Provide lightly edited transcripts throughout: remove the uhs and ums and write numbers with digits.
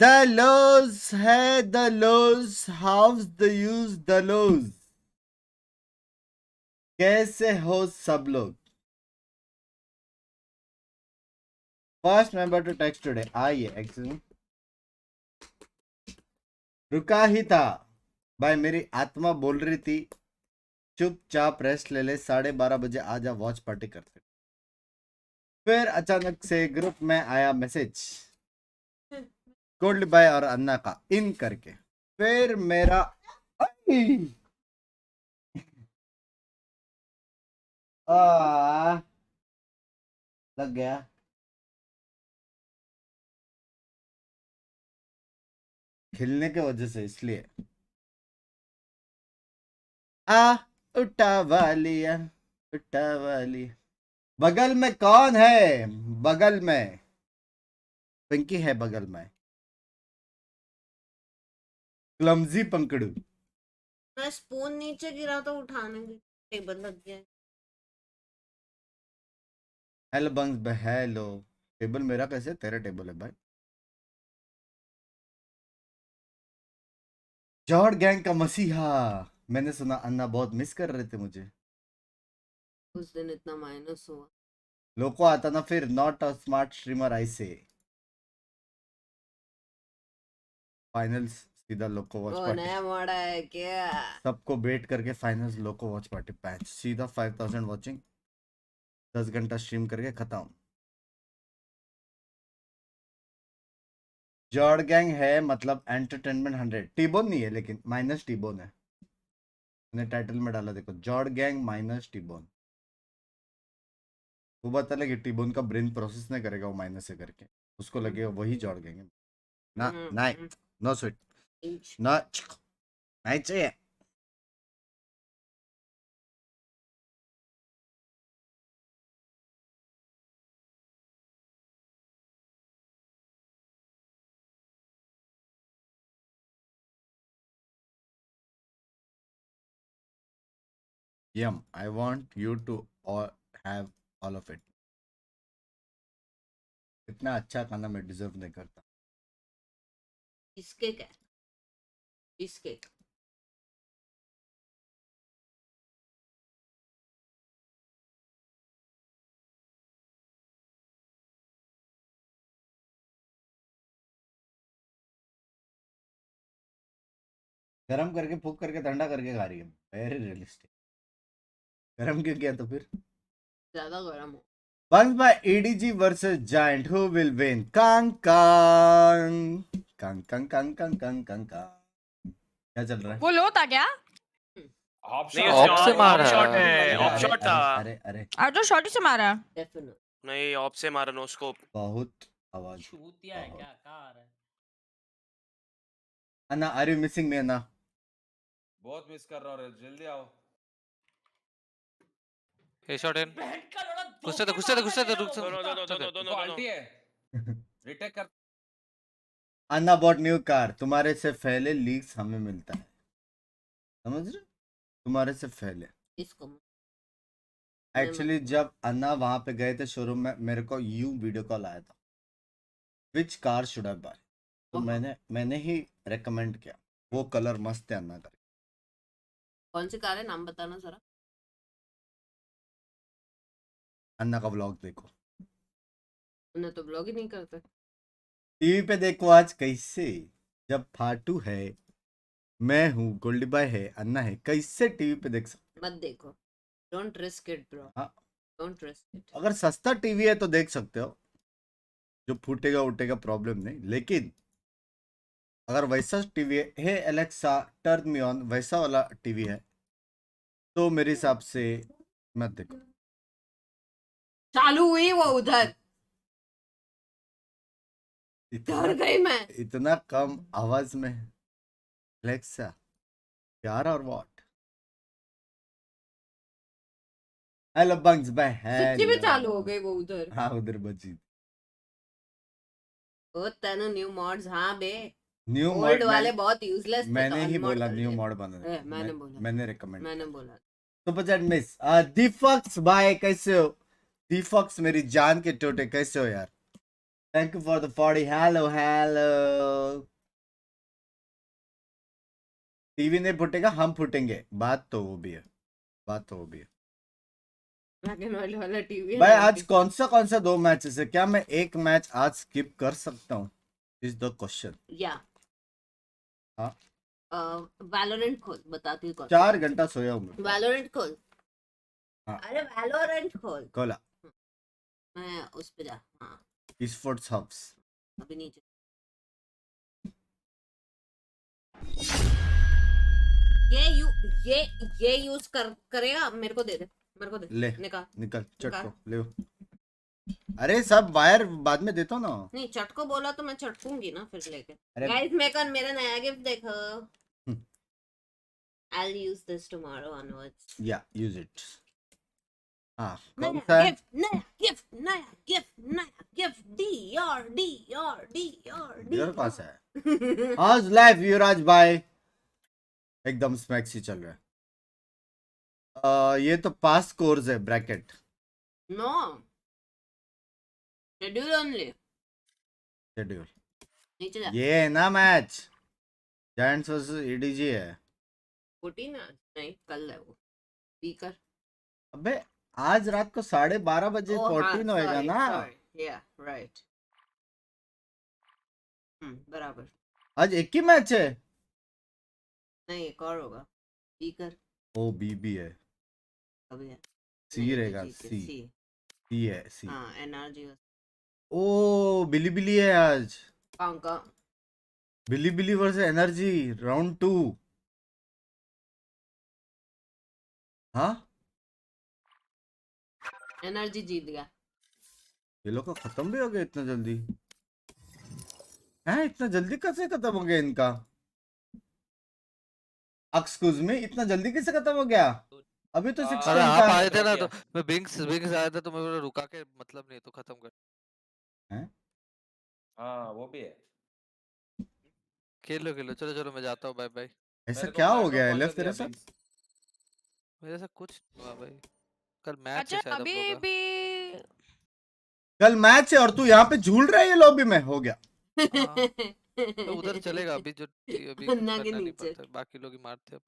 the lows, है the lows, how's the use the lows? कैसे हो सब लोग? First member to text today. आइए एक्चुअली रुका ही था भाई, मेरी आत्मा बोल रही थी चुपचाप रेस्ट ले ले, 12:30 बजे आ जा, वॉच पार्टी करते। फिर अचानक से ग्रुप में आया मैसेज गोल्ड बाय और अन्ना का इन करके, फिर मेरा लग गया। खिलने के वजह से, इसलिए उठा वालिया उठा वाली। बगल में कौन है? बगल में पिंकी है, बगल में क्लमजी पंकड़ू। मैं स्पून नीचे गिरा तो उठाने के टेबल लग गया। Hello बंग्स, hello. टेबल मेरा कैसे? तेरा टेबल है भाई। जॉर्ड गैंग का मसीहा। मैंने सुना अन्ना बहुत मिस कर रहे थे मुझे। उस दिन इतना माइनस हुआ। लोगों आता ना फिर, not a smart streamer I से। फाइनल्स सीधा लोको वॉच पार्टी। नया मॉड है क्या? सबको बेट करके फाइनल्स लोको वॉच पार्टी पैच सीधा 5000 वॉचिंग, 10 घंटा स्ट्रीम करके खत्म। जॉर्ड गैंग है मतलब एंटरटेनमेंट 100। टीबोन नहीं है लेकिन, माइनस टीबोन है। मैंने टाइटल में डाला देखो, जॉर्ड गैंग माइनस टीबोन। वो बता लगे टीबोन का ब्रेन प्रोसेस नहीं करेगा वो माइनस से करके, उसको लगेगा वही जॉर्ड गैंग है ना। नहीं, नो स्वीट, ना नहीं चाहिए। Yum, I want you to have all of it. इतना अच्छा खाना मैं डिजर्व नहीं करता। इसके क्या? इसके गरम करके फूक करके ठंडा करके खा रही है, वेरी रियलिस्टिक। गरम क्यों किया तो फिर? ज्यादा गर्म हो। Won by EDG versus Giant, who will win? Kang Kang Kang Kang Kang Kang Kang Kang Kang। क्या चल रहा है? वो लो था क्या? ऑफ से मारा, शॉट है, अरे ऑफ अरे शॉट था। अरे अरे आज तो शॉट ही से मारा। डेफिनेट नहीं, ऑफ से मारा, नो स्कोप। बहुत आवाज। छूतिया है क्या? कहाँ आ रहा है? अन्ना, आर यू मिसिंग मी अन्ना? बहुत मिस कर रहा हूँ, जल्दी आओ। हे शॉट इन। घुसते थे रुक दोनों क्वालिटी है। रिटेक कर। अन्ना बॉट न्यू कार, तुम्हारे से पहले लीक्स हमें मिलता है, समझ रहे? तुम्हारे से पहले इसको एक्चुअली जब अन्ना वहां पे गए थे शोरूम में, मेरे को यूं वीडियो कॉल आया था, which car should I buy, तो मैंने ही रेकमेंड किया, वो कलर मस्त है अन्ना का। कौन सी कार है, नाम बताना जरा। अन्ना का व्लॉग देखो, उन्हें तो ब्लॉग ही नहीं करते। टीवी पे देखो आज कैसे, जब फाटू है, मैं हूँ, गोल्डी बाय है, अन्ना है, कैसे टीवी पे देख सकते। मत देखो, डोंट रिस्क इट ब्रो, हाँ, डोंट रिस्क इट। अगर सस्ता टीवी है तो देख सकते हो, जो फूटेगा उठेगा प्रॉब्लम नहीं, लेकिन अगर वैसा टीवी है, हे एलेक्सा टर्न मी ऑन, वैसा वाला टीवी है तो मेरे हिसाब से मत देखो। चालू हुई वो उधर, डर गई मैं। इतना कम आवाज में एलेक्सा प्यार और व्हाट। हेलो बंग्स बाय, सच्ची में चालू हो गई वो उधर। हाँ उधर बची। ओ तनु न्यू मॉड्स, हाँ बे, न्यू ओल्ड वाले बहुत यूजलेस थे। मैंने तो ही unmod बोला कर न्यू दिया। मॉड बनाने, मैंने बोला, मैंने रिकमेंड, मैंने बोला। सुपर चैट मिस दीफक्स बाय, कैसे हो दीफक्स, मेरी जान के टोटे, कैसे हो यार? Thank you for the 40. Hello hello. TV नहीं फूटेगा, हम फूटेंगे. बात तो वो भी है, बात तो वो भी है. ब्लैक एंड व्हाइट वाला टीवी भाई आज कौन सा 2 मैचेस है? क्या मैं एक मैच आज स्किप कर सकता हूँ? Is the question. या हाँ. वैलोरेंट खोल, बताती हूँ कौन. 4 घंटा सोया हूँ मैं. वैलोरेंट खोल. हाँ. अरे वैलोरेंट खोल. खोला. मैं उस पे जा. हाँ स्पोर्ट्स हब्स. अभी नीचे. ये यूज करेगा. मेरे को दे दे, मेरे को दे. ले निकाल. निकल निकाल. चटको ले. अरे सब वायर बाद में देता हूँ ना. नहीं चटको बोला तो मैं चटकूंगी ना फिर लेके. अरे गाइस मेरा नया गिफ्ट देखो. I'll use this tomorrow onwards. या यूज इट. हाँ कौन नया सा है? गिफ्ट, नया गिफ्ट, नया गिफ्ट, नया गिफ्ट. यार कौन सा है? आज लाइव युवराज भाई एकदम स्मैक्सी चल रहा है. ये तो पास कोर्स है bracket. No schedule only. Schedule नीचे जा. ये है ना मैच. जायंट्स वर्सेस एडीजी है. 14 आज नहीं, कल है वो. स्पीकर. अबे आज रात को 12:30 बजे 14 होएगा ना. या राइट. बराबर. आज एक ही मैच है. नहीं एक और होगा. स्पीकर ओ बी है. अभी है. सी रहेगा. सी सी है. सी. हाँ एनआरजी. ओ बिली बिली है आज. कांका. बिली बिली वर्सेस एनर्जी राउंड 2. हाँ एनर्जी जीत गया. ये लोग का खत्म भी हो गया इतना जल्दी. है इतना जल्दी कैसे खत्म हो गया इनका? एक्सक्यूज मी, इतना जल्दी कैसे खत्म हो गया? अभी तो 16 अरे आप का. आए थे ना तो मैं बिंक्स आया था तो मैं बोला रुका के मतलब नहीं तो खत्म कर. हाँ वो भी है. खेलो चलो चलो मैं जाता हूँ. Bye bye. ऐसा मेरे को क्या हो प्लेटफॉर्म गया है पहुंचा लेफ्ट तेरे दिया साथ? Binks. मेरे साथ कुछ नहीं हुआ भाई. कल मैच है अच्छा शायद हम अभी लोग का. भी कल मैच है और तू यहाँ पे झूल रहा है ये लॉबी में. हो गया. हाँ, तो उधर चलेगा अभी जो अभी कुछ अन्ना के करना नहीं नीचे. पड़ता. बाकी लोग ही मारते हैं.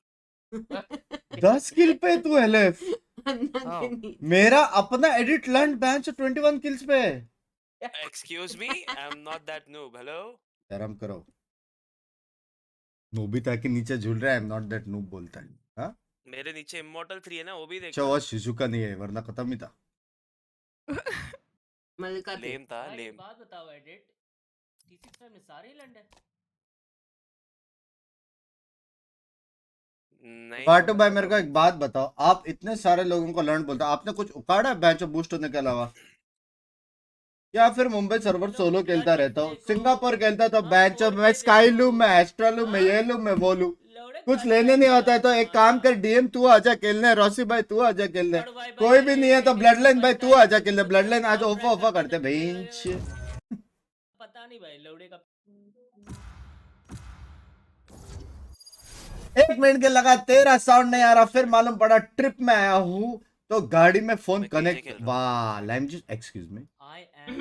10 किल पे तू एलएफ. अन्ना के हाँ. नीचे. मेरा अपना एडिट लैंड बेंच 21 किल्स पे है. Excuse me, I'm not that noob. Hello? शर्म करो. नोबिता के नीचे झूल रहा है. आई एम नॉट दैट नूब बोलता है. हाँ मेरे नीचे इमॉर्टल 3 है ना, वो भी देख. अच्छा वो शिशु का नहीं है वरना खत्म ही था. मलिका थी. लेम था, भाई, एक लेम. बात बताओ एडिट. T6 में सारे ही लंड है. नहीं. पार्टो भाई मेरे को एक बात बताओ. आप इतने सारे लोगों को लर्न बोलते हो, आपने कुछ उखाड़ा है बेंच बूस्ट होने के अलावा? या फिर मुंबई सर्वर सोलो खेलता रहता हूँ? सिंगापुर खेलता तो बेंच मैं स्काई लू, मैं एस्ट्रा लू, मैं ये लू, मैं वो लू. कुछ लेने नहीं होता है तो एक काम कर डीएम तू आजा खेलने. रोसी भाई तू आजा खेलने. कोई भी नहीं है तो ब्लड लाइन भाई तू आजा खेलने. ब्लड लाइन आज ओफा करते बेंच. पता नहीं भाई लौड़े का. 1 मिनट के लगा तेरा साउंड नहीं आ रहा. फिर मालूम पड़ा ट्रिप में आया हूँ तो गाड़ी में फोन मैं कनेक्ट. खेल रहा हूँ. वाह लाइम जी excuse me. I am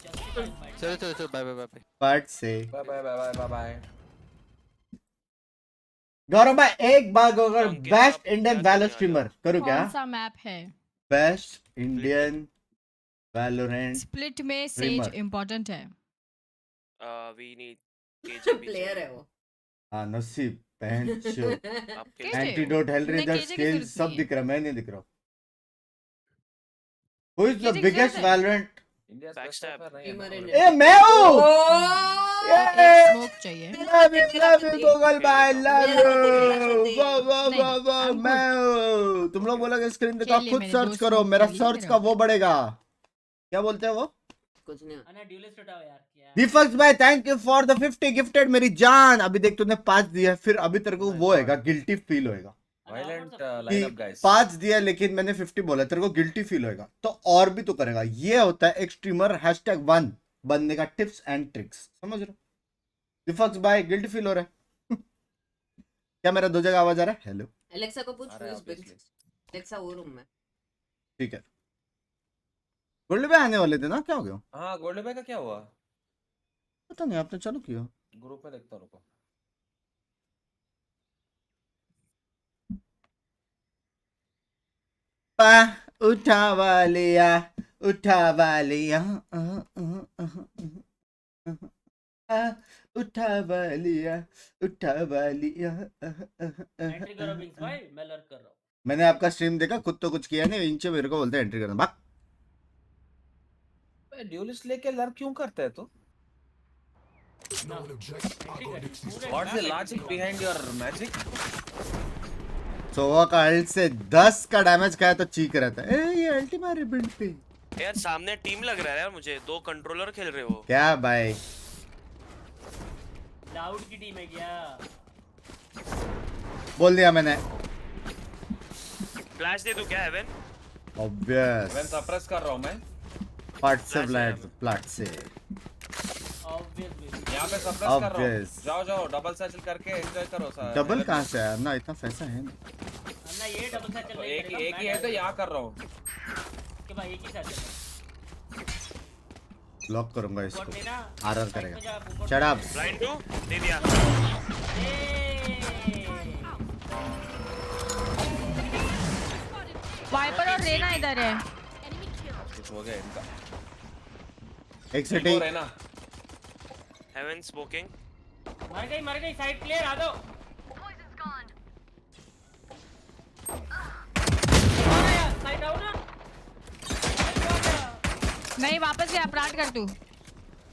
justified by चलो बाय बाय बाय. पार्ट से bye bye bye bye bye bye. Gaurav भाई एक बार अगर अंकित, बेस्ट आप इंडियन क्या वैलो करने स्ट्रीमर करूँ क्या? कौन सा मैप है? बेस्ट इंडियन वैलोरेंट स्प्लिट में Streamer. सेज इम्पोर्टेंट है. We need KJP. प्लेयर है वो. हाँ नसीब पहन शो. आप KJ? एंटीडोट हेलरेजर KJ की स्किल्स जरूरत सब नहीं दिख रहा है. मैं नहीं दिख रहा. Who is the KJ की biggest जरूरत है. Valorant? India Backstab. Streamer in ए मैं हूँ. एक ये स्मोक चाहिए. love you गूगल भाई love मेरा you. पति. वाह नहीं, मैं हूँ. तुम लोग बोलोगे स्क्रीन देखो, आप खेलिए खुद मेरे सर्च दोस्त करो. लोग मेरा खेलिए सर्च मेरा. का वो बढ़ेगा. क्या बोलते हैं वो? कुछ नहीं. अन्ना ड्यूलिस्ट उठाओ यार. क्या दीपक भाई thank you for the 50 gifted मेरी जान. अभी देख तूने 5 दिया फिर अभी तेरे को वो होएगा गिल्टी फील होएगा वायलेंट कि लाइनअप गाइस. 5 दिया लेकिन मैंने 50 बोला. तेरे को गिल्टी फील होएगा तो और भी तो करेगा. ये होता है एक स्ट्रीमर #1 बनने का टिप्स एंड ट्रिक्स. समझ रहे हो? दीपक भाई गिल्टी फील हो रहा है. क्या मेरा 2 जगह आवाज आ रहा है? हेलो एलेक्सा को पूछ. अरे who is obviously. Binks? Alexa वो रूम में. ठीक है. गोल्ड पे आने वाले थे ना, क्या हो गया? हाँ गोल्ड भाई का क्या हुआ? पता नहीं आपने चालू किया। ग्रुप में देखता हूँ रुको। पा उठावा लिया उठावा लिया उठावा लिया उठावा लिया। एंट्री करो बिंक्स भाई, मैं लर्क कर रहा हूँ। मैंने आपका स्ट्रीम देखा, खुद तो कुछ किया नहीं, इंचे मेरे को बोलते एंट्री करना भाग। ड्यूलिस्ट लेके लर्क क्यों करते है तू? What's the logic behind your magic? सोवा का अल्ट से 10 का डैमेज खाया तो चीक रहता है। ए ये अल्टी मारे बिल्ड पे। यार सामने टीम लग रहा है यार मुझे, 2 कंट्रोलर खेल रहे हो। क्या भाई? लाउड की टीम है क्या? बोल दिया मैंने। फ्लैश दे दूं क्या हेवन? ऑब्वियस। मैं सप्रेस कर रहा हूँ मैं। पार्ट से प्लाट से। Obvious baby. यहाँ पे सप्रेस कर रहा हूँ। Obvious. जाओ जाओ डबल सर्चिल करके एंजॉय करो सर। डबल कहाँ से आया ना, इतना पैसा है नहीं। अन्ना ये डबल साथ चल तो रही एक ही है तो यहाँ कर रहा हूँ। के भाई एक ही साथ चल। ब्लॉक करूंगा बॉट इसको। लेना। आरआर करेगा। Shut up. ब्लाइंड 2 दे दिया। वाइपर और रेना इधर है। कुछ हो गया इनका। एक सिटी। है ना। Heaven smoking. मर गई साइड क्लियर आ दो। साइड आओ ना। नहीं वापस से अपराध कर तू।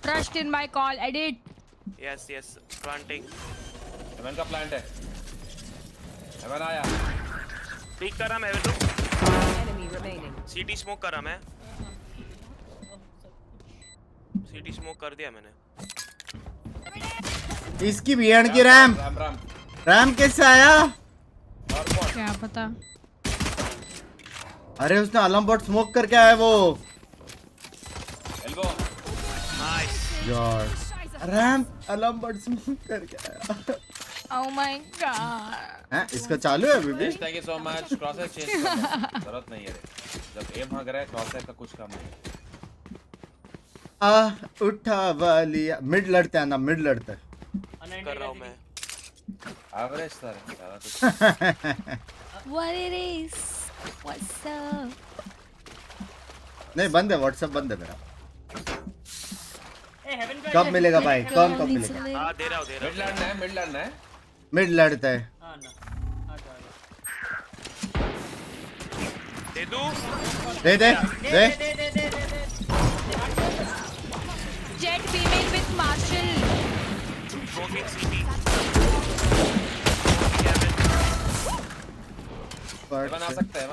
Trust in my call edit. Yes yes planting. Heaven का प्लांट है। हेवन आया। पीक कर रहा मैं हेवन। सीटी स्मोक कर रहा मैं। सीटी स्मोक कर दिया मैंने। इसकी बीएड की रैम। राम रैम कैसे आया? और कौन? क्या पता। अरे उसने अलार्म बॉट स्मोक करके आया वो। एल्बो। नाइस। यार रैम अलार्म बॉट स्मोक करके आया। Oh my God. हैं इसका चालू है अभी भी? Thank you so much. क्रॉसर change कर जरूरत नहीं है रे। जब एम भाग रहा है क्रॉसर का कुछ काम नहीं। उठा वालिया। मिड लड़ते हैं ना, मिड लड़ते हैं। कर रहा हूं मैं। एवरेज सर सारा कुछ। What it is? What's up? नहीं बंद है, व्हाट्सएप बंद है मेरा। ए हेवन का कब मिलेगा भाई? कब मिलेगा? हां दे रहा हूं मिड लैंड है। मिड लड़ता है। हां ना आ जाओ। दे दूं। दे दे दे। दे Jet female with Marshall. Smoking सीटी। बना सकते हैं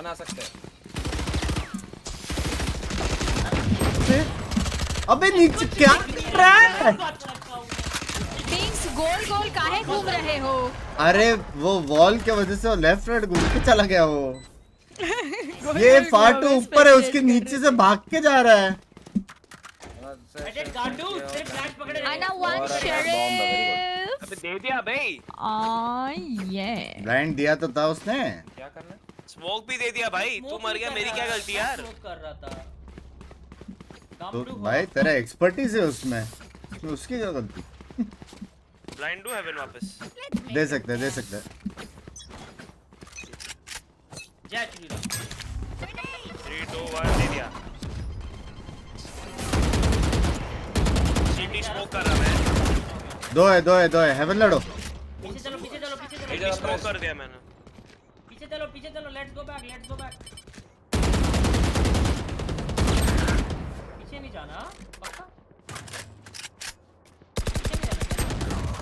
अबे नीचे क्या कर रहा है? Binks गोल गोल काहे घूम रहे हो? अरे वो वॉल के वजह से वो लेफ्ट राइट घूम के चला गया वो। ये फाटू ऊपर है, उसके नीचे से भाग के जा रहा है। अरे गांडू सिर्फ फ्लैश पकड़े। Anna one sheriff. अबे दे दिया भाई। Yeah. ब्लाइंड दिया तो था उसने। क्या करना है? स्मोक भी दे दिया भाई। तू मर गया, मेरी क्या गलती यार? स्मोक कर रहा था। तो भाई तेरा एक्सपर्टीज है उसमें उसकी क्या गलती? ब्लाइंड डू हेवन वापस। दे सकते हैं। जैक भी 3 2 1 दे दिया। सीटी स्मोक कर रहा मैं। दो है हेवन लड़ो। पीछे चलो सीटी स्मोक कर दिया मैंने। पीछे चलो लेट्स गो बैक पीछे नहीं जाना पक्का।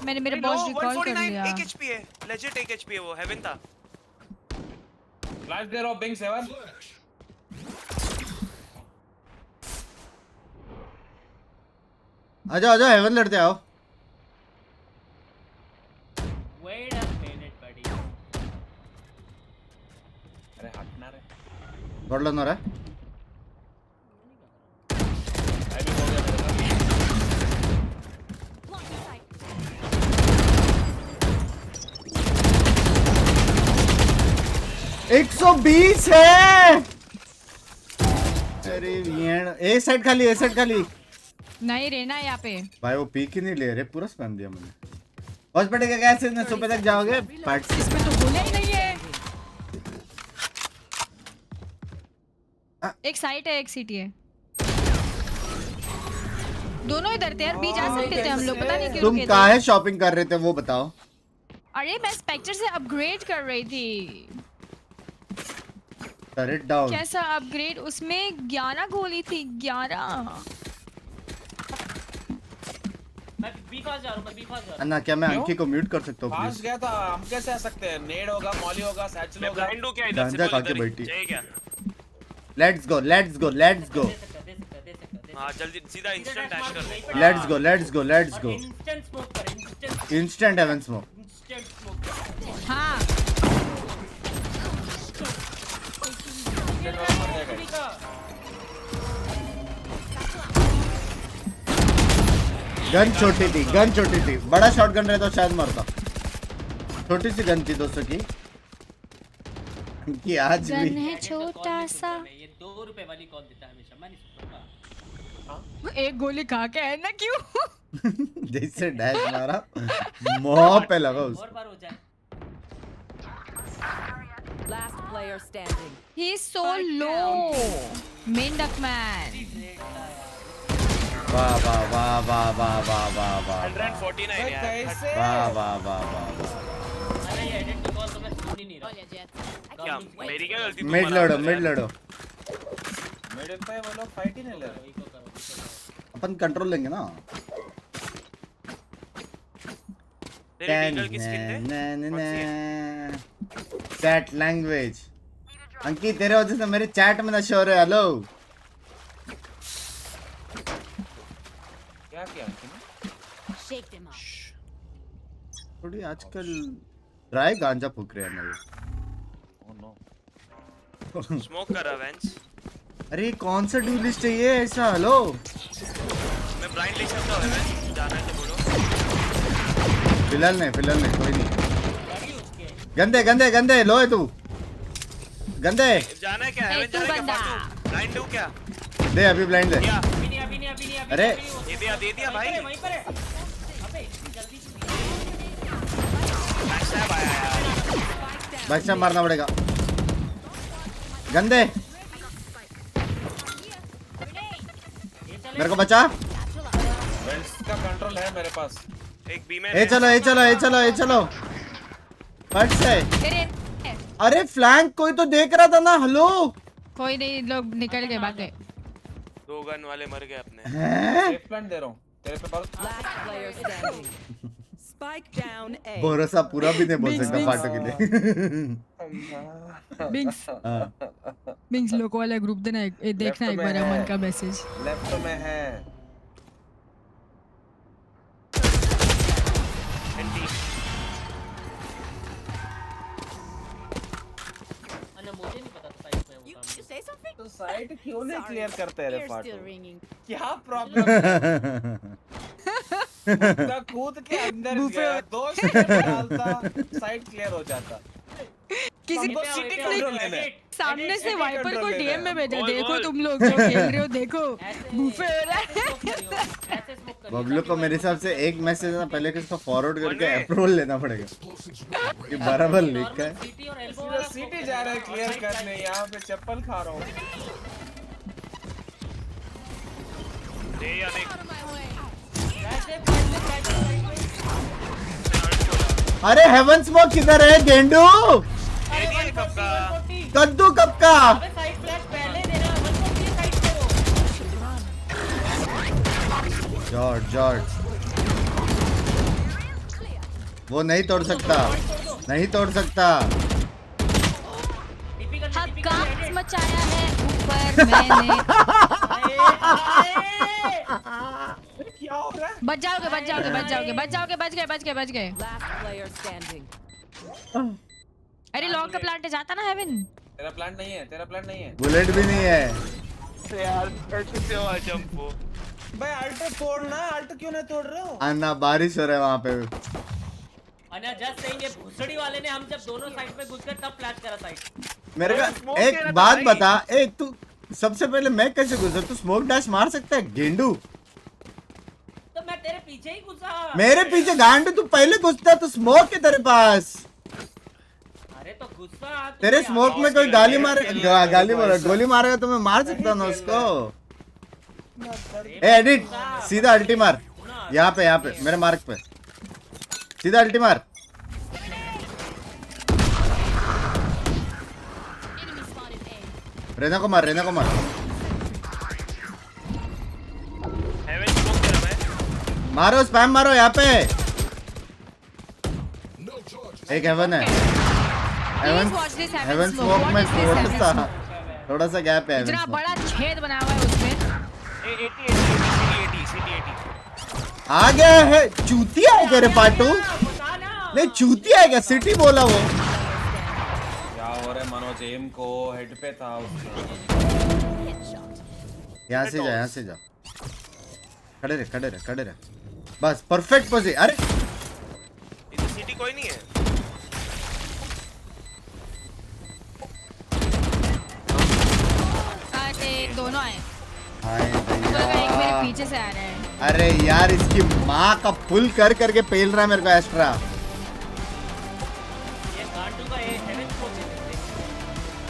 मैंने मेरे बॉस रिकॉल कर 149 लिया। 1 एचपी है। लेजिट 1 एचपी है वो। हेवन था। फ्लैश दे रहा हूं बिंग 7। आजा हेवन लड़ते आओ। वेट अ मिनट बडी। अरे हटना रे। बढ़ लो ना रे। मैं भी हो गया मेरे साथ। 120 है। अरे ए साइड खाली। नहीं रहना यहाँ पे। भाई वो पीक ही नहीं ले रहे, पूरा स्पैम दिया मैंने। हॉस्पिटल के कैसे इतने सुबह तक जाओगे? पार्ट इसमें तो गोलियां ही नहीं है। एक साइट है एक सिटी है, दोनों इधर थे यार। बी जा सकते थे हम लोग, पता नहीं क्यों तुम रुके थे। काहे शॉपिंग कर रहे थे वो बताओ? अरे मैं स्पेक्टर से अपग्रेड कर रही थी। Turret down. कैसा अपग्रेड? उसमें 11 गोली थी, 11। मैं बी पास जा रहा हूं, मैं बी पास जा रहा अन्ना क्या मैं अंकी को म्यूट कर सकता हूँ पास प्लीज? गया था, हम कैसे आ सकते हैं? नेड होगा, मॉली होगा, सैचल मैं होगा। ब्लाइंड हूं क्या इधर से? गांजा बोल खा के इधर ही। बैठी। चाहिए क्या? Let's go let's go let's go हूं। हाँ जल्दी सीधा इंस्टेंट डैश कर ले। Let's go let's go let's go. Instant smoke कर, instant instant heaven smoke. Smoke कर। हाँ गन छोटी थी, बड़ा शॉटगन रहता तो शायद मरता। छोटी सी गन थी दोस्तों की कि आज गन भी है छोटा सा। ये 2 रुपए वाली कॉल देता है हमेशा, मैं नहीं सुनता। एक गोली खा के है ना, क्यों? जैसे डैश मारा मुंह पे लगा उस। और बार हो जाए। Last player standing. He is so low. Main duckman. वाह वाह वाह वाह वाह वाह वाह वाह 149 यार। कैसे? वाह वाह वाह वाह वाह। अरे ये एडिट की कॉल तो मैं सुन ही नहीं रहा। क्या मेरी क्या गलती? तू मिड मना लड़ो कर मिड यार। लड़ो, मिड पे वो लोग फाइट ही नहीं ले रहे। अपन कंट्रोल लेंगे ना। तेरे डीगल की स्किन थे? Chat language. अंकी तेरे वजह से मेरे चैट में नशा हो रहे। हेलो क्या किया उन्होंने? Shake them up. थोड़ी आजकल ड्राई गांजा फूक रहे हैं मेरे। Oh no. स्मोक कर रहा वेंस। अरे कौन सा ड्यूलिस्ट है ये ऐसा? हेलो मैं ब्लाइंड ले सकता हूं वेंस, जाना है तो बोलो। फिलहाल नहीं कोई नहीं। गंदे गंदे गंदे लो है तू गंदे। जाना है क्या? ए, हेवन तू जाना है क्या? बंदा। फालतू ब्लाइंड हूं क्या? दे अभी ब्लाइंड दे। क्या अभी नहीं। अरे दे दिया भाई। वहीं पर है। अबे इतनी जल्दी से बैकस्टैब आया यार। बैकस्टैब मारना पड़ेगा। गंदे मेरे को बचा। वेंट्स का कंट्रोल है मेरे पास। एक बी में ए चलो फट से। अरे फ्लैंक कोई तो देख रहा था ना। हेलो कोई नहीं, लोग निकल गए, भाग गए। 2 गन वाले मर गए अपने। सेफ प्लान दे रहा हूँ तेरे पे। बहुत Last player standing. Spike down A. भरोसा पूरा भी नहीं बोल सकता फाटो के लिए। बिंग्स लोगों वाला ग्रुप देना, देखना एक बार अमन का मैसेज। लेफ्ट में है। अन्ना मुझे नहीं पता था साइड पे You, होगा। you say something? तो साइड क्यों नहीं क्लियर करते रे Ears फाटो? still ringing. क्या प्रॉब्लम है? मुद्दा कूद के अंदर गया, 2 सेकंड डालता, साइड क्लियर हो जाता। किसी हमको सिटी कंट्रोल लेना है। सामने से Edit वाइपर को control डीएम में भेजा। बोल, देखो बोल। तुम लोग जो खेल रहे हो, देखो बुफे हो रहा है। ऐसे स्मोक करियो। बबलू को मेरे हिसाब से एक मैसेज ना पहले कि उसको फॉरवर्ड करके बोल रहे। अप्रूवल लेना पड़ेगा। ये बराबर लिखा है। सीटी और एल्बो पूरा वाला सिटी जा रहा है क्लियर करने, यहाँ पे चप्पल खा रहा हूँ। दे या देख। अरे हेवन स्मोक किधर है गेंडू? दे दिया कब का? कद्दू कब का? अबे साइड फ्लैश पहले देना, 140 साइड पे हो। जॉर्ज वो नहीं तोड़ सकता। टीपी कर हक्कास मचाया है ऊपर मैंने। क्या हो रहा है? बच जाओगे। बच गए। Last player standing. अरे लॉन्ग का प्लांट जाता ना हेवन। तेरा प्लान नहीं है। बुलेट भी नहीं है। यार कैसे हो जंपो? भाई अल्ट तोड़ना, अल्ट क्यों नहीं तोड़ रहे हो? अन्ना बारिश हो रहा है वहाँ पे। अन्ना जस्ट सेइंग, ये भूसड़ी वाले ने हम जब दोनों साइड पे घुस गए तब फ्लैश करा साइड। मेरे अरे को smoke एक कह रहा था बात भाई। बता। तू सबसे पहले मैं कैसे घुसा? तू स्मोक डैश मार सकता है गेंडू? पीछे ही घुसा। मेरे पीछे गांड, तू पहले घुसता तो स्मोक है तेरे पास। अरे तो गुस्सा तेरे स्मोक में कोई गाली मारे गोली मारेगा तो मैं मार सकता हूँ ना उसको। ए एडिट, सीधा अल्टी मार, यहाँ पे मेरे मार्क पे सीधा अल्टी मार। रेना को मार। हेवन स्मोक कर रहा है। मारो, स्पैम मारो यहाँ पे। एक हेवन है, Please watch this heaven heaven smoke. Smoke What में is this heaven smoke? थोड़ा सा गैप है। इतना बड़ा छेद बना हुआ है उसमें। 80 आ गया है, चूतिया है क्या रे फाटू? नहीं चूतिया है क्या? सिटी बोला वो। क्या हो रहा है मनोज? एम को हेड पे था उसका। यहाँ से जा। खड़े रहे बस, परफेक्ट पोजी। अरे इधर सिटी कोई नहीं है। एक दोनों आए, हाय एक मेरे भैया। पीछे से आ रहा है। अरे यार इसकी माँ का पुल कर करके पेल रहा है मेरे को एस्ट्रा। ये गांडू का ये हेवन स्मोक है।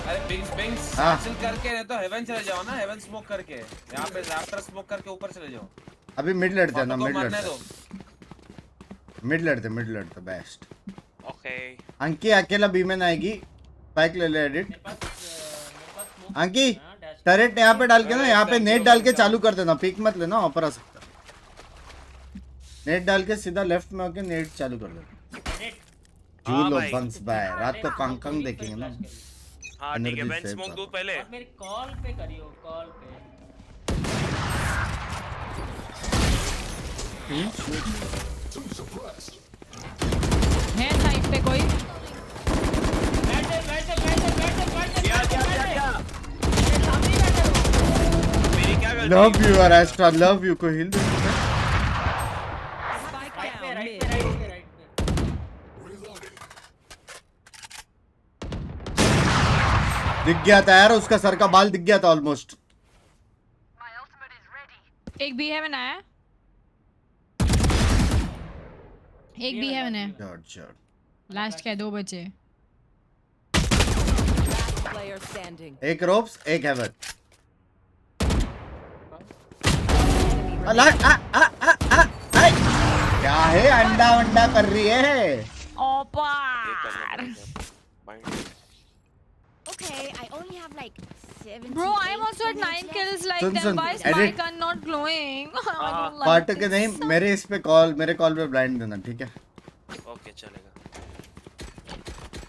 अरे बिंक्स हाँ। कैंसिल करके नहीं तो हेवन चले जाओ ना, हेवन स्मोक करके यहाँ पे रैप्टर स्मोक करके ऊपर चले जाओ। अभी मिड लड़ते हैं ना, फाटू को मिड मरने दो। लड़ते बेस्ट। ओके अंकी अकेला बी में आएगी, स्पाइक ले ले एडिट। मेरे पास स्मोक अंकी टरेट यहाँ पे डाल के ना, यहाँ पे नेट डाल के चालू कर देना, पिक मत लेना, ऊपर आ सकता। नेट डाल के सीधा लेफ्ट में होके नेट चालू कर देना। हाँ लो भाई। बंक्स बाय, रात को कंकंग देखेंगे ना। हाँ ठीक है। Energy वेन save स्मोक कर। दूं पहले। मेरी कॉल पे करियो, कॉल पे। है साइड पे कोई? क्या मेरी क्या गलती? लव यू यार एस्ट्रा, लव यू को हिल दे। Spike राइट पे, down राइट mid. पे, राइट पे, राइट पे। दिख गया था यार, उसका सर का बाल दिख गया था ऑलमोस्ट। एक बी हेवन आया, एक बी हेवन है। लास्ट क्या है, 2 बचे। Player standing. एक रोप्स, एक हेवन। क्या है, अंडा वंडा कर रही है? ओपार। Okay, I only have like 7. Bro, I'm also at 9 kills like soon, them. Soon, Why is edit. my gun not glowing? I don't like part के this. नहीं, मेरे इस पे कॉल, मेरे कॉल पे ब्लाइंड देना, ठीक है? ओके चलेगा।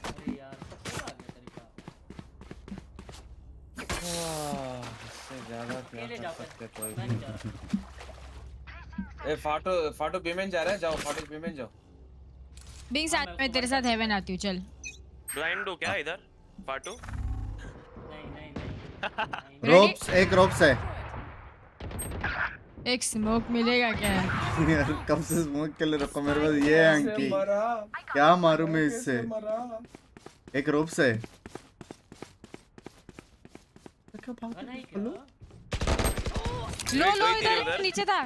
अरे यार, सबसे आ गया तरीका। इससे ज्यादा क्या अकेले कर जाओ सकते फिर। कोई मैं भी। नहीं जा रहा। ए फाटू बीमेन जा रहा है, जाओ फाटू बीमेन जाओ। Binks, मैं तेरे साथ हेवन आती हूँ, चल। ब्लाइंड दो क्या इधर? फाटू नहीं। रोप्स, एक रोप्स है। एक स्मोक मिलेगा क्या? यार कब से स्मोक के लिए रखो मेरे पास, ये है अंकी। क्या मारूं मैं इससे? एक रोप्स है। नहीं हेलो? लो लो, कोई तेरे इधर उधर? नीचे था।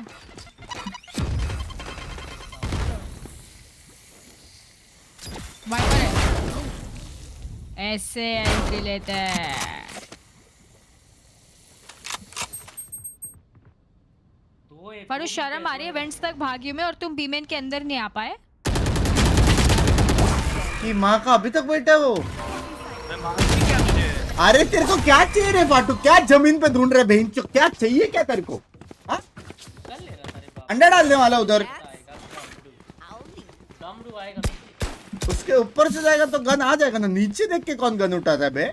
वाइपर है। ऐसे एंट्री लेते हैं। पर शर्म आ रही है, वेंट्स तक भागी मैं और तुम बीमेन के अंदर नहीं आ पाए। कि माँ का अभी तक बैठा है वो। मैं मारती क्या तुझे? अरे तेरे को क्या चाहिए रे फाटू? क्या जमीन पे ढूंढ रहे बहन चो? क्या चाहिए क्या तेरे को? हाँ? कर ले रहा सारे बाप। अंडा डालने वाला उधर, आएगा गमरू आएगा। उसके ऊपर से जाएगा तो गन आ जाएगा ना। नीचे देख के कौन गन उठाता है बे?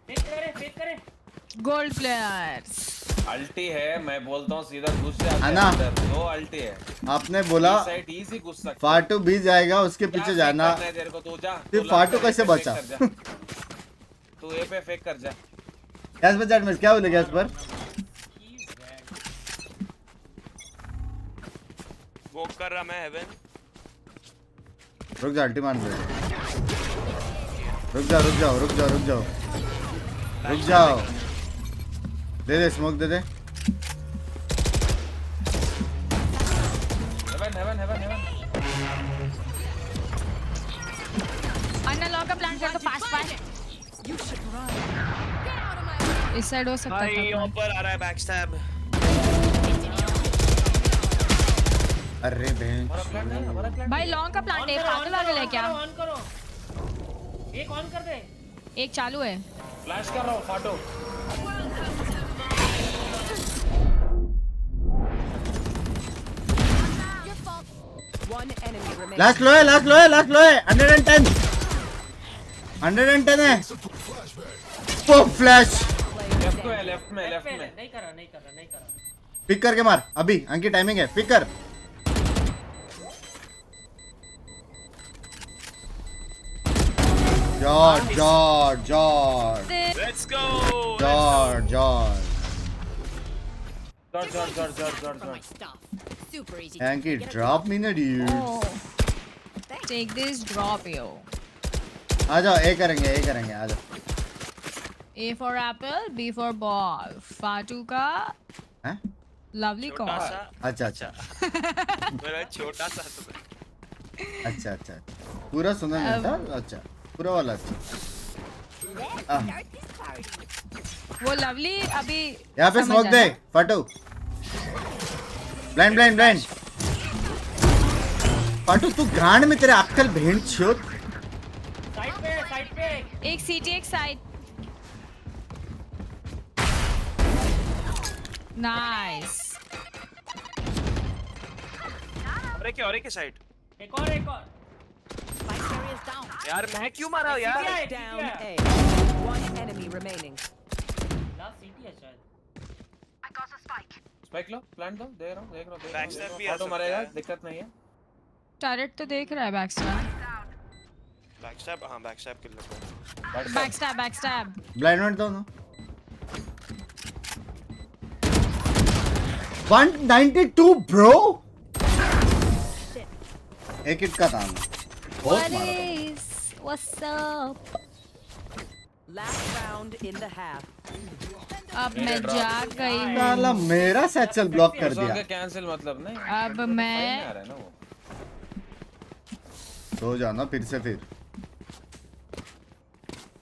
फेक करे। Gold players. अल्टी है, मैं बोलता हूँ सीधा घुस जाते है ना? हैं अंदर। दो अल्टी है, आपने बोला साइड इजी घुस सकते हैं। फाटू भी जाएगा, उसके क्या पीछे फेक जाना। करना है तेरे को? तू जा, फिर तू फाटू लग कैसे पे फेक बचा? कर जा। तू ए पे फेक कर जा। गैस पर चैट में क्या बोले गैस पर? वॉक कर रहा मैं हेवन। रुक जा, अल्टी मार दे। रुक जाओ, रुक जाओ, रुक जाओ, रुक जाओ, रुक जाओ। दे दे स्मोक, दे दे। इस साइड हो सकता भाई था ऊपर आ रहा है बैक स्टैब। अरे बहन हमारा प्लान है, हमारा प्लान भाई लॉन्ग का प्लांट है पागल वागल है क्या ऑन करो एक ऑन कर दे एक चालू है फ्लैश कर रहा हूँ फाटो। One enemy remaining. लास्ट लो है 110 है वो फ्लैश लेफ्ट में लेफ्ट में लेफ्ट में। नहीं करा पिक करके मार अभी अंकी टाइमिंग है पिक कर George let's go. George My stuff. Super easy. अंकी ड्रॉप मी ना ड्यूड टेक दिस ड्रॉप यो आ जाओ ए करेंगे आ जाओ A for apple B for ball फाटू का हैं लवली छोटा कॉल सा अच्छा मेरा छोटा सा तो अच्छा पूरा सुना नहीं था अच्छा पूरा वाला अच्छा वो लवली अभी यहाँ पे समझ स्मोक दे आया। फाटू ब्लाइंड फाटू तू गांड में तेरे अक्कल भेंट छोड़ साइड पे एक सीटी एक साइड नाइस और एक साइड। एक और Spike carrier is down. यार मैं क्यों मारा यार? CT Down है। A. One enemy remaining. Last सीटी है शायद स्पाइक लो प्लान दो दे रहा हूँ देख रहा Back step हूँ भी आ फाटो सकता मरेगा है। दिक्कत नहीं है। टैरेट तो देख रहा है बैकस्टैब बैकस्टैब हां बैकस्टैब किल लो। बैकस्टैब ब्लाइंड मत दो ना 192 ब्रो एक हिट का था बहुत मारा था। What's up Last round in the half. अब मैं जा गई साला मेरा सैचल ब्लॉक कर सॉन्ग दिया कैंसिल मतलब नहीं। अब नहीं आ मैं रहा है ना वो। सो जाना फिर से फिर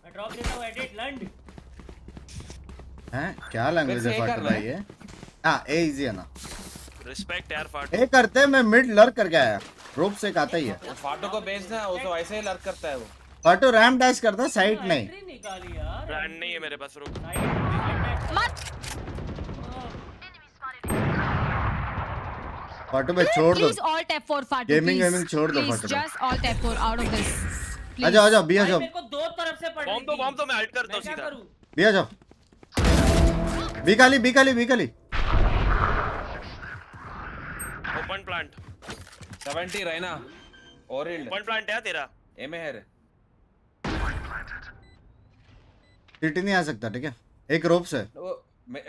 मैं ड्रॉप देता हूं एडिट लंड हैं क्या लैंग्वेज फिर है से ए फाटू करना भाई ये हाँ ए इजी है ना रिस्पेक्ट यार फाट। ए करते मैं मिड लर्क करके आया रोप से एक आता ही है वो फाटो को बेचना है वो तो ऐसे ही लर्क करता है वो। फाटू रैम डैश करता साइट नहीं एंट्री निकाली यार ब्रांड नहीं है मेरे पास रुक। मत फाटू भाई छोड़ दो प्लीज ऑल टैप फॉर फाटू Gaming छोड़ दो प्लीज फाटू। Just all tap for out of this आ जाओ बी आ भाई जाओ मेरे को दो तरफ से पड़ रही थी बॉम्ब तो मैं अल्ट करता हूं मैं क्या सीधा। करूं बी आ जाओ बी खाली ओपन प्लांट 70 रहना ओरिल्ड ओपन प्लांट है तेरा। ए में है रे। सिटी नहीं आ सकता ठीक है एक रोप से वो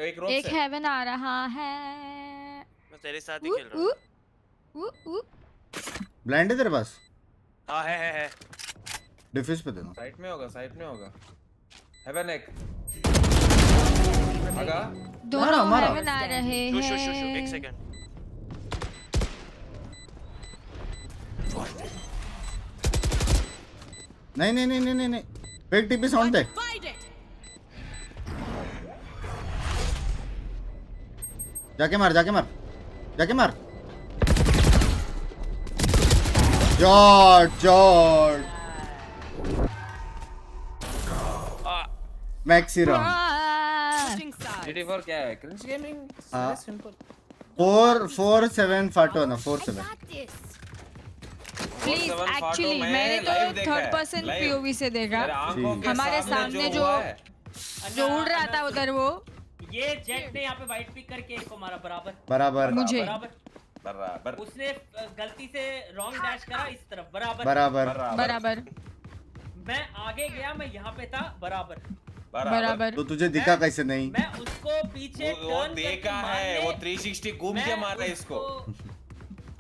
एक रोप एक से हेवन आ रहा है मैं तेरे साथ ही खेल रहा हूं। ब्लाइंड है तेरे पास हां है। डिफ्यूज पे देना साइड में होगा हेवन एक आगा दोनों मारा। हेवन आ रहे शू हैं एक सेकंड। नहीं fake TP sound they Find it. जाके मार George maxi round Switching sides. GT4 क्या है क्रिंज गेमिंग हाँ। सिंपल 4-7 फाटो ना 4-7 Got this. Please Seven Fato actually मैं मैंने तो live देखा है, थर्ड पर्सन live। पीओवी से देखा मेरे आंखों के हमारे सामने जो हुआ है, उड़ रहा था उधर वो ये जेट ने यहाँ पे वाइट पिक करके एक को मारा बराबर बराबर मुझे बराबर उसने गलती से रॉन्ग डैश करा इस तरफ बराबर बराबर मैं आगे गया मैं यहाँ पे था बराबर बराबर तो तुझे दिखा कैसे नहीं मैं उसको पीछे वो turn देखा करके है वो मारने- 360 घूम के मार रहा है इसको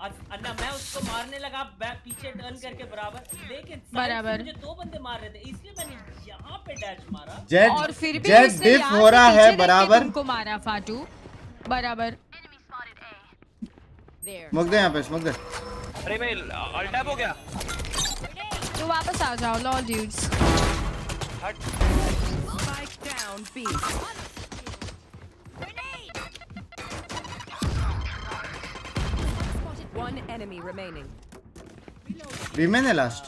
अन्ना मैं उसको मारने लगा पीछे टर्न करके बराबर लेकिन side से बराबर। मुझे दो बंदे मार रहे थे इसलिए मैंने यहाँ पे डैश मारा जेट और फिर भी जेट उसने डिफ यहाँ हो से रहा पीछे है देख के बराबर तुमको मारा फाटू बराबर There. स्मोक दे यहाँ पे स्मोक दे अरे भाई अल्ट टैप हो गया। तो वापस आ जाओ लॉल ड्यूड्स हट Spike down down B. One enemy remaining. Remain है last.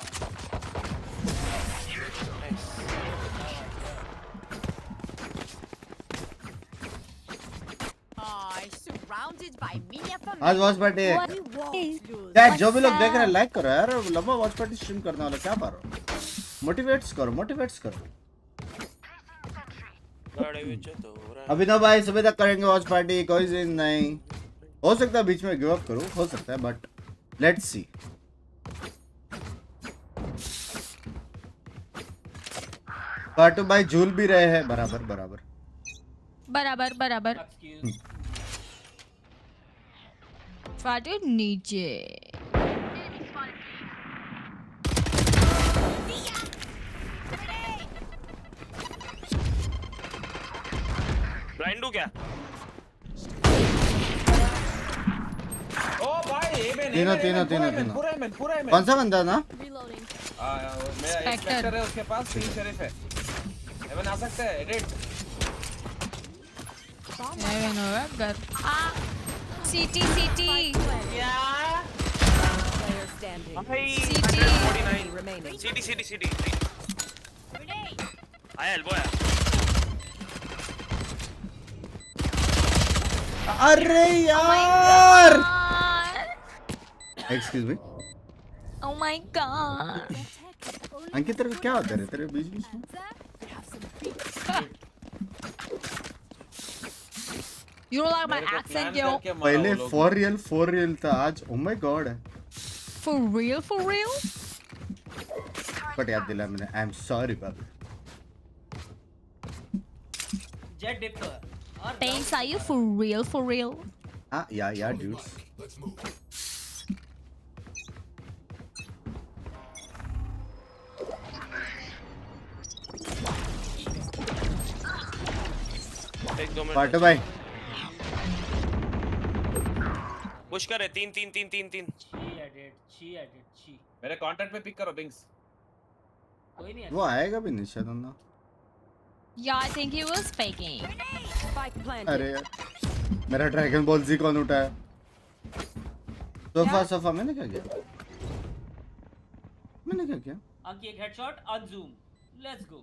Surrounded by media from आज वॉच पार्टी है. यार जो भी लोग देख रहे हैं लाइक करो यार. लंबा वॉच पार्टी स्ट्रीम करने वाला क्या पारो. मोटिवेट्स करो. अभिनव भाई सुबह तक करेंगे वॉच पार्टी. कोई सीन नहीं. हो सकता है बीच में गिव अप करूं. हो सकता है बट लेट्स सी. पार्टू भाई झूल भी रहे हैं. बराबर. Excuse. फाटू नीचे. ब्लाइंड हूँ क्या? ओ भाई तीनों. पूरा एमन. कौन सा बंदा ना. reloading. मेरा एक्सपेक्टर है उसके पास 3 शरीफ है. एमन आ सकता है एडिट. नहीं होगा घर. सीटी. Yeah. Player standing. भाई CT. 149. Remaining. CT. आया एल्बो आया. अरे यार. Excuse me. Oh my god. अंकित तेरे को क्या होता है तेरे बीच में. You don't like my मेरे को accent, plan yo. करके मारा पहले वो लोग. फॉर रियल था. आज oh my god है. For real? बट याद दिला मैंने. I am sorry Baba. Jet dip तो है. और Thanks, are you for real? हाँ या dudes. एक 2 मिनट. पार्टू भाई पुश करे. 3. She edit. मेरे कांटेक्ट पे पिक करो बिंग्स. कोई नहीं है. वो आएगा भी नहीं शायद ना. Yeah, I think he was faking. Spike planted. अरे यार मेरा ड्रैगन बॉल जी कौन उठाया. सोफा मैंने क्या किया. अंकी एक हेडशॉट अनजूम. Let's go.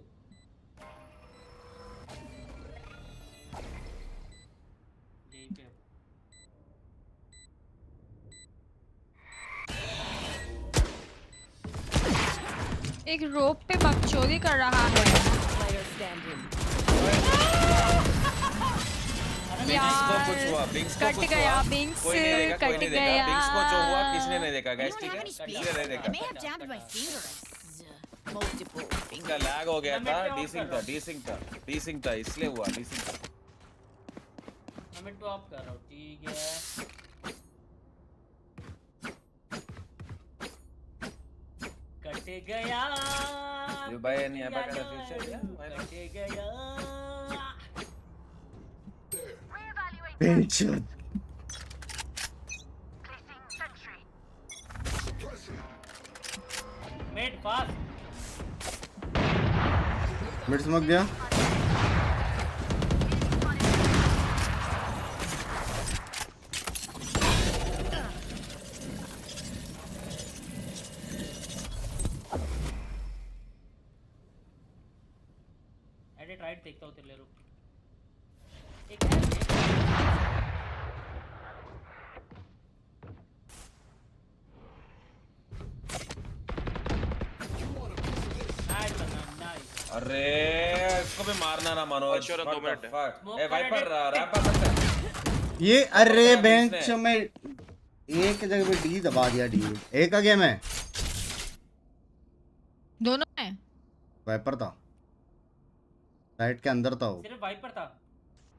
यहीं पे. एक रोप पे बकचोदी कर रहा है. Player standing. कुछ हुआ. बिंग्स को कट कुछ गया. हुआ. बिंक्स कोई नहीं देखा. कट गया. बिंग्स को जो हुआ किसने नहीं देखा गाइस. Anyone ठीक have है. any किसने नहीं space? I देखा. may have jammed my fingers. Multiple इसका fingers. लैग हो गया मैं था. मिड पे डीसिंग था इसलिए हुआ. डीसिंग था. मैं मिड पे ऑफ कर रहा हूँ. ठीक है. कट गया. You buy any Abaca in the future? Yeah, why not? Cut गया. बेंचोद. Mid fast. मिड स्मोक दिया. एडिट राइट देखता हूँ तेरे लिए. रुक. एक है. Nice. अरे इसको भी मारना ना मनोज. अच्छा, 2 मिनट है. ए वाइपर रैंप आ सकता है. ये अरे बेंच में एक जगह पे डी दबा दिया. डी एक का गेम है. दोनों में वाइपर था. साइड के अंदर था वो. सिर्फ वाइपर था.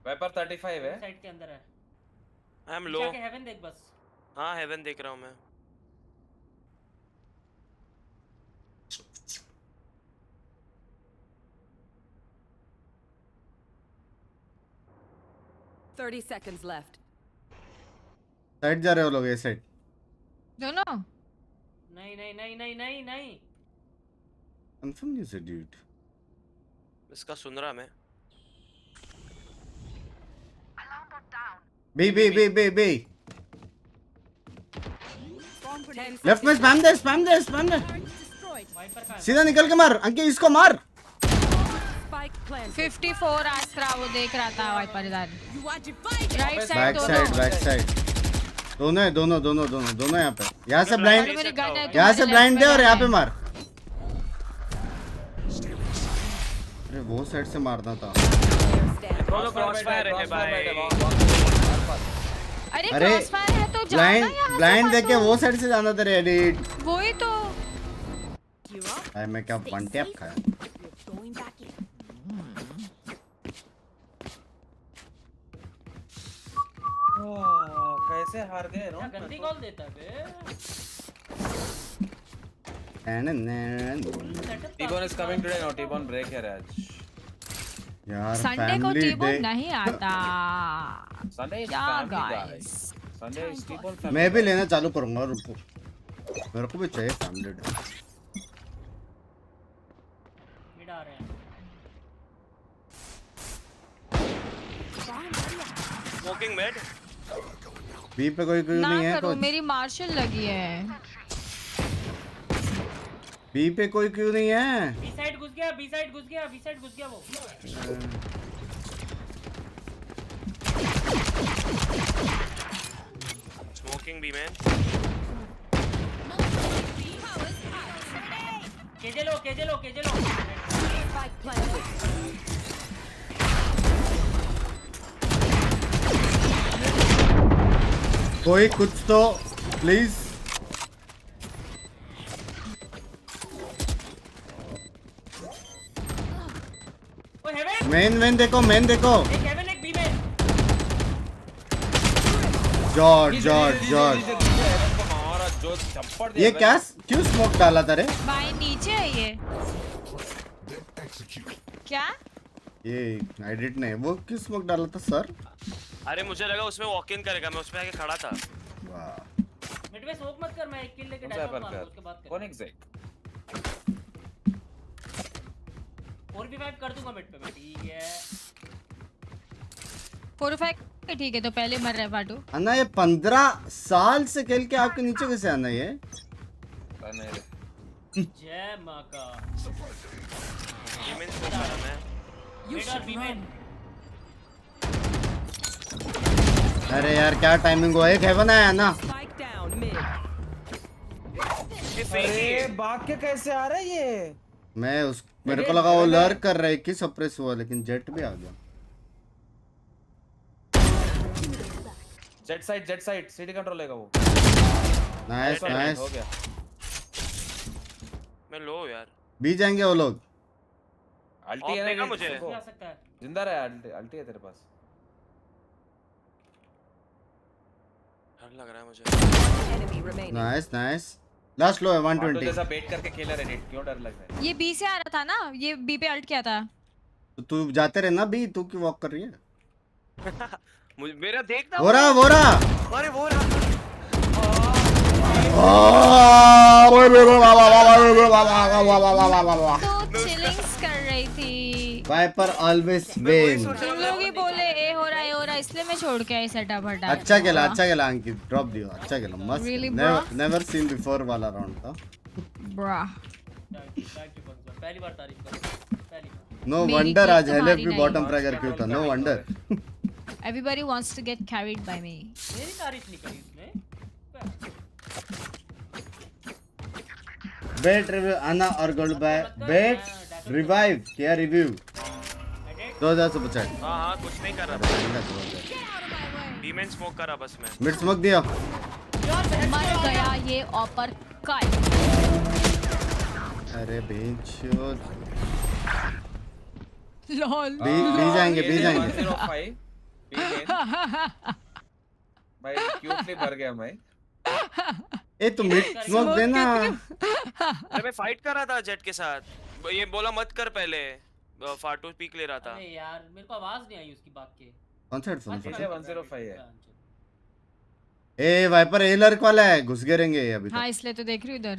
वाइपर 35 है. साइड के अंदर है. आई एम लो. जाके हेवन देख बस. हाँ हेवन देख रहा हूँ मैं. Thirty seconds left. साइड जा रहे हो लोग. ये साइड दोनों. नहीं. कंफर्म नहीं से ड्यूड. इसका सुन रहा मैं. B B B B B 10 left में स्पैम दे स्पैम दे स्पैम दे वाइपर कहाँ है? सीधा निकल के मार अंकित इसको मार Spike planted. 54 आस्त्रा वो देख रहा था वाइपर इधर You are divided. Right side back side दोनों बैक साइड दोनों है दोनों दोनों दोनों दोनों यहाँ पे यहाँ से ब्लाइंड अरे मेरी गन है यहाँ से तुम्हारे ब्लाइंड left दे और में यहाँ पे है। मार अरे वो साइड से मारना था दोनों क्रॉसफायर है भाई। अरे अरे क्रॉसफायर है तो जाना ब्लाइंड यहाँ से ब्लाइंड मार देके दो। वो साइड से जाना था एडिट वही तो भाई मैं क्या वन टैप खाया Going back in. कैसे हार गए क्या गंदी कॉल देता है बे? T-Bone is coming today. No, T-Bone break है आज. यार संडे को फैमिली टीबोन डे नहीं आता Sunday is क्या family guys? guys. Sunday is T-Bone family. मैं भी लेना चालू करूंगा रुको मेरे को भी चाहिए फैमिली डे मिड आ रहे हैं। Smoking bed. बी पे कोई क्यों ना नहीं है करो कोच मेरी मार्शल लगी है बी पे कोई क्यों नहीं है बी साइड घुस गया, बी साइड घुस गया, बी साइड घुस गया वो। Smoking B man. केजे लो, केजे लो, केजे लो। Spike planted. कोई कुछ तो प्लीज ओ हेवन, मेन देखो एक हेवन एक बी में। जॉर्ज जो चप्पड़ ये क्या क्यों स्मोक डाला था रे भाई नीचे है ये क्या ये एडिट नहीं वो क्यों स्मोक डाला था सर अरे मुझे लगा उसमें वॉक इन करेगा, मैं उसमें आके खड़ा था। वाह मिड में स्मोक मत कर, मैं एक किल लेके कौन सा डायरेक्ट पर मारूंगा, कर उसके बाद कौन कर। एग्जैक्ट 4v5 कर दूंगा मिड पे मैं, ठीक है। 45 ठीक है तो पहले मर रहा है फाटू अन्ना ये 15 साल से खेल के आपके नीचे कैसे आना ये जय मां का। ये मैंने स्मोक करा मैं। मिड और बी में। अरे यार क्या टाइमिंग हुआ एक हेवन आया ना Spike down mid. ये फेक ही अरे है। भाग के कैसे आ रहा है ये मैं उस मेरे को लगा वो लर्क कर रहा है कि सप्रेस हुआ लेकिन जेट भी आ गया जेट साइड सिटी कंट्रोल लेगा वो नाइस हो नाइस गया मैं लो यार। बी जाएंगे वो लोग अल्टी ऑफ है देगा ना मुझे। देखो। आ सकता है। जिंदा रहा अल्टी है तेरे पास डर लग रहा है मुझे। Enemy remaining. Nice nice last लो है ऑटो 120 जैसा बेट करके खेला रे रेड क्यों डर लग रहा है ये बी से आ रहा था ना ये बी पे अल्ट किया था तो तू जाते रहना बी तू क्यों वॉक कर रही है मुझे मेरा देखना हो रहा अरे वो रहा। तो चिलिंग्स कर रही थी वाइपर ऑलवेज विन तुम लोग ही बोले ए हो रहा है इसलिए मैं छोड़ के आई सेटअप हटा अच्छा खेला अंकित ड्रॉप दियो अच्छा खेला मस्त Really, bro? Never seen before वाला राउंड था ब्रा थैंक यू बंदा, पहली बार तारीफ कर रहा हूं, पहली बार। नो मेरी वंडर जीत आज हेलेफ भी तुम्हारी बॉटम नहीं। ट्रैगर क्यों था no wonder everybody wants to get carried by me मेरी तारीफ नहीं करी उसने। बेट रिव्यू आना और गोल्ड बाय बेट रिवाइव क्या रिव्यू 2000 से बचा हाँ हाँ कुछ नहीं कर रहा था। बी मैन स्मोक करा बस मैं। मिड स्मोक दिया मर गया ये ऑपर कट अरे बेंच लॉल बी जाएंगे 105 भाई क्यूटली भर गया मैं ए तू मिड स्मोक देना अरे मैं फाइट कर रहा था जेट के साथ। ये बोला मत कर पहले। फाटू पीक ले रहा था। अरे यार मेरे को आवाज नहीं आई उसकी बात के। कौन सा हेडफोन पीछे 105 है ए वाइपर ए लर्क वाला है घुस गए रहेंगे ये अभी हाँ तक इसलिए तो देख रही हूँ इधर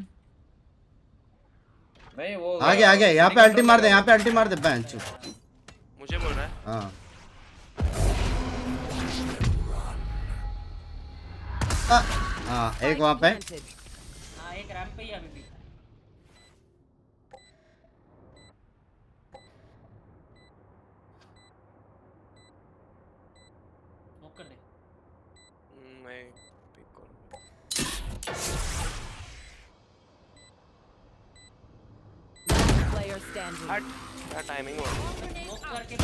नहीं वो आगे यहाँ पे अल्टी मार दे बेंच मुझे बोल रहा है। हाँ हाँ एक वहाँ पे Planted. हाँ एक रैंप पे ही है अभी भी। स्मोक कर दे। मैं pick करूंगा। Last player standing. हट, क्या टाइमिंग हुआ? स्मोक करके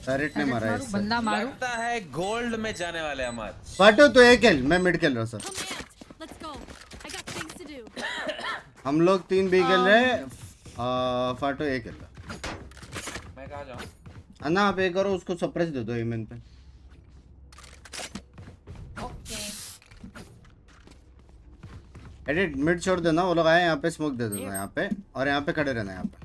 टैरेट ने मारा है मारू इससे। बंदा मारू लगता है गोल्ड में जाने वाले अमर। फाटू तो एक खेल, मैं मिड खेल रहा हूँ sir. Command. Let's go. I got things to do. हम लोग 3 बी खेल रहे हैं, फाटू एक खेल रहा। मैं कहाँ जाऊँ? अन्ना आप एक करो, उसको सप्रेस दे दो एमएन पे। ओके। एडिट मिड छोड़ देना, वो लोग आए यहाँ पे, स्मोक दे देना यहाँ पे, और यहाँ पे खड़े रहना यहाँ पे।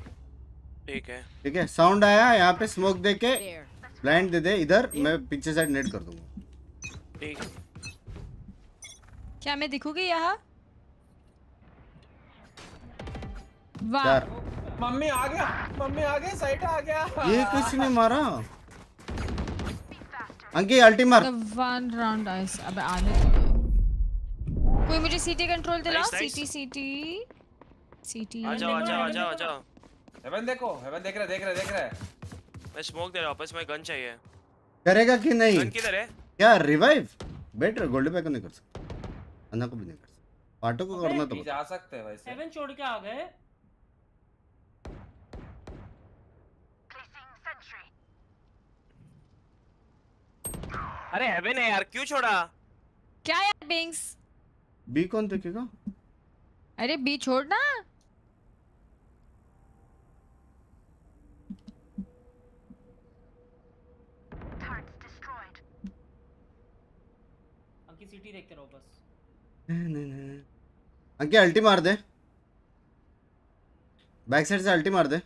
ठीक है। ठीक है, साउंड आया यहाँ पे, स्मोक दे के There. ब्लाइंड दे दे इधर, मैं पीछे साइड नेट कर दूंगा। ठीक। क्या मैं दिखूंगी यहाँ? वाह यार मम्मी आ गया, मम्मी आ गया, साइड आ गया। ये किसने मारा? अंकी अल्टी मार। The one round ice. अबे आने तो दे। कोई मुझे सीटी कंट्रोल दिलाओ। Nice, nice. सीटी सीटी आ जाओ आ जाओ आ जाओ आ जाओ। हेवन देखो, हेवन देख रहा है। मैं स्मोक दे रहा हूँ, वापस में गन चाहिए। करेगा कि नहीं? गन किधर है? क्या रिवाइव? बेटर गोल्ड पे को नहीं कर सकता, अन्ना को भी नहीं कर सकता, पाटो को करना तो भी जा सकते हैं वैसे। 7 छोड़ के आ गए। अरे हेवन है यार, क्यों छोड़ा? क्या यार बिंक्स? बी कौन देखेगा? अरे बी छोड़ना। अंकी सिटी देखते रहो बस। अंकी अल्टी मार दे, बैक साइड से अल्टी मार दे।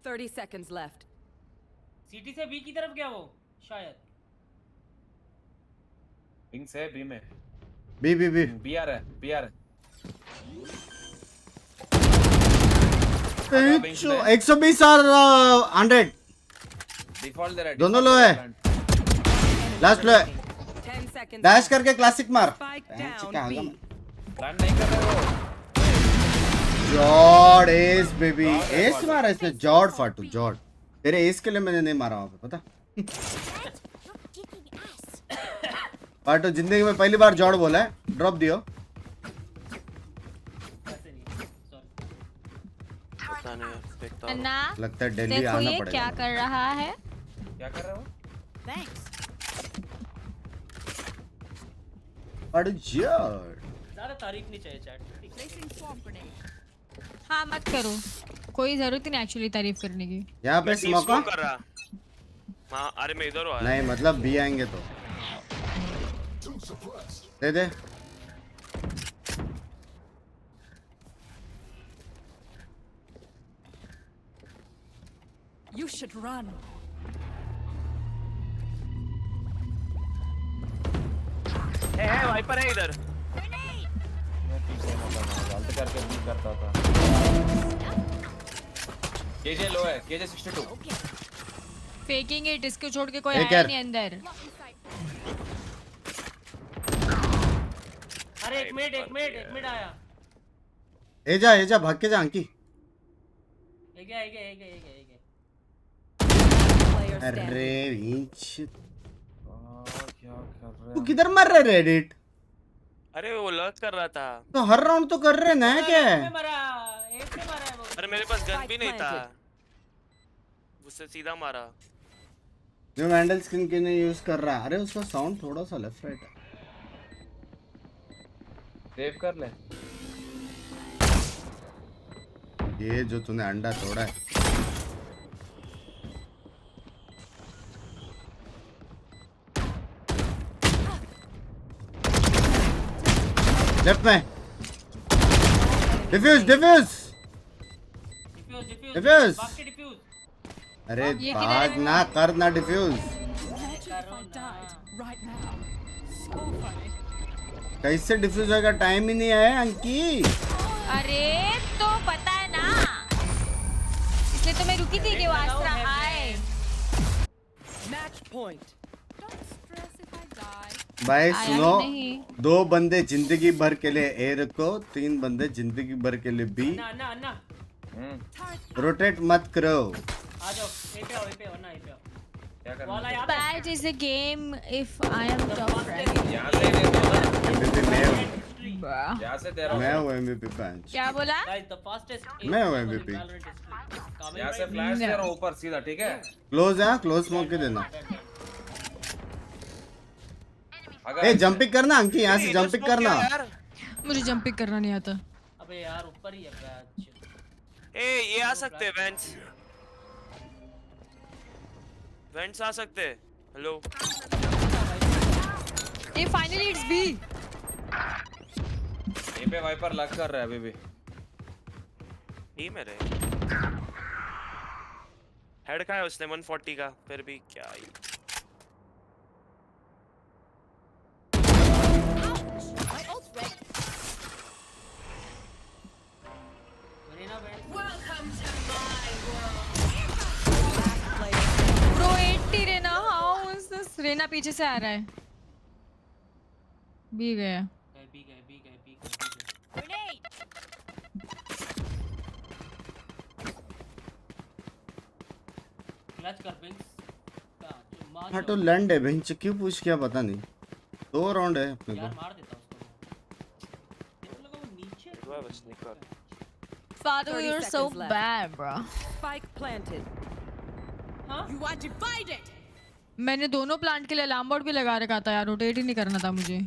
30 seconds left. सिटी से बी की तरफ गया वो शायद। बिंक्स है बी में। बी बी बी बीआर है। 120 और 100 डिफॉल्ट दे रहा है। दोनों लो है। लास्ट लो है, 10 seconds. Dash left. करके क्लासिक मार। Spike कहाँ down गया? B. प्लान नहीं कर रहे वो। जॉर्ड एस बेबी, एस मारा इसने। जॉर्ड फाटू जॉर्ड, तेरे एस के लिए मैंने नहीं मारा वहां पे, पता? फाटू जिंदगी में पहली बार जॉर्ड बोला है, ड्रॉप दियो। ऐसे नहीं सॉरी। पता नहीं यार, देखता हूँ। अन्ना लगता है दिल्ली देखो आना ये पड़ेगा। क्या कर रहा है। क्या कर रहे हो? Thanks. फाटू जॉर्ड ज्यादा तारीफ नहीं चाहिए चैट। Placing swamp grenade. हाँ मत करो, कोई जरूरत ही नहीं एक्चुअली तारीफ करने की। यहाँ पे मैं deep स्मोका smoke कर रहा। हाँ, अरे मैं इधर हूँ। नहीं, मतलब बी आएंगे तो दे दे। You should run. है वाइपर है इधर। गलत करके बी करता था। केजे लो है, केजे 62। फेकिंग इट, इसको छोड़ के कोई एक आया यार। नहीं अंदर। अरे एक मिनट आया। ए जा भाग के जा अंकी। एक गया। Player standing. अरे इंच, क्या कर रहे तू किधर मर रहे रेडिट? अरे वो लर्क कर रहा था। तो हर राउंड तो कर रहे ना क्या? एक से मारा है वो। अरे मेरे पास गन भी नहीं था, planted. उससे सीधा मारा। जो वैंडल स्किन के लिए यूज कर रहा है। अरे उसका साउंड थोड़ा सा लेफ्ट राइट है। सेव कर ले। ये जो तूने अंडा तोड़ा है, लेफ्ट में डिफ्यूज। Defuse Diffuse. बाकी डिफ्यूज। अरे ये किधर भाग है? ना कर ना defuse. Imagine if I died right now. So funny. कैसे डिफ्यूज होगा? टाइम ही नहीं है अंकी। अरे तो पता है ना, इसलिए तो मैं रुकी थी कि वो आसरा आए। Match point. Don't stress if I die. भाई आया सुनो, ही नहीं। 2 बंदे जिंदगी भर के लिए ए रखो, 3 बंदे जिंदगी भर के लिए बी। अन्ना अन्ना रोटेट मत करो। आ जाओ, ए पे आओ, ए पे आओ, अन्ना ए पे आओ। क्या करना वाला है? यहाँ पे Bad is a game if I am top rank. यहाँ से नहीं होगा। MVP मैं हूँ, Bruh. यहाँ से तेरा मैं हूँ MVP बेंच। क्या बोला? Guys, the fastest मैं हूँ aim in MVP। Valorant history. Coming यहाँ से right फ्लैश No. तेरा ऊपर सीधा, ठीक है? क्लोज है, क्लोज स्मोक के देना। अगर ए जंपिंग करना अंकी, यहाँ से जंपिंग करना। मुझे जंपिंग करना नहीं आता। अबे यार ऊपर ही है बैच। ए ये आ सकते हैं वेंट्स, वेंट्स आ सकते हैं। हेलो ये फाइनली इट्स बी। ए पे वाइपर लग कर रहा है अभी भी। टीम है रे, हेड का है उसने 140 का, फिर भी क्या ही। My ult's ready. Bro 80 Raina, how is this? Raina पीछे से आ रहा है। बी गया। बी गए। Grenade. क्लच कर बिंक्स। हाँ तो लैंड है बेंच, क्यों पूछ किया पता नहीं। 2 राउंड है अपने यार को। मार देता उसको। ये लगा वो नीचे। दुआ बस निकल। Father, 30 you're so seconds left. bad, bro. Spike planted. हाँ? You are divided. मैंने दोनों प्लांट के लिए अलार्म बोर्ड भी लगा रखा था यार, रोटेट ही नहीं करना था मुझे।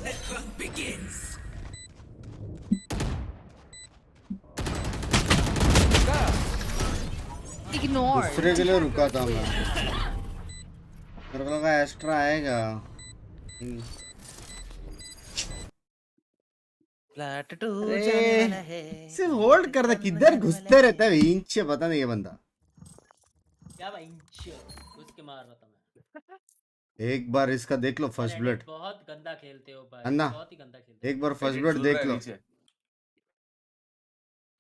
Ready for me. Ignore. दूसरे के लिए रुका था मैं, मेरे को लगा एक्स्ट्रा आएगा। अरे, सिर्फ होल्ड कर दे, किधर घुसते रहता है इंच, पता नहीं ये बंदा। क्या भाई उसके मार रहा था मैं। एक बार इसका देख लो फर्स्ट ब्लड, बहुत गंदा खेलते हो भाई, अन्ना, बहुत ही गंदा खेलते हो। एक बार फर्स्ट ब्लड देख लो।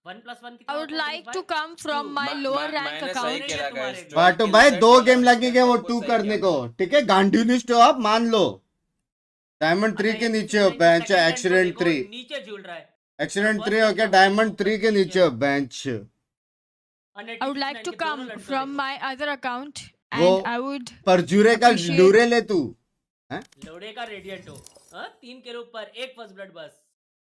1+1 I would like to come from my lower rank account. बाटो भाई 2 गेम लगेंगे वो 2 करने को, ठीक है? गांधी लिस्ट हो आप, मान लो। डायमंड 3 के नीचे हो बेंच, एक्सीडेंट 3 नीचे झूल रहा है। एक्सीडेंट 3 हो गया, डायमंड 3 के नीचे हो bench. I would like to come from my other account वो and I would परजूरे का appreciate- डूरे ले तू। लोड़े का रेडिएंट हो, हाँ 3 के ऊपर 1 फर्स्ट ब्लड बस,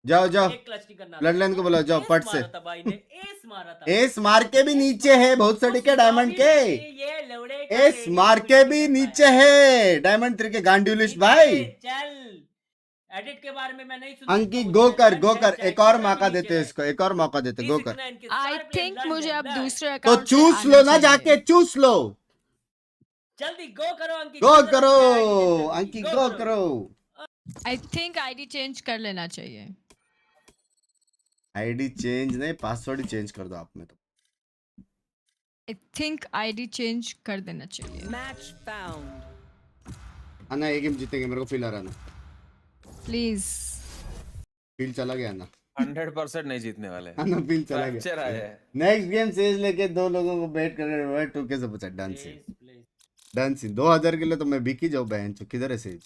जाओ जाओ, 1 क्लच नहीं करना। ब्लड लाइन को बुलाओ, जाओ पट से। मारा था भाई ने, एस मारा था। एस मार के भी नीचे है, बहुत सड़ी के डायमंड के। ये लोड़े का एस मार के भी नीचे है डायमंड 3 के गांडी लिस्ट भाई। चल एडिट के बारे में मैं नहीं सुनता। अंकी गो कर, एक और मौका देते इसको, एक और मौका देते, गो कर। I think मुझे अब दूसरे तो account से चूस आना लो ना, चाहिए। जाके चूस लो। जल्दी गो करो अंकी, गो जल्दी करो जल्दी, अंकी, गो करो। I think ID चेंज कर लेना चाहिए। आईडी चेंज नहीं, पासवर्ड ही चेंज कर दो आप में तो। I think ID चेंज कर देना चाहिए। Match found. अन्ना ये गेम जीतेंगे, मेरे को फील आ रहा है ना, Please. फील चला गया ना। 100% नहीं जीतने वाले। अन्ना फील चला फ्रैक्चर आया गया। है। नेक्स्ट गेम सेज लेके 2 लोगों को बेट करके 2K से पूछा डांसिंग। Please, please। डांसिंग 2000 के लिए तो मैं बिकी जाऊं बहन चो। किधर है सेज?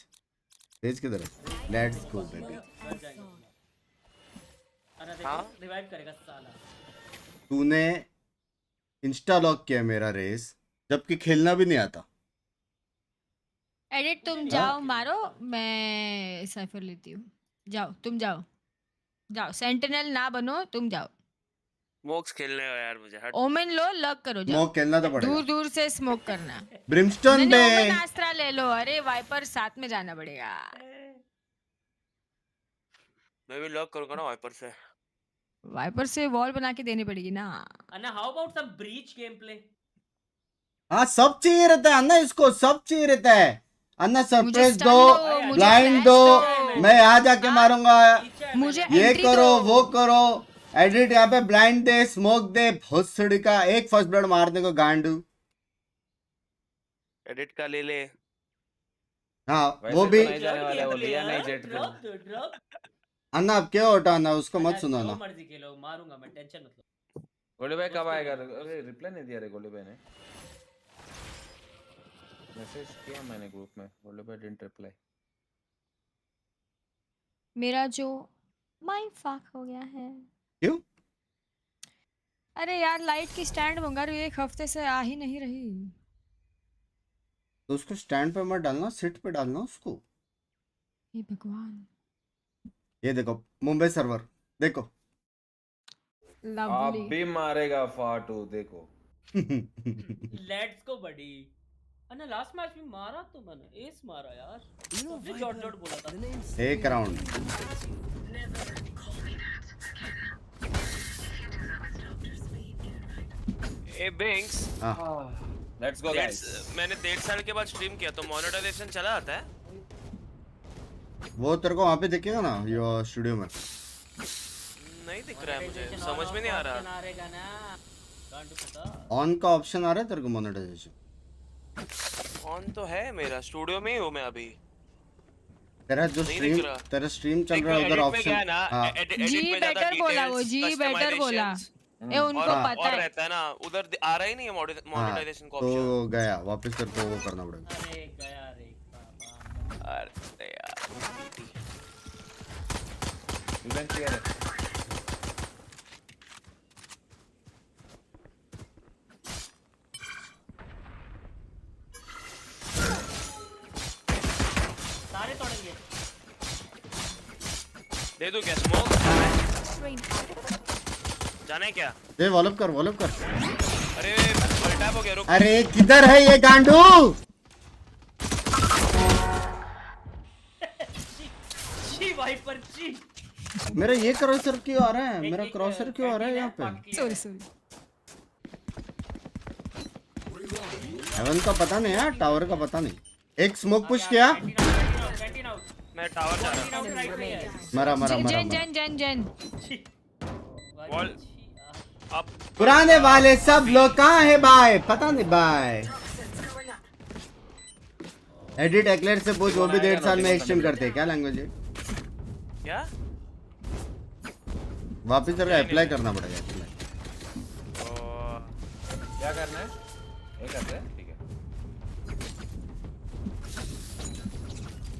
सेज किधर है? Let's go baby. अरे देखो रिवाइव करेगा साला। तूने इंस्टा लॉक किया मेरा रेस, जबकि खेलना भी नहीं आता। एडिट तुम जाओ मारो, मैं साइफर लेती हूँ। जाओ तुम जाओ, जाओ सेंटिनल ना बनो, तुम जाओ। स्मोक्स खेलने हो यार मुझे, हट। ओमेन लो, लॉक करो, जाओ। स्मोक खेलना तो पड़ेगा। दूर दूर से स्मोक करना। ब्रिमस्टोन नहीं, बे। ओमेन आस्त्रा ले लो। अरे वाइपर साथ में जाना पड़ेगा। मैं भी लॉक करूंगा ना वाइपर से। वाइपर से वॉल बना के देनी पड़ेगी ना। अन्ना how about some breach game play? हाँ सब चाहिए रहता है अन्ना, इसको सब चाहिए रहता है अन्ना। सरप्राइज stun दो, दो, मुझे ब्लाइंड flash दो, दो। मैं यहाँ जाके मारूंगा। मुझे ये entry करो दो। वो करो, एडिट यहाँ पे ब्लाइंड दे, स्मोक दे, भोसड़ी का एक फर्स्ट ब्लड मारने को गांडू। एडिट का ले ले। हाँ वैसे वो तो भी नहीं जाने वाला है, वो लिया नहीं जेट पे। ड्रॉप अन्ना अब क्या हटाना उसको मत जो सुनाना। मर्जी खेलो, मारूंगा मैं, टेंशन मत लो। गोली भाई कब उसके आएगा? लिए, अरे रिप्लाई नहीं दिया रे गोली भाई ने। मैसेज किया मैंने ग्रुप में, गोली भाई डिडंट रिप्लाई। मेरा जो माइंड फक हो गया है। क्यों? अरे यार लाइट की स्टैंड मंगा रही हूँ, 1 हफ्ते से आ ही नहीं रही। तो उसको स्टैंड पे मत डालना, सीट पे डालना उसको। हे भगवान। ये देखो मुंबई सर्वर देखो। आप लवली। भी मारेगा फाटू देखो। Let's go buddy. अन्ना लास्ट मैच में मारा तो मैंने, एस मारा यार। सबने जॉट जॉट बोला था। एक round. A Binks, let's go guys. मैंने 1.5 साल के बाद स्ट्रीम किया तो मोनेटाइजेशन चला आता है? वो तेरे को वहाँ पे दिखेगा ना योर स्टूडियो में। नहीं दिख रहा है मुझे, समझ में नहीं आ रहा। रहेगा ना, गांडू पता। ऑन का ऑप्शन आ रहा है तेरे को मोनेटाइजेशन? ऑन तो है मेरा, स्टूडियो में ही हूँ मैं अभी। तेरा जो नहीं स्ट्रीम दिख रहा। तेरा स्ट्रीम चल रहा है उधर ऑप्शन। हाँ जी बेटर बोला वो, जी बेटर बोला। ए उनको और पता है। रहता है ना उधर, आ रहा ही नहीं है मोनेटाइजेशन का तो ऑप्शन। गया वापस तेरे को वो करना पड़ेगा। अरे गया रे बाबा। अरे यार इवेंट क्लियर है। सारे तोड़ेंगे। दे दूं क्या स्मोक? जाना है क्या? दे वॉलअप कर वॉलअप कर। अरे अल्टैप हो गया, रुक। अरे किधर है ये गांडू? ची वाइपर ची। मेरा ये क्रॉसर क्यों आ रहा है? मेरा क्रॉसर क्यों आ रहा है यहाँ पे? Sorry sorry. हेवन का पता नहीं यार, टावर का पता नहीं। एक स्मोक पुश किया। मैं टावर जा रहा हूँ। मरा मरा मरा जन मरा। जन जन जन। वॉल अब पुराने वाले सब लोग कहाँ है भाई? पता नहीं भाई। एडिट एक्लेट से पूछ, वो भी 1.5 साल में एक्सट्रीम करते हैं क्या? लैंग्वेज है क्या? वापिस तेरे को अप्लाई करना पड़ेगा। apply। क्या करना है? ये करते हैं, ठीक है।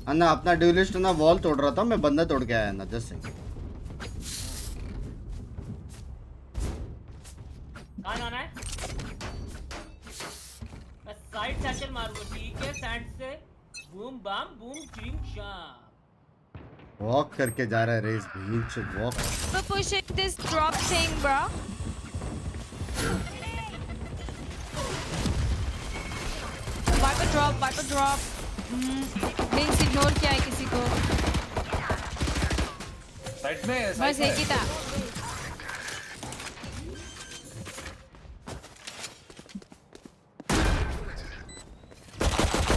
अन्ना अपना ड्यूलिस्ट ना वॉल तोड़ रहा था, मैं बंदा तोड़ के आया ना जस्ट। कहाँ जाना है? मैं साइड सैचल मारूंगा, ठीक है? सैंड से बूम बाम बूम चिंग शाम। वॉक करके जा रहा है रेस बीच वॉक। We're pushing this drop thing, bro. Viper drop. Binks ignore किया है किसी को? साइड में बस एक ही था।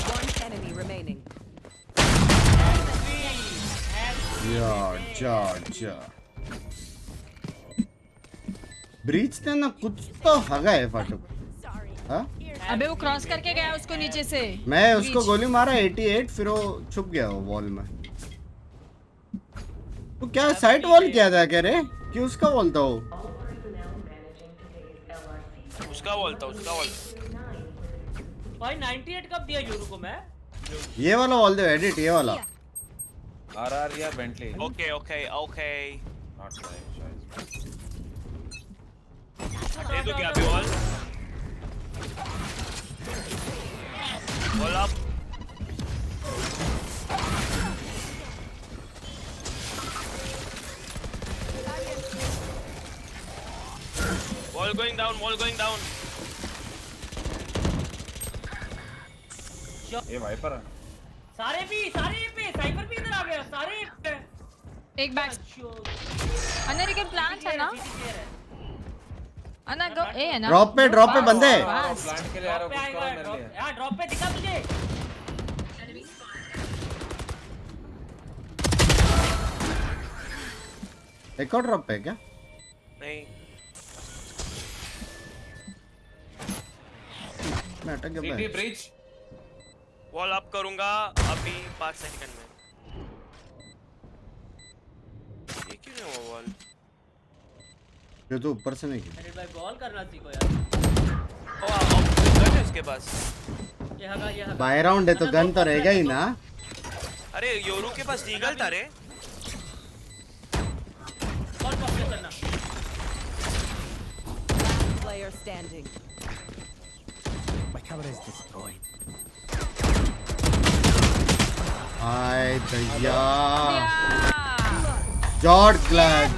One enemy remaining. जा ब्रीच ने ना कुछ तो हगा है फाटू। हाँ? अबे वो क्रॉस करके गया उसको नीचे से। मैं उसको गोली मारा 88, फिर वो छुप गया वो वॉल में। तो क्या साइड वॉल किया था कह रहे? कि उसका वॉल था वो? उसका वॉल था, उसका वॉल। भाई 98 कब दिया यूरो को मैं? ये वाला वॉल दे एडिट, ये वाला। आरआर या Bentley? Okay okay okay. Not like they दूं क्या अभी wall? Wall up. Wall going down, wall going down. ये वाइपर है। सारे पे साइबर भी इधर आ गया, सारे पे। एक बैक। अन्ना रिकन प्लान था ना? अन्ना गो ए है ना? ड्रॉप पे बंदे। प्लांट के लिए आ रहा हूं, कुछ करो मेरे लिए। यार ड्रॉप पे दिखा तुझे? एक और ड्रॉप पे क्या? नहीं, मैं अटक गया सीटी भाई। ब्रिज। वॉल अप करूंगा अभी 5 सेकंड में। नहीं हुआ वॉल। जो तू ऊपर से नहीं किया। अरे भाई बॉल करना सीखो यार। ओ गन है इसके पास। ये हगा बाय राउंड है तो गन तो रहेगा ही ना। अरे योरू के पास ईगल था रे। बॉल पकड़ करना। Player standing. हाय भैया जॉर्ड क्लच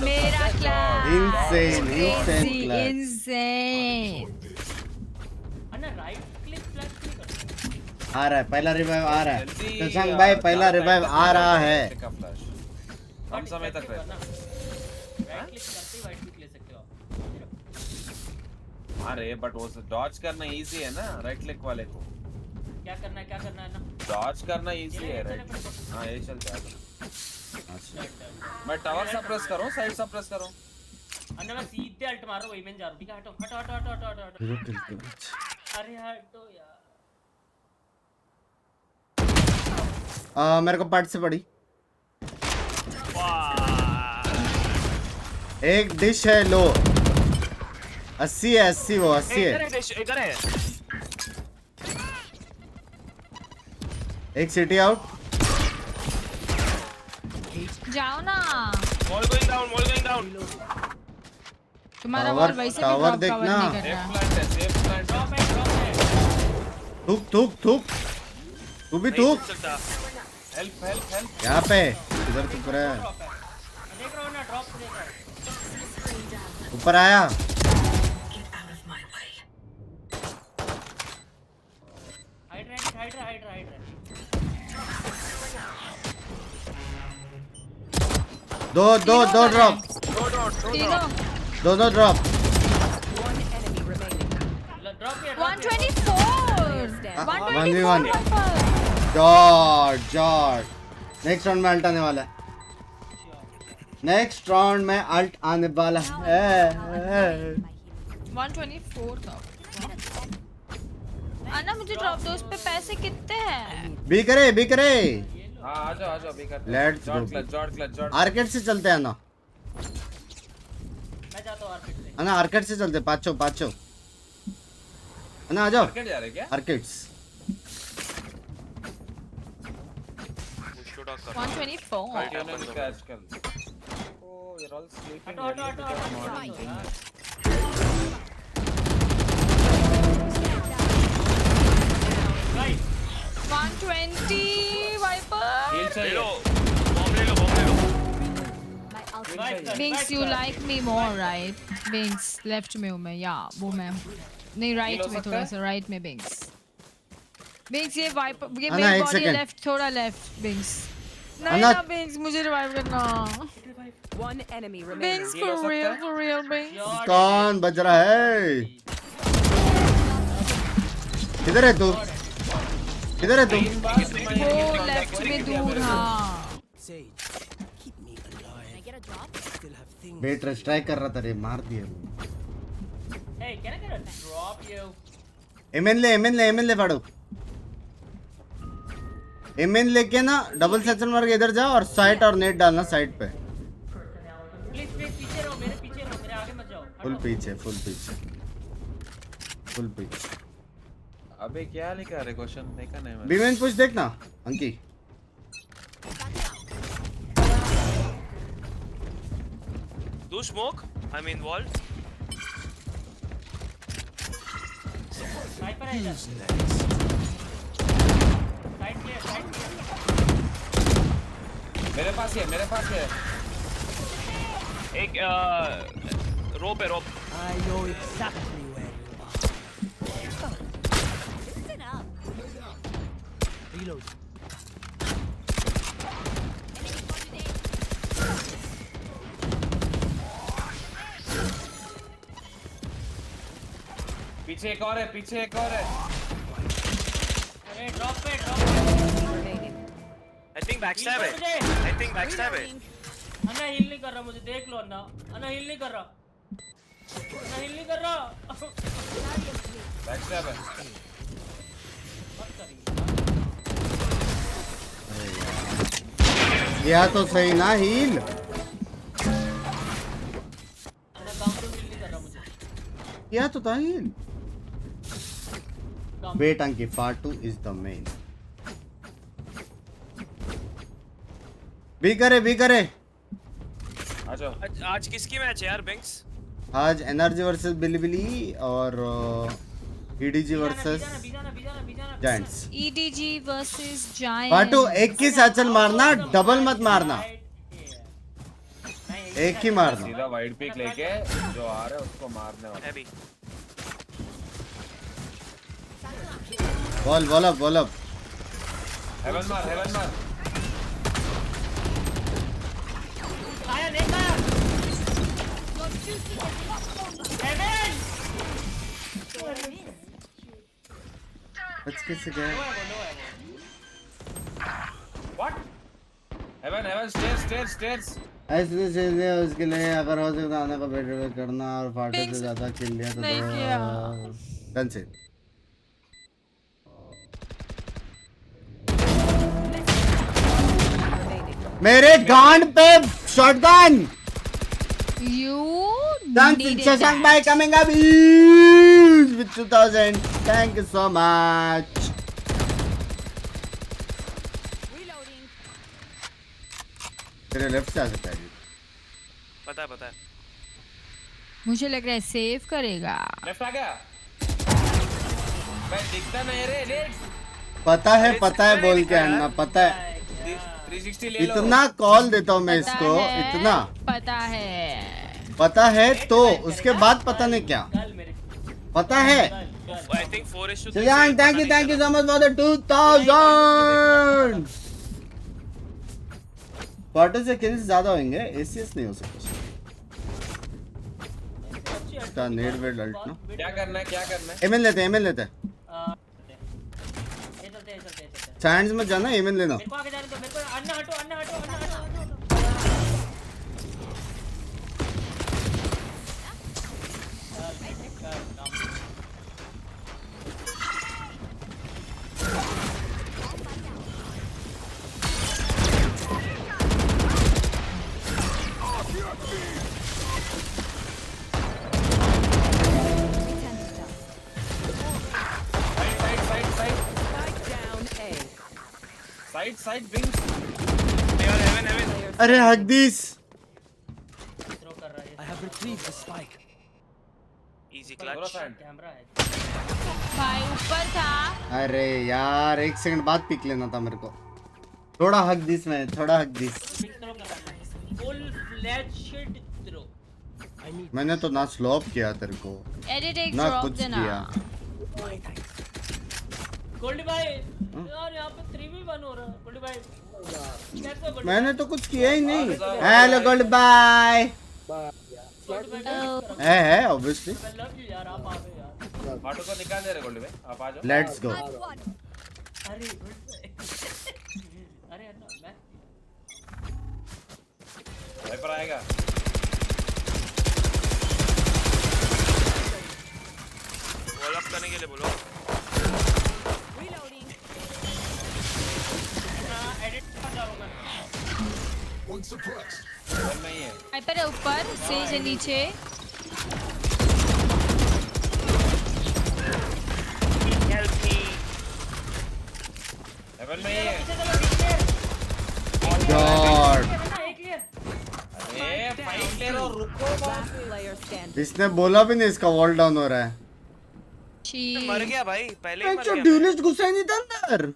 मेरा क्लच इंसेन क्लच। इंसेन। अन्ना राइट क्लिक फ्लैश नहीं कर। आ रहा है पहला रिवाइव आ रहा है शशांक भाई पहला रिवाइव आ रहा है। कम समय तक राइट रहता। क्लिक करते ही वाइट क्लिक ले सकते हो आप। अरे बट वो डॉज करना इजी है ना राइट क्लिक वाले को। क्या करना है ना। डॉज करना इजी है राइट। हां ये चलता है। मैं टावर सप्रेस करो साइड सप्रेस करो। अन्ना मैं सीधे अल्ट मार रहा हूं वही में जा रहा हूं। ठीक है हटो। अरे हटो यार। मेरे को पार्ट से पड़ी। एक डिश है लो 80 है 80 वो 80 है। इधर है। एक सिटी आउट। जाओ ना। Wall going down. तुम्हारा बॉल वैसे भी टावर ड्रॉप कवर देखना। नहीं कर सेफ रहा। प्लांट है सेफ प्लांट। ड्रॉप है। थूक तू भी नहीं थूक। छूट सकता। हेल्प यहाँ पे इधर तो पूरा है। देख रहा हूं ना ड्रॉप देख रहा हूं। ऊपर आया। हाइड। दो ड्रॉप तीनों दोनों drop. One enemy remaining. Drop किया 124 1v1 जॉर्ड नेक्स्ट राउंड में अल्ट आने वाला है। नेक्स्ट राउंड में अल्ट आने वाला है। 124 था। अन्ना मुझे ड्रॉप दो। उस पे पैसे कितने हैं? बी करे हां आ जाओ बेकार। Let's go. जॉर्ड क्लच आर्केड से चलते हैं ना। मैं जाता हूं आर्केड से। अन्ना आर्केड से चलते पाँचों अन्ना आ जाओ मार्केट जा रहे क्या? आर्केड्स। शूट आउट कर। 124 आजकल oh you are all sleeping. हटो। Guys 120 viper. हील ले चाहिए। लो बॉम्ब ले लो। Binks, you like me more, right? Binks, left में हूँ मैं, या वो मैं नहीं राइट में थोड़ा सा राइट में Binks ये वाइपर ये अन्ना, मेरी एक बॉडी second. लेफ्ट थोड़ा लेफ्ट Binks नहीं अन्ना- ना Binks मुझे रिवाइव करना One enemy remaining. Binks for real Binks कौन बज रहा है? किधर है तू? वो लेफ्ट में दूर हाँ I get a drop? बेट ट्राई कर रहा था रे मार दिया। Hey, can I get a drop you? MN ले फाड़ो। एमएन लेके ना डबल सेक्शन मार के इधर जाओ और साइट और नेट डालना साइट पे। Please पीछे रहो मेरे आगे मत जाओ। फुल पीछे अबे क्या लिखा है क्वेश्चन देखा नहीं मैंने। बीमेन पुश देखना अंकी। Do smoke. I mean wall. Side पर है इधर। Side clear. मेरे पास ही है। एक रोप है। Listen up. पीछे एक और है। अरे ड्रॉप पे Remaining. I think backstab है। अन्ना हील नहीं कर रहा मुझे देख लो अन्ना हील नहीं कर रहा बैकस्टैब है। मत करिए गया तो सही ना हील। अन्ना काम तो नहीं कर रहा मुझे। गया तो था हील। काम वेट अंकी फाटू इज द मेन। भी करे आ जाओ। आज किसकी मैच है यार बिंक्स? आज एनआरजी वर्सेस बिलीबिली और EDG versus giants. EDG versus Giants. फाटू एक ही साचल मारना, डबल मत मारना, एक ही मारना। सीधा वाइड पिक लेके जो आ रहा है उसको मारने वाला। Heavy ball up. हेवन मार। आया देखा हेवन बच कैसे गए? व्हाट? Heaven stairs. ऐसे चीजें उसके लिए अगर हो सकता आने का बेटर करना और फाटे से ज्यादा किल लिया तो नहीं किया। डन से। मेरे गांड पे shotgun. You Thanks needed Shashank that. bhai coming up with 2000. Thank you so much. Reloading. तेरे लेफ्ट से आ सकता है। पता है मुझे लग रहा है सेव करेगा। लेफ्ट आ गया। मैं दिखता नहीं रे लेट। पता है बोल के अन्ना पता है। 360 ले लो। इतना कॉल देता हूँ मैं इसको, इतना पता है तो उसके बाद पता नहीं क्या कल मेरे पता है। I think 4:3 Shashank, thank you so much for the 2000. Quarter से किल्स ज्यादा होंगे, एसीएस नहीं हो सकता। इसका नेट वेट अल्ट ना। क्या करना है एमएन लेते हैं ये चलते चाइल्ड्स में जाना, एमएन लेना। मेरे को आगे जाने दो मेरे को अन्ना हटो साइड बिंग्स। हेवन अरे हकदीस थ्रो कर रहा है इजी थोड़ा क्लच। सा कैमरा है भाई ऊपर था। अरे यार एक सेकंड बाद पिक लेना था मेरे को। थोड़ा हकदीस में, थोड़ा हकदीस। थ्रो कर रहा है फुल फ्लैशड थ्रो। मैंने तो ना स्लॉप किया तेरे को, एडिट एक ना ड्रॉप कुछ देना। किया। गोल्डी भाई यार यहाँ पे 3v1 हो रहा है। गोल्डी भाई कैसे गोल्डी मैंने तो कुछ किया ही नहीं। हेलो गोल्ड बाय है ऑब्वियसली। आई लव यू यार आप आ गए यार। ऑटो को निकाल दे रहे गोल्डी भाई, आप आ जाओ। Let's go. अरे गोल्डी भाई अरे अन्ना मैं वाइपर आएगा। वॉल अप करने के लिए बोलो। Reloading. एडिट कर जाऊंगा हेवन में ही है। वाइपर है ऊपर, सेज है नीचे। Help me. हेवन में ही है। गॉड ए फाइट ले रहा हूं, रुको बस। Player standing. इसने बोला भी नहीं इसका वॉल डाउन हो रहा है। शी मर गया भाई, पहले ही मर जो गया। ड्यूलिस्ट घुसा ही नहीं था अंदर।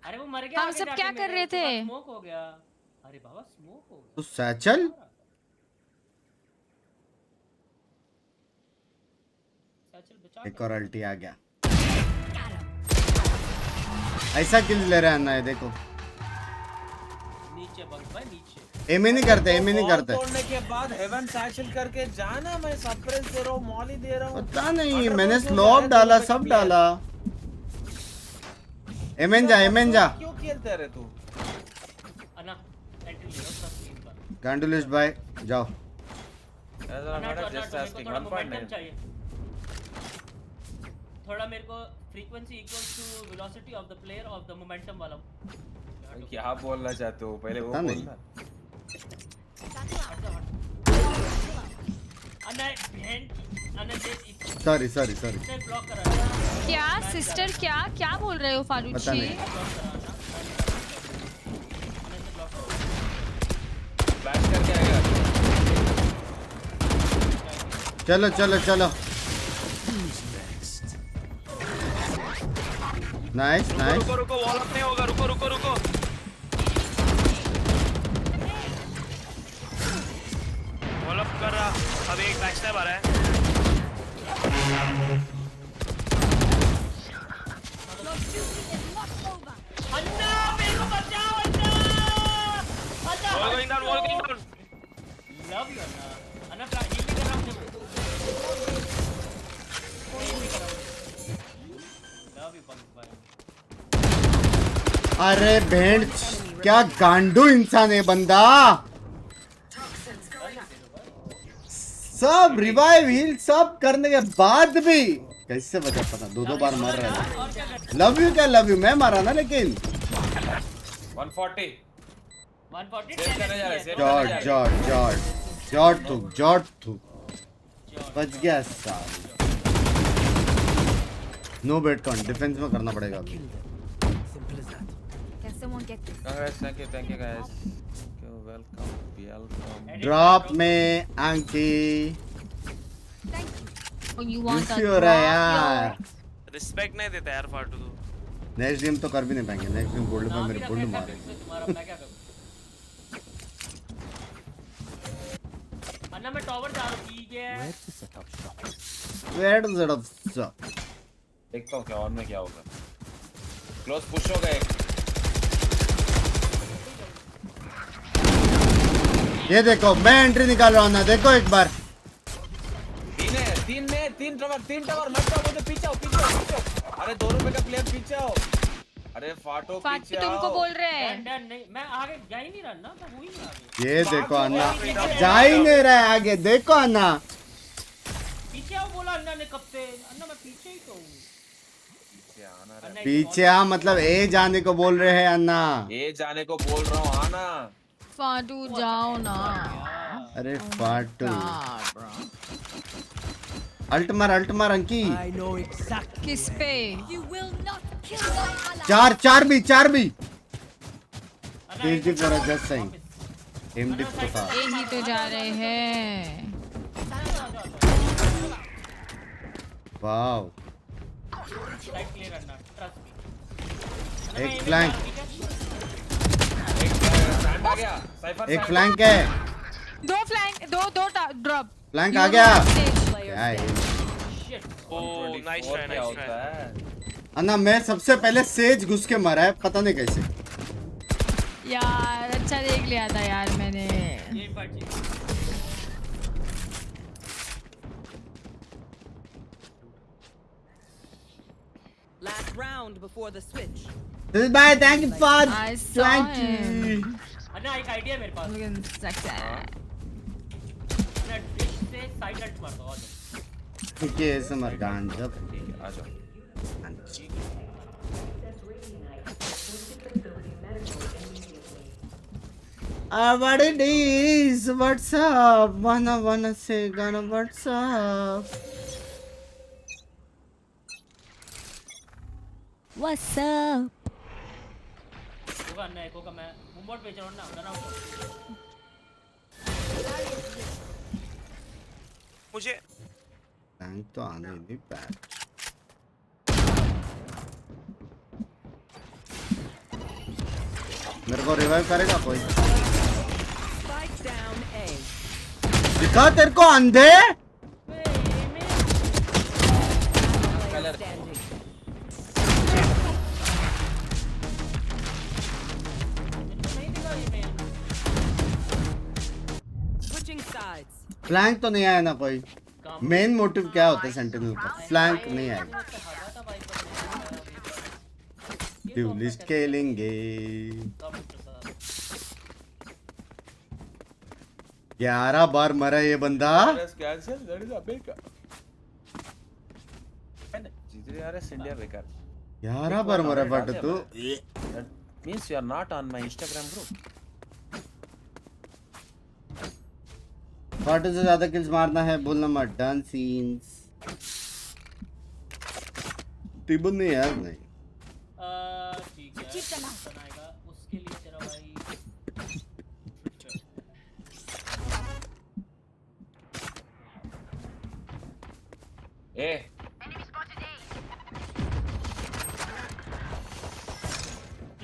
अरे वो मर गया हम आगे सब जाके क्या कर मेरे रहे के बाद थे? स्मोक हो गया। अरे बाबा स्मोक हो गया। तो सैचल सचल बचा एक और अल्टी आ गया। ऐसा किल ले रहा है ना, ये देखो। नीचे बंग भाई नीचे। एम ही नहीं करते, एम ही नहीं बॉल करते। तोड़ने के बाद हेवन सैचल करके जाना, मैं सरप्राइज दे रहा हूं, मॉली दे रहा हूं। पता नहीं, मैंने स्लोप डाला, सब डाला। एमएन जा क्यों खेलते रहे तू? अन्ना एंट्री ले लो सब टीम पर। गांडुलिस्ट भाई जाओ। अन्ना तो जस्ट मेरे को आस्किंग थोड़ा 1.9। मोमेंटम चाहिए। थोड़ा मेरे को frequency equals to velocity of the player of the momentum वाला। क्या बोलना चाहते हो पहले वो पता नहीं। बोलना। अन्ना बहन अन्ना दे सॉरी इसने ब्लॉक करा क्या सिस्टर क्या क्या बोल रहे हो पता फारूची? नहीं। फ्लैश करके आएगा। चलो चलो चलो नाइस नाइस रुको रुको वॉल अप नहीं होगा रुको रुको रुको वॉल अप कर रहा अब एक बैक स्टेप आ रहा है अन्ना मेरे को बचाओ अन्ना अन्ना wall going down love you अन्ना अन्ना फ्लैश हिल कर रहा हूं लव यू पंख भाई अरे भेड़ क्या गांडू इंसान है बंदा सब रिवाइव हील सब करने के बाद भी कैसे बचा पता दो बार मार रहा है लव यू क्या लव यू मैं मारा ना लेकिन 140 140 सेव करने जा रहे सेव जॉट थूक बच गया साल नो बेट कॉन डिफेंस में करना पड़ेगा अभी Can someone get this? Thank you guys welcome drop में अंकी Oh, you want a हो रहा है drop, यार रिस्पेक्ट नहीं देता यार फाटू तू नेक्स्ट गेम तो कर भी नहीं पाएंगे नेक्स्ट गेम गोल्ड पे मेरे गोल्ड मारे तुम्हारा मैं क्या करूं अन्ना मैं टॉवर जा रहा हूं ठीक है वेयर टू सेट अप देखता हूं क्या और में क्या होगा क्लोज पुश हो गए ये देखो मैं एंट्री निकाल रहा हूँ ना देखो एक बार तीन टावर मत जाओ मुझे पीछे आओ अरे 2 रुपए का प्लेयर पीछे आओ अरे फाटो फाटू पीछे तुमको आओ बोल रहे हैं डन नहीं मैं आगे जा ही नहीं रहा ना मैं हूं ही नहीं आगे ये देखो अन्ना जा ही नहीं रहा है आगे देखो अन्ना पीछे आओ बोला अन्ना ने कब से अन्ना मैं पीछे ही तो हूं अन्ना, पीछे आ मतलब ए जाने को बोल रहे हैं अन्ना ये जाने को बोल रहा हूँ आना फाटू जाओ ना अरे फाटू God, bro. अल्ट मार अंकी किस पे? You will not kill my ally. चार भी अन्ना, तेज एक फॉर जस्ट सही एम डिप तो था ये ही तो जा रहे हैं वाओ साइड क्लियर करना ट्रस्ट मी एक फ्लैंक स्टैंड आ गया साइफर एक फ्लैंक है दो फ्लैंक दो ड्रॉप फ्लैंक आ गया Player क्या है ओ नाइस ट्राई क्या नाइस होता ट्राई है अन्ना मैं सबसे पहले सेज घुस के मारा है पता नहीं कैसे यार अच्छा देख लिया था यार मैंने ये party Last round before the switch. दिल भाई thank you for I saw him. अन्ना एक आइडिया मेरे पास Look at success. मैं डिश से साइड अल्ट मारता हूं आ जाओ ठीक है समर गांजा ठीक है आ जाओ what it is what's up wanna say gonna what's up What's up? होगा अन्ना एक होगा मैं मूवबॉट बेच रहा हूं ना रन आउट मुझे टैंक तो आने ही नहीं पाया मेरे को रिवाइव करेगा कोई Spike down A. दिखा तेरे को अंधे Player standing. Switching sides. Flank तो नहीं आया ना कोई मेन मोटिव क्या होता है सेंटिनल का फ्लैंक नहीं आएगा लिस्ट खेलेंगे 11 बार मरा ये बंदा कैंसिल दैट इज अमेरिका जीत रहे यार इंडिया बेकार 11 बार मरा बट तू Means you are not on my Instagram group. फाटू से ज्यादा किल्स मारना है बोलना मत डन सीन्स टिबन नहीं यार नहीं ठीक है बनाएगा उसके लिए तेरा भाई ए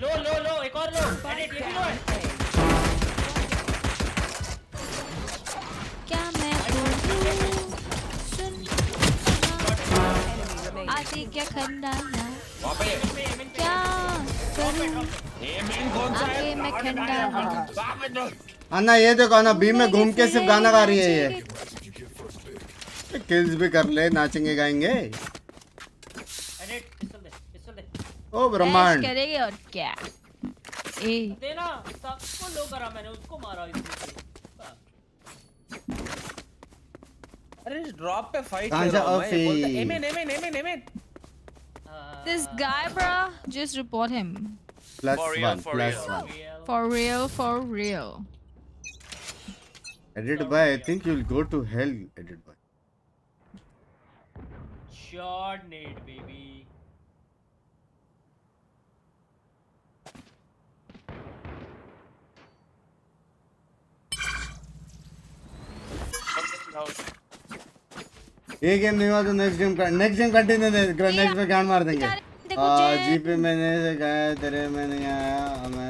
लो एक और लो एडिट ये भी लो है क्या मैं सुन आती क्या खंडाना वहां पे क्या करूं ए मेन कौन सा है? आगे मैं खंडाना वहां पे दो। अन्ना ये देखो अन्ना बी में घूम के सिर्फ गाना गा रही है ये किल्स भी कर ले नाचेंगे गाएंगे एडिट पिस्टल दे ओ ब्रह्मांड करेंगे और क्या ए देना सबको लो करा मैंने उसको मारा इसमें अरे इस ड्रॉप पे फाइट कहाँ कर जा रहा हूं मैं ऑफी? बोलता एमेन this guy bro just report him plus For real, one for plus real. One for real edit bye I think you will go to hell edit bye shot net baby ये गेम नहीं हुआ तो नेक्स्ट गेम कंटिन्यू नेक्स्ट में गान मार देंगे GP मैंने से गया तेरे में नहीं आया मैं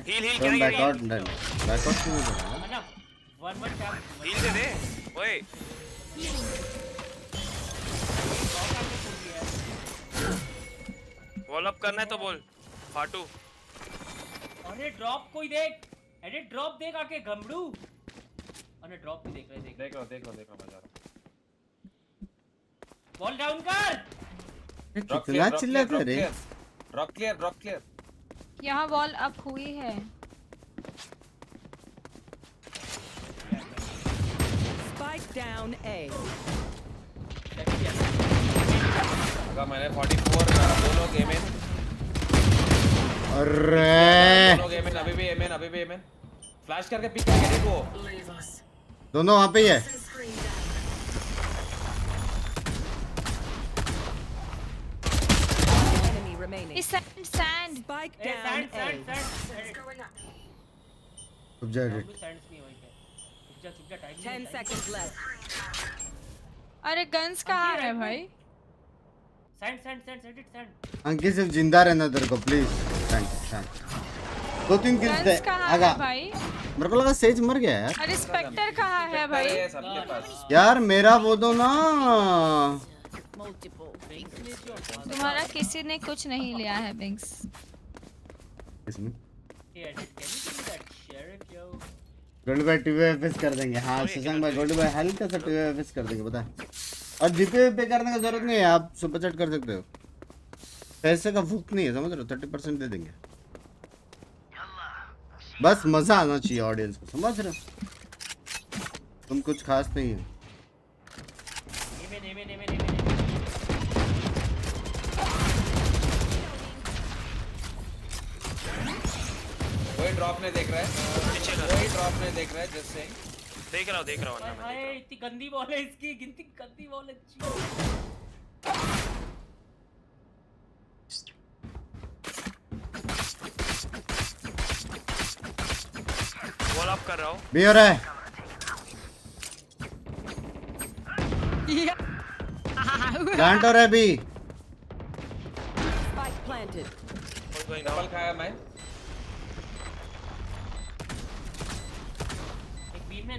Heal, heal, तुम क्या बैकआउट क्यों नहीं अन्ना 1-1 टैप हील दे दे ओए वॉल अप करना है तो बोल फाटू अरे ड्रॉप कोई देख एडिट ड्रॉप देख आके घमड़ू अरे ड्रॉप भी देख रहे देख लो मैं जा रहा बॉल डाउन कर हूं कितना चिल्लाते रे ड्रॉप क्लियर यहाँ वॉल अप हुई है Spike down A. लगा मैंने 44 दो लोग एमेन अरे दो लोग एमेन अभी भी एमेन फ्लैश करके पिक करके देखो दोनों वहाँ पे ही है Enemy remaining. sand Spike A down sand A. रुक जा एडिट सैंड्स नहीं वहीं पे चुप जा टाइम 10 seconds left. अरे गन्स कहाँ है भाई सैंड एडिट सैंड अंकित सिर्फ जिंदा रहना तेरे को प्लीज थैंक दो तीन किल्स दे गन्स कहाँ आगा है भाई मेरे को लगा सेज मर गया यार अरे स्पेक्टर कहाँ है भाई ये सबके पास यार मेरा वो दो ना तुम्हारा किसी ने कुछ नहीं लिया है बिंक्स इसमें ये edit can you do that share yo gold by TVFS कर देंगे हाँ शशांक भाई गोल्ड बाय हल्का सा टीवीएफएस कर देंगे पता है और जीपे पे करने का जरूरत नहीं है आप सुपर चैट कर सकते हो पैसे का भूख नहीं है समझ रहे हो 30% दे देंगे बस मजा आना चाहिए ऑडियंस को समझ रहे हो तुम कुछ खास नहीं है कोई ड्रॉप नहीं देख रहा है जस्ट सेइंग देख रहा हूं अन्ना मैं हाय इतनी गंदी बॉल है इसकी गिनती गंदी बॉल अच्छी वॉल अप कर रहा हूं भी हो रहा है प्लांट हो रहा है भी Spike planted. डबल खाया मैं एक बीम में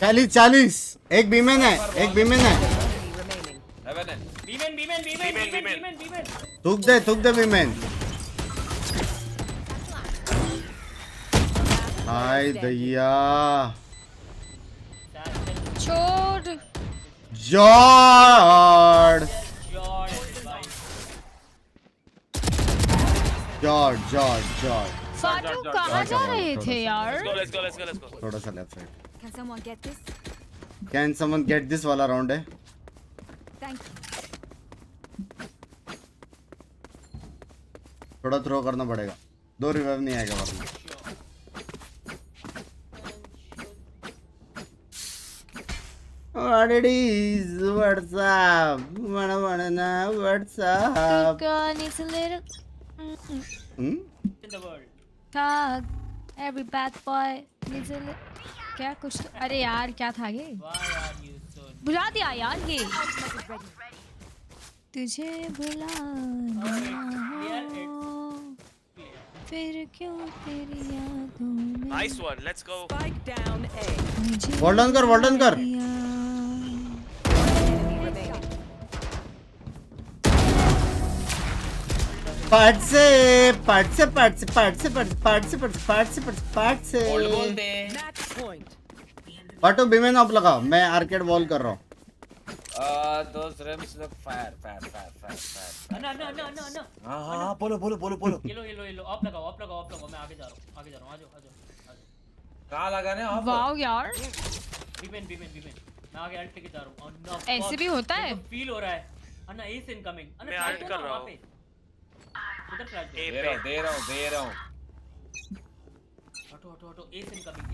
40 एक बीमेन है Enemy remaining. हेवन है बीमेन थूक दे बीमेन हाय दैया छोड़ जॉर्ड फाटू कहाँ जा रहे थे यार लेट्स गो थोड़ा सा left side Can someone get this? Can someone get this वाला राउंड है Thank you. थोड़ा थ्रो करना पड़ेगा, 2 रिवाइव नहीं आएगा वरना। What it is? What's up? Wanna what's up? Girl needs a little Hmm? In the world. talk. Every bad boy needs a little. क्या कुछ तो... अरे यार क्या था ये? Why are you so? भुला दिया यार ये। तुझे Clear भुलाना it. हो, फिर क्यों तेरी यादों में Nice one. Let's go. Spike down A. मुझे Hold on कर, hold on कर। याद। Enemy remaining. पार्ट से बोल दे। Match point. पाटो बीमेन ऑफ लगाओ, मैं आर्केड वॉल कर रहा हूँ। Those rims look fire. अन्ना। हाँ, बोलो। ये लो ऑफ लगाओ मैं आगे जा रहा हूँ आ जाओ कहाँ लगाने हैं आप? वाओ यार, बीमेन मैं आगे अल्ट लेके जा रहा हूँ अन्ना ऐसे भी होता है? फील हो रहा है अन्ना एस इनकमिंग अन्ना मैं flash ult दो कर ना रहा वहाँ हूँ। पे। उधर फ्लैश ए दो पे। दे रहा हूँ। हटो एस इनकमिंग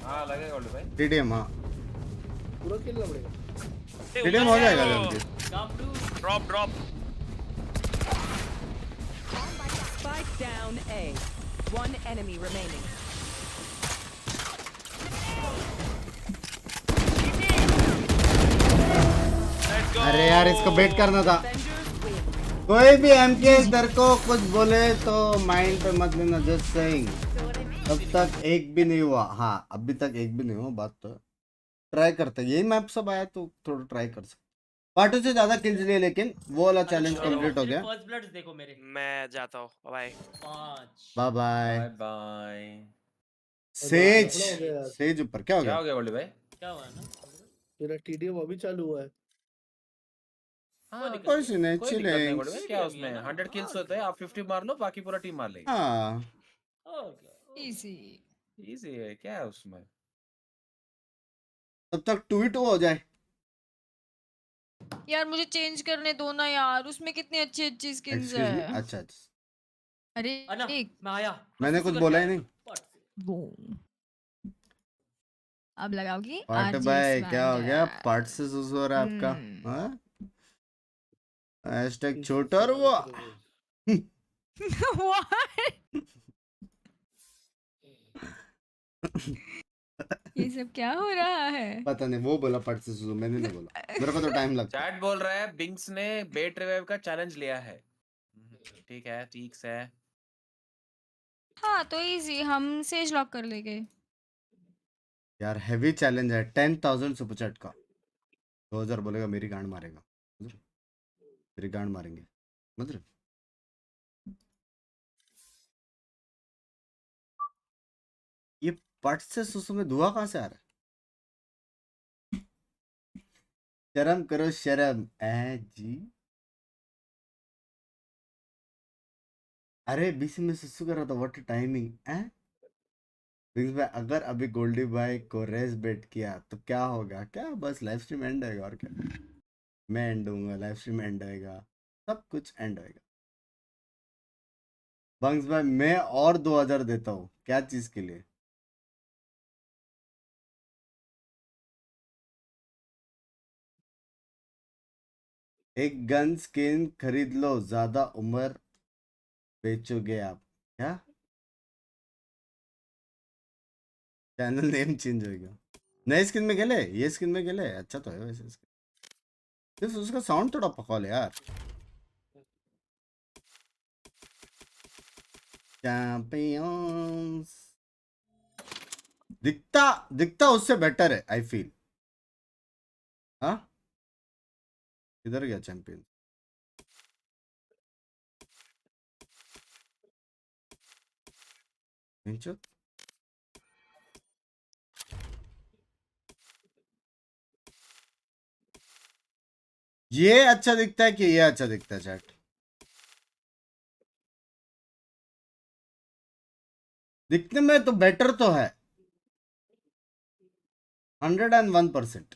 हाँ लगेगा गोल्ड भाई। टीडीएम, हाँ ए, टीडीएम उधर हो से जाएगा आयो। जल्दी। Drop. Spike down A. One enemy remaining. Let's go. अरे यार इसको बेट करना था। Defenders win. कोई भी एमके इधर को कुछ बोले तो माइंड पे मत लेना, जस्ट सेइंग। तब तक एक भी नहीं हुआ, हाँ अभी तक एक भी नहीं हुआ, बात तो ट्राई करते हैं। यही मैप सब आया तो थोड़ा ट्राई कर सकते। पार्टू से ज्यादा किल्स लिए, लेकिन वो वाला चैलेंज कंप्लीट हो गया। फर्स्ट ब्लड्स देखो मेरे मैं जाता हूँ, bye. 5 bye bye. Bye. Sage ऊपर क्या हो क्या गया? हो गया गोल्ड भाई? क्या हुआ ना तेरा टीडीएम अभी चालू हुआ है। हाँ, कोई सी नहीं, कोई दिक्कत नहीं चिलिंग। गोल्ड भाई। क्या उसमें 100 किल्स होते हैं, आप 50 मार लो, बाकी पूरा टीम मार लेगी। हाँ ओके इजी। इजी है, क्या है उसमें? तब तक 2v2 हो जाए। यार मुझे चेंज करने दो ना यार, उसमें कितनी अच्छी अच्छी स्किन्स एक्सक्यूज मी, है। अच्छा अरे अन्ना एक मैं आया मैंने कुछ बोला ही नहीं। वो अब लगाओगी पार्ट RG भाई क्या हो गया? swagger। पार्ट से सुसु हो रहा है आपका? हाँ हैशटैग छोटा और वो What? ये सब क्या हो रहा है? पता नहीं, वो बोला पार्ट से सुसु, मैंने नहीं बोला। मेरे को तो टाइम लगता है। चैट बोल रहा है बिंक्स ने बेट रिवाइव का चैलेंज लिया है। ठीक है। हाँ तो इजी, हम सेज लॉक कर लेंगे। यार हैवी चैलेंज है, 10,000 सुपर चैट का। 2000 बोलेगा मेरी गांड मारेगा, समझ रहे? मेरी गांड मारेंगे, समझ रहे? ये पट से सुसु में धुआं कहाँ से आ रहा है? शर्म करो शर्म, ए जी। अरे बीच में सुसु कर रहा था, व्हाट टाइमिंग है। बिंग्स भाई अगर अभी गोल्डी भाई को रेस बेट किया तो क्या होगा? क्या बस लाइव स्ट्रीम एंड होएगा और क्या? मैं एंड दूंगा, लाइव स्ट्रीम एंड होएगा, सब कुछ एंड होएगा। बंग्स भाई मैं और 2000 देता हूँ, क्या चीज के लिए? एक गन स्किन खरीद लो, ज्यादा उम्र बेचोगे आप क्या? चैनल नेम चेंज होएगा। नए स्किन में खेले, ये स्किन में खेले, अच्छा तो है वैसे स्किन। सिर्फ उसका साउंड थोड़ा पकौल है यार। चैंपियंस दिखता उससे बेटर है, आई फील। हाँ किधर गया चैंपियन? ये अच्छा दिखता है कि ये अच्छा दिखता है चैट? दिखने में तो बेटर तो है, 101%।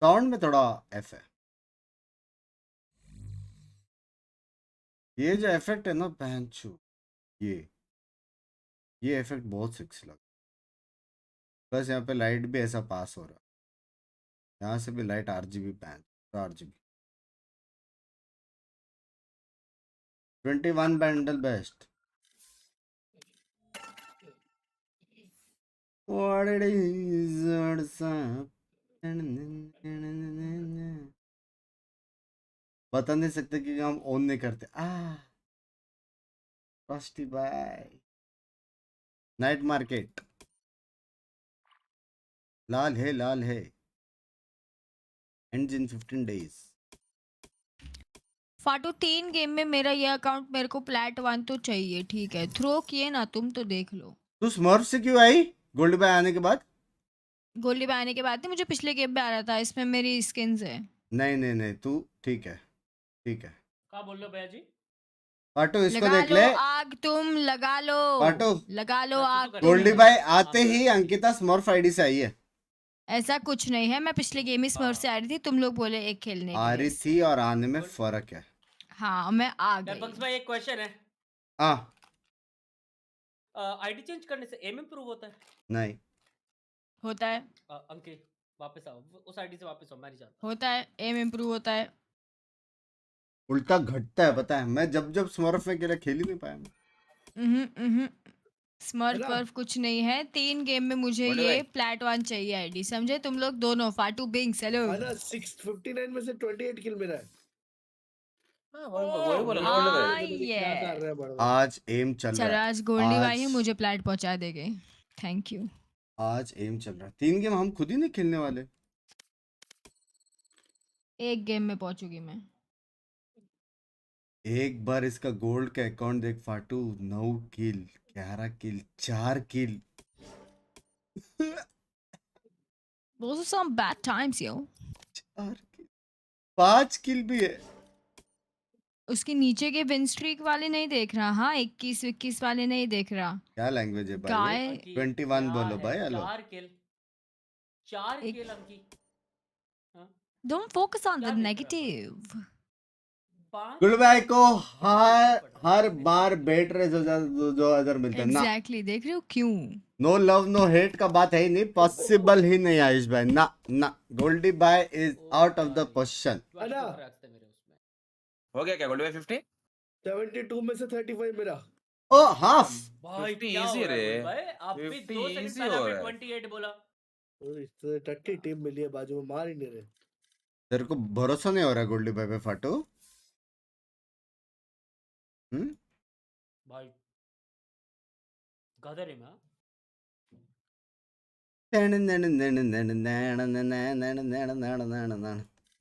साउंड में थोड़ा एफ है। ये जो इफेक्ट है ना पहनचू, ये इफेक्ट बहुत सेक्सी लगा। बस यहाँ पे लाइट भी ऐसा पास हो रहा है, यहाँ से भी लाइट आरजीबी पहन, RGB 21 bundle best. What it is, what's up? बता नहीं सकते कि हम ऑन नहीं करते। फ्रॉस्टी बाय नाइट मार्केट लाल है, लाल है। Ends in 15 days। फाटू 3 गेम में मेरा ये अकाउंट मेरे को प्लैट 1 तो चाहिए, ठीक है? थ्रो किए ना तुम तो देख लो। तू स्मर्फ से क्यों आई गोल्ड बाय आने के बाद? गोली पे आने के बाद नहीं, मुझे पिछले गेम में आ रहा था, इसमें मेरी स्किन्स है। नहीं नहीं नहीं, तू ठीक है, ठीक है। क्या बोल रहे हो भैया जी? पाटू इसको लगा देख लो ले। आग, तुम लगा लो, पाटू लगा लो मैं आग तो तुम। गोल्डी बाय आते ही अंकिता स्मर्फ आईडी से आई है। ऐसा कुछ नहीं है, मैं पिछले गेम ही स्मर्फ से आ रही थी, तुम लोग बोले एक खेलने आ के रही लिए। थी और आने में फर्क है। हाँ मैं आ यार बंक्स गई। भाई एक क्वेश्चन है, हाँ आईडी चेंज करने से एम इंप्रूव होता है? नहीं, होता है, अंकित वापस आओ, उस आईडी से वापस आओ, मैं नहीं जानता। होता है, एम इम्प्रूव होता है। उल्टा घटता है पता है। मैं जब जब स्मर्फ में खेला खेल ही नहीं पाया मैं। Smurf hello. वर्फ कुछ नहीं है, 3 गेम में मुझे बड़े ये भाई। प्लैट 1 चाहिए आईडी, समझे तुम लोग दोनों? फाटू बिंक्स हेलो। है ना 659 में से 28 किल मेरा है। हाँ, वही बोला ना हाँ, बड़े भाई। तो क्या ये कर रहे हैं बड़े भाई? आज एम चल चलो रहा है। आज गोल्डी भाई ही आज मुझे प्लैट पहुंचा देंगे, थैंक यू। आज एम चल रहा है। 3 गेम हम खुद ही नहीं खेलने वाले। एक गेम में पहुंचूंगी मैं। एक बार इसका गोल्ड का अकाउंट देख फाटू, 9 किल, 11 किल, 4 किल। Those are some bad times yo। 4 किल, 5 किल भी है। उसके नीचे के विन स्ट्रीक वाले नहीं देख रहा? हाँ 21-21 वाले नहीं देख रहा? क्या लैंग्वेज है भाई ये? गाय। अंकित, 21 क्या बोलो है? भाई, हेलो। 4 किल, 4 एक- किल अंकित। हाँ? Don't focus on क्या the देख रहा negative। 5 गुल भाई को हर पड़ हर रहा है। बार बेट रेस हो जाता, 2000 मिलता है ना। एग्जैक्टली, देख रहे हो क्यों? नो लव नो हेट का बात है ही नहीं, पॉसिबल ही नहीं आयुष भाई, ना ना। Goldy bye is oh out of the भाई, क्वेश्चन। 22 contracts थे मेरे उसमें। हो गया क्या गोल्ड भाई 50? 72 में से 35 मेरा। ओ हाफ। भाई 50 क्या easy हो रहा है रे। गोल भाई? आप भी 50 2 सेकंड easy पहले हो आपने रहा है। 28 बोला। और इससे टट्टी टीम मिली है बाजू में, मार ही नहीं रहे। तेरे को भरोसा नहीं हो रहा गोल्डी बाय पे फाटू? भाई गदर है मैं।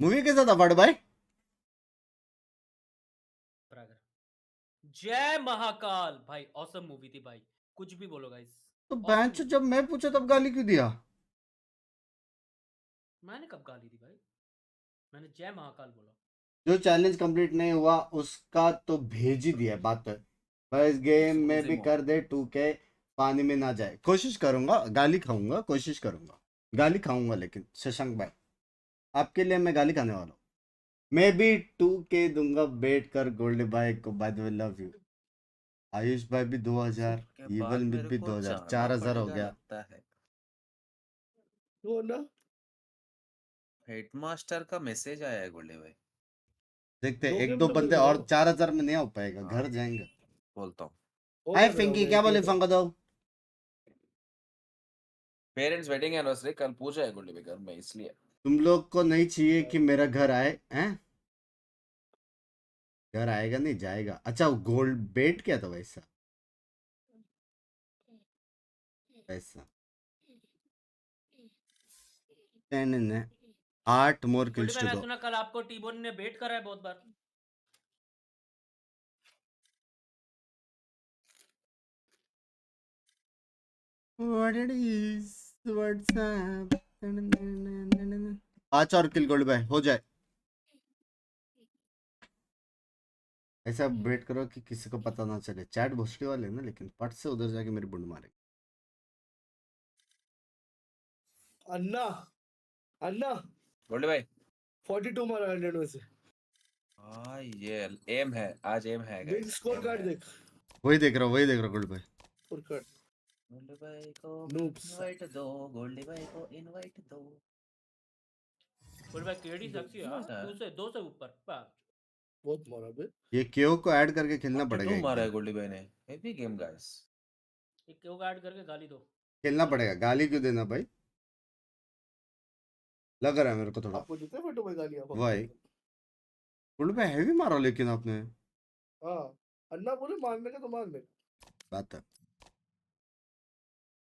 मूवी कैसा था फाटू भाई? बराबर। जय महाकाल भाई, ऑसम मूवी थी भाई, कुछ भी बोलो गाइस। तो बेंच जब मैं पूछा तब गाली क्यों दिया? मैंने कब गाली दी भाई? मैंने जय महाकाल बोला। जो चैलेंज कंप्लीट नहीं हुआ उसका तो भेज ही दिया बात है भाई। इस गेम में भी कर दे 2K, पानी में ना जाए। कोशिश करूंगा, गाली खाऊंगा, कोशिश करूंगा, गाली खाऊंगा। लेकिन शशांक भाई आपके लिए मैं गाली खाने वाला हूँ। मैं भी 2K दूंगा बेट कर गोल्ड भाई को। By the way love you. Ayush भाई भी 2000, इवल मिथ भी 2000, 4000 हो गया। वो ना हेडमास्टर का मैसेज आया है गोल्ड भाई। देखते दो एक गेम दो तो बंदे खेल और रहे हो। 4000 में नहीं हो पाएगा, हाँ। घर जाएंगे। बोलता हूँ। हो हाय गया मेरा, फिंकी, हो क्या गया, बोले एक ही फंको दो? पेरेंट्स वेडिंग एनिवर्सरी कल पूछा है गोल्ड भाई घर में, इसलिए। तुम लोग को नहीं चाहिए कि मेरा घर आए हैं? घर आएगा नहीं जाएगा। अच्छा गोल्ड बेट क्या था वैसा? ऐसा 8 मोर गोल्डी किल्स भाई टू मैं गो। सुना कल आपको टीबोन ने बेट करा है बहुत बार। What it is, what's up? 5 और किल गोल्ड भाई हो जाए। ऐसा बेट करो कि किसी को पता ना चले। चैट भोसड़ी वाले ना, लेकिन पट से उधर जाके मेरी बुंड मारे। अन्ना अन्ना गोल्डी भाई 42 मारा 100 में से। हाँ ये एम है, आज एम है big guys, score aim card है। देख, वही देख रहा हूँ गोल्ड भाई। Score card. गोल्डी भाई को Noobs. इनवाइट दो, गोल्डी भाई को इनवाइट दो। बोल भाई केडी सक्सी है Not a- 2 से ऊपर बहुत मारा बे। ये केओ को ऐड करके खेलना 42 पड़ेगा एक मारा है दिन। गोल्डी भाई ने। Heavy game guys. एक क्यों ऐड करके गाली दो। खेलना पड़ेगा, गाली क्यों देना भाई, लग रहा है मेरे को थोड़ा। आपको देते हैं बटू भाई गालियां? भाई गोल्ड भाई हैवी मारा लेकिन आपने। हाँ, अन्ना बोले मारने का तो मारने। बात है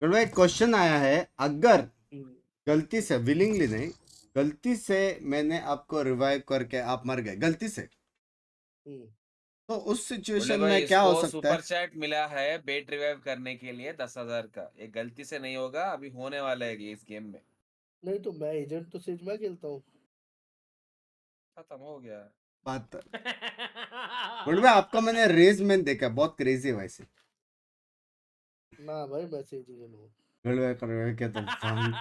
गोल्ड भाई। क्वेश्चन आया है, अगर गलती से, विलिंगली नहीं, गलती से मैंने आपको रिवाइव करके आप मर गए गलती से, तो उस सिचुएशन में क्या हो सकता है? सुपर चैट मिला है बेट रिवाइव करने के लिए 10,000 का। ये गलती से नहीं होगा, अभी होने वाला है ये इस गेम में। नहीं तो मैं एजेंट तो सिर्फ मैं खेलता हूँ। खत्म हो गया। बात गोल्ड भाई आपका मैंने रेज में देखा, बहुत क्रेजी है वैसे। ना भाई मैसेज ही नहीं। गोल्ड भाई कर रहे हो क्या तुम फन,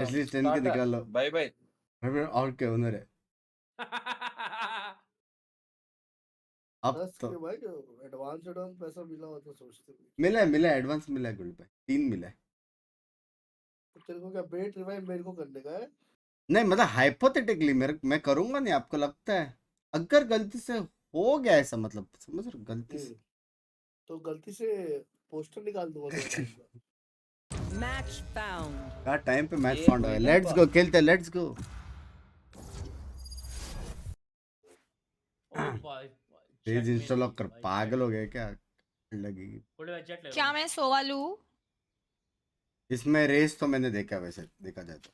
एटलीस्ट 10 के निकाल लो भाई भाई भाई। और क्या ओनर है अब 10 तो। के भाई एडवांस पैसा मिला हो तो सोचते भी। मिला है एडवांस मिला है गोल्ड भाई, 3 मिला है। तो तेरे को क्या बेट रिवाइव मेरे को करने का है? नहीं मतलब हाइपोथेटिकली मैं करूंगा नहीं, आपको लगता है अगर गलती से हो गया ऐसा, मतलब समझ रहे हो? गलती से तो गलती से पोस्टर निकाल दूंगा तो। Match found. क्या टाइम पे मैच ये फाउंड है। वही ना लेट्स गो खेलते, लेट्स गो। ओ भाई पेज इंस्टॉल कर, पागल हो गए क्या? लगेगी बोले भाई जेट ले क्या मैं सोवा लूं? इसमें रेस तो मैंने देखा, वैसे देखा जाए तो।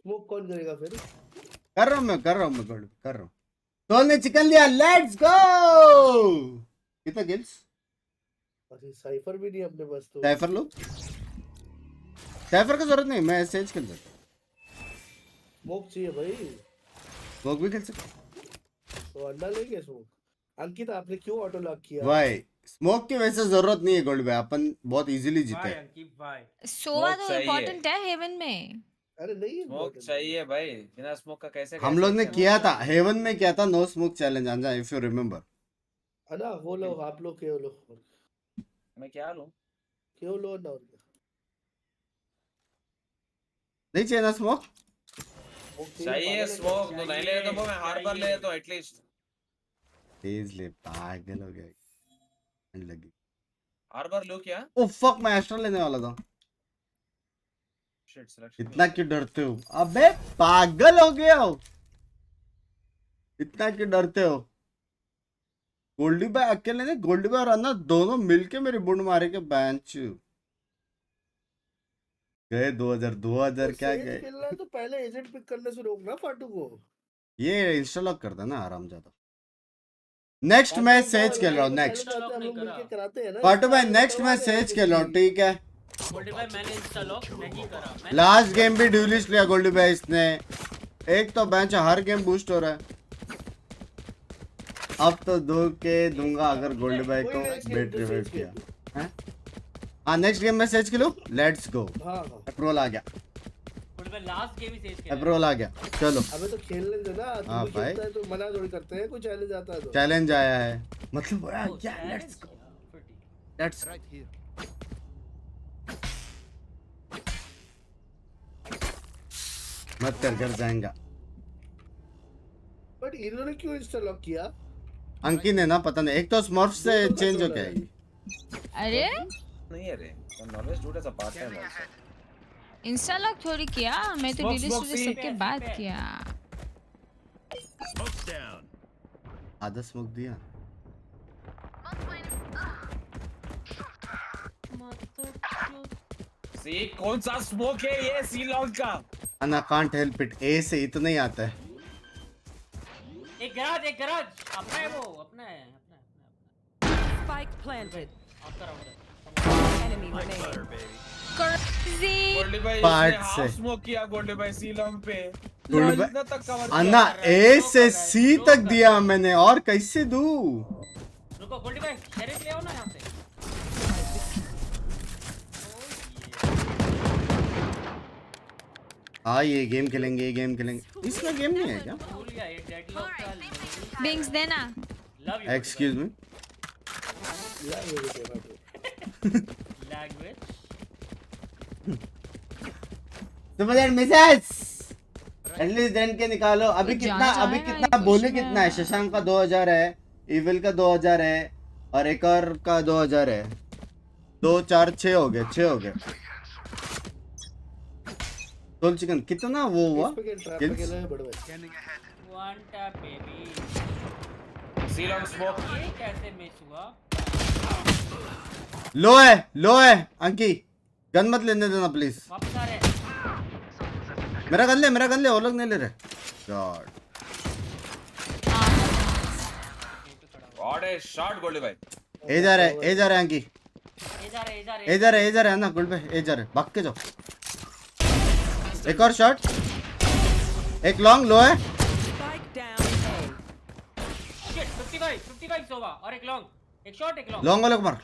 स्मोक कौन करेगा फिर? कर रहा हूँ मैं कर रहा हूँ। तो ने चिकन लिया, लेट्स गो। कितना गिल्स? अरे साइफर भी नहीं अपने पास तो। साइफर लो, साइफर का जरूरत नहीं, मैं सेज खेल सकता हूँ। स्मोक चाहिए भाई, स्मोक भी खेल सकता तो अंडा लेंगे स्मोक। अंकित आपने क्यों ऑटो लॉक किया? भाई। स्मोक की वैसे जरूरत नहीं है गोल्ड भाई, अपन बहुत इजीली जीते भाई हैं। अंकित भाई सोवा Smoke तो चाहिए। इम्पोर्टेंट है हेवन में। अरे नहीं स्मोक important। चाहिए भाई, बिना स्मोक का कैसे हम लोग ने किया था हेवन में, किया था नो स्मोक चैलेंज आंजा, इफ यू रिमेम्बर। है ना, वो लोग आप लोग क्यों लो? मैं क्या लूं? क्यों लो ना? और क्या? नहीं चाहिए ना स्मोक? स्मोक चाहिए स्मोक तो नहीं ले तो मैं हार्बर ले तो एटलीस्ट। तेज ले, पागल हो गया लगी। हार्बर लो क्या? ओ फक, मैं एस्ट्रा लेने वाला था। Shit selection. इतना क्यों डरते हो? अबे पागल हो गया हो, इतना क्यों डरते हो? गोल्डी भाई अकेले नहीं, गोल्डी भाई और अन्ना दोनों मिलके मेरी बुंड मारे के बेंच गए। 2000 क्या गए? खेलना है तो पहले एजेंट पिक करने से रोकना फाटू को। ये इंस्टॉल करता ना आराम ज्यादा। नेक्स्ट मैच सेज खेल रहा हूँ, नेक्स्ट हम लोग मिलके कराते हैं ना। पाटू भाई नेक्स्ट मैच सेज खेल रहा हूँ, ठीक है? बोले भाई मैंने इंस्टा लॉक नहीं करा। लास्ट गेम भी ड्यूलिस्ट लिया गोल्डी भाई इसने। एक तो बेंच हर गेम बूस्ट हो रहा है, अब तो दो के दूंगा अगर गोल्डी भाई को बेट रिवाइव किया हैं। हाँ नेक्स्ट गेम में सेज खेलो, लेट्स गो। हाँ अप्रोल आ गया, बोले भाई लास्ट गेम ही सेज खेला। अप्रोल आ गया, चलो। अबे तो खेलने दे ना, हाँ तुम भाई। खेलता है तो मना थोड़ी करते हैं, कोई चैलेंज आता है तो। चैलेंज आया है मतलब लेट्स गो, लेट्स मत कर, घर जाएगा। बट इन्होंने क्यों इंस्टा लॉक किया? अंकी ने ना, पता नहीं, एक तो स्मर्फ से चेंज हो गया ये। अरे नहीं है रे, always do it as a part time also. Insta lock थोड़ी किया, मैं तो Smoke, डिलीट smoke, से see? सबके बाद किया। आधा स्मोक दिया। सी कौन सा स्मोक है ये? सी लॉन्ग का। अना कांट हेल्प इट, ए से इतना ही आता है। एक गैराज एक गैराज अपना है वो अपना है अपना Spike planted. आपका राउंड है Enemy remaining. Crazy. गोल्डी भाई पार्ट इसने से। हाफ स्मोक किया गोल्डी भाई सी लॉन्ग पे गोल्डी भाई- इतना तक कवर अन्ना ए से सी तक दिया मैंने और कैसे दूं? रुको गोल्डी भाई शेरिफ ले आओ ना यहाँ से हाँ ये गेम खेलेंगे इसका गेम नहीं है क्या? भूल गया ये डेडलॉक का Binks देना. Love you excuse me. Language तुम्हारे मिसेस एटलीस्ट देन के निकालो। अभी कुछ कितना जाना अभी है कितना या बोले कुछ कितना है? है? शशांक का 2000 है, इविल का 2000 है और एक और का 2000 है। 2 4 6 हो गए 6 हो गए। सोल चिकन कितना वो हुआ? ट्रैप पे Kills? खेला है बड़े भाई। वन टैप बेबी सी लॉन्ग स्मोक ये कैसे मिस हुआ लो है अंकी गन मत लेने देना प्लीज। वापस आ रहे मेरा गन ले वो लोग नहीं ले रहे। God what a shot Goldy भाई ए जा रहे अंकी। ए जा रहे ए जा रहे ना गुड पे ए जा रहे भाग के जाओ। एक और शॉट एक लॉन्ग लो है। Spike down A. शिट 55 सोवा और एक लॉन्ग एक शॉट एक लॉन्ग लॉन्ग वाले को मार।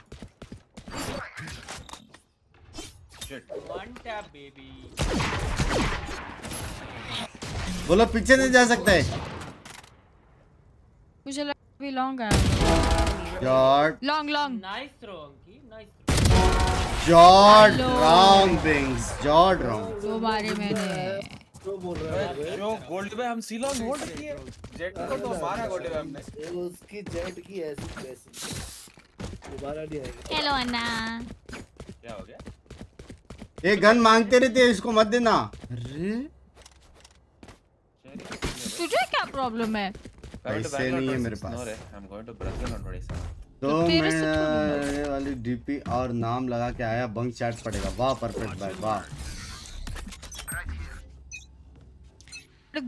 वन टैप बेबी बोलो पीछे नहीं जा सकते। मुझे लगा अभी लॉन्ग है. Shot Long. नाइस थ्रो अंकी nice shot Hello. Wrong बिंग्स shot wrong. दो बारे मैंने. जो बोल रहा है भाई। जो गोल्डी भाई हम सी लॉन्ग होल्ड किए जेट को तो मारा गोल्डी भाई हमने ये उसकी जेट की ऐसी वैसी दोबारा नहीं आएगी। Hello अन्ना. क्या हो गया ये गन मांगते रहते हैं इसको मत देना। अरे तुझे क्या प्रॉब्लम है? पैसे नहीं है मेरे पास। I'm going to Brazil on 27 तो तेरे से मैं थोड़ी ये वाली डीपी और नाम लगा के आया बंक चैट पड़ेगा। वाह परफेक्ट भाई वाह।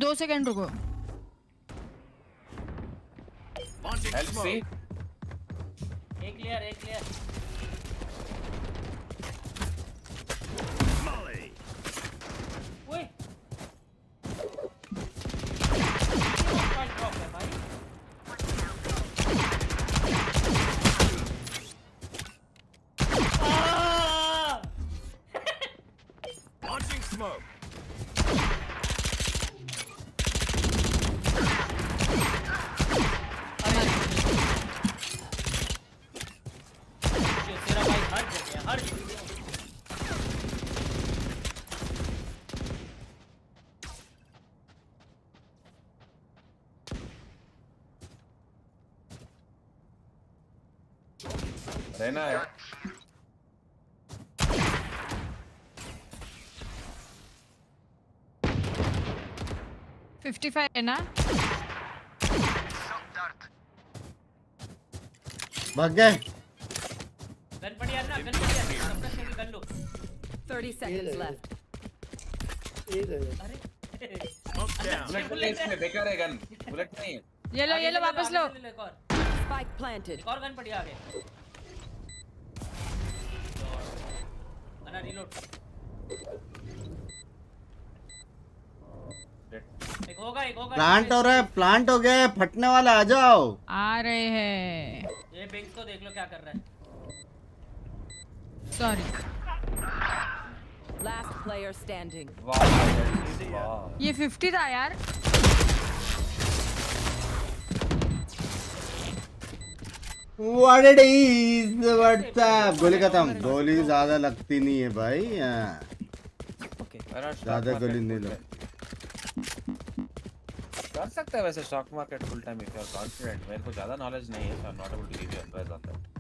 2 सेकंड रुको. LC एक क्लियर ओए ड्रॉप है भाई तेरा भाई हर जगह रहना है 55 है ना? भाग गए। गन पड़ी यार ना गन पड़ी यार सबका शेल गन लो 30 seconds left. एक है अरे बुलेट इसमें बेकार है गन बुलेट नहीं है ये लो वापस लो. एक और Spike planted. एक और गन पड़ी आगे अन्ना रीलोड एक होगा प्लांट हो गया है, फटने वाला आ जाओ। आ रहे हैं. ये बिंक्स को देख लो क्या कर रहा है सॉरी. Last player standing. वाह ये 50 था यार. What it is? What's up? गोली खत्म। गोली ज्यादा लगती नहीं है भाई। हाँ। ज्यादा गोली नहीं लगती। कर सकते हैं वैसे stock market full time if you are confident. मेरे को ज्यादा नॉलेज नहीं है, so I am not able to give you advice on that.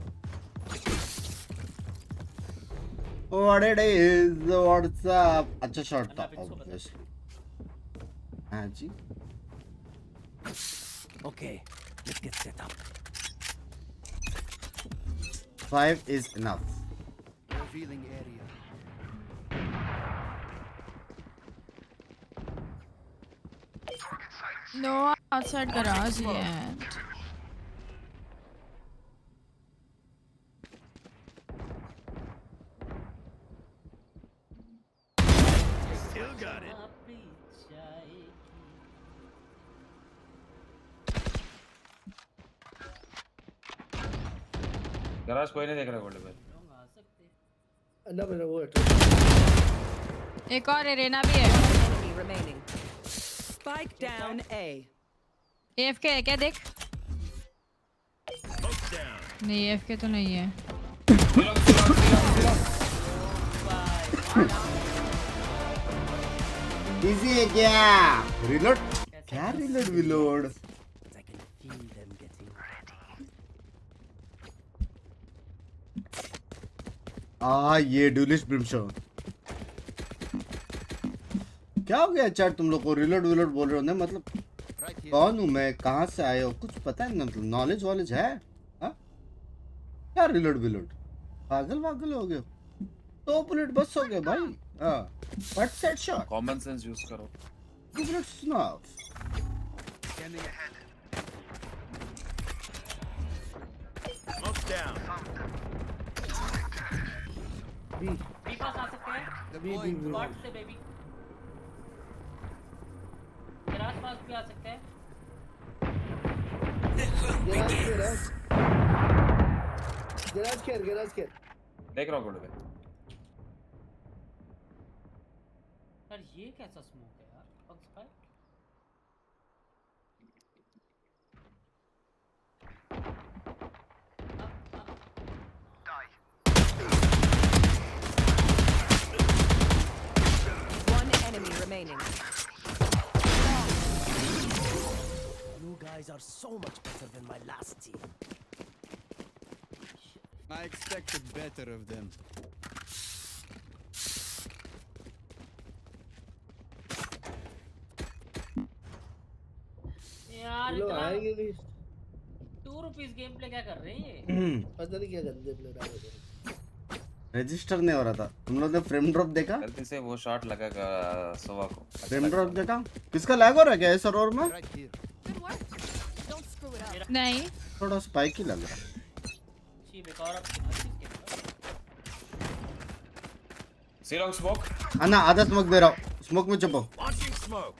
What it is? What's up? अच्छा शॉट था obviously. हाँ जी। Okay let's get set up. 5 is enough. Revealing area. No, outside garage yet. अपनी जाएगी। Garage कोई नहीं देख रहा गोल्ड पे। लोग आ सकते हैं। अन्ना मेरा वो है एक और एरेना भी है। Enemy remaining. Spike down A. AFK है क्या देख? नहीं AFK तो नहीं है। इजी है क्या? रिलोड क्या रिलोड विलोड? ये ड्यूलिस्ट ब्रिमशो क्या हो गया चैट तुम लोग को? रिलोड विलोड बोल रहे हो ना, मतलब कौन हूँ मैं, कहाँ से आए हो, कुछ पता है ना, मतलब नॉलेज वॉलेज है? हाँ क्या रिलोड विलोड, पागल वागल हो गए हो? 2 बुलेट बस हो गए भाई। हाँ what set shot, common sense use करो। Give it a snuff. B B पास आ सकते हैं। बी बी स्पॉट से बेबी। गराज पास भी आ सकते हैं। गैराज केयर देख रहा हूँ गोल्ड पे। यार ये कैसा स्मोक है यार? पक्स का One enemy remaining. You guys are so much better than my last team. I expected better of them. यार लोग इतना आएंगे नहीं, 2 रुपीस गेम प्ले क्या कर रहे हैं ये? पता नहीं क्या गंदे प्लेयर आ रहे हैं। रजिस्टर नहीं हो रहा था। तुम लोग ने फ्रेम ड्रॉप देखा? गलती से वो शॉट लगा सोवा को। फ्रेम ड्रॉप देखा? किसका लैग हो रहा है क्या इस सर्वर में? Right here. Good work. Don't screw it up. नहीं थोड़ा स्पाइक ही लग रहा है। चीप एक और सीलोंग स्मोक। अन्ना आधा स्मोक दे रहा हूँ, स्मोक में छुपो। Launching smoke.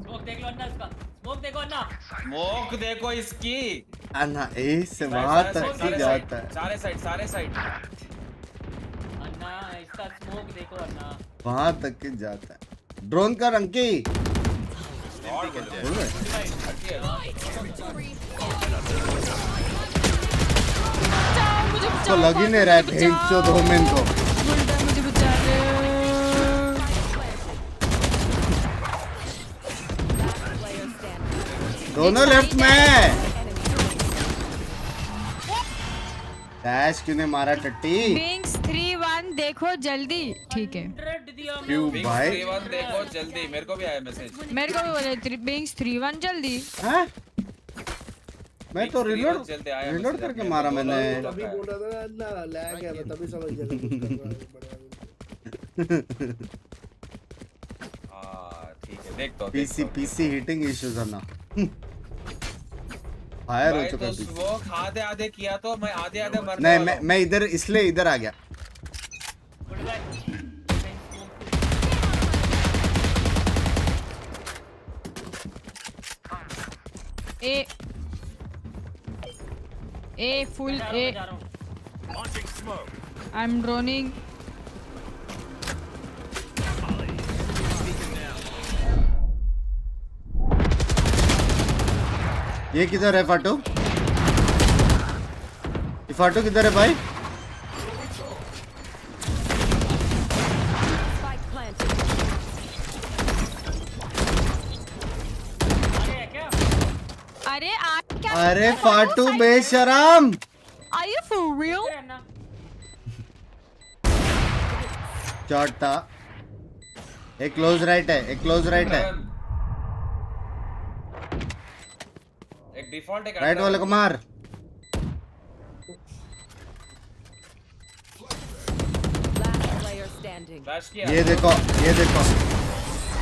स्मोक देख लो अन्ना इसका। स्मोक देखो अन्ना। स्मोक देखो इसकी। अन्ना ए से वहां तक ही जाता है, सारे साइड। अन्ना इसका स्मोक देखो अन्ना। वहां तक ही जाता है। ड्रोन का रंकी और बोल रहे तो लग ही नहीं रहा है भेंचो दो में इनको। बुलडा मुझे बचा ले। Player standing. दोनों लेफ्ट में। Enemy. डैश क्यों नहीं मारा टट्टी? बिंक्स 3-1 देखो जल्दी। ठीक है 100 दिया मैं। क्यों भाई? 3-1 देखो जल्दी, मेरे को भी आया मैसेज। मेरे को भी बोले बिंक्स 3-1 जल्दी। हैं? मैं तो रिलोड जल्दी आया रिलोड मैसेज करके अपने मारा को। मैंने। तभी बोल रहा था ना अन्ना लैग है, मैं तभी समझ गया था कुछ कर रहा है। हाँ ठीक है, देख तो पीसी हीटिंग इश्यूज है ना। फायर हो चुका है तो पीसी। स्मोक आधे किया तो मैं आधे मरने नहीं वाला हूँ। मैं इधर इसलिए इधर आ गया। Good bye. A full A. जा रहा हूँ। Launching smoke. I am droning. ये किधर है फाटू? ये फाटू किधर है भाई? Spike planted. आगे है क्या? अरे आप क्या? अरे फाटू बेशरम। Are you for real? इधर है अन्ना। चौथा एक क्लोज राइट है, एक क्लोज राइट है। एक डिफॉल्ट एक राइट वाले को मार। Last player standing. फ्लैश किया। ये देखो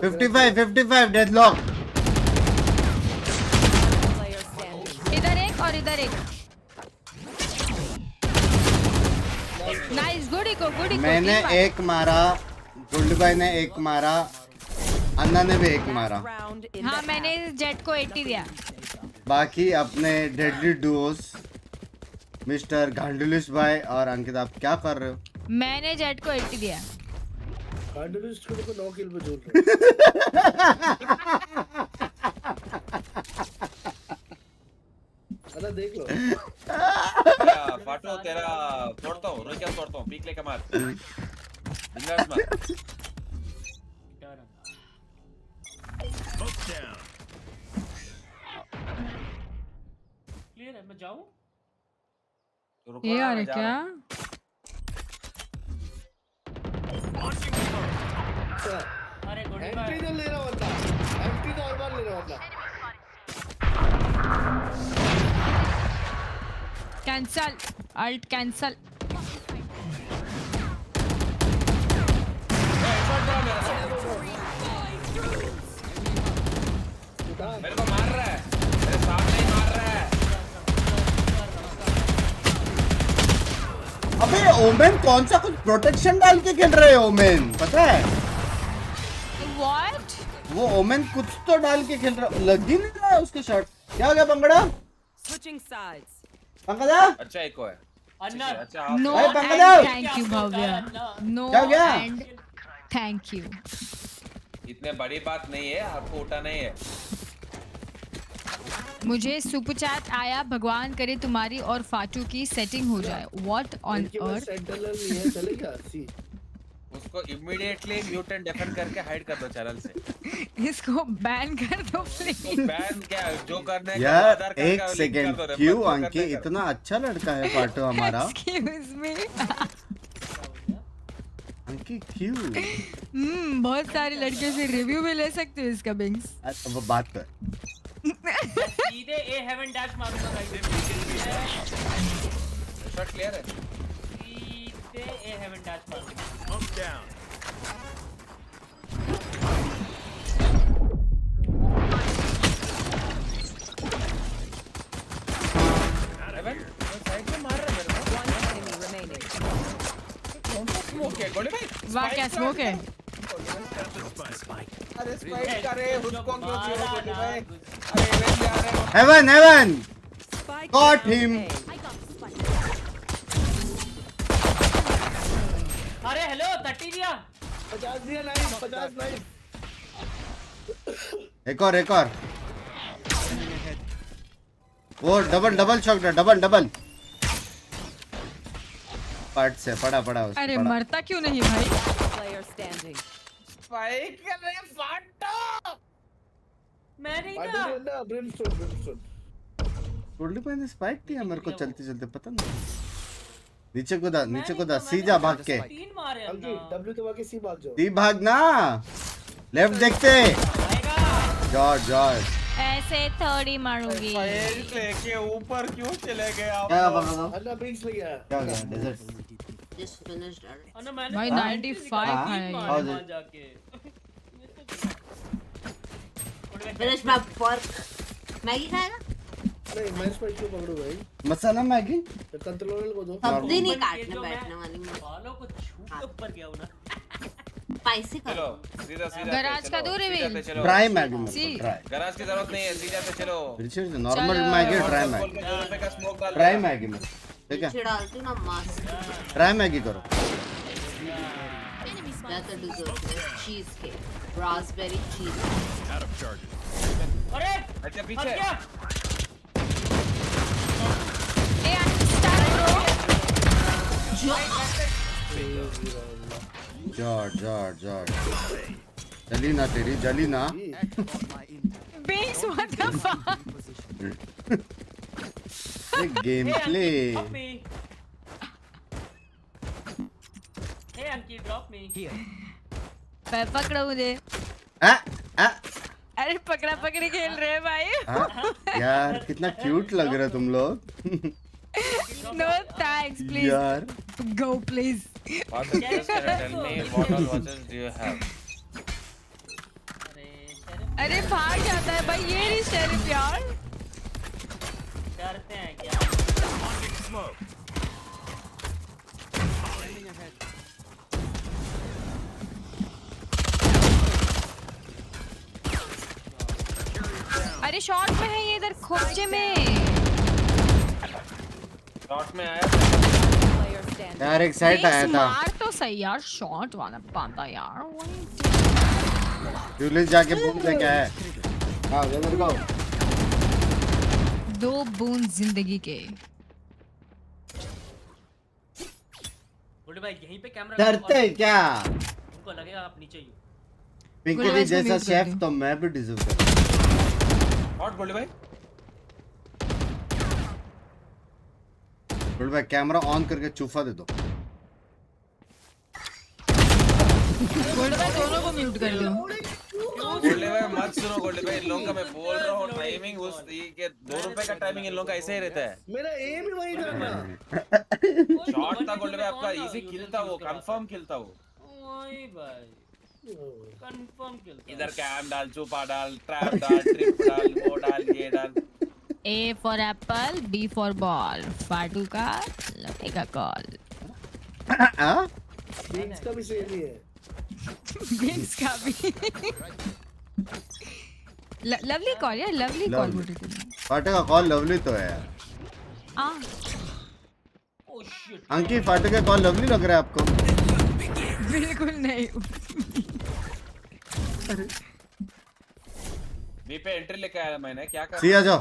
55 डेडलॉक। Player standing. इधर एक और इधर एक। Nice, good eco, good eco. मैंने एक मारा, गुल्ड भाई ने एक मारा, अन्ना ने भी एक मारा। Round in हाँ the मैंने जेट को 80 दिया। बाकी अपने डेडली डुओस मिस्टर गांडुलिस भाई और अंकित, आप क्या कर रहे हो? मैंने जेट को 80 दिया। गांडुलिस को 9 किल पे जोड़ रहे अरे देख लो। फाटो तेरा तोड़ता हूँ, रोज क्या तोड़ता हूँ, पीक लेके मार। बिंदास मार। Smoke down. क्लियर है, मैं जाऊं? रुको ये ना, यार मैं जा क्या? रहा हूँ। अरे गुड एंट्री तो ले रहा बंदा, एंट्री तो और बार ले रहा बंदा। Cancel, alt cancel. मेरे को मार रहा है, मेरे सामने ही मार रहा है। अबे ओमेन कौन सा कुछ प्रोटेक्शन डाल के खेल रहे हैं ओमेन, पता है? व्हाट? वो ओमेन कुछ तो डाल के खेल रहा, लग ही नहीं रहा है उसके शॉट। क्या हो गया पंकड़ा? Switching sides. पंकजा? अच्छा एको है। अन्ना अच्छा नो भाई, and Pankaja! Thank you Bhavya. No क्या हो गया? And thank you. इतने बड़ी बात नहीं है, आपको उठा नहीं है। मुझे सुपर चैट आया, भगवान करे तुम्हारी और फाटू की सेटिंग हो जाए। व्हाट ऑन इनके पास अर्थ? सेंट्रल नहीं है, चलेगा सी। उसको इमीडिएटली म्यूट एंड डेफन करके हाइड कर दो चैनल से। इसको बैन कर दो प्लीज। बैन क्या, जो करने का यार आधार कार्ड एक का लिंक सेकेंड, कर दो, क्यों जो करने अंकित? का। इतना अच्छा लड़का है फाटो हमारा। Excuse me. अंकित क्यों? बहुत सारे लड़के से रिव्यू भी ले सकते हो इसका बिंग्स। अच्छा वो बात कर। सीधे ए हेवन डैश मारूंगा गाइस। शॉट क्लियर है। सीधे ए हेवन डैश मारूंगा। Smoke down. हेवन साइड में मार रहा है मेरे को। One enemy remaining. कौन सा स्मोक है गोली भाई? वाह क्या स्मोक है। अरे स्पाइक करे उसको क्यों छोड़ो गोली भाई? अरे हेवन जा रहे हो। Heaven heaven Spike Got down him. A. अरे हेलो तट्टी दिया। 50 दिया, नाइस 50 नाइस। एक और वो डबल शॉट है, डबल पार्ट से पड़ा उसको अरे पड़ा। मरता क्यों नहीं भाई? Player standing. स्पाइक कर रहे हैं, फाटो। मैं नहीं पार्टी था। में ना ब्रिमस्टोन। गोल्डी भाई ने स्पाइक दिया मेरे को चलते पता नहीं। नीचे कूदा सीधा भाग के। 3 मारे अंकित अन्ना। डब्ल्यू दबा के सी भाग जाओ। दी भागना, लेफ्ट देखते। आएगा। जॉर्ज ऐसे थोड़ी मारूंगी। स्पाइक लेके ऊपर क्यों चले गए आप? क्या बताओ? अन्ना बिंक्स ले गया। क्या हो गया? Desert Just finished already. अन्ना मैंने भाई तो 95 हाँ? है। तीन हाँ, मारे जी। वहाँ जाके। Finish my pork. मैगी खाएगा? नहीं मैं स्पाइक को पकड़ू भाई। मसाला मैगी कंट्रोलर को दो। सब्जी नहीं ये काटने जो बैठने मैं वाली मैं। बालों को छू के ऊपर गया हूँ ना। स्पाइसी चलो करो। सीधा गराज का दो रिवील। ड्राई मैगी में सी। ड्राई गराज की जरूरत नहीं है, सीधा पे चलो। नॉर्मल चलो। मैगी ड्राई खोल मैगी के 2 रुपए का स्मोक डाल ड्राई देना। मैगी में ठीक है। नीचे डालती हूँ ना मस्त। ड्राई मैगी करो। That's a dessert. Cheese cake. Raspberry cheese. Out of charges. अरे अच्छा हट पीछे गया। ए स्टार्ट ब्रो। जॉर्ज जली ना तेरी जली ना। बिंग्स what the fuck? Game play. Hey Anki, drop me. पकड़ो मुझे। अरे पकड़ा पकड़ी खेल रहे हैं भाई। यार कितना क्यूट लग रहा है तुम लोग। No thanks please. यार go please. What is this? Tell me what all watches do you have? अरे भाग जाता है भाई, ये नहीं शरीफ यार। डरते हैं क्या? Launching smoke. अरे शॉर्ट में है ये, इधर खोपचे में। शॉट में आया Player standing. यार एक साइड आया था, मार तो सही यार, शॉट वाला पाता यार। यूलिस जाके बूम दे क्या है। हाँ इधर को 2 बूंद जिंदगी के। बोले भाई यहीं पे कैमरा डरते क्या? उनको लगेगा आप नीचे ही हो। पिंकी गुलवाई दी इसको जैसा mute कर शेफ दो। तो मैं भी डिजर्व करता हॉट गोल्डी भाई। हूँ। भाई कैमरा ऑन करके चूफा दे दो। गोल्ड भाई दोनों को म्यूट कर दो। गोल्डी भाई मत सुनो गोल्डी भाई, इन लोगों का मैं बोल रहा हूँ टाइमिंग उस के 2 रुपए का टाइमिंग इन लोगों का ऐसे ही रहता है। मेरा एम ही वही था ना। शॉट था गोल्डी भाई आपका, इजी किल था वो, कंफर्म किल था वो। ओए भाई कंफर्म किल। इधर कैम डाल, चुपा डाल, ट्रैप डाल, ट्रिप डाल, वो डाल, ये डाल। A for apple, B for ball, फाटू का लगेगा कॉल। बिंक्स का भी सेम ही है। बिंक्स का भी। लवली कॉल यार, लवली कॉल बोल रही थी। फाटे का कॉल लवली तो है यार। Oh shit. अंकी फाटे का कॉल लवली लग रहा है आपको? बिल्कुल नहीं। बी पे एंट्री लेके आया मैंने, क्या कर सी आ जाओ।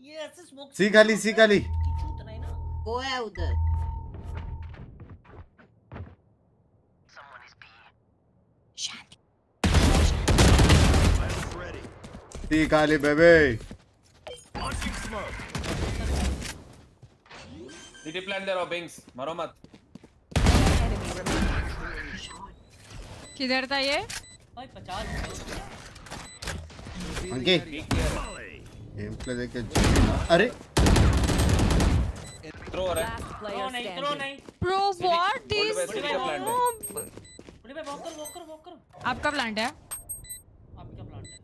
ये ऐसे स्मोक सी खाली, सी खाली। इतना ही ना। वो है उधर। Rifles ready. सी खाली बेबे। Launching smoke. सिटी प्लान दे रहा हूँ बिंक्स, मरो मत। Enemy remaining. किधर था ये? भाई 50। अंकी Molly. गेम प्ले देख के अरे थ्रो रहा है। Last थ्रो player नहीं, थ्रो standing. नहीं। Bro, what Goldie is? भाई सिटी का प्लान है। बोले भाई वॉक कर। आपका प्लांट है? आपका प्लांट है।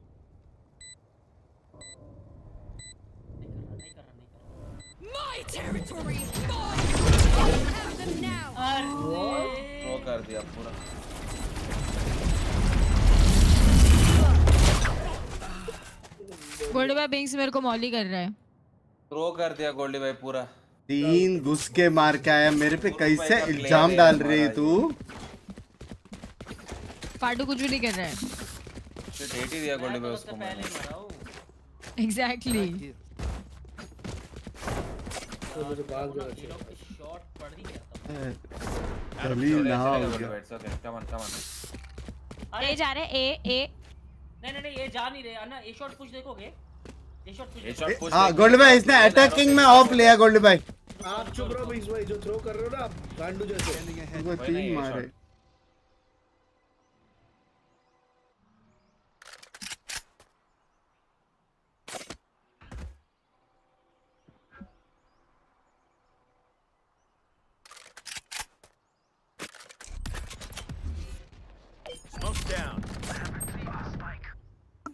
नहीं कर रहा। My territory. Have them now. अरे थ्रो कर दिया पूरा। गोल्ड भाई बिंक्स मेरे को मॉली कर रहा है। थ्रो कर दिया गोल्डी भाई पूरा। 3 घुस के मार के आया मेरे पे, कैसे इल्जाम डाल रही है तू? फाटू कुछ भी नहीं कर रहा है। शिट हेट ही दिया गोल्डी भाई उससे उसको पहले मैंने। मरा हूँ। एग्जैक्टली। तो मुझे भाग जाना ये लोग चाहिए। की शॉट पड़ नहीं गया था। चली ना हो गोल्डी गया। भाई, it's okay, come on, come on। अरे ए जा रहे ए। नहीं ये जा नहीं रहे। अन्ना ए शॉट पुश देखोगे? ए शॉट पुश ये शॉट पुश। हाँ गोल्ड भाई इसने अटैकिंग में ऑफ लिया। गोल्ड भाई आप चुप रहो बिंक्स भाई, जो थ्रो कर रहे हो ना आप गांडू जैसे। वो 3 मारे। Smoke's down.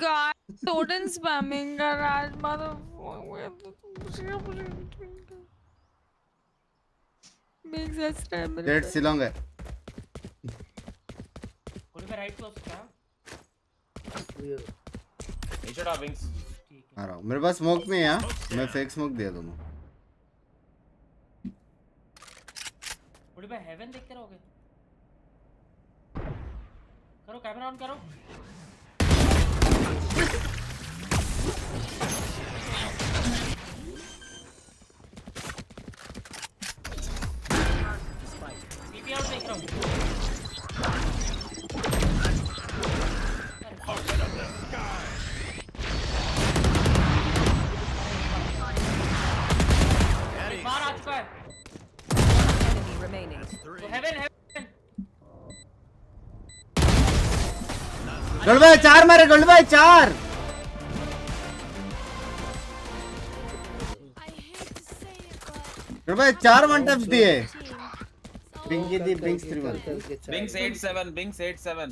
God, Totem spamming garage Makes us terrible. Dead Shillong है। गोल्डी भाई राइट क्लोज क्या? ये शॉट बिंक्स। ठीक है। आ रहा हूँ, मेरे पास स्मोक नहीं है यार, मैं फेक स्मोक दिया दोनों। गोल्डी भाई हेवन देखते रहोगे? करो कैमरा ऑन करो। टीपी आउट देख रहा हूँ। बाहर आ चुका है। Enemy remaining. तो हेवन गोल्ड भाई 4 मारे। गोल्ड भाई 4। I hate to say it, but gold भाई 4 वन टच दिए। team. So पिंकी दी बिंक्स 3-1। Binks 8-7, Binks 8-7।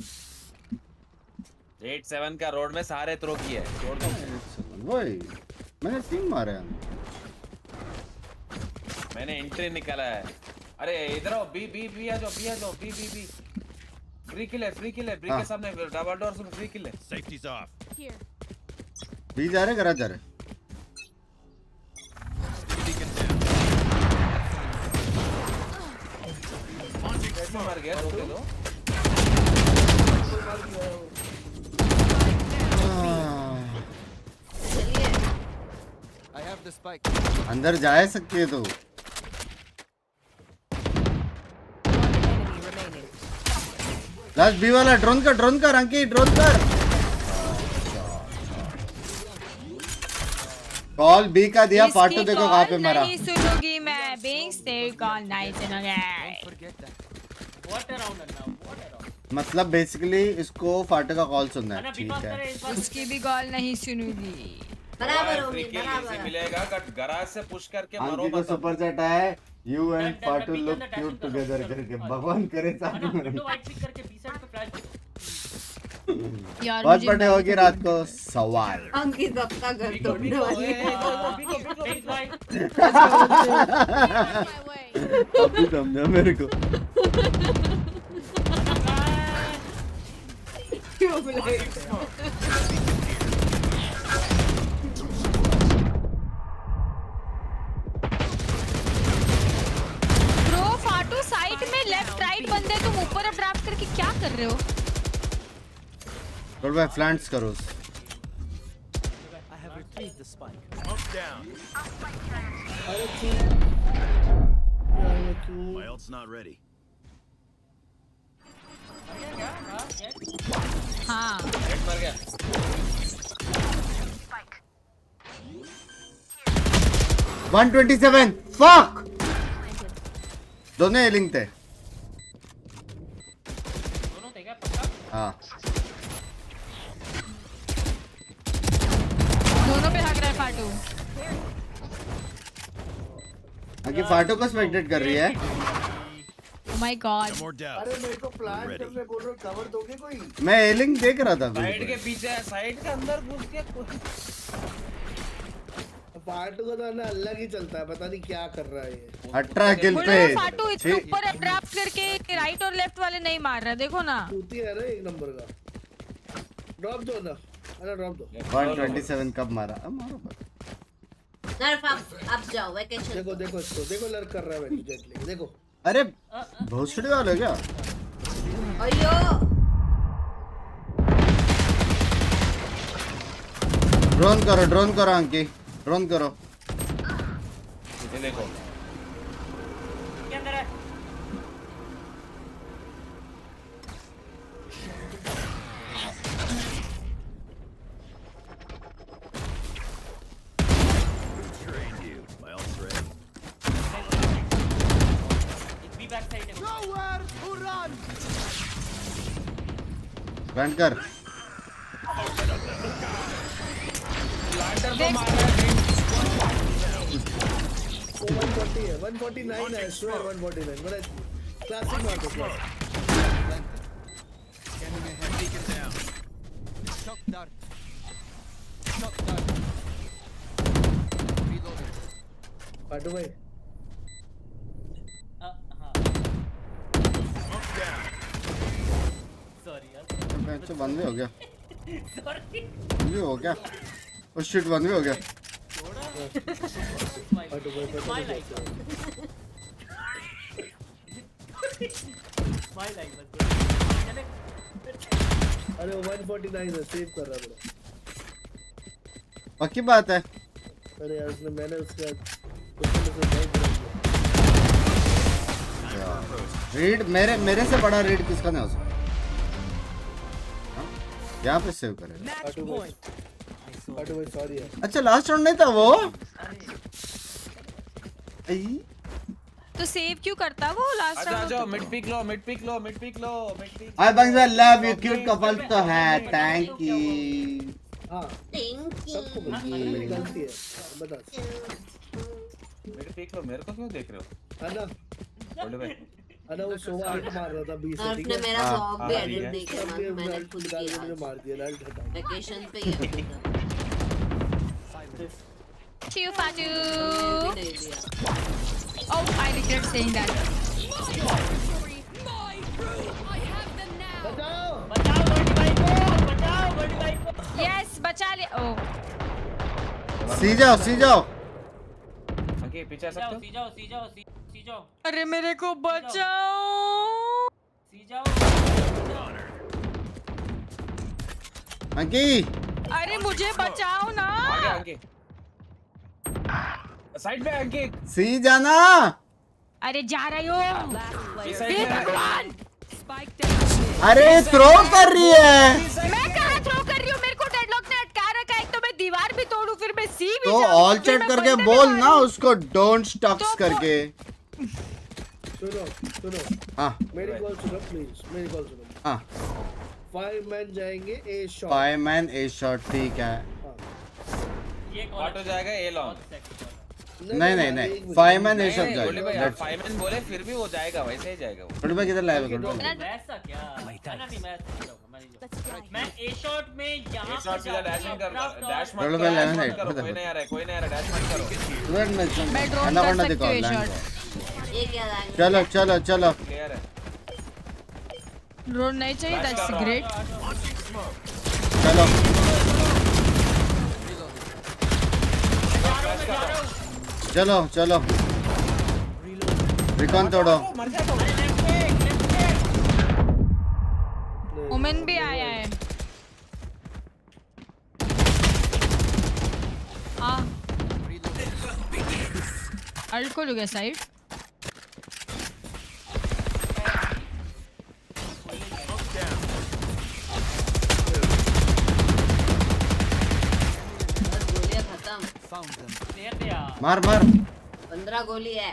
8-7 का रोड में सारे थ्रो किए है, छोड़ दो। वही मैंने 3 मारे हैं। मैंने एंट्री निकाला है। अरे इधर आओ, बी आ जाओ, बी फ्री किल है, ब्री के सामने डबल डोर से फ्री किल है। Safety's off. Here. बी जा रहे करा जा रहे। कैसे मर गया रोके दो। अंदर जा सकती है तो। लास्ट बी वाला ड्रोन कर अंकी, ड्रोन कर। कॉल बी का दिया, फाटू देखो कहाँ पे मरा। नहीं सुनूंगी मैं बिंक्स, तेरी कॉल नहीं सुनूंगी। What around and now? What around? मतलब बेसिकली इसको फाटू का कॉल सुनना है, ठीक विकास है। करे इस बार। उसकी भी कॉल नहीं सुनूंगी। बराबर होगी, फ्री किल इजी बराबर। मिलेगा, कट गराज से पुश करके मरो अंकी को मत। सुपर चैट है, you and done, फाटू done, look done, cute done, together done, करके, डन, भगवान करे साथ है ना, में। विंडो वाइट क्लिक करके बी साइड पे फ्लैश दो। यार बहुत मुझे बड़े होगी रात को सवाल। अंकित सबका घर तोड़ने वाली है। Big boy. My way. अभी समझा मेरे को। क्यों बुलाए? ब्रो फाटू साइड में लेफ्ट राइट बंदे, तुम ऊपर अब ड्राफ्ट करके क्या कर रहे हो? गुड बाय, फ्लैंक्स करो। I have retrieved the spike. Smoke's down. अरे क्यों? My ult's not ready. हाँ हेड मर गया। 127 फक। दोनों एलिंग थे। दोनों थे क्या पक्का? हाँ दोनों पे हक रहा है फाटू। आगे फाटू को स्पेक्टेट कर रही है। Oh my God. No more doubts. अरे मेरे को प्लान Ready. करने बोल रहा हूँ, कवर दोगे कोई? मैं एलिंग देख रहा था साइड के बिल्कुल। पीछे, साइड के अंदर घुस के फाटू का तो ना अलग ही चलता है, पता नहीं क्या कर रहा है ये। 18 किल बोलो पे फाटू इतने ऊपर अब ड्राफ्ट करके राइट और लेफ्ट वाले नहीं मार रहा, देखो ना। टूटी है ना एक नंबर का। ड्रॉप दो ना, अरे ड्रॉप दो। 127 कब मारा? अब मारो बस। नर्फ अब जाओ वेकेशन। देखो देखो इसको, देखो लर्क कर रहा है भाई जेट लेके, देखो। अरे भोसड़ी वाले क्या? अयो ड्रोन करो अंकी, ड्रोन करो। ये देखो के अंदर है। Trained you. My ult's ready. एक बी बैक साइड है। Nowhere to run! बैंड कर। लैंडर को मार रहा है। 140 है, 149 है, स्वेयर 149, बड़ा क्लासिक मार दो क्लासिक। फाटू भाई हाँ Smoke's down. सॉरी यार बेंच बंद भी हो गया। सॉरी ये हो गया। ओ शिट, बंद भी हो गया। फाटू भाई माय लाइफ माय लाइफ चले अरे 149 है, सेव कर रहा है बड़ा। पक्की बात है। अरे यार उसने, मैंने उसके उसने मुझे नहीं दिया। रीड मेरे से बड़ा रीड किसका नहीं हो सकता। हाँ? यहाँ पे सेव करेगा। फाटू भाई सॉरी यार। अच्छा लास्ट राउंड नहीं था वो? आई? तो सेव क्यों करता वो लास्ट अच्छा राउंड? जाओ, मिड पिक लो। आई बंग्स I love you, cute couple तो है, थैंक यू। हाँ थैंक सबको यू। बता, मेरी गलती है, बता। मिड पिक लो, मेरे को क्यों देख रहे हो? है ना? बोले भाई अरे वो सोवा अल्ट मार रहा था 20 से, नर्फ ठीक ने है? मेरा हाँ, ब्लॉग भी हाँ, एडिट ठीक है। नहीं किया, तब भी मैंने अल्ट खुद निकाल के किया मुझे मार दिया, अल्ट हटा। वेकेशन पे ही है Chew Fatu. भी नहीं दिया। Oh, I regret saying that. बचाओ बचाओ गोल्डी भाई को, बचाओ गोल्डी भाई को। Yes, बचा लिया। Oh, सी जाओ सी जाओ। ओके पीछे आ सकते हो? सी जाओ सी जाओ सी जाओ अरे मेरे को बचाओ। सी जाओ। अंकी अरे मुझे बचाओ ना। आगे आगे साइड में आगे सी जाना। अरे जा रही हो। Last player. साइड हे में भगवान, Spike down. अरे थ्रो कर रही है मैं कहाँ थ्रो कर रही हूँ? मेरे को डेडलॉक ने अटका रखा है। एक तो मैं दीवार भी तोड़ू, फिर मैं सी भी तो जाऊँ, ऑल फिर चैट मैं करके बंदे भी बोल ना मारूं। उसको डोंट स्टॉक्स तो करके। सुनो सुनो, हाँ मेरी कॉल सुनो प्लीज, मेरी कॉल सुनो। हाँ 5 मैन जाएंगे ए शॉट। 5 मैन ए शॉट, ठीक है। ये कौन ऑटो जाएगा ए लॉन्ग। नहीं नहीं नहीं 5 मैन ए शॉट गोल्डी भाई जाएगा। आप 5 मैन बोले फिर भी वो जाएगा, वैसे ही जाएगा वो। गोल्डी भाई किधर लाए गोल्डी भाई? वैसा क्या? नहीं मैं ऐसे नहीं जाऊंगा, मैं नहीं जाऊंगा। मैं ए शॉट में यहां एक शॉट सीधा डैश कर, डैश मत गोल्डी करो, भाई डैश लेना मत करो, है। कोई नहीं आ रहा है, कोई नहीं आ रहा है, डैश मत करो। वेट मैं मिनट ड्रोन एनाकोंडा कर दिखाओ सकती हूँ लैंड शॉट। ये क्या लाएंगे? चलो चलो चलो। क्लियर है। ड्रोन नहीं चाहिए, दैट्स ग्रेट। चलो चलो चलो रिकॉन तोड़ो। ओमेन भी आया है। हाँ, अल्ट को लुगे साइड। बस गोलियां खत्म। दे दिया। मार मार। 15 गोली है।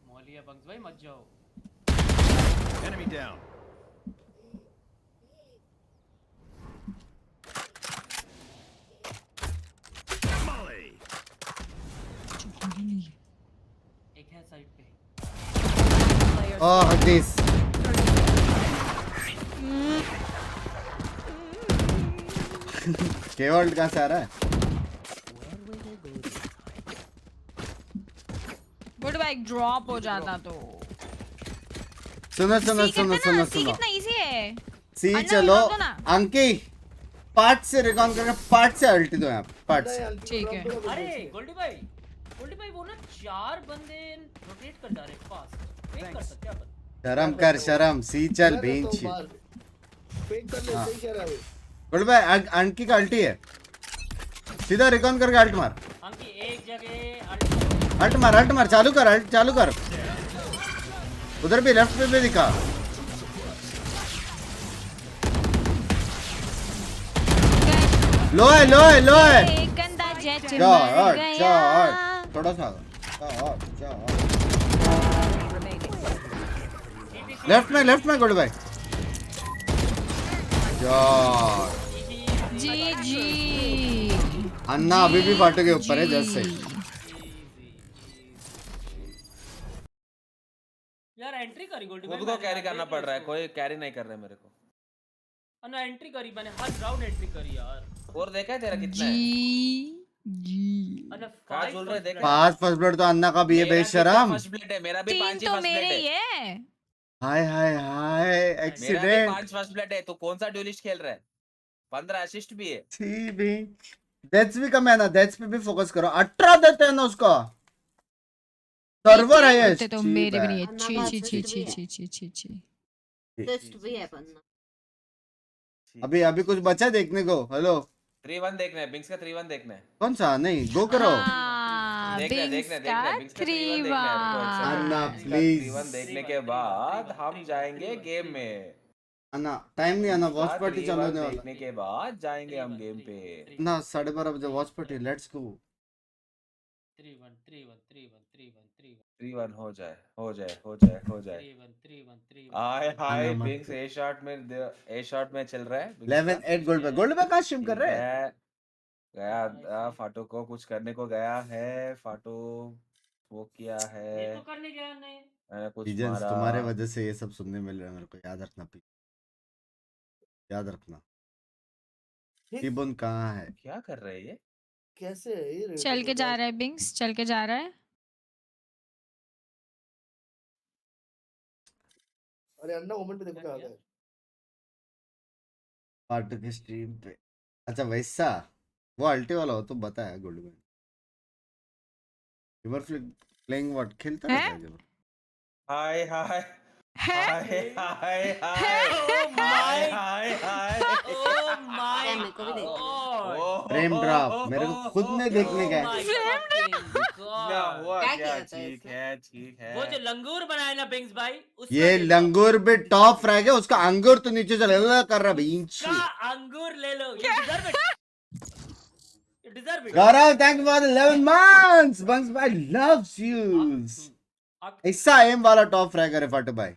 मौलिया बंक्स भाई मत जाओ। Enemy down. Molly. एक है साइड पे। ओह दिस केवल कहाँ से आ रहा है? गुड बाइक ड्रॉप हो जाता तो। सुनो सुनो सी सुनो कितना सुनो सी सुनो कितना इजी है। सी अन्ना चलो रिकॉर्ड दो ना। अंकी पार्ट से रिकॉन करके पार्ट से अल्टी दो यहाँ पार्ट से। ठीक है। अरे गोल्डी भाई वो ना 4 बंदे रोटेट कर जा रहे हैं फास्ट। वेट कर सकते हैं अपन। शर्म कर शर्म। सी चल बेंच। फेक कर ले, हाँ। सही कह रहा है। गुड भाई अंकी का अल्टी है, सीधा रिकॉन करके अल्ट मार। अंकी एक जगह अल्ट मार चालू कर, अल्ट चालू कर। उधर भी लेफ्ट पे भी दिखा। लो है एक गंदा जेट जा मर हट जा गया। हट थोड़ा सा जा लेफ्ट में गुड भाई जा। जी जी। अन्ना अभी भी फाटो के ऊपर है जस्ट से। यार एंट्री करी गोल्डी खुद को कैरी करना पड़ रहा है, कोई कैरी नहीं कर रहा है मेरे को। अन्ना एंट्री करी, मैंने हर राउंड एंट्री करी यार। और देखा है तेरा कितना है? जी। अन्ना कहाँ झूल रहा है देख। 5 फर्स्ट ब्लड तो अन्ना का भी है बेशरम। फर्स्ट ब्लड है, मेरा भी 3 5 ही तो फर्स्ट मेरे ब्लड ही है। है। हाय मेरा भी एक्सीडेंट। 5 फर्स्ट ब्लड है, तो कौन सा ड्यूलिस्ट खेल रहा है? 15 असिस्ट भी है। सी भी डेथ्स भी कम है ना, डेथ्स पे भी फोकस करो। 18 देते हैं ना उसका सर्वर है ये। तो मेरे भी नहीं है। अन्ना छी का छी assist भी छी है। छी छी छी। टेस्ट भी है पन्ना। अभी कुछ बचा देखने को? हेलो 3-1 देखना है, बिंक्स का 3-1 देखना है। कौन सा? नहीं गो करो हाँ, देखना है, बिंक्स देखना है, का बिंक्स का 3-1 देखना है। रुको एक सेकंड। अन्ना, बिंक्स का please। 3-1 देखने के बाद हम जाएंगे गेम में। अन्ना टाइम नहीं आना, वॉच बिंक्स का पार्टी चालू 3-1 होने वाला देखने के बाद जाएंगे हम गेम पे। ना। 12:30 बजे वॉच पार्टी, लेट्स गो। 3-1 3-1 हो जाए। 3-1 हाय हाय अन्ना मत बिंक्स ए शॉट में चल रहा है। बिंक्स 11-8 गोल्ड पे कहाँ स्ट्रीम कर रहे हैं? गया फाटो को कुछ करने को गया है। फाटो वो किया ये है, तो करने गया नहीं। मैंने कुछ Pigeons, मारा। तुम्हारे वजह से ये सब सुनने मिल रहा है मेरे को, याद रखना याद रखना। टिबन कहाँ है? क्या कर रहे हैं ये? कैसे है ये रेट चल के जा रहा है बिंग्स, चल के जा रहा है। अरे अन्ना मोमेंट पे देखो क्या आता है। पार्ट के स्ट्रीम पे। अच्छा वैसा, वो अल्टी वाला हो तो बताया गोल्ड में। रिवर प्लेइंग व्हाट, खेलता रहता है रिवर। हाय हाय है हाय हाय Oh hi my- hi hi. Oh my मेरे को भी देखना है। God. फ्रेम ड्रॉप मेरे को खुद में देखने का Oh है। my fucking क्या God. हुआ? क्या क्या किया था ठीक इसने? है, ठीक है। वो जो लंगूर बनाया ना बिंग्स भाई, उसका ये ले लो। लंगूर भी टॉप फ्रैग है, उसका अंगूर तो नीचे चले कर रहा बीच। का अंगूर ले लो, you deserve it. You deserve it. Gaurav thank you for 11 months। Bunks भाई लव्स यू। ऐसा एम वाला टॉप फ्रैगर है फाटू भाई।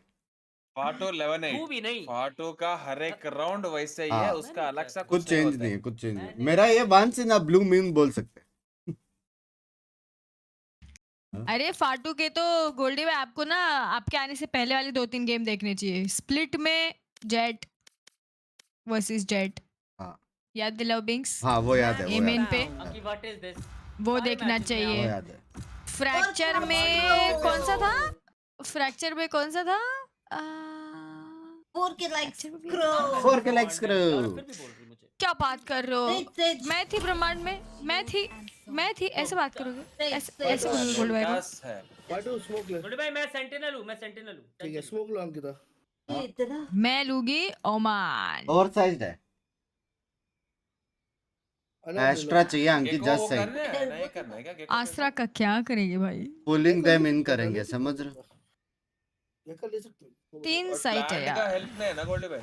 फाटो 11-8 तू भी नहीं। फाटो का हर एक राउंड वैसे ही है, हाँ। उसका अलग सा कुछ चेंज होता नहीं है। है, कुछ चेंज नहीं है। मैंने मेरा ये once in a blue moon बोल सकते हैं। अरे फाटू के तो गोल्डी भाई, आपको ना आपके आने से पहले वाली 2-3 गेम देखने चाहिए। स्प्लिट में जेट वर्सेस जेट, हाँ याद दिलाओ बिंग्स। हाँ वो याद है, वो एमेन याद पे है, Aki, what is this? वो सारे देखना matches में वो चाहिए। याद है। फ्रैक्चर और में कौन सा था? फ्रैक्चर में कौन सा था? 4 के लाइक्स Fracture में भी- क्रो। 4 के लाइक्स करो। और फिर भी बोल रही मुझे। क्या बात कर रहे हो? तेज। मैं थी ब्रह्मांड में, मैं थी ऐसे बात करोगे? तेज, ऐसे तेज। ऐसे बोलोगे गोल्ड भाई को? दस है। फाटू स्मोक ले। गोल्डी भाई मैं सेंटिनल हूँ, मैं सेंटिनल हूँ। ठीक है स्मोक लो अंकिता। ये इतना मैं लूंगी ओमान। ओवरसाइज्ड है। एक्स्ट्रा चाहिए अंकित गेको जस्ट वो सही। करना है, नहीं करना है क्या गेको? आसरा का क्या करेंगे भाई? पुलिंग देम इन करेंगे, समझ रहे हो? ये कर ले सकते हो। 3 और साइट है प्लांट का यार। हेल्प नहीं है ना गोल्डी भाई?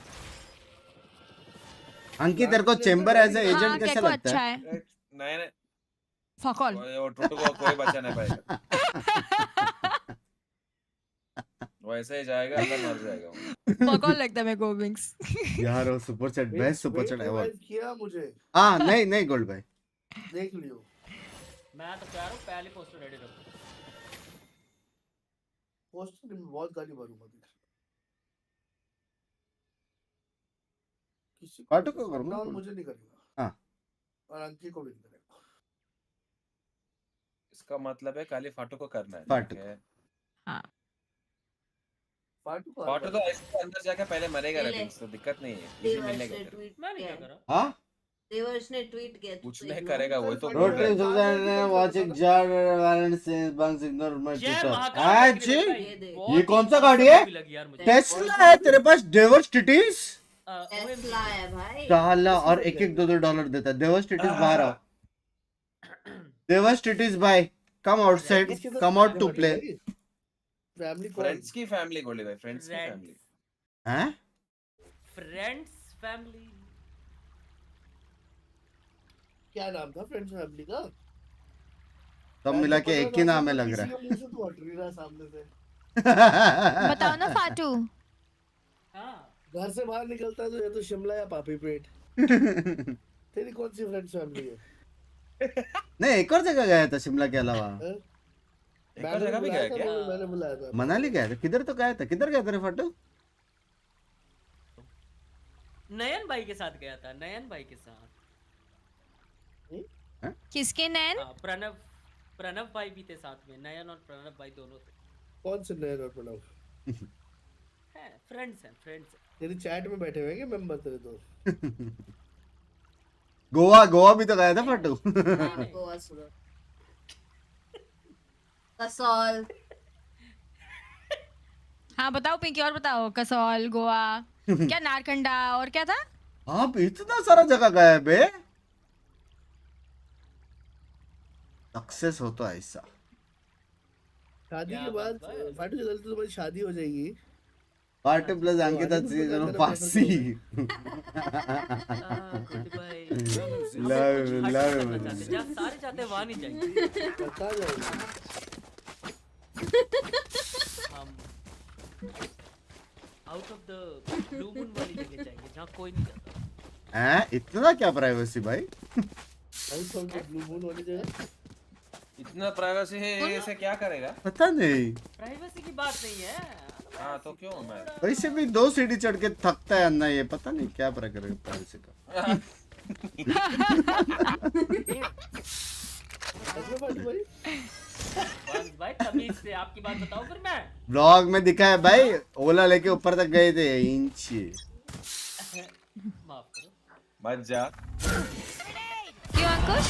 अंकित तेरे को चेंबर एज ए हाँ एजेंट कैसा कैको लगता अच्छा है? है। नहीं नहीं, फक ऑल। वो टूटू को कोई बचा नहीं पाएगा, वो ऐसे ही जाएगा, अंदर मर जाएगा वो। फक ऑल लगता है मेरे को विंग्स। यार वो super chat, best super chat ever. किया मुझे हाँ नहीं नहीं गोल्ड भाई, देख लियो। मैं तो कह रहा हूँ पहले पोस्टर रेडी रखो। पोस्टर में बहुत गाली मारूंगा देख। किसी फाटू को करो ना। और मुझे नहीं करेगा। हाँ। और अंकी को भी नहीं करेगा। इसका मतलब है खाली फाटू को करना है। फाटू ठीक है? हाँ फाटू को फाटू तो ऐसे अंदर जाके पहले मरेगा ले। रेटिंग्स, तो दिक्कत नहीं है, इजी देवर्ष मिलने ने का। ट्वीट मैंने किया क्या है। करा? हाँ देवर्ष ने ट्वीट किया। कुछ नहीं करेगा वो तो। रोड ट्रिप सुल्तान वाचिंग जार वैलेंट से बंक्स इग्नोर मच जय टू महाकाल अच्छी। देखने भाई, ये देख। बहुत ये ही कौन सा awesome गाड़ी है? movie लगी यार मुझे। टेस्ला है तेरे पास? डेवर्स टिटीज टेस्ला है भाई। साला, और एक एक $2 देता है। डेवर्स टिटीज बाहर आओ, डेवर्स टिटीज भाई come outside, come out to play. Family friends की फैमिली गोल्डी भाई, फ्रेंड्स की Friends. फैमिली। हैं? Friends family. क्या नाम था फ्रेंड्स फैमिली का? सब मिला के एक ही नाम है लग रहा किसी के मुंह से तो हट नहीं रहा सामने से। है। बताओ ना फाटू। हाँ घर से बाहर निकलता है तो या तो शिमला या पापी पेट। तेरी कौन सी फ्रेंड्स फैमिली है? नहीं एक और जगह गया था शिमला के अलावा, एक और जगह भी गया क्या? मैंने बुलाया था। मनाली गया था। किधर तो गया था, किधर गया था रे फटू? नयन भाई के साथ गया था, नयन भाई के साथ। किसके नैन? हाँ, प्रणव भाई भी थे साथ में, नयन और प्रणव भाई दोनों थे। कौन से नए और प्रणव? हैं फ्रेंड्स हैं। तेरी चैट में बैठे हुए हैं क्या मेंबर तेरे तो? गोवा भी तो गया था फटू। गोवा सुनो। कसौल। हाँ बताओ पिंकी, और बताओ। कसौल, गोवा, क्या नारकंडा, और क्या था? आप इतना सारा जगह गए बे। सक्सेस हो तो ऐसा। शादी क्या के बाद बात है? फाटू जल्दी तो तुम्हारी शादी हो जाएगी। Party plus Ankita season Pasi. Love सारे जाते वहां नहीं जाएंगे बता जाओगे। हम। Out of the blue moon वाली जगह जाएंगे जहाँ कोई नहीं जाता। हैं? इतना क्या प्राइवेसी भाई? Out of the blue moon वाली जगह। इतना प्राइवेसी है इसे क्या करेगा? पता नहीं, प्राइवेसी की बात नहीं है। हाँ तो क्यों मैं वैसे भी 2 सीढ़ी चढ़ के थकता है अन्ना, ये पता नहीं क्या प्रकार है प्राइवेसी का। बस भाई तमीज से आपकी बात बताओ फिर मैं। ब्लॉग में दिखा है भाई, ओला लेके ऊपर तक गए थे इंच। माफ करो। बच जा। क्यों अंकुश?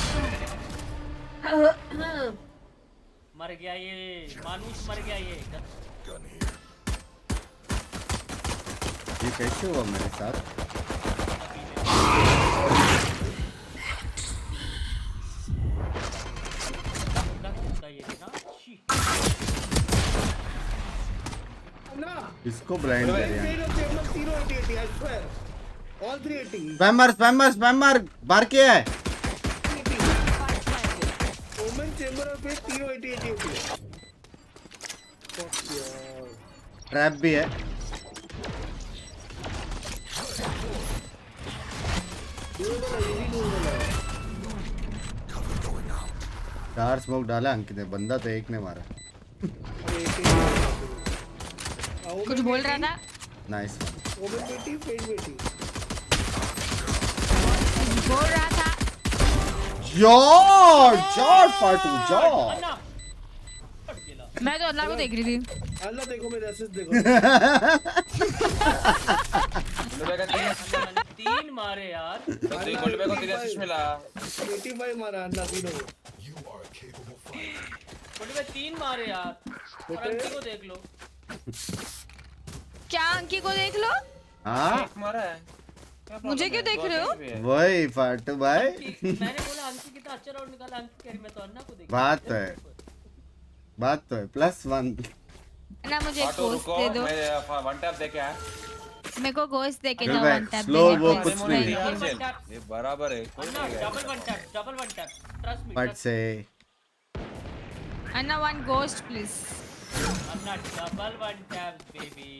मर गया ये मानुष, मर गया ये। ये कैसे हुआ मेरे साथ? इसको ब्लाइंड कर स्पैमर स्पैमर स्पैमर बार किया है। ओमेन चेंबर और फिर 380 ट्रैप भी है। चार स्मोक डाला अंकित ने, बंदा तो एक ने मारा। कुछ बोल रहा था? नाइस। ओमेन बेटी पेट बेटी बोल रहा था जॉर्ज फाटू जॉर्ज। मैं तो अल्लाह को देख रही थी। अल्लाह देखो मेरे असिस्ट देखो। तीन मारे यार। गोल्ड बैग को 3 असिस्ट मिला। 85 मारा अल्लाह तीनों को। गोल्ड बैग 3 मारे यार। और अंकी को देख लो। क्या अंकी को देख लो? हाँ मारा है। मुझे क्यों देख रहे हो? वही फाटू भाई। मैंने बोला अंकी कितना अच्छा राउंड निकाला, अंकी कह रही मैं तो अन्ना को देख। बात तो है, बात तो है। +1 ना मुझे गोश्त दे दो। मैं 1 टैप दे क्या? मेरे को गोश्त दे के चल दो। भाई, 1 टैप slow वो कुछ नहीं है। ये बराबर है। अन्ना double 1 tap, double 1 tap. Trust me. But से अन्ना 1 गोश्त प्लीज। अन्ना डबल 1 टैप बेबी।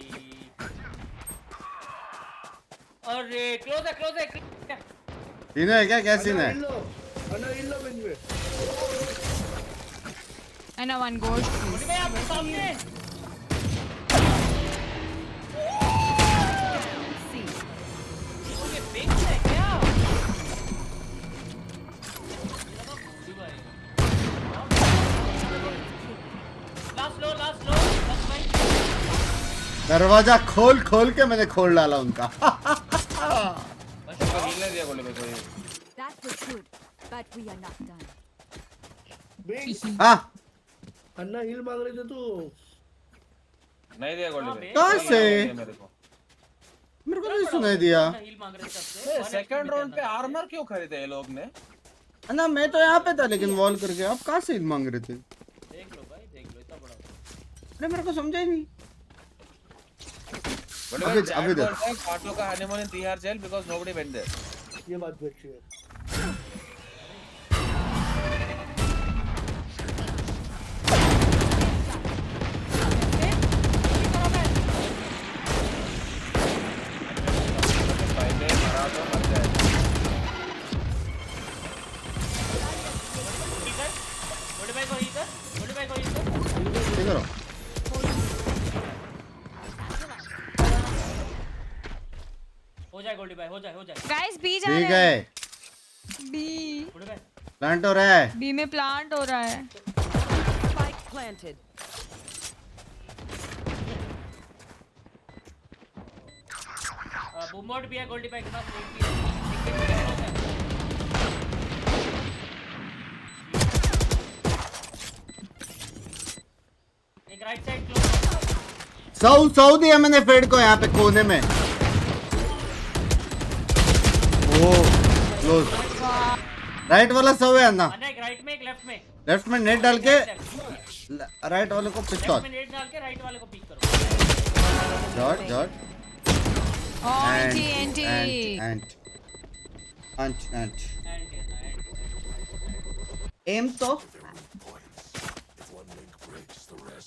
अरे क्लोज है, क्लोज है। सीन है क्या? क्या सीन है? अन्ना हिल लो बिंग में। अन्ना 1 गोश्त प्लीज। भाई आपके सामने। ये बिंक्स है क्या? लास्ट लो, लास्ट लो। बस भाई। दरवाजा खोल खोल के मैंने खोल डाला उनका। बस को हिल नहीं दिया गोल्ड बैग को। That was good, but we are not done. बिंग हाँ अन्ना हिल मांग रहे थे तू। नहीं दिया गोल्ड बैग। कहाँ से? मेरे को नहीं सुनाई दिया। हील मांग रहे सबसे। सेकंड राउंड पे आर्मर क्यों खरीदे ये लोग ने? ना मैं तो यहाँ पे था लेकिन वॉल करके। आप कहाँ से मांग रहे थे? देख लो भाई, देख लो इतना बड़ा। अरे मेरे को समझा ही नहीं। अभी देख फाटू का honeymoon in Tihar jail because nobody went there. ये बात भी अच्छी है। गोल्ड बैग को हील कर, गोल्ड बैग को हील कर। ठीक है। हो जाए गोल्डी भाई, हो जाए, हो जाए। गाइस बी जा ठीक रहा है। है। बी गोल्डी भाई प्लांट हो रहा है। बी में प्लांट हो रहा है। Spike planted. बूमोट भी है गोल्डी भाई के पास, एक भी है। एक राइट साइड क्लोज। सौ दिया मैंने फेड को यहाँ पे कोने में। ओ क्लोज। राइट वाला 100 है अन्ना। अन्ना एक राइट में, एक लेफ्ट में। लेफ्ट में नेट डाल के राइट वाले को पिस्तौल। लेफ्ट में नेट डाल के राइट वाले को पिक करो। जॉट जॉट एंटी एंटी एंट एम तो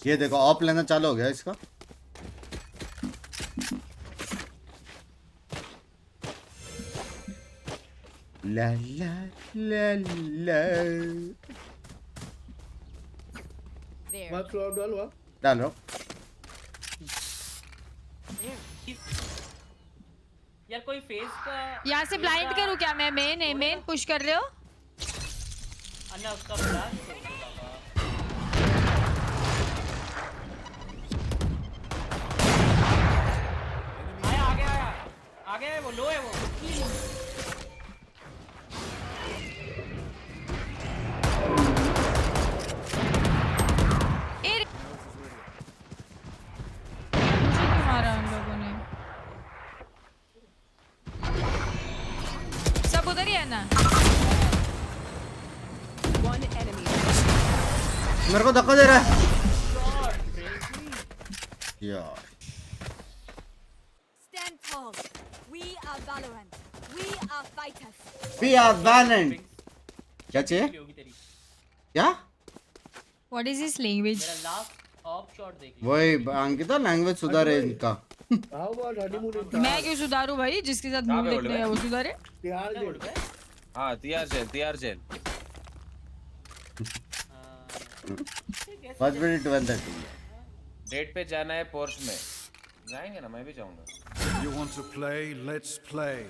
ये देखो ऑफ लेना चालू हो गया इसका। ला ला ला ला There. मत फ्लॉप डाल वहाँ डालो यार कोई फेस का यहाँ से ब्लाइंड करूँ क्या मैं? मेन पुश कर रहे हो? अन्ना उसका फ्लैश छोड़ दो बाबा। आ गया है वो, लो है वो। मुझे क्यों मारा उन लोगों ने? सब उधर ही है ना? One enemy. मेरे को धक्का दे रहा है यार। Stand tall. We are Valorant. We are fighters. We are VALORANT। क्या चाहिए? होगी तेरी। क्या? What is this language? मेरा लास्ट ऑफ शॉट देख ली। वही अंकिता लैंग्वेज सुधारे इनका। How about honeymoon in मैं क्यों सुधारूं भाई? जिसके साथ मूव देखने है वो सुधारे? तिहाड़ जेल हाँ तिहाड़ जेल 5 मिनट 1:30 डेट पे जाना है पोर्श में जाएंगे ना मैं भी जाऊंगा You want to play? Let's play.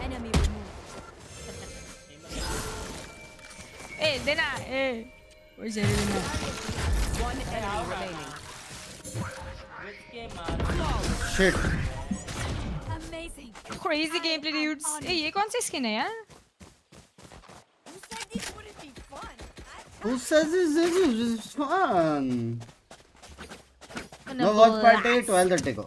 Enemy removed. ए देना ए वो चले देना। One enemy remaining. इसके मार। Shit Amazing. Crazy gameplay dudes। ए ये कौन सी स्किन है यार? Who said this wouldn't be fun? Who says this is fun? No watch party 12:30 को।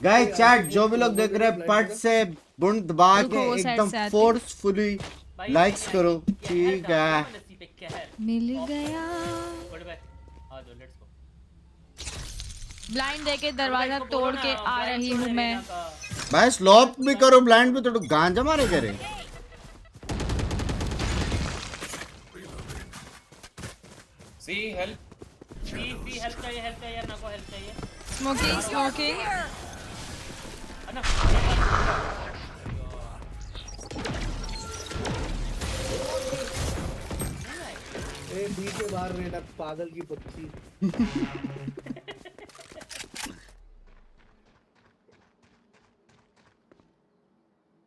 गाइस चैट जो भी लोग देख रहे हैं पट से बुंड दबा के एकदम फोर्सफुली लाइक्स करो ठीक है। मिल गया। ब्लाइंड देके दरवाजा तोड़ के आ रही हूँ मैं। भाई स्लॉप भी करो ब्लाइंड भी थोड़ा गांजा मारे करे। सी हेल्प सी हेल्प चाहिए यार, ना को हेल्प चाहिए। स्मोकिंग अन्ना ए बी के बाहर रहना पागल की पत्ती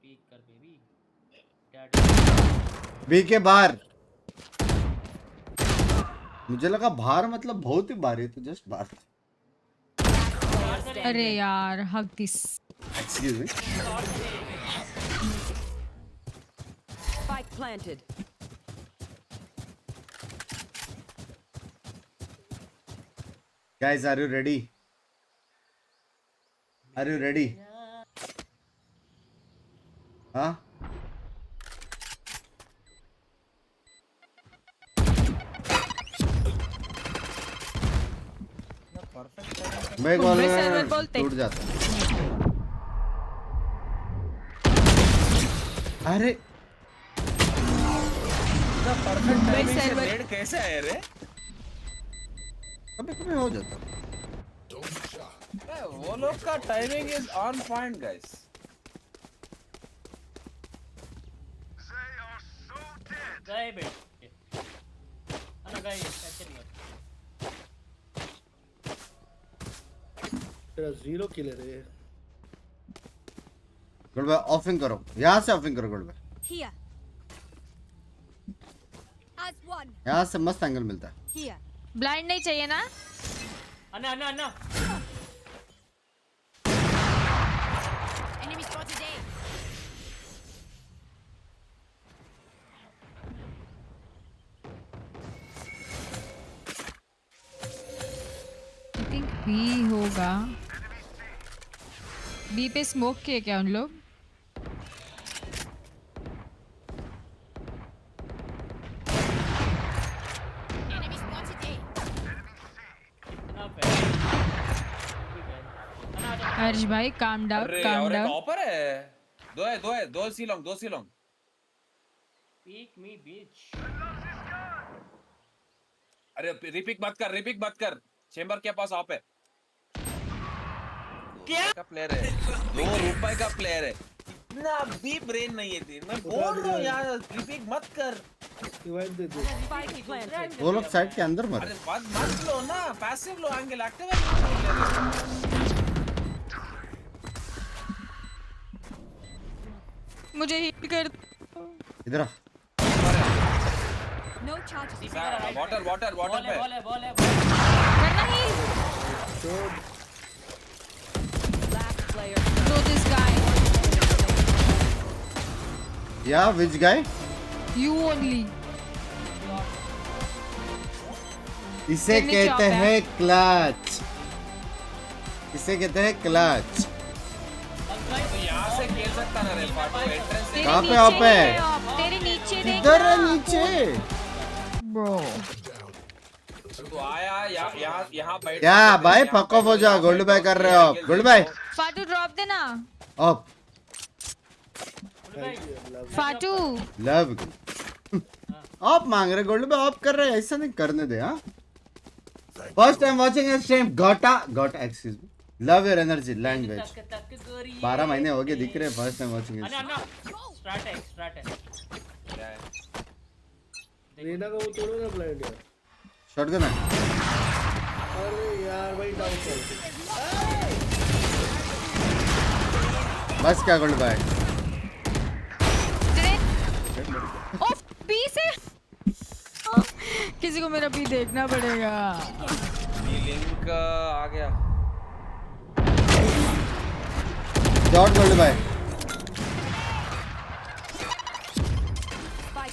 पीक कर बेबी। बी के बाहर मुझे लगा बाहर मतलब बहुत ही बाहर है तो जस्ट बाहर। अरे यार हक this. Excuse me. Spike planted. Guys, are you ready? Are you ready? हाँ? मैं टूट जाता अरे परफेक्ट कैसे आए रे? कभी कभी हो जाता वो लोग का timing is on point guys. गए बेटे अन्ना गए ऐसे नहीं होता। तेरा 0 किल है रे। गुड बाय ऑफिंग करो यहाँ से ऑफिंग करो good bye. Here. As one. यहाँ से मस्त एंगल मिलता है। Here. ब्लाइंड नहीं चाहिए ना? अन्ना Enemy spotted A. I think B होगा। बी पे स्मोक किए क्या उन लोग? Enemy spotted A. कितना पैसा अन्ना आजा। हर्ष भाई काम डाउन अरे काम और एक डाउन। ऑपर है दो सी लॉन्ग Peek me, bitch. अरे रिपिक मत कर चेंबर के पास ऑफ है क्या का प्लेयर है ₹2 का प्लेयर है इतना भी ब्रेन नहीं है तेरे मैं बोल रहा हूं यार रिपिक मत कर रिवाइव दे दे Spike planted. वो लोग साइड के अंदर मरे अरे मत लो ना पैसिव लो एंगल एक्टिव है मुझे हील कर इधर आ। No charges. वाटर Ball पे है, ball है, ball है. करना ही Last player. Throw this guy या विच गाय यू ओनली इसे Can we कहते chop हैं क्लच इसे कहते हैं क्लच यहाँ से खेल सकता ना रे फाटो एंट्रेंस से कहाँ पे आप है तेरे नीचे देख इधर है नीचे ब्रो तू आया यहाँ बैठ क्या भाई फक ऑफ हो जा गोल्ड बाय कर रहे हो आप गोल्ड बाय फाटू ड्रॉप देना ऑफ फाटू लव ऑफ मांग रहे गोल्ड बाय ऑफ कर रहे ऐसा नहीं करने दे हाँ first time watching a stream gotta excuse me love your energy language 12 महीने हो गए दिख रहे फर्स्ट टाइम वाचिंग ए अन्ना स्टार्ट है क्या है रेना का वो तोड़ो ना ब्लाइंड यार शॉटगन है अरे यार भाई डाउन कर बस क्या गोल्ड बाय ओफ बी से किसी को मेरा बी देखना पड़ेगा ये लिंक आ गया शॉट गोल्ड बाय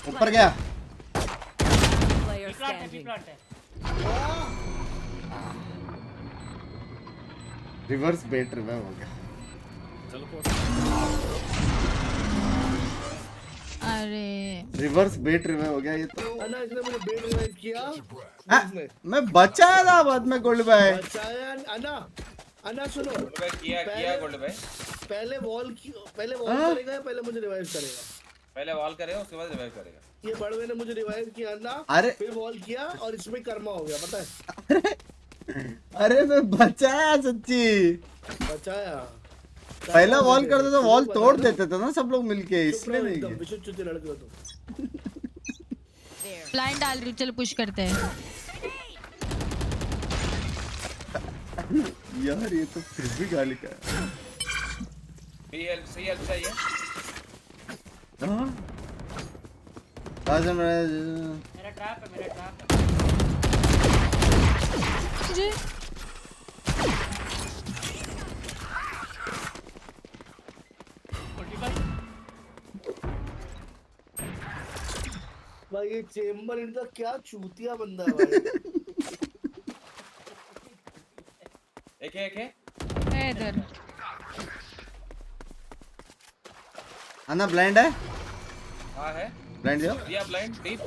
ऊपर गया Player प्लांट standing. है रिवर्स बेट रिवाइव हो गया अरे रिवर्स बेट रिवाइव हो गया ये तो अन्ना इसने मुझे बेड रिवाइव किया मैं बचाया था बाद में गोल्ड बाय बचाया अन्ना सुनो किया गोल्ड भाई पहले वॉल करेगा या पहले मुझे रिवाइव करेगा पहले वॉल करेगा उसके बाद रिवाइव करेगा ये बड़वे ने मुझे रिवाइव किया अन्ना अरे फिर वॉल किया और इसमें कर्मा हो गया पता है अरे मैं बचाया सच्ची बचाया पहला वॉल करते तो वॉल तोड़ देते थे ना सब लोग मिलके इसलिए नहीं एकदम किया। विशुद्ध चुते लड़के हो तुम ब्लाइंड डाल रही हूँ चल पुश करते हैं यार ये तो फिर भी गाली का है। सही हेल्प चाहिए हाँ मेरा मेरा ट्रैप है जी भाई ये चेंबर इनका क्या चूतिया बंदा है भाई एक है इधर अन्ना ब्लाइंड है हाँ है ब्लाइंड दियो दिया ब्लाइंड डीप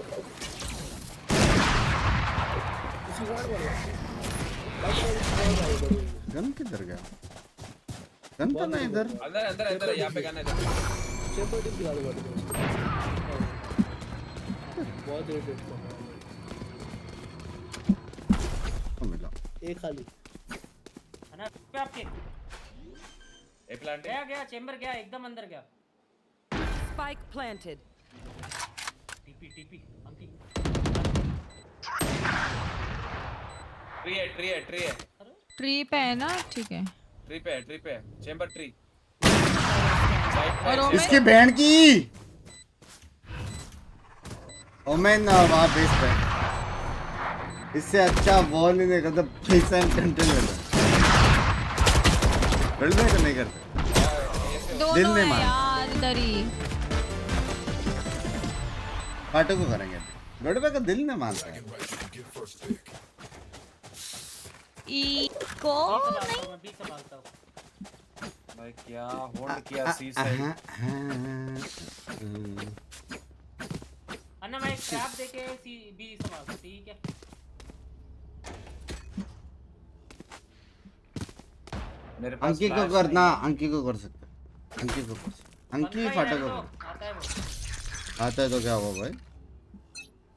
गन किधर गया गन तो नहीं इधर अंदर यहाँ पे गाना इधर चेंबर टीम दिखा दो बहुत इरिटेट कर रहा है मिला एक खाली अन्ना पे आपके ए प्लांट गया चेंबर गया एकदम अंदर गया Spike planted. टीपी अंकी ट्री है ट्री पे है ना ठीक है ट्री पे चेंबर ट्री और इसकी बहन की ओमेन वहाँ बेस पे इससे अच्छा बॉल ही नहीं करता पैसा कंटेंट मिलता वर्ल्ड में नहीं करते दोनों दिल में है मार यार इधर ही फाटो को करेंगे गड़बे का दिल नहीं मानता है इको मैं भी संभालता हूँ भाई क्या होल्ड किया सी से अन्ना मैं एक ट्रैप देके सी बी संभालता ठीक है मेरे पास अंकी को करना अंकी को कर सकते अंकी को कर सकते अंकी फाटो को आता है वो आता है तो क्या हुआ भाई?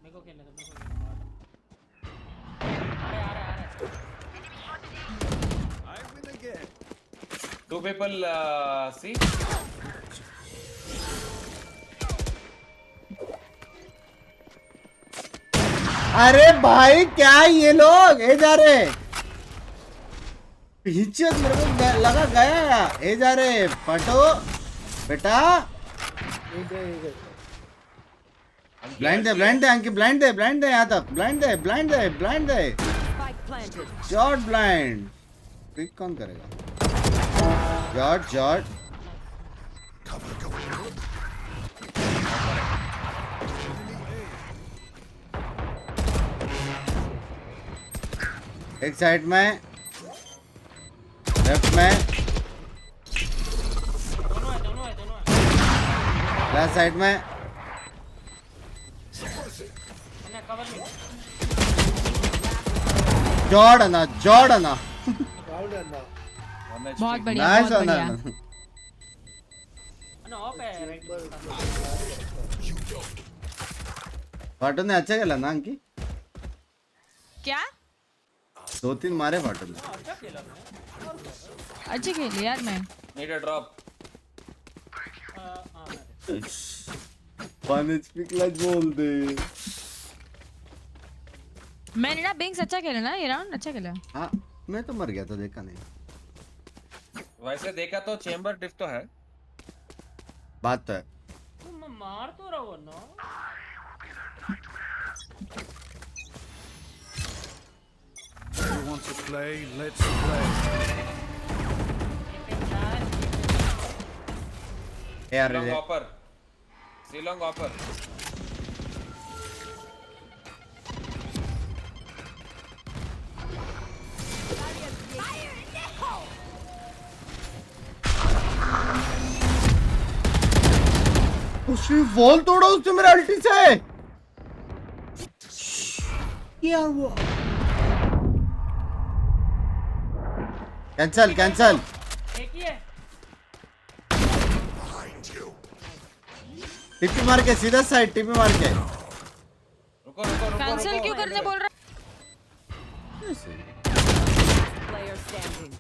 मेरे को खेलने दो, मेरे को खेलने दो। आ रहे। Two people see. अरे भाई क्या ये लोग ए जा रहे पीछे मेरे को लगा गया ए जा रहे फटो बेटा ब्लाइंड दे अंकी ब्लाइंड दे यहाँ तक ब्लाइंड दे Spike planted. जॉट ब्लाइंड पिक कौन करेगा जॉट एक साइड में लेफ्ट में दोनों है। लेफ्ट साइड में अन्ना कवर में। जॉर्डना बहुत बढ़िया नाइस बहुत बढ़िया। अन्ना ऑफ है राइट। फाटो ने अच्छा खेला ना अंकी क्या 2-3 मारे फाटो ने अच्छा खेला मैं। अच्छे खेले यार मैं। Need a drop. हाँ 1 HP क्लच बोल दे मैंने ना बिंग्स अच्छा खेला ना ये राउंड अच्छा खेला। हाँ मैं तो मर गया था देखा नहीं वैसे देखा तो चेंबर डिफ तो है। बात तो है तो मैं मार तो रहा हूँ ना। You want to play? Let's play. यार Long offer. See long offer. उसने वॉल तोड़ा उसने मेरे अल्टी से क्या हुआ कैंसल एक ही है। टिपी मार के सीधा साइड टिपी मार के रुको कैंसिल क्यों करने बोल रहा Player standing.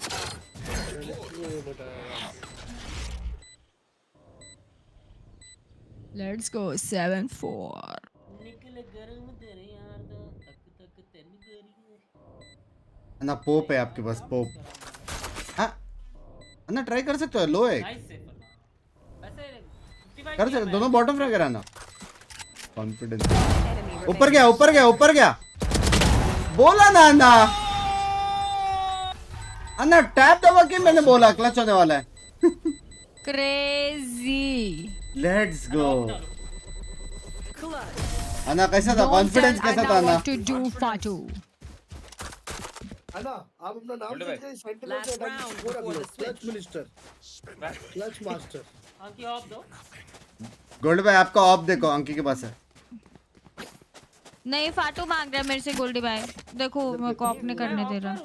लेट्स गो 7-4 निकल गरम तेरे यार दा तक तेन गरी अन्ना पोप है आपके पास पोप हाँ अन्ना ट्राई कर सकते हो लो है नाइस सेफ वैसे 55 कर सकते दोनों बॉटम फ्रैग कराना कॉन्फिडेंस Enemy ऊपर गया बोला ना अन्ना अन्ना टैप दबा के मैंने बोला क्लच होने वाला है क्रेजी। Let's go Clutch. अन्ना कैसा था कॉन्फिडेंस कैसा था अन्ना टू डू फाटू अन्ना आप अपना नाम बोलो भाई। लिख के सेंटर Last में round score before the clutch switch. Minister clutch master अंकी ऑफ दो। गोल्ड भाई आपका ऑफ देखो अंकी के पास है नहीं फाटू मांग रहा है मेरे से गोल्डी भाई देखो मेरे को ऑफ नहीं करने दे रहा।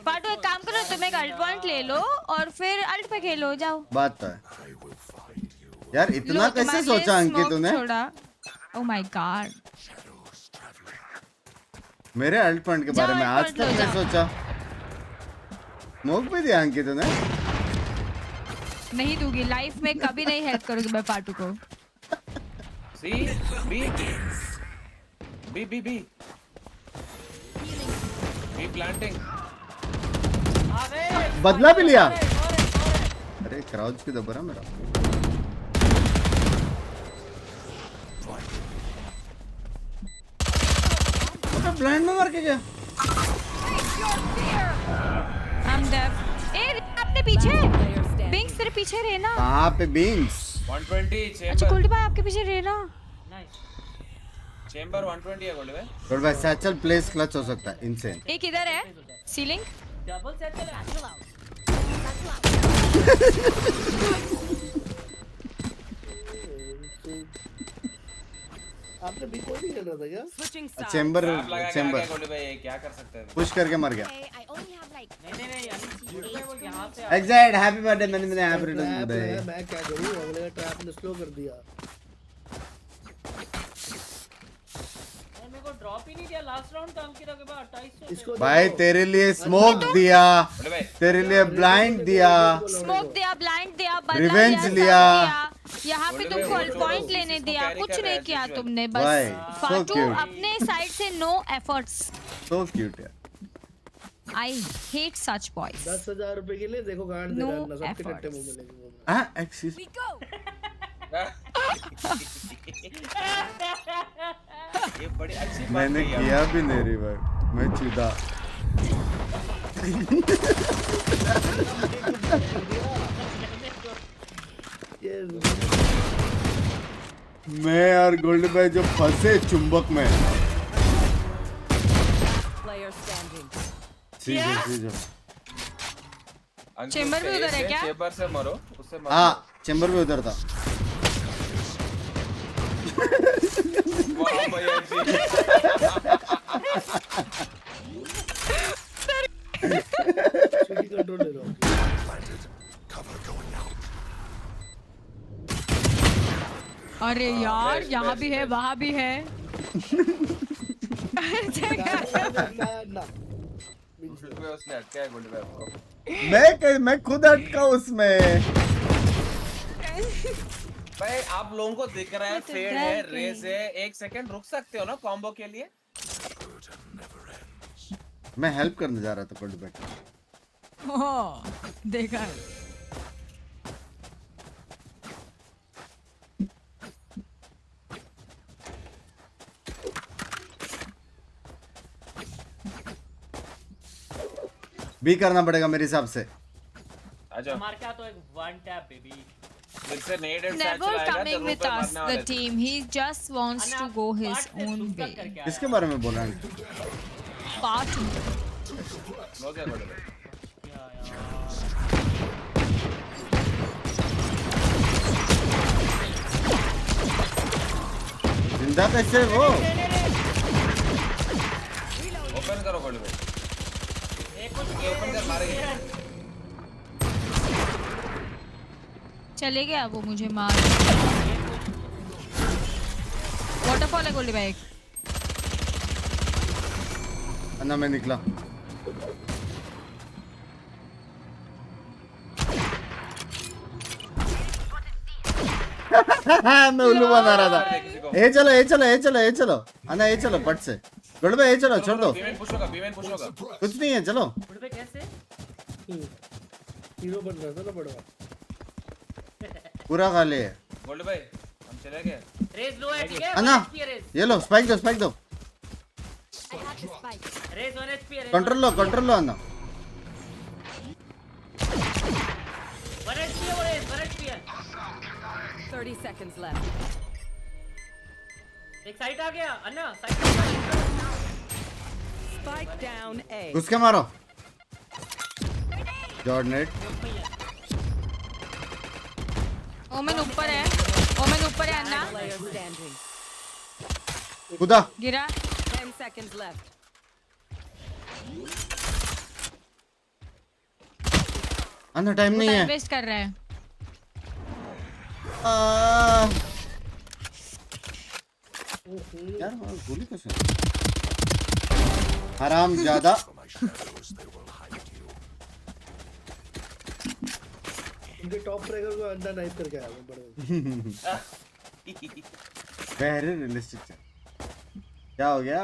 फाटू एक काम करो तुम एक अल्ट पॉइंट ले लो और फिर अल्ट पे खेलो जाओ। बात तो है यार इतना लो, कैसे तुम्हारे लिए सोचा अंकी smoke तूने छोड़ा। ओह माय गॉड मेरे अल्ट पॉइंट के बारे में जाओ, आज alt तक point लो, नहीं सोचा स्मोक भी दिया अंकी तूने नहीं दूंगी लाइफ में कभी नहीं हेल्प करूंगी मैं फाटू को। See B. B planting. बदला भी लिया अरे क्राउच की दबरा मेरा ब्लाइंड में मार के गया I'm deaf. ए आपने पीछे बिंक्स तेरे पीछे रहना। कहाँ पे बिंग्स 120 अच्छा chamber. गोल्डी भाई आपके पीछे रहना। Chamber 120 है गोल्ड भाई. गोल्ड भाई सैचल प्लेस क्लच हो सकता है इनसे एक इधर है सीलिंग। डबल सेट चला। आपने भी कोई नहीं खेल रहा था क्या Switching sides. चेंबर आप लगा के आ चेंबर गए गोल्ड भाई क्या कर सकते हैं. पुश करके मर गया I only have like spike. नहीं यार वो यहाँ से एग्जैक्ट हैप्पी बर्थडे मैंने हैप्पी रिटर्न्स ट्रैप टुडे। है, मैं क्या करूं, अगले का ट्रैप ने स्लो कर दिया। मेरे को ड्रॉप ही नहीं दिया लास्ट राउंड काम किया के बाद 2800 इसको भाई तेरे लिए स्मोक दिया, तेरे लिए ब्लाइंड दिया, स्मोक दिया, ब्लाइंड दिया, बदला Revenge दिया, लिया। यहाँ पे तुमको पॉइंट लेने दिया, कुछ नहीं किया तुमने, भाई, बस so फाटू cute. अपने साइड से नो एफर्ट्स। सो क्यूट यार। I hate such boys. 10,000 रुपए के लिए देखो गांड दे No रहा है, सबके efforts. टट्टे मुंह में लेके घूम रहा हां एक्सक्यूज We go. ये बड़ी अच्छी बात मैंने कही किया भी नहीं रे भाई, मैं चूदा। है। ये मैं और गोल्ड भाई जो फंसे चुंबक में। Player standing. सीजो चेंबर भी उधर है क्या? चेंबर से मरो, उससे मरो। हाँ चैम्बर भी उधर था। वाह भैया जी। सिटी कंट्रोल ले रहा हूं। अरे यार यहाँ भी है, वहाँ भी है। ना उसने अटका है गोल्ड भाई आपको। मैं खुद अटका उसमें। भाई आप लोगों को दिख रहा है फेड है, रेस है, 1 सेकंड रुक सकते हो ना कॉम्बो के लिए। मैं हेल्प करने जा रहा था गोल्ड भाई। ओह, देखा है। भी करना पड़ेगा मेरे हिसाब से। आजा मार क्या तो एक वन टैप बेबी। फिर से नेड and Never coming with us, the team. He just wants to go his own way. किसके बारे में बोल रहा है? Part लो क्या गोल्ड भाई। जिंदा कैसे वो? ओपन करो गोल्ड भाई। ओपन कर मारेंगे। चले गया वो, मुझे मार। वाटरफॉल है गोल्डी भाई। अन्ना मैं निकला। मैं उल्लू बना रहा था। ये चलो ये चलो ये चलो ये चलो अन्ना ये चलो पट से गोल्ड भाई ये चलो छोड़ दो। बीमेन पुश होगा, बीमेन पुश होगा। कुछ नहीं है चलो। पे कैसे हीरो बन रहा था ना बड़वा। पूरा खाली है गोल्ड भाई हम चले गए। रेस लो है ठीक है। अन्ना 1 HP है रेस। ये लो स्पाइक दो स्पाइक दो। I have the spike. Raze 1 HP है रेस। कंट्रोल लो अन्ना। 1 HP है वो रेस 1 HP है। 30 seconds left. एक साइड आ गया अन्ना साइड। Spike down A. घुस के मारो। जॉर्डनेट। ओमेन ऊपर है, ओमेन ऊपर है अन्ना। Player standing. खुदा गिरा। 10 seconds left. अन्ना टाइम नहीं है। वेस्ट कर रहा है। यार गोली कैसे? हराम ज्यादा। उनके टॉप ट्रैकर को अंदर नाइफ करके आया वो बड़े। Very realistic. क्या हो गया?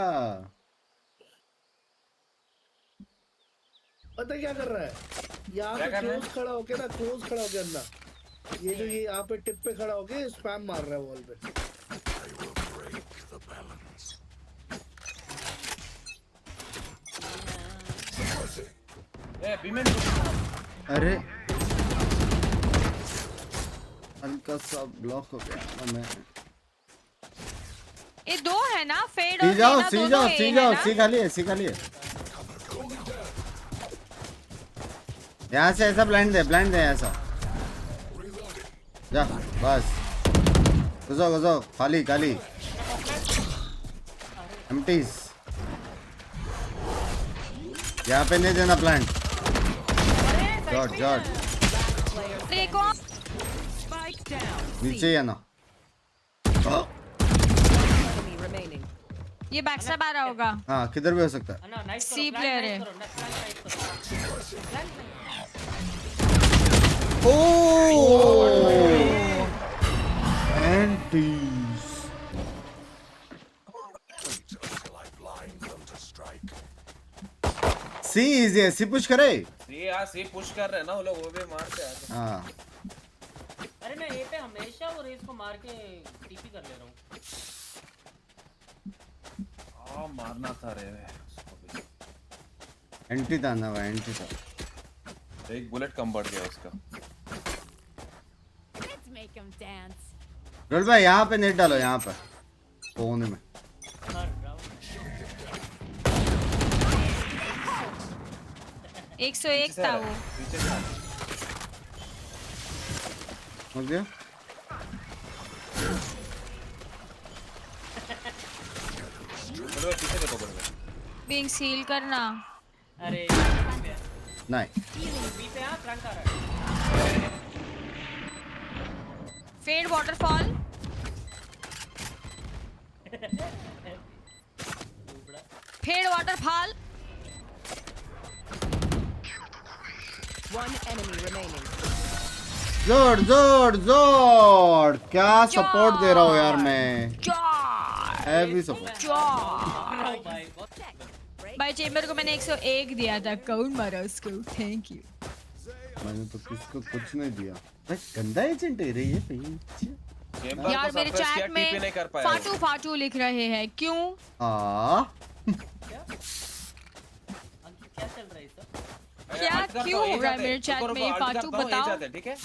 पता क्या कर रहा है? यहाँ पे क्लोज खड़ा होके ना, क्लोज खड़ा होके अंदर ये जो ये यहाँ पे टिप पे खड़ा होके स्पैम मार रहा है वॉल पे। ए बीमेन अरे हल्का सा ब्लॉक हो गया मैं। ये दो है ना फेड सी और जाओ लेना सी दोनों जाओ A सी है जाओ ना? सी खाली है सी खाली है। यहाँ से ऐसा ब्लाइंड दे ऐसा जा बस घुसो खाली खाली एम्प्टीज। यहाँ पे नहीं देना प्लांट। जॉर्ज एक और Spike down. नीचे या ना Enemy remaining. ये बैक से आ रहा होगा। हाँ किधर भी हो सकता है। अन्ना नाइस C player है। एंटीज सी इजी है, सी पुश करे। ये यार सी पुश कर रहे हैं ना वो लोग, वो भी मारते हैं। हाँ अरे मैं ए पे हमेशा वो रेस को मार के टीपी कर ले रहा हूँ। मारना था रे। एंटी था ना, वो एंटी था। एक बुलेट कम बढ़ गया उसका। Let's make him dance. Role भाई यहाँ पे नेट डालो, यहाँ पे कोने में। हर राउंड 101 था वो। पीछे से हो गया। चलो पीछे देखो बड़े। बिंग सील करना। अरे नहीं बी पे हां ट्रंक आ रहा है। Fade waterfall. Fade waterfall. One enemy remaining. जोर जोर जोर, क्या सपोर्ट दे रहा हूँ यार मैं। Heavy support. भाई चेंबर को मैंने 101 दिया था, कौन मारा उसको? Thank you. मैंने तो किसको कुछ नहीं दिया। भाई गंदा एजेंट है रे ये। यार मेरे चैट में फाटू फाटू लिख रहे हैं, क्यों? क्या चल रहा है सर? क्या क्यों हो रहा है मेरे चैट में? फाटू बताओ। ठीक है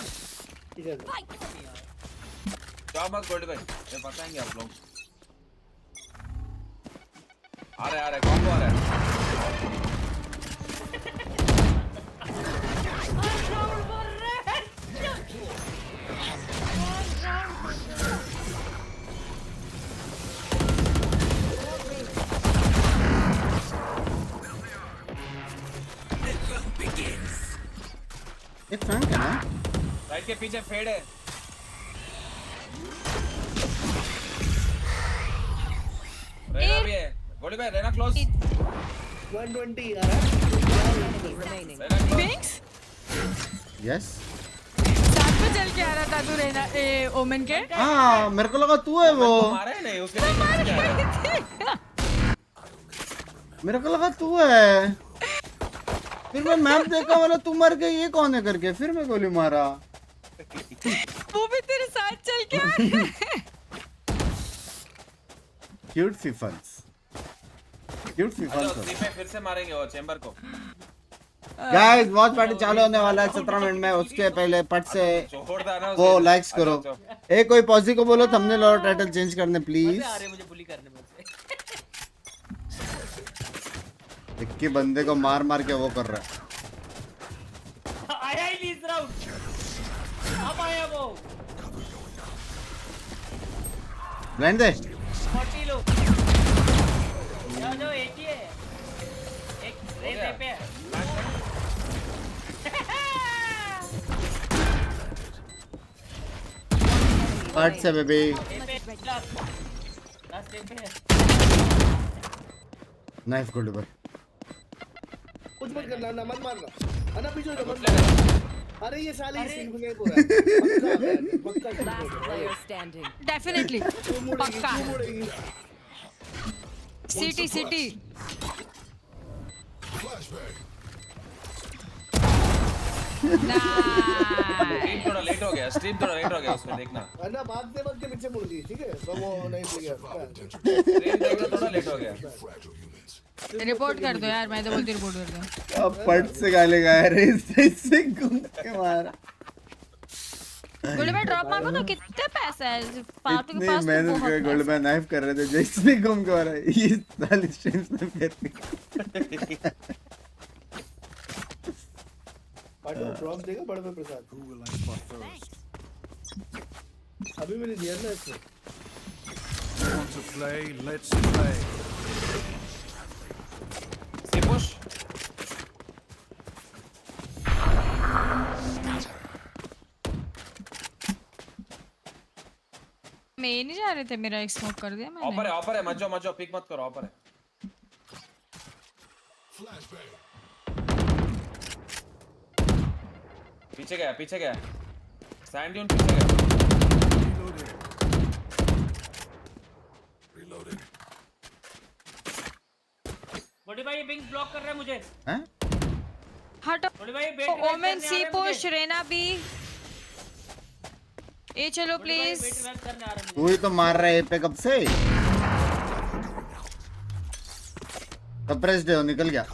जाओ मत गोल्ड भाई, ये बताएंगे आप लोग। आ रहा है कॉम्बो आ रहा है। एक फ्रैंक है ना, राइट के पीछे फेड है। रहना भी है गोली भाई, रहना क्लोज। 120 आ रहा है। बिंक्स यस साथ में चल के आ रहा था तू रहना ओमन के। हाँ मेरे को लगा तू है वो। मारा है नहीं उसके लिए। मेरे को लगा तू है, फिर मैं मैप देखा वाला तू मर गई, ये कौन है करके फिर मैं गोली मारा। वो भी तेरे साथ चल के आ रहा है। क्यूट फिफन्स, क्यूट फिफन्स। फिर से मारेंगे वो चेंबर को। गाइस वॉच पार्टी चालू होने वाला है 17 मिनट में, उसके पहले पट से वो लाइक्स करो। एक कोई पॉजी को बोलो थंबनेल और टाइटल चेंज करने प्लीज। आ रहे मुझे बुली करने में से। एक के बंदे को मार मार के वो कर रहा है। आया ही नहीं इस राउंड। अब आया वो। ब्लाइंड दे। 40 लोग। जो 80 है। एक रेस पे है। हट से बेबी। लास्ट पे है। नाइस गोल्ड भाई। कुछ मत करना ना, मत मारना। अन्ना पीछे हो, मत मारना। अरे ये साले सीन में हो रहा है। पक्का Last player standing. डेफिनेटली पक्का। मुड़ेगी। सिटी सिटी स्ट्रीम थोड़ा लेट हो गया, स्ट्रीम थोड़ा लेट हो गया उसमें देखना। अन्ना भागते वक्त के पीछे मुड़ गई, ठीक है तो वो नहीं मिल गया। स्ट्रीम देखना थोड़ा लेट हो गया। रिपोर्ट कर दो यार, मैं तो बोलती रिपोर्ट कर दो। अब पट से गाले गा रहे इससे घूम के मारा। गोली में ड्रॉप मारो तो कितने पैसे है फालतू के पास? मेहनत कर गोल्ड में नाइफ कर रहे थे, जैसे घूम के मारा। ये साली स्ट्रीम्स में कहते पाटो ड्रॉप देगा बड़े में प्रसाद। Who will I spot first? अभी मैंने दिया ना इसको। You want to play? Let's play. C push मैं नहीं जा रहे थे, मेरा एक स्मोक कर दिया मैंने। ऑपर है, मत जाओ, पिक मत करो, ऑपर है। पीछे गया सैंड ड्यून पीछे गया। बड़ी भाई बिंग ब्लॉक कर रहा है मुझे। हैं? हटो। बड़ी भाई बेट ओमेन सी पुश, रेना बी। ए चलो प्लीज। तू ही तो मार रहा है पे कब से। सप्रेस्ड है, निकल गया।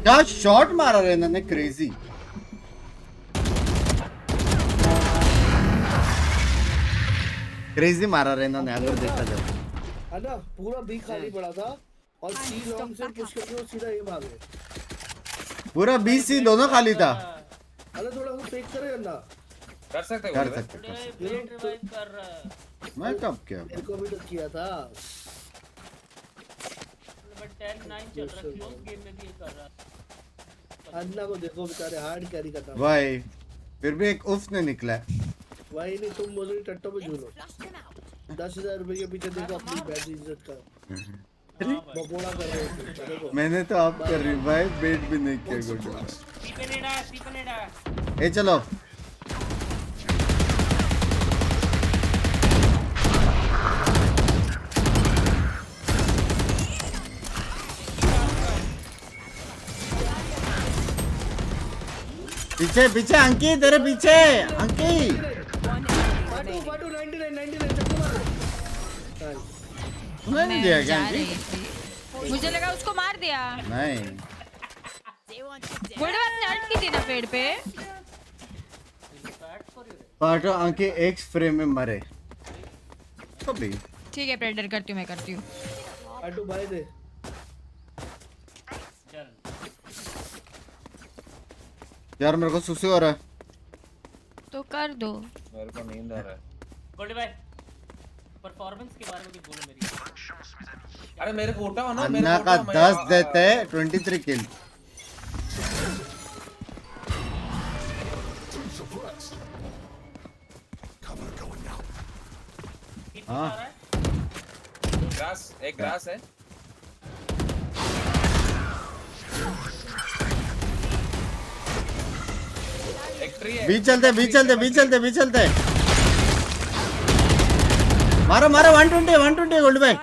क्या शॉट मारा रेना ने, क्रेजी। क्रेजी मारा रेना ने, अगर देखा जाए है ना। पूरा बी खाली पड़ा था और सी लॉन्ग से पुश करके वो सीधा ये भागे। पूरा बी सी दोनों खाली था। अरे थोड़ा वो फेक करे ना। कर सकते बेट रिवाइव कर रहा है। मैं कब क्या मेरे को भी तो किया था। बट 10-9 चल रहा है, क्लोज गेम में भी ये कर रहा है। अन्ना को देखो बेचारे हार्ड कैरी करता है भाई, फिर भी एक उफ ने निकला है। भाई नहीं, तुम बोल रही टट्टो पे झूलो। 10,000 रुपए के पीछे देखो अपनी बैच इज्जत का बकोड़ा कर रहे हो। देखो मैंने तो आप कर रही भाई, बेट भी नहीं किया गुड। ए चलो पीछे पीछे अंकी, तेरे पीछे अंकी। फाटू 99 चक्कर मारो। तूने नहीं दिया क्या जा अंकी? रही थी, मुझे लगा उसको मार दिया। नहीं, बड़े बात ने अटकी थी ना पेड़ पे। पाटो अंकी एक फ्रेम में मरे कभी। ठीक है प्रेडर करती हूँ, मैं करती हूँ। फाटू भाई दे यार, मेरे को सुसु हो रहा है। तो कर दो। मेरे को नींद आ रहा है। गोल्डी भाई परफॉर्मेंस के बारे में भी बोलो मेरी। अरे मेरे को उठाओ ना, अन्ना का 10 देते 23 किल। हाँ ग्रास, एक ग्रास है। बी चलते मारो 120 गोल्ड भाई।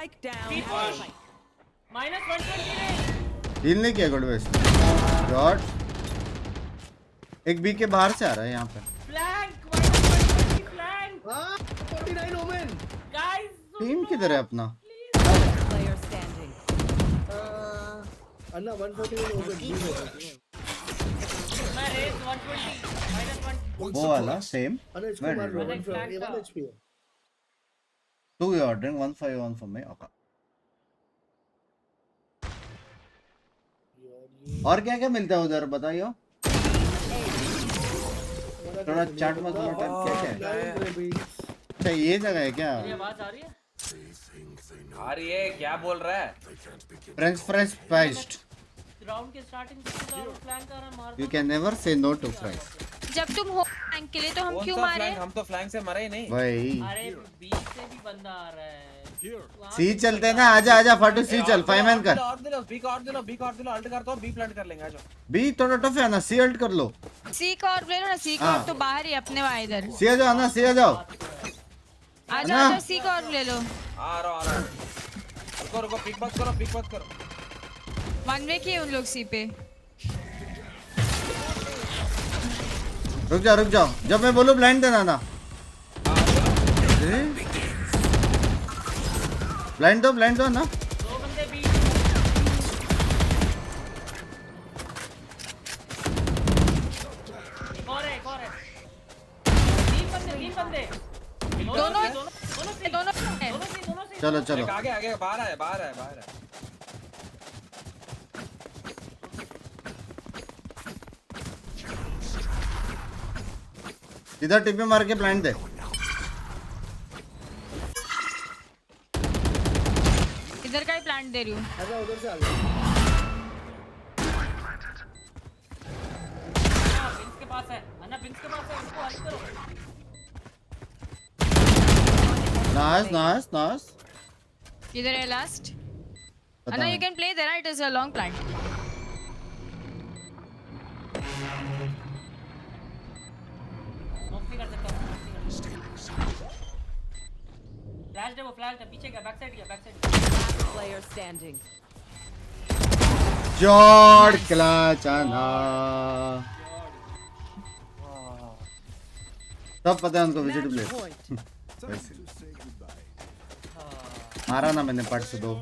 हिल नहीं किया गोल्ड भाई, शॉट एक बी के बाहर से आ रहा है यहाँ पे। हां 49 ओमेन गाइस। टीम किधर है अपना? अन्ना 141 ओमेन। मैं रेस 120 वो वाला सेम। अरे इसको मार लो, 1 एचपी है। Two you ordering 151 for me, okay. और क्या क्या मिलता है उधर बताइयो? थोड़ा चाट मसाला टाइप क्या है? अच्छा ये जगह है क्या? आवाज आ रही है? आ रही है, क्या बोल रहा है? French fries. राउंड के स्टार्टिंग से फ्लैंक कर रहा मार। You can never say no to fries. जब तुम हो फ्लैंक के लिए तो हम क्यों मारे? हम तो फ्लैंक से मरे ही नहीं भाई। अरे बी से भी बंदा आ रहा है। सी चलते ना, आजा फाटू सी चल, 5 मैन कर। बी का और दिलो अल्ट कर दो, बी प्लांट कर लेंगे। आजा बी थोड़ा टफ है ना, सी अल्ट कर लो। सी का और ले लो ना, सी का और तो बाहर ही अपने वहां इधर। सी आ जाओ ना, सी आ जाओ। आजा सी का और ले लो। आ रहा रुको पिक मत करो। वन वे किए उन लोग सी पे। रुक जाओ, जब मैं बोलूं ब्लाइंड देना ना। ब्लाइंड दो ना। दो बंदे बी। और है तीन बंदे। दोनों दोनों सी। चलो चलो एक आगे आगे बाहर है बाहर है बाहर है। इधर टिप्पी मार के प्लांट दे। इधर का ही प्लांट दे रही हूँ। अरे उधर से आ गया। बिंक्स के पास है अन्ना, बिंक्स के पास है, उसको हल करो। Nice nice nice. इधर है लास्ट। पता अन्ना, नहीं। you can play there. It is a long plant. Smoke नहीं कर सकता, फ्लैश दे, वो फ्लैश दे, पीछे गया, बैक साइड गया, back side. Last player standing. जॉर्ड क्लच आना। सब पता है उनको विजिट प्लेस। वैसे मारा ना मैंने पार्ट से 2।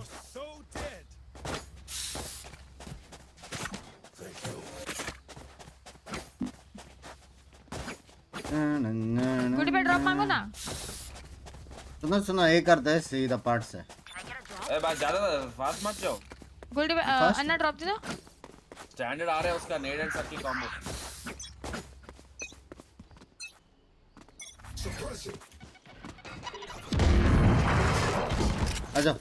गुड पे ड्रॉप मांगो ना। सुनो सुनो, ये करते हैं सीधा पार्ट से। ए बात ज्यादा फास्ट मत जाओ। गोल्डी पे अन्ना ड्रॉप दे दो। स्टैंडर्ड आ रहा है उसका नेड एंड सर्किल कॉम्बो। आजा।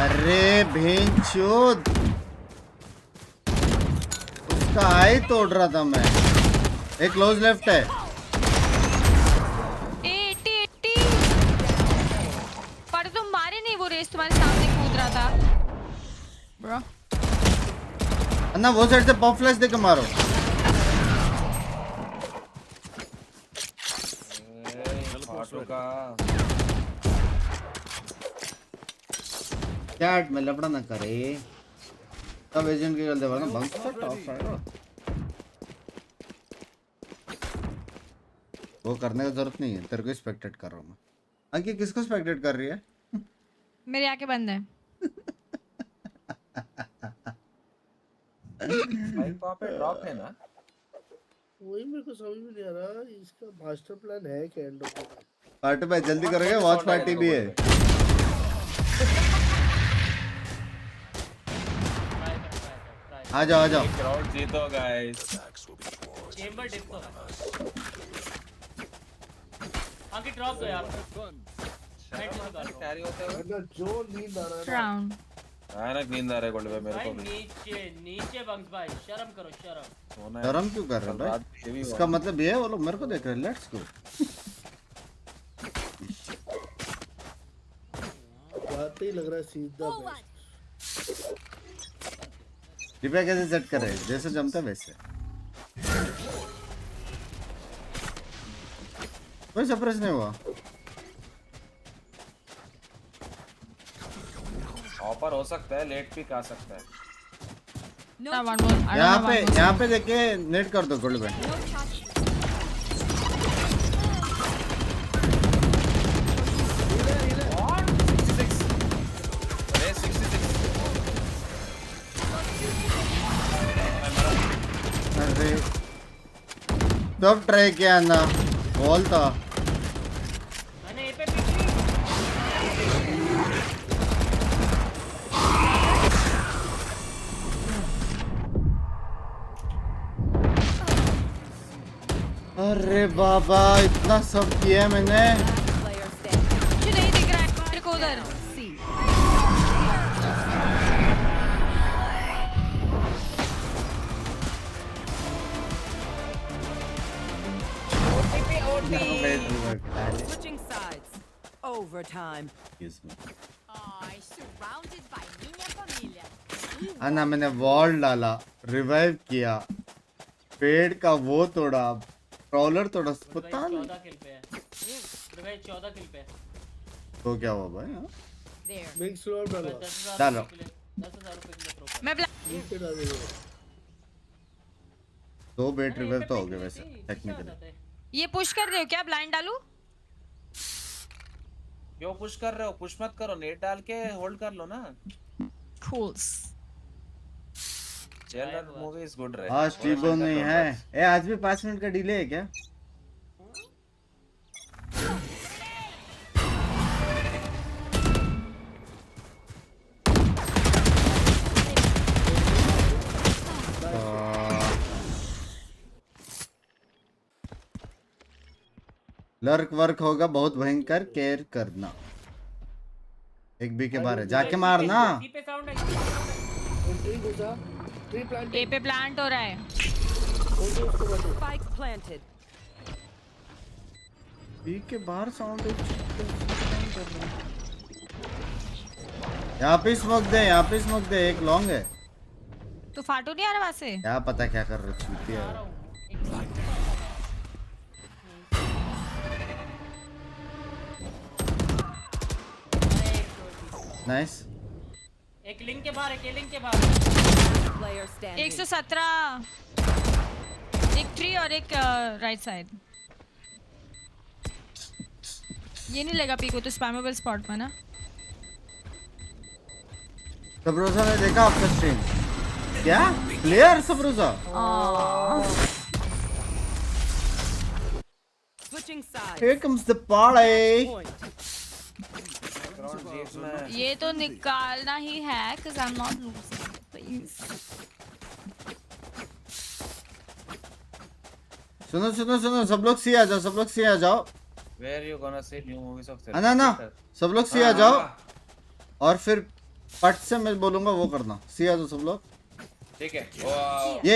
अरे भेंचोद, उसका आई तोड़ रहा था मैं। एक क्लोज लेफ्ट है। 80 पर तुम मारे नहीं, वो रेस तुम्हारे सामने कूद रहा था ब्रो। अन्ना वो साइड से पॉप फ्लैश देके मारो। चैट में लपड़ा ना करे। तब एजेंट की गलती ना बंक से टॉप आएगा। वो करने का जरूरत नहीं है, तेरे को स्पेक्टेट कर रहा हूँ मैं। अंकित किसको स्पेक्टेट कर रही है? मेरी आंखें बंद है। भाई वहाँ पे ड्रॉप है ना? वही मेरे को समझ में नहीं आ रहा, इसका मास्टर प्लान है क्या एंड ऑफ द पार्टी पे जल्दी करोगे, वॉच पार्टी भी है। आ जाओ आ जाओ। क्राउड जीतो गाइस। चेंबर डिप तो आगे ड्रॉप दो यार। कैरी होते हुए जो नींद आ रहा है राउंड भयानक नींद आ रहा है गोल्ड पे मेरे भाई। को भी। नीचे नीचे बंक्स भाई, शर्म करो शर्म। सोना है। शर्म क्यों कर रहे हो भाई? इसका मतलब ये है वो लोग मेरे को देख रहे हैं। Let's go. बात ही लग रहा है सीधा बेस्ट। डिब्बा कैसे सेट कर रहे हैं? जैसे जमता है वैसे। कोई सरप्राइज नहीं हुआ। ऑफर हो सकता है, लेट पिक आ सकता है। यहाँ पे देखे नेट कर दो गोल्ड पे। अरे सब ट्राई किया ना, बॉल था। मैंने ए पे पिक ली। अरे बाबा इतना सब किया मैंने। Player standing. मुझे नहीं दिख रहा है मेरे को उधर। C. Switching sides. Overtime. surrounded by minha família. अन्ना मैंने वॉल डाला, रिवाइव किया, पेड़ का वो तोड़ा, ट्रॉलर तोड़ा, पता नहीं 14 किल पे है भाई, 14 किल पे। तो क्या हुआ भाई? हाँ? There. बिग स्लॉट डालो 10,000 डालो। रुपए के लिए 10,000 रुपए के लिए प्रो। मैं नीचे डाल दो। 2 बेट रिवाइव तो हो गए वैसे टेक्निकली। ये पुश कर रहे हो क्या? ब्लाइंड डालू? क्यों पुश कर रहे हो? पुश मत करो, नेट डाल के होल्ड कर लो ना। Cools. Jailer movie is good रहे। आज टीबो नहीं है। ए आज भी 5 मिनट का डिले है क्या? लर्क वर्क होगा बहुत भयंकर, केयर करना। एक बी के बाहर है, जाके मारना। सी पे साउंड है। ट्री घुसा, ट्री प्लांट ए पे प्लांट हो रहा है। उसको बैठो। Spike planted. बी के बाहर साउंड है। यहाँ पे स्मोक दे, यहाँ पे स्मोक दे। एक लॉन्ग है। तो फाटू नहीं आ रहा वहां से। क्या पता क्या कर रहे छूती है। नाइस। एक लिंक के बाहर, एक लिंक के बाहर। Player standing. 117। एक ट्री और एक राइट साइड। ये नहीं लगा पीको तो स्पैमेबल स्पॉट में ना। सबरोजा ने देखा आपका स्ट्रीम? क्या player सबरोजा? Switching sides. Here comes the party. ये तो निकालना ही है cause I'm not losing. Please. सुनो सुनो सुनो, सब लोग सी आ जाओ, सब लोग सी आ जाओ। Where you gonna see new movies of ना ना, सब लोग सी आ जाओ और फिर पट से मैं बोलूंगा वो करना। सी आ जाओ सब लोग। ठीक है। ये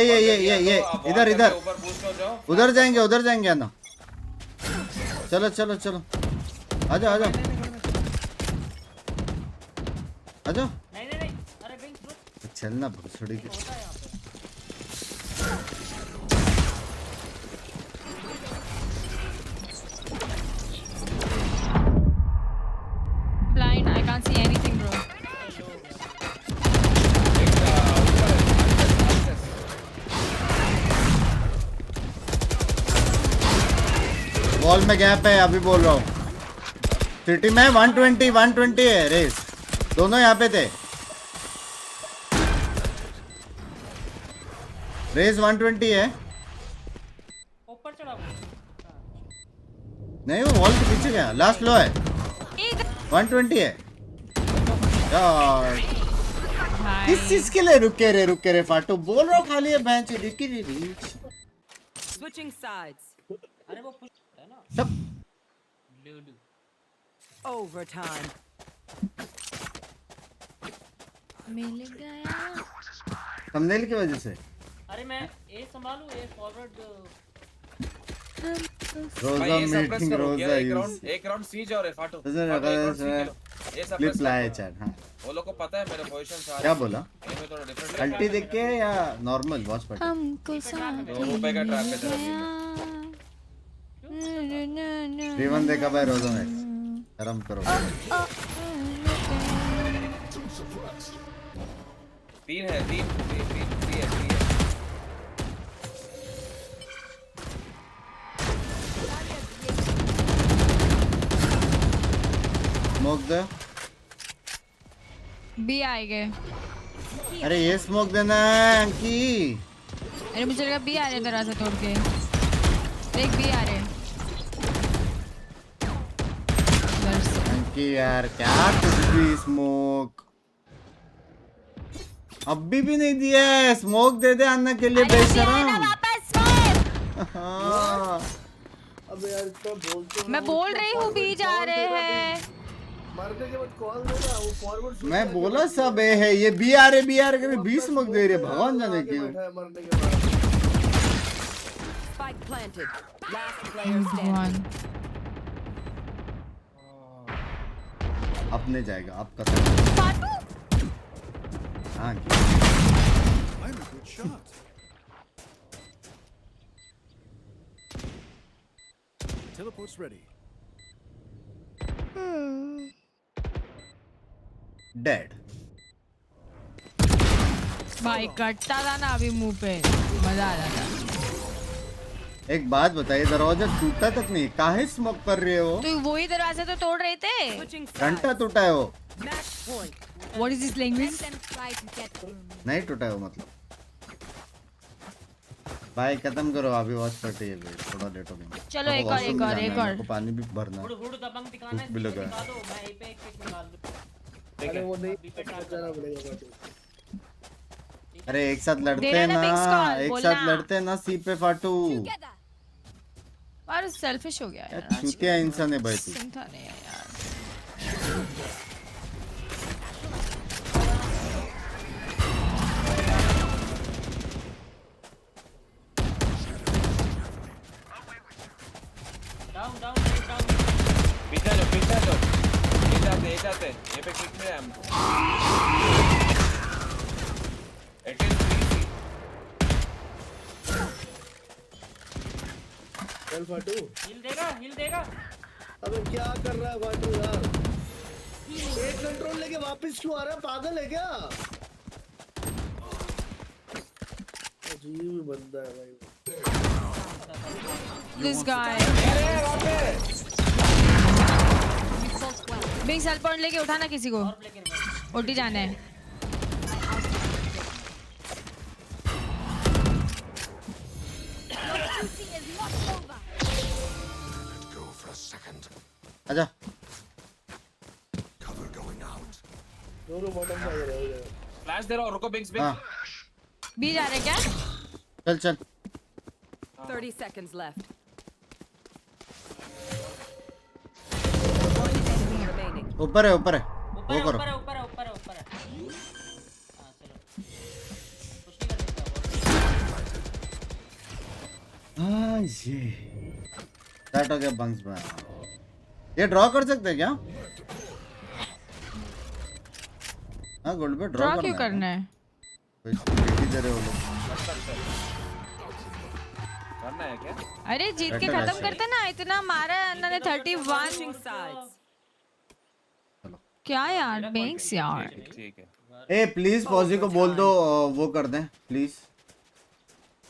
इधर इधर ऊपर बूस्ट हो जाओ। उधर जाएंगे ना। चलो चलो चलो, आ जाओ आ जाओ आ जाओ। नहीं नहीं नहीं, अरे बिंक्स रुक। चलना भोसड़ी के। Blind, I can't see anything, bro. Ball में गैप है, अभी बोल रहा हूँ। सिटी में 120 है रेस, दोनों यहाँ पे थे। रेस 120 है। ऊपर चढ़ा। नहीं वो वॉल के पीछे गया, लास्ट लो है। 120 है यार। किस चीज के लिए रुके रे फाटू? बोल रहा हूँ खाली है बेंच लिखी रीच। Switching sides. अरे वो पुश है ना। सब Overtime. मिल गया। थंबनेल की वजह से। अरे मैं ए संभालू, ए फॉरवर्ड। रोजा मीटिंग रोजा एक राउंड सीज और है फाटू। ये सब क्लिप लाए चैट। हाँ वो लोग को पता है मेरे पोजीशन सारे। क्या बोला? ये में थोड़ा डिफरेंट अल्टी देख के या नॉर्मल वॉच पर? हमको साथ रुपए का ट्रैप है तेरा। रिवन देखा भाई रोजा में। शर्म करो। 3 है। स्मोक दे। बी आएंगे। अरे ये स्मोक देना है अंकी। अरे मुझे लगा बी आ रहे दरवाजा तोड़ के। एक बी आ रहे। अंकी यार क्या कुछ भी स्मोक अभी भी नहीं दिया है। स्मोक दे दे अन्ना के लिए बेशरम। हाँ। अब यार इतना बोलते मैं बोल रही हूँ बी जा रहे हैं। मरने के बाद कॉल देना, वो फॉरवर्ड। मैं बोला सब ए है, ये बी आ रहे करे 20 स्मोक दे रहे। भगवान जाने क्यों। मरने के बाद Spike planted. Last player standing. अपने जाएगा आपका। हाँ I'm a good shot. Teleport's ready. Dead. भाई कटता था ना अभी मुंह पे, मजा आ रहा था। एक बात बताइए, दरवाजा टूटा तक नहीं, काहे स्मोक कर रहे हो? तो वही दरवाजा तो तोड़ रहे थे। घंटा टूटा है वो। What is this language? नहीं टूटा है वो मतलब। भाई खत्म करो अभी वॉच पार्टी है, थोड़ा लेट हो गया। चलो एक और मेरे को पानी भी भरना है। हुड़ दबंग दिखाना है, भी लगा है। दिखा दो, मैं ए पे एक पिक निकाल लूं। अरे वो नहीं जाना पड़ेगा। अरे एक साथ लड़ते हैं ना, एक साथ लड़ते हैं ना सी पे फाटू। यार सेल्फिश हो गया यार आज छूतिया इंसान है भाई तू। सिंह था नहीं है यार डाउन डाउन डाउन पीछे जो ये जाते ये पे किक में हम 18 चल फाटू हिल देगा अबे क्या कर रहा है फाटू यार एक कंट्रोल लेके वापस क्यों आ रहा है पागल है क्या अजीब बंदा है भाई this guy big sale point लेके उठाना किसी को ओटी जाना है आजा दोनों बॉटम में आ रहे हैं फ्लैश दे रहा हूं रुको बिंक्स हाँ बी जा रहे क्या चल चल 30 seconds left. ऊपर है वो करो ऊपर है हाँ चलो कुछ नहीं कर सकता हाँ ये स्टार्ट हो गया बंक्स में ये ड्रॉ कर सकते हैं क्या हाँ गोल्ड पे ड्रॉ क्यों करना है कोई दे रहे हो लोग करना है क्या अरे जीत के खत्म करते ना इतना मारा है अन्ना ने 31 Sides. क्या यार बिंक्स यार ठीक है ए प्लीज फौजी को बोल दो वो कर दें प्लीज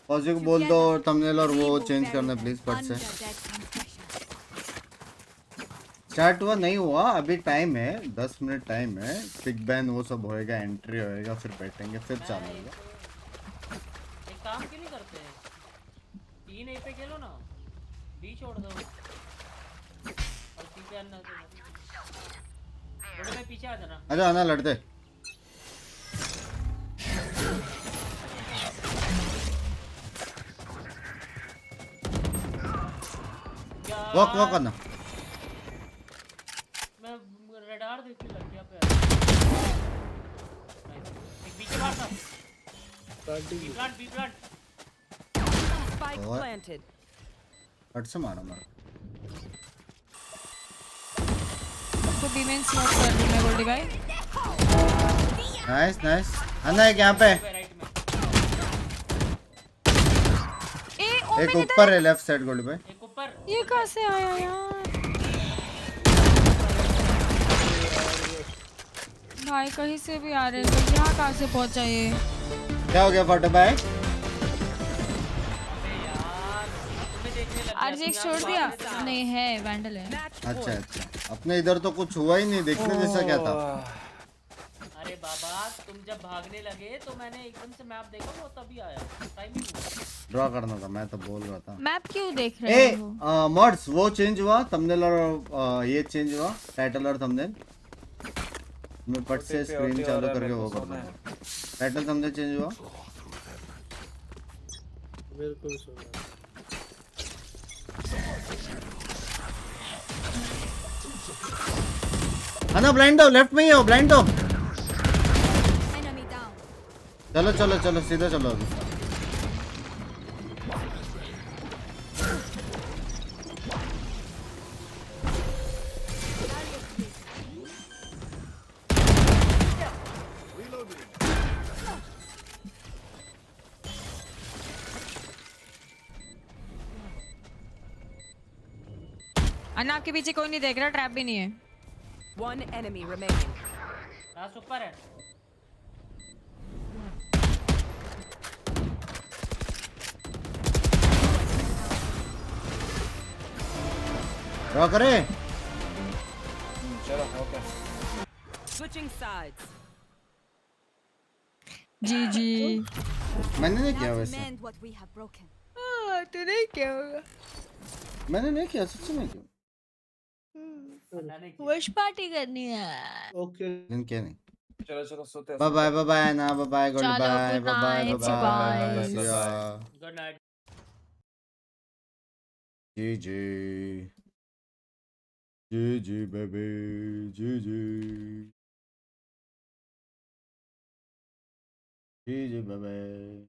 फौजी को बोल दो थंबनेल और वो चेंज करना प्लीज फट से स्टार्ट हुआ नहीं हुआ अभी टाइम है 10 मिनट टाइम है पिक बैन वो सब होएगा एंट्री होएगा फिर बैठेंगे फिर चालू होगा एक काम क्यों नहीं करते 3 ए पे खेलो ना बी छोड़ दो और सी पे आना थोड़े में पीछे आ जाना आजा आना लड़ते वॉक करना मैं रडार देख के लग गया पे एक बीच मार था बी प्लांट Spike planted. फट से मारो मारो तो बी में स्मोक कर दूं मैं गोल्डी भाई नाइस नाइस आना एक यहाँ पे राइट में ए ओ एक ऊपर है लेफ्ट साइड गोल्ड पे एक ऊपर ये कहां से आया यार भाई कहीं से भी आ रहे हैं तो यहाँ कहाँ से पहुँचा ये क्या हो गया फोटो भाई आरजेक्स छोड़ दिया नहीं है वैंडल है अच्छा अच्छा अपने इधर तो कुछ हुआ ही नहीं देखने जैसा क्या था अरे बाबा तुम जब भागने लगे तो मैंने एकदम से मैप देखा वो तभी आया टाइमिंग हुआ ड्रॉ करना था मैं तो बोल रहा था मैप क्यों देख रहे हो मॉड्स वो चेंज हुआ थंबनेल और ये चेंज हुआ टाइटल और थंबनेल मैं पट से स्क्रीन चालू करके वो कर दूंगा टाइटल थंबनेल चेंज हुआ मेरे को सुना ना ब्लाइंड दो लेफ्ट में ही हो ब्लाइंड दो Enemy down. चलो चलो चलो सीधा चलो अभी अन्ना आपके पीछे कोई नहीं देख रहा ट्रैप भी नहीं है One enemy remaining. लास्ट ऊपर है ड्रॉ करे चलो ओके Switching sides. जी जी मैंने नहीं किया Now to वैसे mend what we have broken. तो नहीं क्या होगा मैंने नहीं किया सच्ची नहीं किया विश पार्टी करनी है ओके दिन क्या नहीं चलो चलो सोते हैं बाय बाय ना बाय गुड चलो, bye good bye night, bye bye. Bye good night GG. GG baby. GG. GG baby.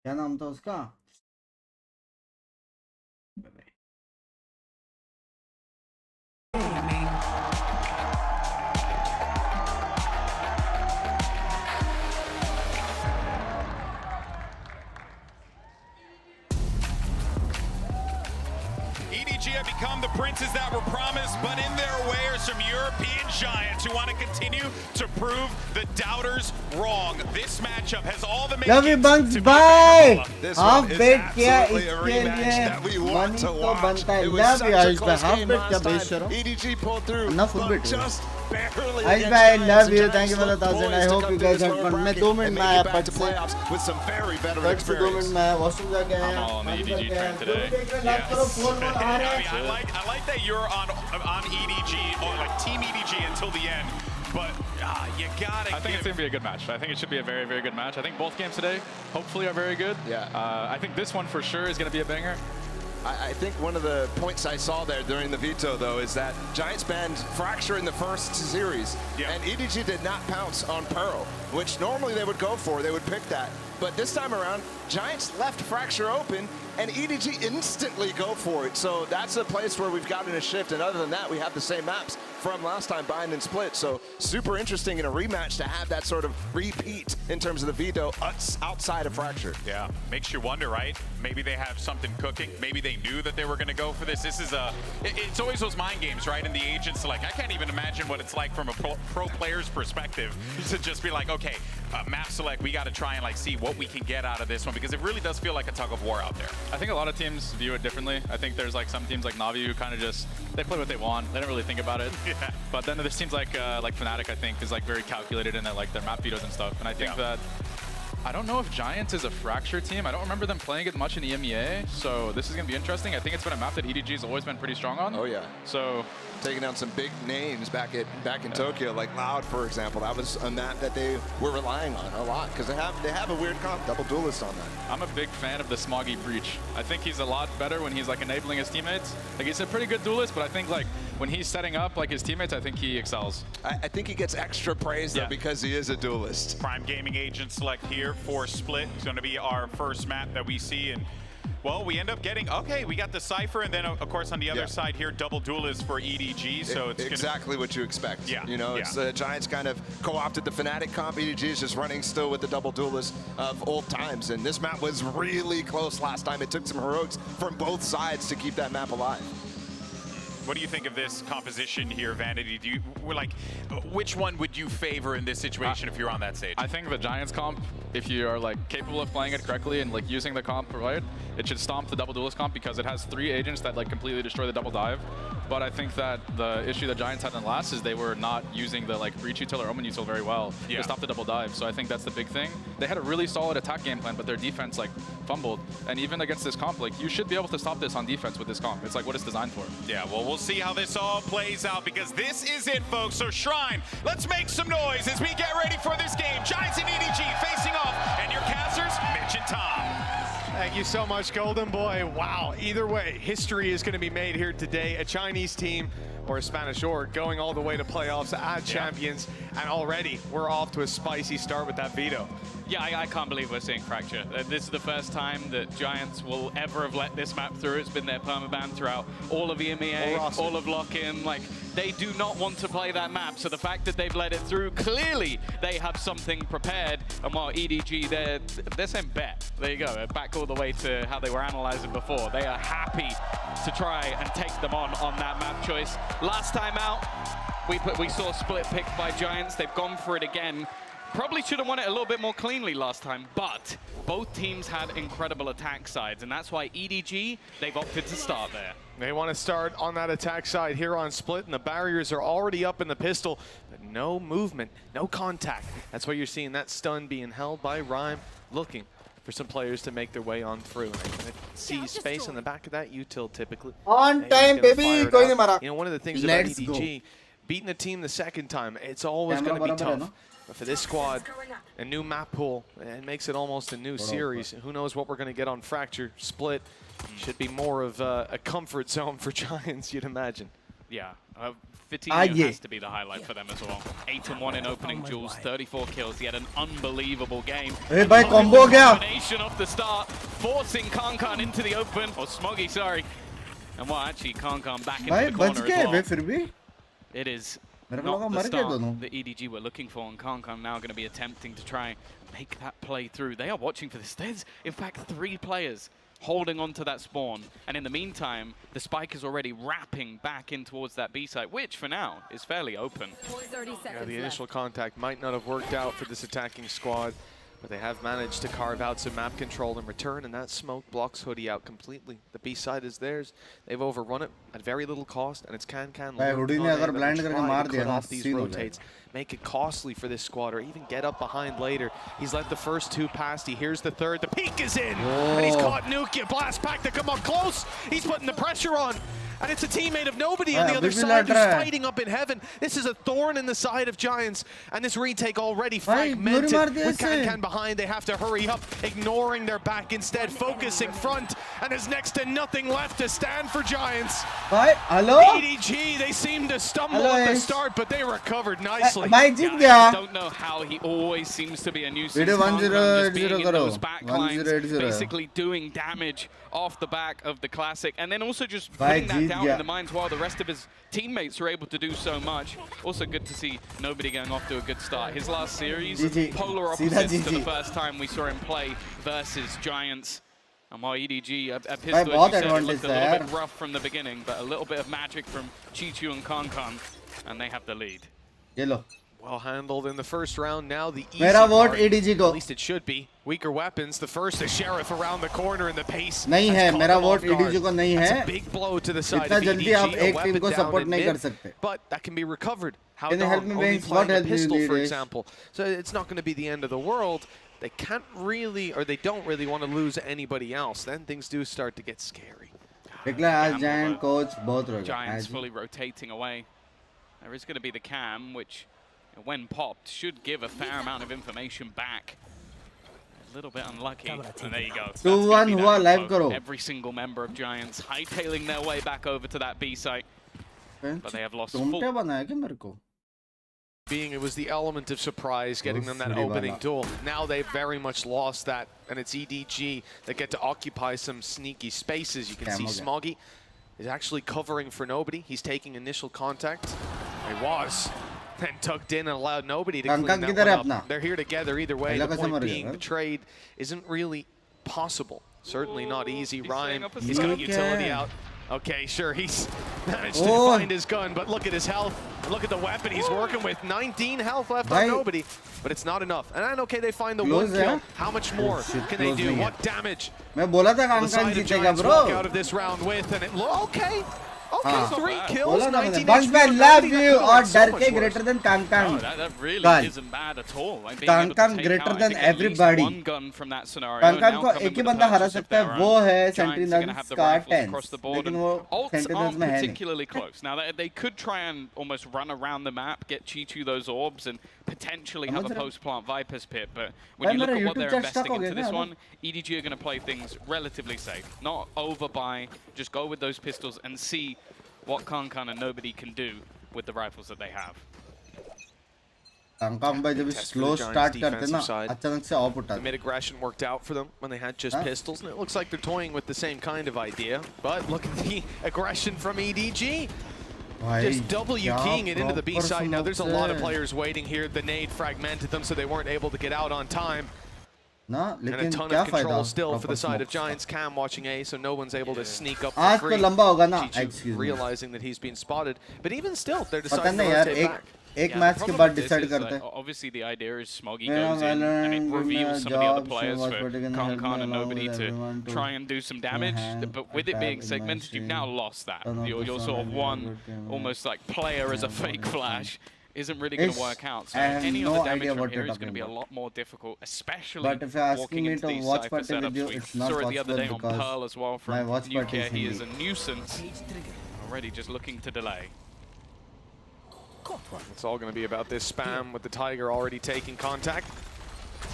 क्या नाम था उसका? EDG have become the princes that were promised, but in their way are some European giants who want to continue to prove the doubters wrong. This matchup has all the Love you Binks, bye. Half bet किया इसके लिए money तो बनता है. Love you Ayush भाई, half बेट क्या बेच रहा हूँ. EDG pulled through. ना फुल बेट. Just barely. आयुष भाई love you, thank you for the 1000. I hope you guys have fun. मैं 2 मिनट में आया पट से. With some very veteran 2 experience. Minute में आया. वॉशरूम जाके आया. I'm all on the EDG train today. I like that you're on EDG, or like Team EDG until the end, but you gotta. I think it's gonna be a good match. I think it should be a very, very good match. I think both games today, hopefully, are very good. Yeah. I think this one for sure is gonna be a banger. I think one of the points I saw there during the veto, though, is that Giants banned Fracture in the first series, and EDG did not pounce on Pearl, which normally they would go for. They would pick that. But this time around, Giants left Fracture open, and EDG instantly go for it. So that's a place where we've gotten a shift. And other than that, we have the same maps from last time, Bind and Split. So super interesting in a rematch to have that sort of repeat in terms of the veto outside of Fracture. Yeah, makes you wonder, right? Maybe they have something cooking. Maybe they knew that they were going to go for this. This is it's always those mind games, right? And the agents, like, I can't even imagine what it's like from a pro player's perspective to just be like, okay, map select, we got to try and like see what we can get out of this one, because it really does feel like a tug of war out there. I think a lot of teams view it differently. I think there's like some teams like Navi who kind of just, they play what they want. They don't really think about it. Yeah. But then there's teams like Fnatic, I think, is like very calculated in their map vetoes and stuff. And I think that, I don't know if Giants is a Fracture team. I don't remember them playing it much in the EMEA, so this is going to be interesting. I think it's been a map that EDG has always been pretty strong on. Oh yeah. So taking down some big names back in Tokyo, like Loud, for example. That was a map that they were relying on a lot because they have a weird comp, double duelist on that. I'm a big fan of the Smoggy Breach. I think he's a lot better when he's like enabling his teammates. Like, he's a pretty good duelist, but I think like when he's setting up like his teammates, I think he excels. I think he gets extra praise though because he is a duelist. Prime Gaming agent select here for Split. It's going to be our first map that we see, and well, we end up getting, okay, we got the Cypher, and then of course on the other side here, double duelist for EDG, so it's exactly what you expect. Yeah. You know, it's the Giants kind of co-opted the Fnatic comp. EDG is just running still with the double duelist of old times, and this map was really close last time. It took some heroics from both sides to keep that map alive. What do you think of this composition here, Vanity? Do you, which one would you favor in this situation if you're on that stage? I think the Giants comp, if you are like capable of playing it correctly and like using the comp provided, it should stomp the double duelist comp because it has 3 agents that like completely destroy the double dive. But I think that the issue that Giants had in the last is they were not using the like breach util or omen util very well to stop the double dive. So I think that's the big thing. They had a really solid attack game plan, but their defense like fumbled. And even against this comp, like you should be able to stop this on defense with this comp. It's like what it's designed for. Yeah, well, we'll see how this all plays out because this is it, folks. So Shrine, let's make some noise as we get ready for this game. Giants and EDG facing off, and your casters, Mitch and Tom. Thank you so much, Golden Boy. Wow, either way, history is going to be made here today. A Chinese team or a Spanish org going all the way to playoffs at Champions, and already we're off to a spicy start with that veto. Yeah, I can't believe we're seeing Fracture. This is the first time that Giants will ever have let this map through. It's been their permaban throughout all of EMEA, all of lock-in. Like, they do not want to play that map, so the fact that they've let it through, clearly they have something prepared. And while EDG, they're saying bet. There you go, back all the way to how they were analyzing before. They are happy to try and take them on that map choice. Last time out, we saw Split picked by Giants. They've gone for it again. Probably should have won it a little bit more cleanly last time, but both teams had incredible attack sides, and that's why EDG, they've opted to start there. They want to start on that attack side here on Split, and the barriers are already up in the pistol, but no movement, no contact. That's why you're seeing that stun being held by Rhyme, looking for some players to make their way on through. And I see space in the back of that util typically. On time, baby. You know, one of the things about EDG, beating a team the second time, it's always going to be tough. But for this squad, a new map pool, it makes it almost a new series. Who knows what we're going to get on Fracture Split. Should be more of a comfort zone for Giants, you'd imagine. Yeah. Vitinho has to be the highlight for them as well. 8-1 in opening duels, 34 kills. He had an unbelievable game. Hey, bhai, combo gaya. Combination off the start, forcing Kankan into the open, or Smoggy, sorry. And well, actually, Kankan back into the corner as well. It is not the start that EDG were looking for, and Kankan now going to be attempting to try and make that play through. They are watching for this. There's, in fact, 3 players holding on to that spawn, and in the meantime, the spike is already wrapping back in towards that B site, which for now is fairly open. 30 seconds Yeah, the initial contact might not have worked out for this attacking squad, but they have managed to carve out some map control in return, and that smoke blocks Hoodie out completely. The B side is theirs. They've overrun it at very little cost, and it's can off these rotates, make it costly for this squad, or even get up behind later. He's let the first 2 pass. He hears the third. The peek is in, and he's caught Nukia. Blast pack to come up close. He's putting the pressure on. And it's a teammate of nobody on the other side who's fighting up in heaven. This is a thorn in the side of Giants. And this retake already fragmented with Can behind. They have to hurry up, ignoring their back instead, focusing front. And there's next to nothing left to stand for Giants. Hello? EDG, they seem to stumble at the start, but they recovered nicely. I don't know how he always seems to be a nuisance. Just being in those back lines, basically doing damage off the back of the Classic. And then also just putting that down in the minds while the rest of his teammates are able to do so much. Also good to see nobody getting off to a good start. His last series, polar opposites to the first time we saw him play versus Giants. And while EDG, a pistol, as you said, it looked a little bit rough from the beginning, but a little bit of magic from Chichu and Kankan, and they have the lead. Yellow. Well handled in the first round. Now the easy Mera vote part, EDG को. At least it should be. Weaker weapons. The first, the Sheriff around the corner in the pace. नहीं है, मेरा vote EDG को नहीं है. That's a big blow to the side इतना of जल्दी EDG. आप एक टीम को support नहीं कर सकते. But that can be recovered. How Can you help me, only Binks? playing What a help you pistol, need for is? example. So it's not going to be the end of the world. They can't really, or they don't really want to lose anybody else. Then things do start to get scary. Giant coach both Giants fully rotating away. There is going to be the cam, which, when popped, should give a fair amount of information back. A little bit unlucky, and there you go. 2-1 हुआ, live करो. Every single member of Giants hightailing their way back over to that B site, but they have lost full. Being it was the element of surprise getting them that opening duel. Now they've very much lost that, and it's EDG that get to occupy some sneaky spaces. You can see Smoggy is actually covering for nobody. He's taking initial contact. He was. Then tucked in and allowed nobody to clean that one up. They're here together either way. The point being the trade isn't really possible. Certainly not easy. Rhyme, he's got utility out. Okay, sure, he's managed to find his gun, but look at his health. Look at the weapon he's working with. 19 health left on nobody, but it's not enough. And then, okay, they find the one kill. How much more can they do? What damage? The side of Giants walk out of this round with, and it okay. Okay, 3 kills, 19 Bunks, I love you. और डर के greater than Kankan. That really isn't bad at all. Kankan greater than everybody. One gun from that scenario. Kankan को एक ही बंदा हरा सकता है, वो है Sentinels का 10. लेकिन वो Sentinels में है नहीं. Particularly close. Now they could try and almost run around the map, get Chichu those orbs, and potentially have a post-plant Viper's Pit. But when you look at what they're investing into this one, EDG are going to play things relatively safe. Not overbuy, just go with those pistols and see what Kankan and nobody can do with the rifles that they have. Kankan भाई जब slow start करते ना अचानक से of उठाते. Mid aggression worked out for them when they had just pistols, and it looks like they're toying with the same kind of idea. But look at the aggression from EDG. Just W keying it into the B side. Now there's a lot of players waiting here. The nade fragmented them, so they weren't able to get out on time. And a ton of control still for the side of Giants. Cam watching A, so no one's able to sneak up for free. Chichu realizing that he's been spotted, but even still, they're deciding to rotate back. एक match के बाद decide करते हैं. Obviously the idea is Smoggy goes in and it reveals some of the other players for Kankan and nobody to try and do some damage. But with it being segmented, you've now lost that. Your sort of one almost like player as a fake flash isn't really going to work out. So any other damage from here is going to be a lot more difficult, especially walking into these cypher setups. We saw it the other day on Pearl as well from UK. He is a nuisance already, just looking to delay. It's all going to be about this spam with the Tiger already taking contact.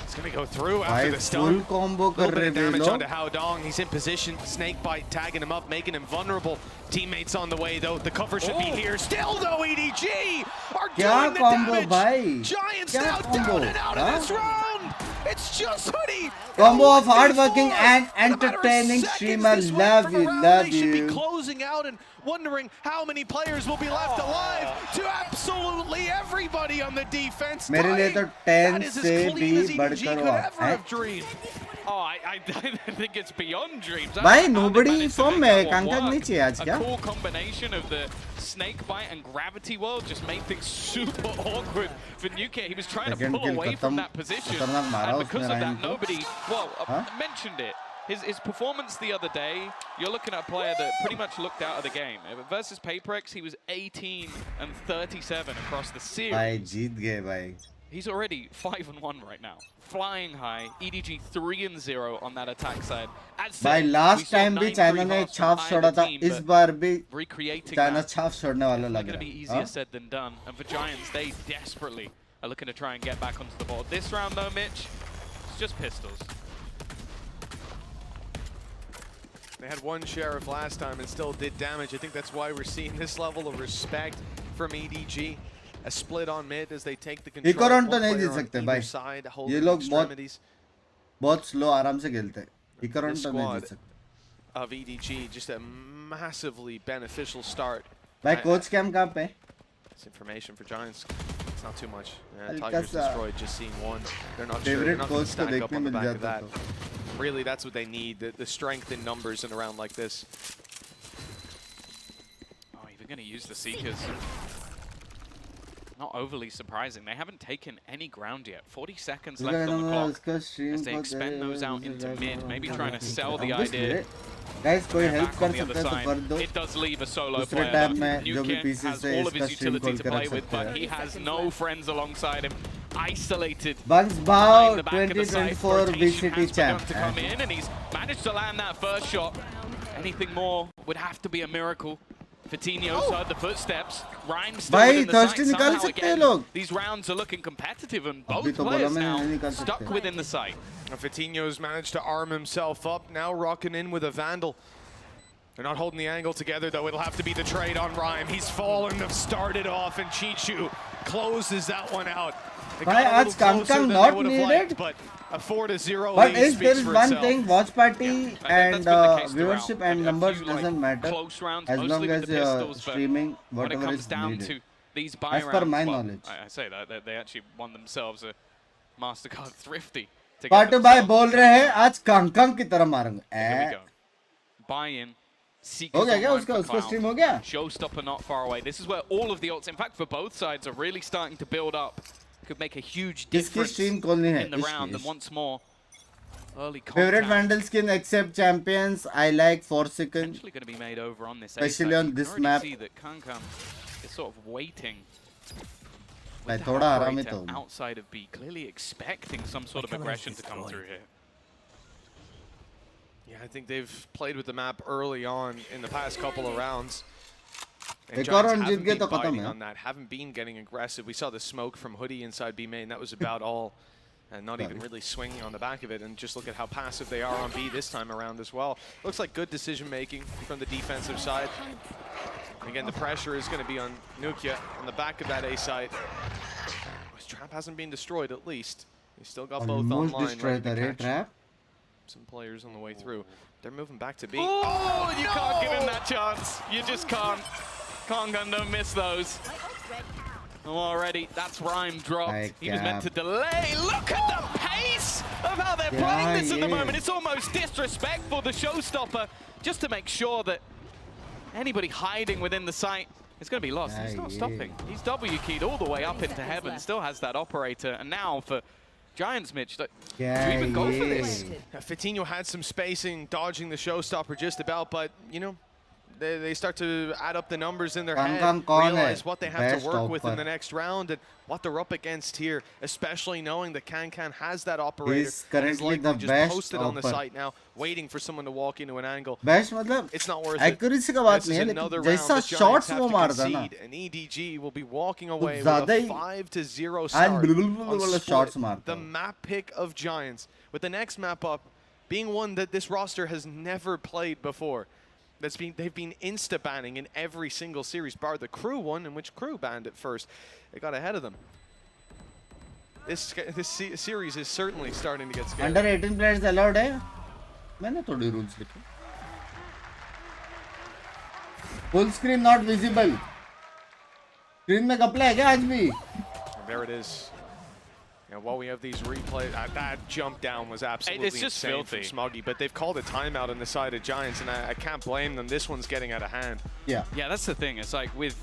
It's going to go through after भाई the full stun. combo A कर little bit रहे of थे damage लोग. onto Hao Dong. He's in position. Snake bite tagging him up, making him vulnerable. Teammates on the way though. The cover should be here. Still though, EDG are क्या doing the combo damage. भाई? Giants क्या now combo? down and out of हाँ? this round. It's just Hoodie. Combo of hardworking and entertaining streamer. Love you, love They should be you. closing out and wondering how many players will be left alive to absolutely everybody on the defense. मेरे लिए तो That 10 is as से clean as भी EDG बढ़कर could हुआ ever है. have dreamed. Oh, I think it's beyond dreams. भाई nobody from में कांगकांग work. नहीं चाहिए आज A क्या? cool combination of the snake bite and gravity world just made things super awkward for Nuke. He was trying to Second pull kill away खत्म, from that position, खतरनाक मारा and उसने because of Ryan that, को. nobody. Well, Huh? mentioned it. His performance the other day, you're looking at a player that pretty much looked out of the game. Versus Paperex, he was 18 and 37 across the series. भाई जीत गए भाई. He's already 5-1 right now. Flying high, EDG 3-0 on that attack side. As said, भाई we last saw time भी 9-3 China ने halves छाप from छोड़ा either था. team, इस but बार भी recreating चाइना that छाप छोड़ने वाला is लग going to रहा be है. easier हाँ? said than done. And for Giants, they desperately are looking to try and get back onto the board. This round though, Mitch, it's just pistols. They had one sheriff last time and still did damage. I think that's why we're seeing this level of respect from EDG. A split on mid as they take the control. एक और तो One नहीं player Jeet on सकते either भाई. side ये holding लोग extremities. बहुत slow आराम से खेलते हैं. इकरॉन This तो नहीं squad जीत सकते. of EDG, just a massively beneficial start. भाई कोच कैम कहाँ पे? It's information for Giants. It's not too much. हल्का Tigers सा destroyed, just seeing one. They're not sure. They're favorite not going coach to को stack up देखने on the mill back of जाता that. तो. Really, that's what they need, the strength in numbers in a round like this. Oh, even going to use the Seekers. Not overly surprising. They haven't taken any ground yet. 40 seconds left on the clock as they expend those out into mid, maybe trying to sell the idea. Guys, कोई They're help back कर on the other सकता है तो side. कर दो. It does leave a solo दूसरे player. Tab में जो भी Nuke pieces has है all of इसका his stream utility खोल to के play रख with, सकते but हैं. he has no friends alongside him. Isolated. Bunks Behind Bow the back of the site. 2024 Rotation VCT has begun champ. to come in, and he's managed to land that first shot. Anything more would have to be a miracle. Coutinho's heard the footsteps. Rhymes still भाई within the Thirsty site. निकाल Somehow सकते हैं again, लोग. these rounds are looking competitive, and अभी both तो बोला players मैंने now नहीं निकाल stuck सकते. within the site. Coutinho's managed to arm himself up, now rocking in with a Vandal. They're not holding the angle together, though. It'll have to be the trade on Rhyme. He's fallen, they've started off, and Chichu closes that one out. They got भाई a आज little closer कांगकांग than they not would have needed. liked, but a 4-0 But lead if there speaks is for one itself. thing, watch party That's and been the case viewership throughout. and A numbers few, like, doesn't matter close rounds, as mostly long with as the pistols, but streaming when it whatever comes is down needed. to these buy As per rounds, my well, knowledge. I say that they actually won themselves a MasterCard Thrifty. to get पार्टू भाई themselves बोल रहे हैं आज कांगकांग की तरह मारूंगा. Here we go. Buy-in. हो गया क्या उसका stream हो गया? Showstopper not far away. This is where all of the ults, in fact, for both sides, are really starting to build up. Could make a huge किसकी difference stream खोलनी है? in the round. And once more, early Favorite contact Vandal skin except champions. I like Forsaken. actually going to be made over on this. Especially A-side. on You this can already map. see that Kankan is sort of waiting. भाई with the थोड़ा आराम ही operator तो. outside of B, clearly expecting some sort of aggression to come through here. Yeah, I think they've played with the map early on in the past couple of rounds. And एक और Giants run जीत haven't गए been तो खत्म biting है. on that, haven't been getting aggressive. We saw the smoke from Hoodie inside B main, that was about all. And not even really swinging on the back of it. And just look at how passive they are on B this time around as well. Looks like good decision making from the defensive side. Again, the pressure is going to be on Nukia on the back of that A site. His trap hasn't been destroyed at least. He's still got both Almost online. destroyed ready to the catch trap. some players on the way through. They're moving back to B. Oh, you can't give him that chance. You just can't. Kangan, don't miss those. Already, that's Rhyme dropped. He was meant to delay. Look at the pace of how they're playing this at the moment. It's almost disrespectful, the showstopper, just to make sure that anybody hiding within the site is going to be lost. He's not stopping. He's W-keyed all the way up into heaven, still has that operator. And now for Giants, Mitch, do you even go for this? Coutinho had some spacing, dodging the showstopper just about, but, you know, they start to add up the numbers in their Kang head, kaun hai? realize what they have Best to work with in offer. the next round and what they're up against here, especially knowing that Can has that operator. He's currently likely the just best posted on the offer. site now, waiting for someone to walk into an angle. Best मतलब It's not worth accuracy it. का बात This नहीं is है, another लेकिन round जैसा the Giants shots have वो to मारता ना, concede, and EDG will be walking कुछ away with ज़्यादा a ही 5-0 and start वाला on shots Split, मारता the है. map pick of Giants, with the next map up being one that this roster has never played before. They've been insta-banning in every single series, bar the Crew one, in which Crew banned it first. They got ahead of them. This series is certainly starting to get scary. Under 18 players allowed है? मैंने थोड़ी rules लिखे. Full screen not visible. Screen में कपड़ा है क्या आज भी? And there it is. And while we have these replays, that jump down was absolutely It's just insane filthy. from Smoggy, but they've called a timeout on the side of Giants, and I can't blame them. This one's getting out of hand. Yeah. Yeah, that's the thing. It's like with...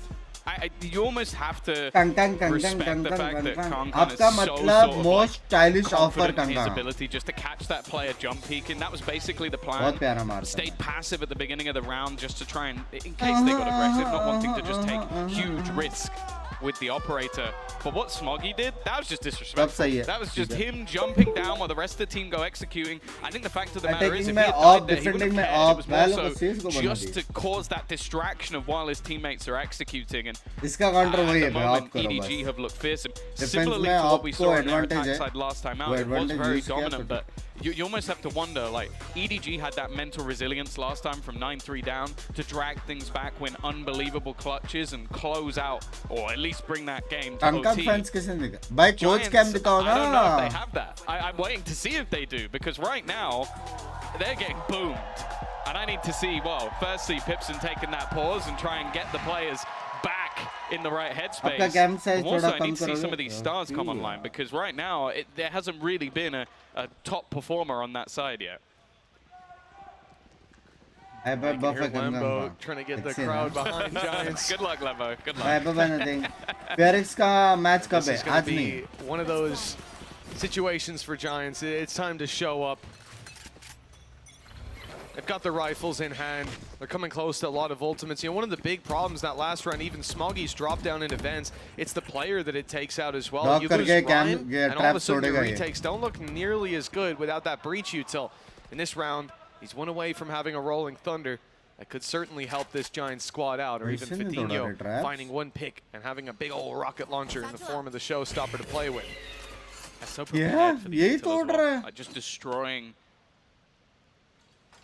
you almost have to Kang, respect the fact that Kang is आपका so मतलब sort of most stylish offer confident in his Kang. ability just to catch that player jump peeking. That was basically the plan. बहुत प्यारा मारता है. Stayed passive at the beginning of the round just to try and, in case they got aggressive, not wanting to just take huge risk with the operator. But what Smoggy did, that was just disrespectful. सही है. That was just him jumping down while the rest of the team go executing. I think the fact of the matter is, if Attacking he had में died off, there, he wouldn't defending have में cared. It off. was more Valo को so series को बना just दिया. to cause that distraction of while his teammates are executing. And इसका counter वही है, at the off moment, करो EDG बस. have looked fearsome. Defense Similarly में to what we आपको saw on their advantage attack है. side last time out, वो it was advantage very use किया dominant, तो but you almost have to wonder, like, EDG had that mental resilience last time from 9-3 down to drag things back, win unbelievable clutches and close out, or at least bring that game to Kang OT. fans किसने दिखा? भाई coach cam दिखाओ I don't know if they ना. have that. I'm waiting to see if they do, because right now, they're getting boomed. And I need to see, well, firstly, Pipson taking that pause and try and get the players back in the right headspace. आपका cam size And also, थोड़ा I come need to see करोगे? some of these stars come online, because right now, there hasn't really been a top performer on that side yet. I bet Buffett Lembo trying to get the crowd behind Giants. Good luck, Lembo. Good luck. I bet nothing. Pyrrhix का match कब This है? is going आज to नहीं. be one of those situations for Giants. It's time to show up. They've got their rifles in hand. They're coming close to a lot of ultimates. You know, one of the big problems that last round, even Smoggy's drop down in events, it's the player that it takes out as well. Knock You lose करके Ryan, and all of a trap sudden your छोड़ेगा ये. retakes don't look nearly as good without that breach util. In this round, he's one away from having a rolling thunder. That could certainly help this Giants squad out, or even ऐसे नहीं तोड़ा रे Fadinho traps. finding one pick and having a big old rocket launcher in the form of the showstopper to play with. That's so Yeah, prepared for the यही util as तोड़ well. रहा है. Like, just destroying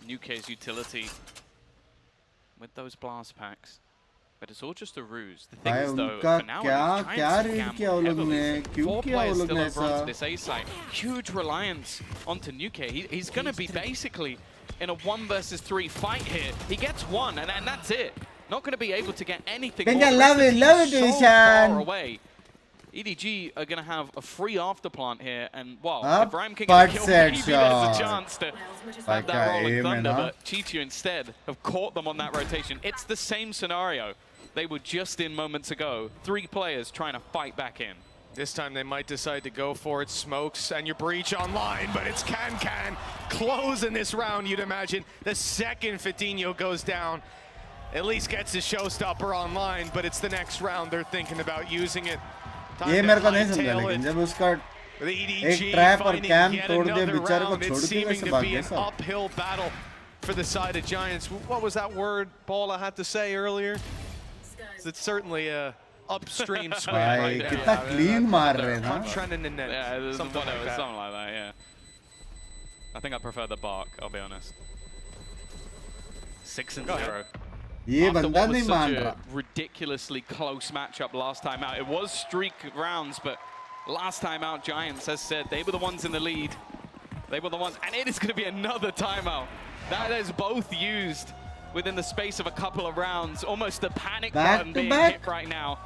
Nuke's utility with those blast packs. But it's all just a ruse. The thing भाई is, though, उनका for now, क्या Giants क्या have read gambled किया वो लोग heavily. ने? क्यों 4 किया वो players लोग still ने over onto ऐसा? this A site. Huge reliance onto Nuke. He's going to be basically in a 1 versus 3 fight here. He gets one, and that's it. Not going to be able to get anything Can more. you The rest love of it, the love team's it, so Ishan? far away. EDG are going to have a free afterplant here, and wow, Huh? if Rhyme King But kill, said maybe there's a shot. chance to Like have that rolling aim, thunder, huh? but Chichu instead have caught them on that rotation. It's the same scenario they were just in moments ago. 3 players trying to fight back in. This time they might decide to go for it. Smokes and your breach online, but it's Can closing this round, you'd imagine. The second Fadinho goes down, at least gets his showstopper online, but it's the next round they're thinking about using it. ये मेरे को नहीं समझा लेकिन जब उसका एक trap और कैम तोड़ दिया बेचारे को छोड़ के कैसे भाग गया सब? Uphill battle for the side of Giants. What was that word Paula had to say earlier? It's certainly a upstream swing भाई right there. कितना clean मार रहे हैं ना? Punch trend in the net. Yeah, something like that. Something like that, yeah. I think I prefer the bark, I'll be honest. 6-0. ये After बंदा what was नहीं such मान a रहा. ridiculously close matchup last time out. It was streak rounds, but last time out, Giants, as said, they were the ones in the lead. They were the ones, and it is going to be another timeout. That is both used within the space of a couple of rounds. Almost a panic button being hit right now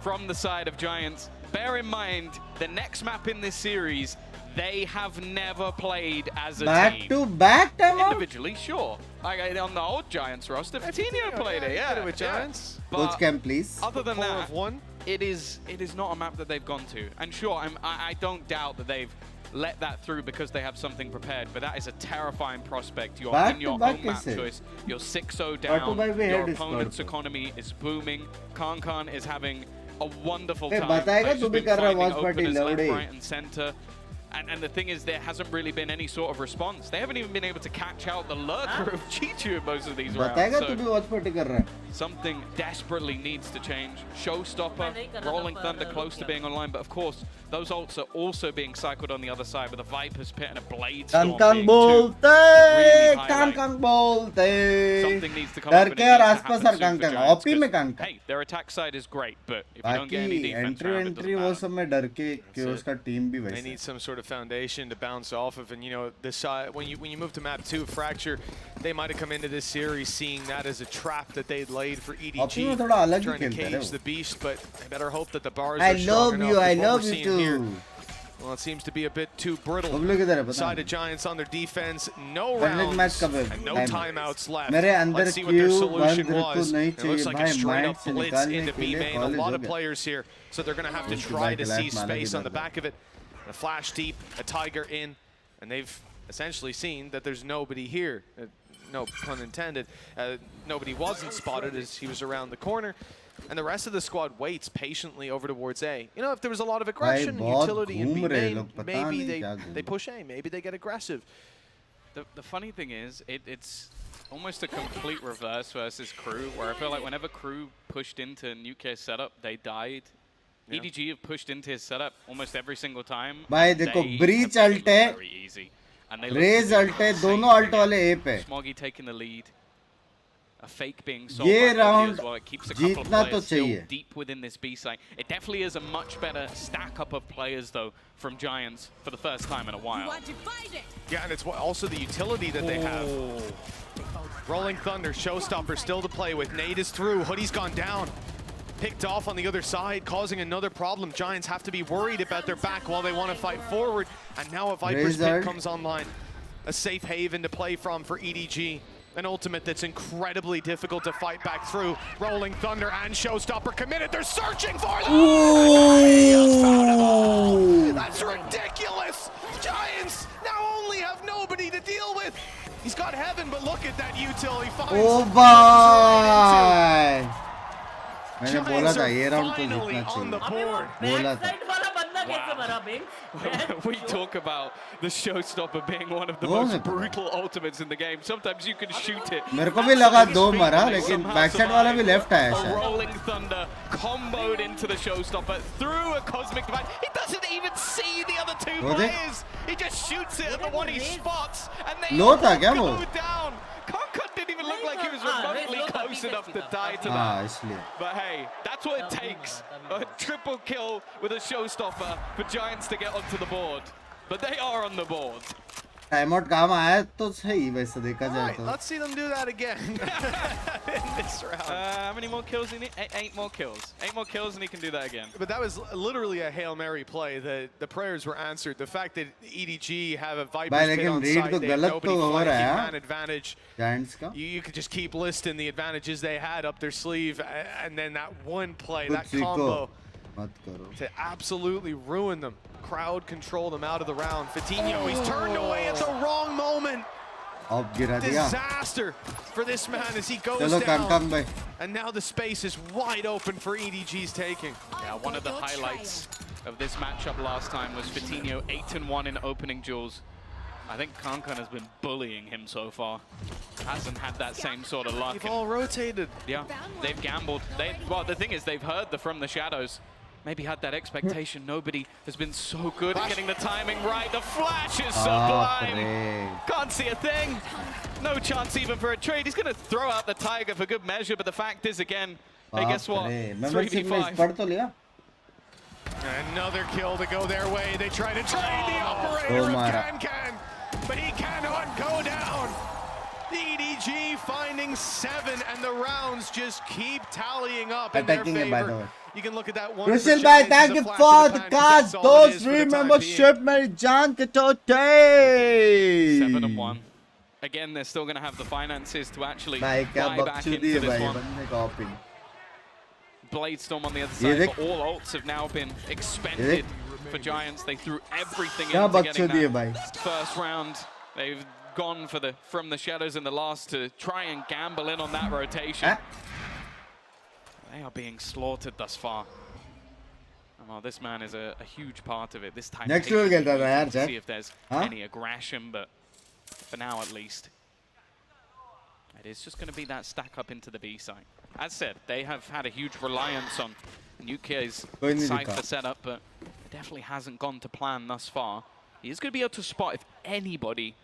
from the side of Giants. Bear in mind, the next map in this series, they have never played as a Back team. to back timeout? Individually, sure. Like on the old Giants roster, Fadinho played it, yeah. with Giants. Coach Cam, please. Other than that, of one. it is not a map that they've gone to. And sure, I don't doubt that they've let that through because they have something prepared. But that is a terrifying prospect. You're Back in to your back own map कैसे? choice. You're 6-0 Auto down. buy भी Your है opponent's Discord पे। economy is booming. Khan is having a wonderful A, time. बताएगा Players तू have भी been कर रहा है finding watch party, openers left, लौड़े। right, and center. And the thing is, there hasn't really been any sort of response. They haven't even been able to catch out the lurker of Chichu in most of these rounds. बताएगा So तू भी watch party कर रहा है। something desperately needs to change. Showstopper, Rolling Thunder close to being online, but of course, those ults are also being cycled on the other side with a Viper's Pit and a Blade Storm कांग being बोलते really कांग highlight. बोलते Something needs to come डर up and के it और needs to आसपास happen और soon कांग for कांग Giants, ओपी में 'cause, कांग hey, their attack side is great, but if you don't get any बाकी defense entry around it, entry doesn't वो matter. सब में डर के कि That's उसका टीम भी They वैसे need some sort of foundation to bounce off of, and you know, this side when you move to map 2, Fracture, they might have come into this series seeing that as a trap that they'd laid for OP EDG, में थोड़ा अलग ही trying to खेलता है cage the beast, but they better hope that the bars I are strong love enough. you, I 'cause what love we're you seeing here, too. well, it seems to be a bit too brittle. Bablu किधर है पता Side नहीं। of Giants on their defense, no Favorite match rounds कब है? and no Time. timeouts left. मेरे अंदर Let's see what their क्यों solution बंद ऋतु was. नहीं It looks चाहिए like a भाई straight माइंड up से blitz निकालने into के B लिए main. A कॉलेज lot हो of गया। players here, so they're going to have to उनकी try bike to life see Mala space की on the दर्द है। back of it. A flash deep, a tiger in, and they've essentially seen that there's nobody here. No pun intended. Nobody wasn't spotted as he was around the corner. And the rest of the squad waits patiently over towards A. You know, if there was a lot of aggression, बहुत utility in B घूम रहे main, लोग, पता maybe नहीं क्या घूम they push A, maybe they get aggressive. The funny thing is, it's almost a complete reverse versus Crew, where I feel like whenever Crew pushed into Nuke's setup, they died. Yeah. EDG have pushed into his setup almost every single time. भाई and देखो, they breach have made it ult है, look very easy. And they look Raze to do ult है, the दोनों same ult thing. वाले ए पे। Smoggy taking the lead. A fake being sold ये by Nobby round as well. It keeps a couple of जीतना तो players still चाहिए। deep within this B site. It definitely is a much better stack up of players though from Giants for the first time in a while. Yeah, and it's also the utility that they have. Rolling Thunder, Showstopper still to play with. Nade is through, Hoodie's gone down. Picked off on the other side, causing another problem. Giants have to be worried about their back while they want to fight forward. And now a Viper's Pit comes online. A safe haven to play from for EDG. An ultimate that's incredibly difficult to fight back through. Rolling Thunder and Showstopper committed. They're searching for them. That's ridiculous. Giants now only have nobody to deal with. He's got heaven, but look at that util. He finds ओ भाई मैंने बोला था ये round तो जीतना चाहिए बोला था We talk about the Showstopper being one of the वो most नहीं पता। brutal ultimates in the game. Sometimes you can shoot it. मेरे को भी लगा दो मरा लेकिन बैक साइड वाला भी लेफ्ट आया A शायद। Rolling Thunder comboed into the Showstopper through a Cosmic Divide. He doesn't even see the other two वो देख। players. He just shoots it at the one he spots, and they लो था क्या वो? go down. Concord didn't even look like he was remotely close enough to die to हाँ that. इसलिए But hey, that's what it takes. A triple kill with a Showstopper for Giants to get onto the board. But they are on the board. Time out काम आया तो सही वैसे देखा जाए Alright, तो। let's see them do that again in this round. How many more kills do you need? Eight more kills. 8 more kills and he can do that again. But that was literally a Hail Mary play. The prayers were answered. The fact that EDG have a भाई Viper's Pit लेकिन on read site, तो they have गलत nobody तो हो flanking, रहा man है advantage. Giants का। You could just keep listing the advantages they had up their sleeve, and then that one play, खुद that सीखो combo, मत करो। to absolutely ruin them. Crowd control them out of the round. Fatinho, he's turned away at the wrong moment. Of गिरा दिया। Disaster for this man as he goes चलो Kong down. भाई। And now the space is wide open for EDG's taking. Yeah, one of the highlights of this matchup last time was Fatinho 8-1 in opening duels. I think Kankan has been bullying him so far. Hasn't had that same sort of luck. They've all rotated. Yeah, they've gambled. Well, the thing is, they've heard the From the Shadows. Maybe had that expectation. Nobody has been so good at getting the timing right. The flash is sublime. Can't see a thing. No chance even for a trade. He's going to throw out the Tiger for good measure, but the fact is, again, hey, guess what? 3v5. पढ़ तो लिया। Another kill to go their way. They try to trade the operator of Can, but he cannot go down. EDG finding 7, and the rounds just keep tallying up in their favor. You can look at that one. Rushil bhai, thank you for the cards. Those 3 membership, मेरी जान के टोटे। 7-1. Again, they're still going to have the finances to actually buy back into this one. Blade Storm on the other side, but all ults have now been expended for Giants. They threw everything क्या into getting बकचोदी है that भाई. first round. They've gone for the from the shadows in the last to try and gamble in on that rotation. They are being slaughtered thus far. Well, this man is a huge part of it. This time, Next level खेलता था यार see chat. if there's any aggression, but for now at least, it is just going to be that stack up into the B side. As said, they have had a huge reliance on Nukia's Cypher setup, but it definitely hasn't gone to plan thus far. He is going to be able to spot if anybody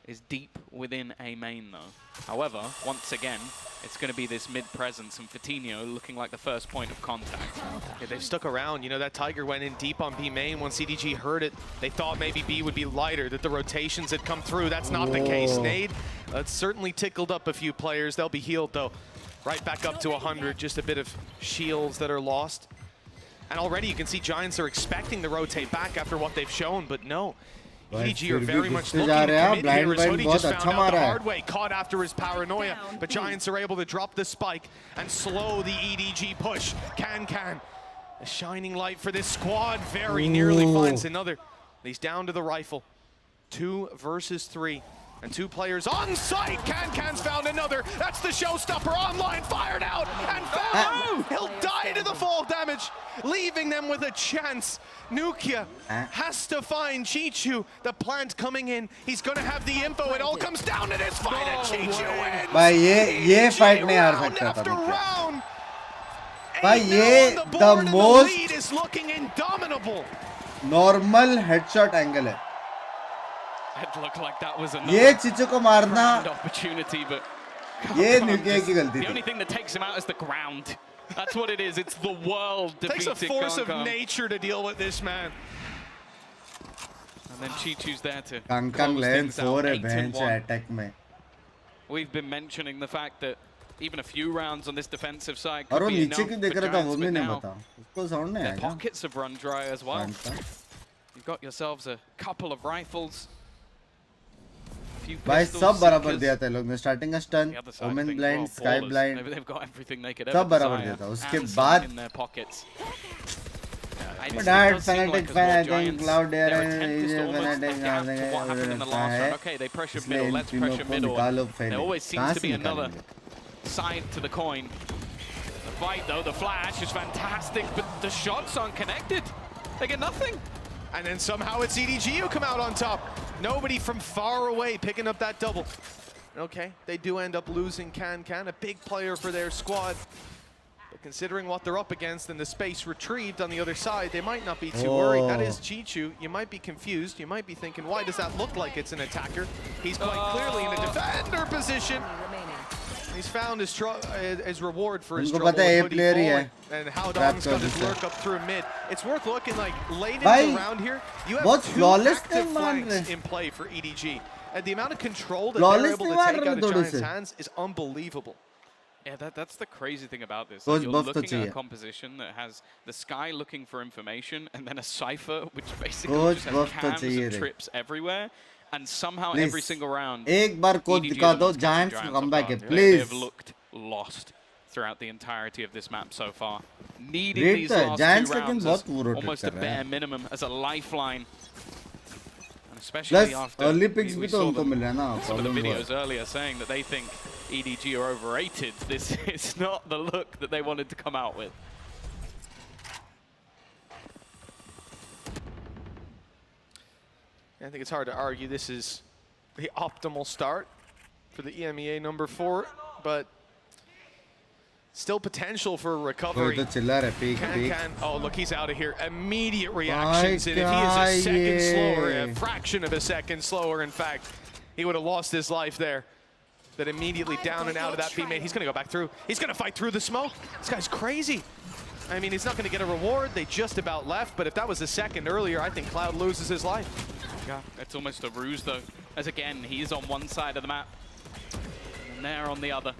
is deep within a main, though. However, once again, it's going to be this mid-presence, and Fatinho looking like the first point of contact. Yeah, they've stuck around. You know, that Tiger went in deep on B main. Once CDG heard it, they thought maybe B would be lighter, that the rotations had come through. That's not the case. Nade, that's certainly tickled up a few players. They'll be healed, though. Right back up to 100, just a bit of shields that are lost. And already you can see Giants are expecting to rotate back after what they've shown, but no. EDG are very much looking to commit here, as Hoodie just found out the hard way, caught after his paranoia, but Giants are able to drop the spike and slow the EDG push. Can, a shining light for this squad, very nearly finds another. He's down to the rifle. 2 versus 3. And 2 players on site. Can's found another. That's the showstopper. Online, fired out, and found. He'll die to the fall damage, leaving them with a chance. Nukia has to find Chichu. The plant coming in. He's going to have the info. It all comes down to this fight, and Chichu wins. भाई ये fight नहीं हार सकता था round. भाई ये the most lead is looking indomitable. normal headshot angle है. It looked like that was ये चिचू को मारना opportunity, but ये नुकिया की गलती the थी. only thing that takes him out is the ground. That's what it is. It's the world defeating Takes a force of Kangkang. nature to deal with this man. And then Chichu's there to Kangkang close lane things out, 4 है 8 and बहन 1. attack में. We've been mentioning the fact that even a few rounds on this defensive side और could वो be नीचे enough क्यों for देख रहा था Giants, वो but भी नहीं now पता. उसको sound नहीं their आया. pockets have run dry as well. You've got yourselves a couple of rifles. भाई सब बराबर दिया था लोग ने. स्टार्टिंग का stun, Omen blind, Skye blind, They've got everything they could सब ever बराबर desire दिया था. उसके and some बाद in their pockets. Dad, fanatic, cloud air, Okay, they pressure middle. Let's pressure middle. There always seems to be another side to the coin. The fight, though, the flash is fantastic, but the shots aren't connected. They get nothing. And then somehow it's EDG who come out on top. Nobody from far away picking up that double. Okay, they do end up losing Can, a big player for their squad. But considering what they're up against and the space retrieved on the other side, they might not be too worried. That is Chichu. You might be confused. You might be thinking, why does that look like it's an attacker? He's quite clearly in a defender position. He's found his reward for his trouble with Hoodie falling. And Howdong's got his lurk up through mid. It's worth looking like late in the round here. You have 2 active flanks in play for EDG. And the amount of control that they're able to take out of Giants' hands is unbelievable. Yeah, that's the crazy thing about this. Like, you're looking at a composition that has the Sky looking for information, and then a Cypher, which basically just has cams and trips everywhere. And somehow every single round, एक bar code दिखा दो Giants का comeback है, please. They've looked lost throughout the entirety of this map so far. Needing these last 2 rounds as almost a bare minimum as a lifeline. And especially after we saw some of the videos earlier saying that they think EDG are overrated. This is not the look that they wanted to come out with. I think it's hard to argue this is the optimal start for the EMEA number 4, but still potential for recovery. Oh, look, he's out of here. Immediate reactions, and if he is a second slower, a fraction of a second slower, in fact, he would have lost his life there. But immediately down and out of that B-mate, he's going to go back through. He's going to fight through the smoke. This guy's crazy. I mean, he's not going to get a reward. They just about left, but if that was a second earlier, I think Cloud loses his life. Yeah, it's almost a ruse, though, as again, he's on one side of the map, and they're on the other.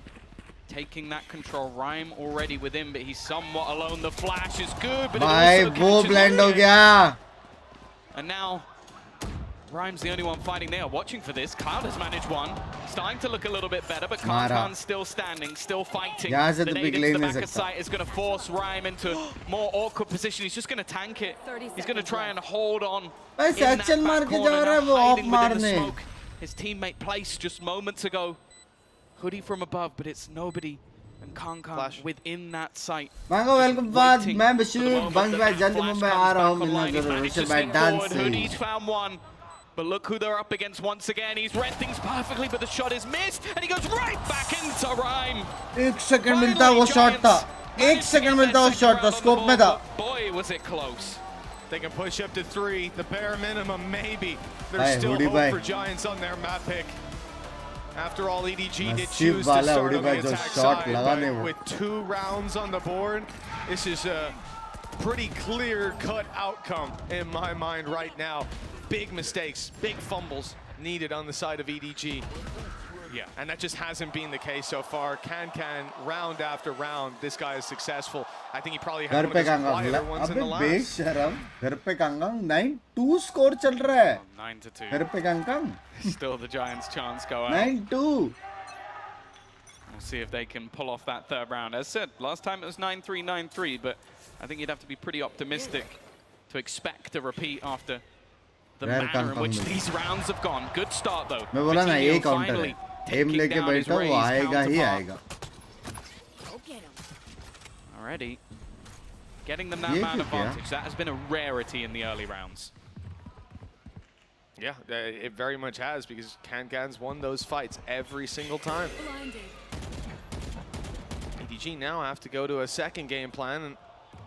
Taking that control, Rhyme already with him, but he's somewhat alone. The flash is good, but it also catches him. blind ho gaya. And now, Rhyme's the only one fighting. They are watching for this. Cloud has managed one. Starting to look a little bit better, but Kankan's still standing, still fighting. The nade into the back of sight is going to force Rhyme into more awkward position. He's just going to tank it. He's going to try and hold on in that back corner, now hiding within the smoke. His teammate placed just moments ago. Hoodie from above, but it's nobody. And Kankan within that sight. Mango, welcome back. मैं Bashir Binks भाई जल्दी मुंबई आ रहा हूँ मिलना जरूर we shall भाई dance से Hoodie's found one, but look who they're up against once again. He's read things perfectly, but the shot is missed, and he goes right back into Rhyme. एक सेकंड मिलता वो शॉट था एक second मिलता वो shot था scope में था. Boy, was it close. They can push up to 3, the bare minimum maybe. There's still hope for Giants on their map pick. After all, EDG did choose to start on the attack side, but with 2 rounds on the board, this is a pretty clear-cut outcome in my mind right now. Big mistakes, big fumbles needed on the side of EDG. Yeah, and that just hasn't been the case so far. Can round after round, this guy is successful. I think he probably had one of his quieter ones in the last. बेशरम घर पे कांगंग 9-2 score चल रहा है. 9-2. घर पे कांगंग. Still the Giants' chance go out. 9-2. We'll see if they can pull off that third round. As said, last time it was 9-3, 9-3, but I think you'd have to be pretty optimistic to expect a repeat after the manner in which these rounds have gone. Good start though. मैं बोला ना ये counter है. M लेके बैठा वो आएगा ही आएगा. Already getting them that man advantage. That has been a rarity in the early rounds. Yeah, it very much has, because Kankan's won those fights every single time. EDG now have to go to a second game plan, and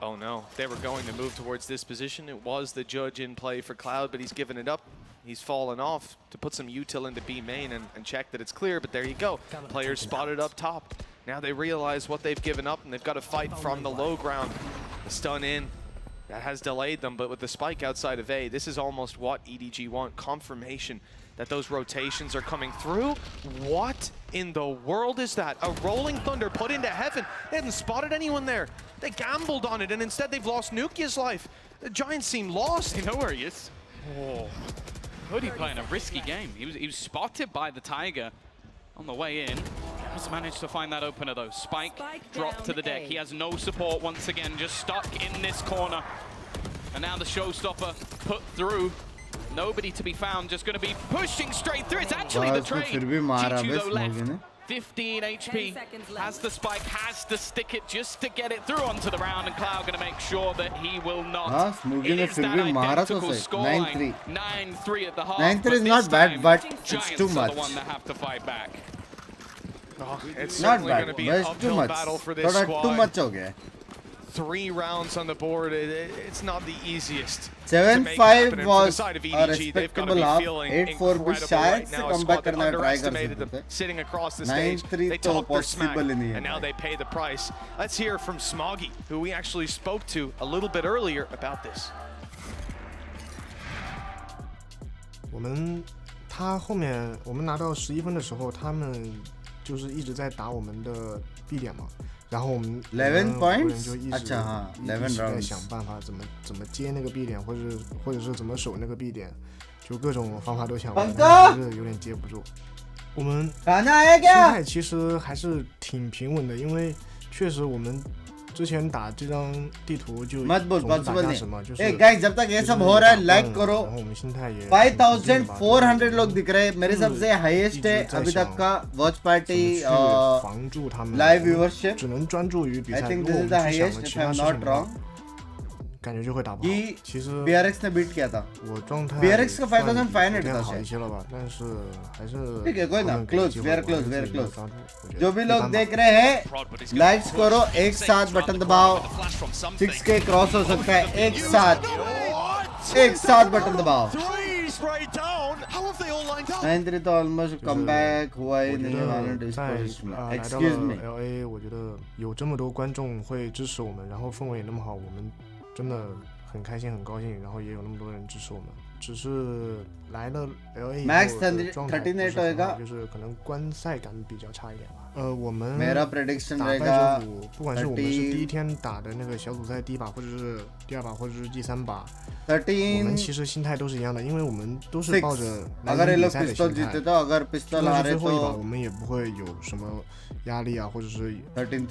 oh no, they were going to move towards this position. It was the judge in play for Cloud, but he's given it up. He's fallen off to put some util into B main and check that it's clear, but there you go. Players spotted up top. Now they realize what they've given up, and they've got to fight from the low ground. The stun in, that has delayed them, but with the spike outside of A, this is almost what EDG want. Confirmation that those rotations are coming through. What in the world is that? A rolling thunder put into heaven. They hadn't spotted anyone there. They gambled on it, and instead they've lost Nukia's life. The Giants seem lost. They know where he is. Oh. Hoodie playing a risky game. He was spotted by the Tiger on the way in. Has managed to find that opener though. Spike dropped to the deck. He has no support once again, just stuck in this corner. And now the showstopper put through. Nobody to be found, just going to be pushing straight through. It's actually the trade. Chichu though left. 15 HP, has the spike, has to stick it just to get it through onto the round, and Cloud going to make sure that he will not. It is that identical scoreline. 9-3 at the half. 9-3 is not bad, but it's too much. The one that have to fight back. Oh, it's not certainly going to be an uphill battle for this squad. Too much हो गया. 3 rounds on the board, it's not the easiest. 7-5 was a respectable half. 8-4 भी शायद से comeback करना try कर सकते थे. Sitting across the stage, 9-3 they तो talk their smack, possible नहीं है. and now they pay the price. Let's hear from Smoggy, who we actually spoke to a little bit earlier about this. 他后面我们拿到11分的时候，他们就是一直在打我们的 B 点嘛。 然后我们11 points 就一直在想办法怎么接那个 B 点，或者是怎么守那个 B 点，就各种方法都想完，但是有点接不住。我们心态其实还是挺平稳的，因为确实我们之前打这张地图就总是打架什么，就是 guys जब तक ये सब हो रहा है लाइक करो 5400 लोग दिख रहे हैं मेरे सबसे हाईएस्ट है अभी तक का watch party live viewership 只能专注于比赛 I think this is the highest if I'm not wrong 感觉就会打不好。其实 BRX ने बीट किया था 我状态 BRX का 5500था好一些了吧，但是还是 ठीक है कोई ना क्लोज we are close जो भी लोग देख रहे हैं लाइक्स करो एक साथ बटन दबाओ 6k क्रॉस हो सकता है एक साथ बटन दबाओ 9-3 तो ऑलमोस्ट कमबैक हुआ ही नहीं है Excuse me LA 我觉得有这么多观众会支持我们，然后氛围也那么好，我们真的很开心很高兴，然后也有那么多人支持我们。只是来了 LA 以 Max 后的状态不是38很होएगा 好，就是可能观赛感比较差一点吧。我们 मेरा prediction 打败 रहेगा 者组，不管是我们是第一天打的那个小组赛第一把，或者是第二把，或者是第三把，我们其实心态都是一样的，因为我们都是抱着来赢比赛的心态。就算是最后一把，我们也不会有什么压力啊，或者是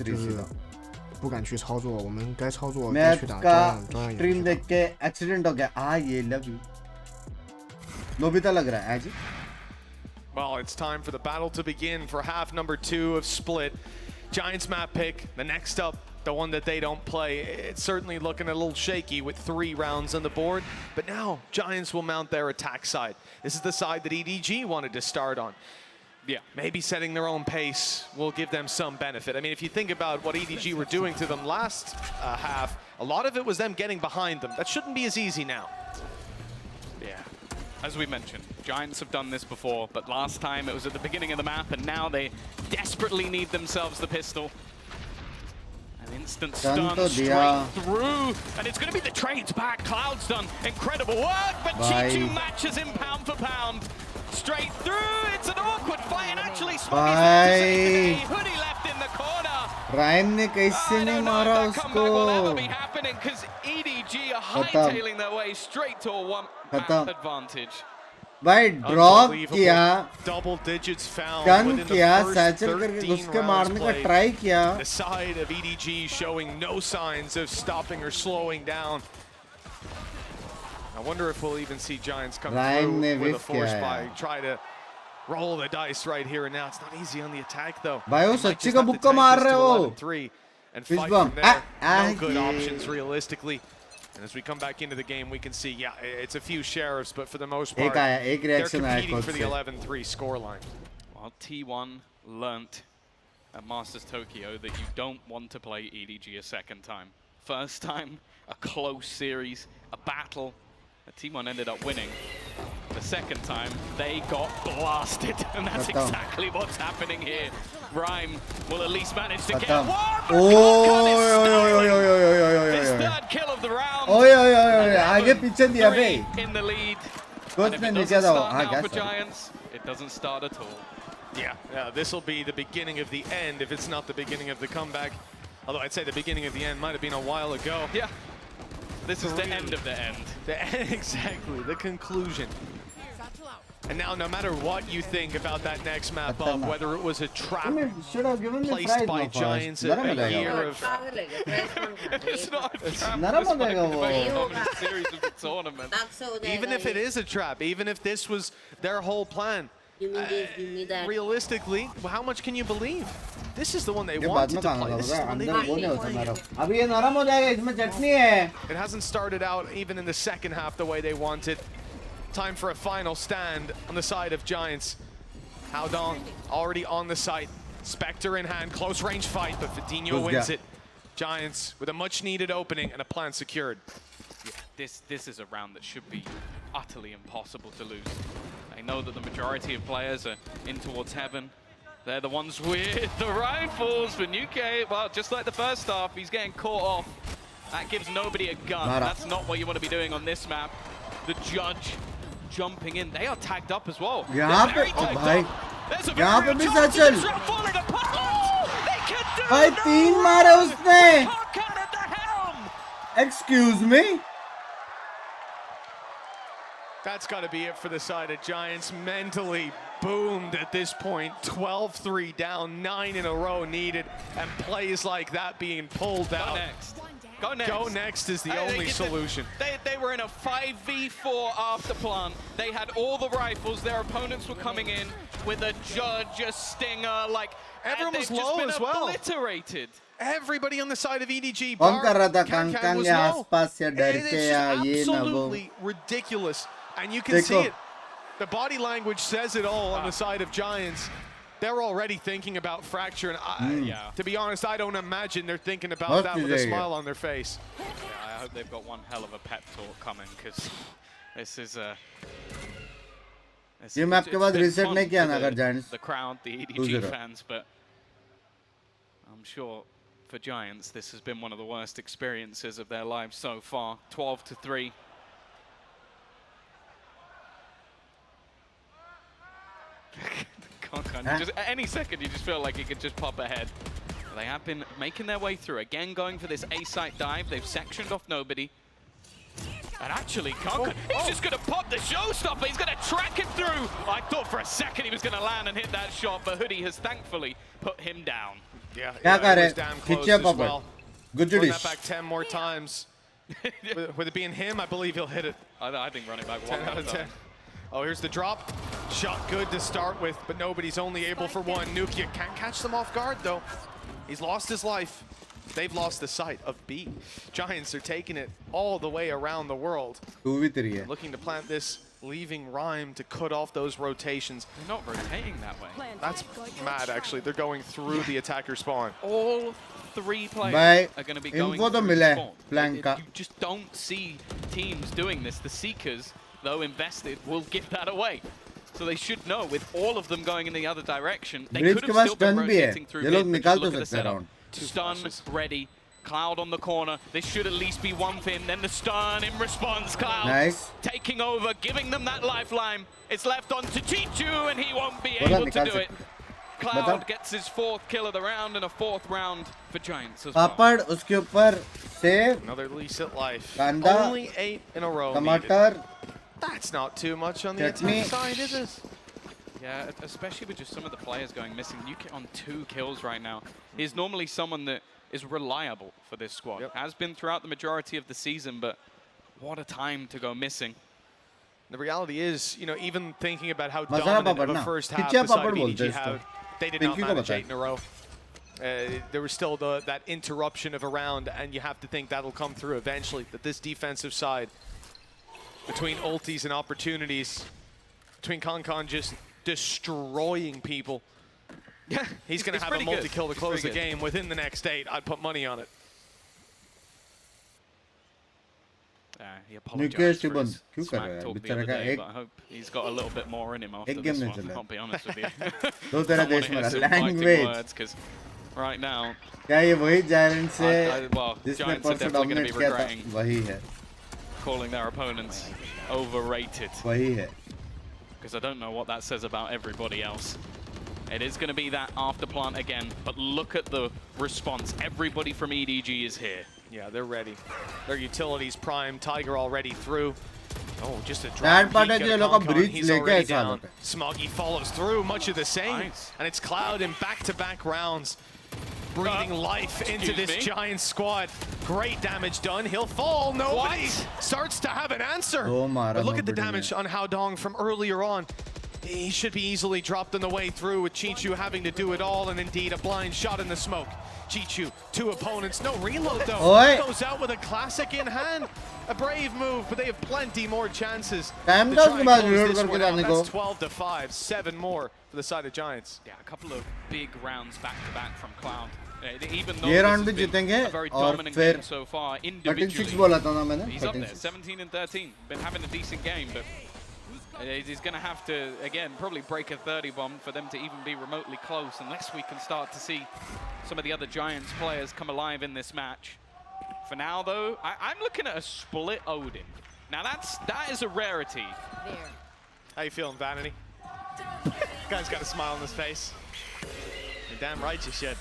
就是不敢去操作，我们该操作该去打，照样也去打。देख के एक्सीडेंट हो गया ये लव यू नोबिता लग रहा है जी। Well, it's time for the battle to begin for half number 2 of Split. Giants map pick, the next up, the one that they don't play. It's certainly looking a little shaky with 3 rounds on the board, but now Giants will mount their attack side. This is the side that EDG wanted to start on. Yeah, maybe setting their own pace will give them some benefit. I mean, if you think about what EDG were doing to them last half, a lot of it was them getting behind them. That shouldn't be as easy now. Yeah. As we mentioned, Giants have done this before, but last time it was at the beginning of the map, and now they desperately need themselves the pistol. An instant stun straight through, and it's going to be the trades back. Cloud's done incredible work, but G2 matches him pound for pound. Straight through, it's an awkward fight, and actually Smoggy's left to save the day. Hoodie left in the corner. Rhyme ने कैसे नहीं मारा उसको? will never be happening because EDG are hightailing their way straight to a 1-map advantage. भाई drop किया, double digits found gun किया, satchel करके उसके मारने का ट्राई किया. The side of EDG showing no signs of stopping or slowing down. I wonder if we'll even see Giants come through with a force buy. Try to roll the dice right here and now. It's not easy on the attack though. भाई वो सच्ची का बुक्का मार रहे हो. 3 and fight from there. No good options realistically. And as we come back into the game, we can see, yeah, it's a few sheriffs, but for the most part, they're competing for the 11-3 scoreline. Well, T1 learnt at Masters Tokyo that you don't want to play EDG a second time. First time, a close series, a battle. T1 ended up winning. The second time, they got blasted, and that's exactly what's happening here. Rhyme will at least manage to get one, but his third kill of the round. आगे पीछे दिया बे. In the lead. Coach ने नीचे दो. हाँ For Giants, it doesn't start at all. Yeah, this will be the beginning of the end if it's not the beginning of the comeback. Although I'd say the beginning of the end might have been a while ago. Yeah. This is the end of the end. Exactly, the conclusion. And now, no matter what you think about that next map up, whether it was a trap placed by Giants a year of... It's not a trap. It's series of the tournament. Even if it is a trap, even if this was their whole plan, realistically, how much can you believe? This is the one they wanted to play. This is the one they It hasn't started out even in the second half the way they wanted. Time for a final stand on the side of Giants. Hao Dong already on the site. Spectre in hand, close range fight, but Fadinho wins it. Giants with a much needed opening and a plan secured. Yeah, this is a round that should be utterly impossible to lose. I know that the majority of players are in towards heaven. They're the ones with the rifles, but Nuke, well, just like the first half, he's getting caught off. That gives nobody a gun. That's not what you want to be doing on this map. The judge jumping in. They are tagged up as well. यहाँ पे भाई, यहाँ पे भी सचल. भाई 3 मारे उसने. Excuse me. That's got to be it for the side of Giants. Mentally boomed at this point. 12-3 down, 9 in a row needed, and plays like that being pulled out. Go next. Go next is the only solution. They were in a 5v4 after plant. They had all the rifles. Their opponents were coming in with a judge, a stinger, like everyone was just low been as well. Obliterated. Everybody on the side of EDG. कौन कर रहा था Kong के आसपास या डर के या ये ना वो. Absolutely ridiculous. And you can see it. The body language says it all on the side of Giants. They're already thinking about Fracture, and to be honest, I don't imagine they're thinking about that with a smile on their face. Yeah, I hope they've got one hell of a pep talk coming, because this is a... ये map के बाद reset नहीं किया ना अगर Giants. The crowd, the EDG fans, but I'm sure for Giants, this has been one of the worst experiences of their lives so far. 12-3. Kanji. Just at any second, you just feel like he could just pop ahead. They have been making their way through. Again, going for this A-site dive. They've sectioned off nobody. And actually, Kankan, he's just going to pop the showstopper. He's going to track him through. I thought for a second he was going to land and hit that shot, but Hoodie has thankfully put him down. Yeah, it was damn close as well. Good Run that back 10 more times. With it being him, I believe he'll hit it. I think running back 10 out of 10. Oh, here's the drop. Shot good to start with, but nobody's only able for one. Nukia can't catch them off guard, though. He's lost his life. They've lost the sight of B. Giants are taking it all the way around the world. Looking to plant this, leaving Rhyme to cut off those rotations. They're not rotating that way. That's mad, actually. They're going through the attacker spawn. All 3 players are going to be going through the spawn. You just don't see teams doing this. The Seekers, though invested, will give that away. So they should know, with all of them going in the other direction, they could have still been rotating through mid, but look at the setup. Stun ready, Cloud on the corner. This should at least be one for him. Then the stun in response, Cloud taking over, giving them that lifeline. It's left on to Chichu, and he won't be able to do it. Cloud gets his 4th kill of the round and a 4th round for Giants as well. Papad, uske upar save. Another lease at life. Kanda, only 8 in a row. Tomato. That's not too much on the attack side, is it? Yeah, especially with just some of the players going missing. Nuke on 2 kills right now. He's normally someone that is reliable for this squad. Has been throughout the majority of the season, but what a time to go missing. The reality is, you know, even thinking about how dominant of a first half the side of EDG had, they did not manage 8 in a row. There was still that interruption of a round, and you have to think that'll come through eventually, that this defensive side, between ultis and opportunities, between Kankan just destroying people. Yeah, he's going to have a multi-kill to close the game within the next 8. I'd put money on it. He apologized for his smack talk the other day, but I hope he's got a little bit more in him after this one, I'll be honest with you. Don't want to hear some fighting words, because right now, well, Giants are definitely going to be regretting calling their opponents overrated. Because I don't know what that says about everybody else. It is going to be that after plant again, but look at the response. Everybody from EDG is here. Yeah, they're ready. Their utilities prime. Tiger already through. Oh, just a drop. He's already down. Smoggy follows through, much of the same. And it's Cloud in back-to-back rounds, breathing life into this Giant squad. Great damage done. He'll fall. Nobody starts to have an answer. But look at the damage on Haodong from earlier on. He should be easily dropped on the way through, with Chichu having to do it all, and indeed a blind shot in the smoke. Chichu, 2 opponents, no reload though. Goes out with a classic in hand. A brave move, but they have plenty more chances. Time to try and close this one out. That's 12-5, 7 more for the side of Giants. Yeah, a couple of big rounds back-to-back from Cloud. Even though this has been a very dominant game so far, individually, he's up there, 17 and 13. Been having a decent game, but he's going to have to, again, probably break a 30 bomb for them to even be remotely close, unless we can start to see some of the other Giants players come alive in this match. For now, though, I'm looking at a split Odin. Now, that is a rarity. How you feeling, Vanity? Guy's got a smile on his face. You're damn right you should.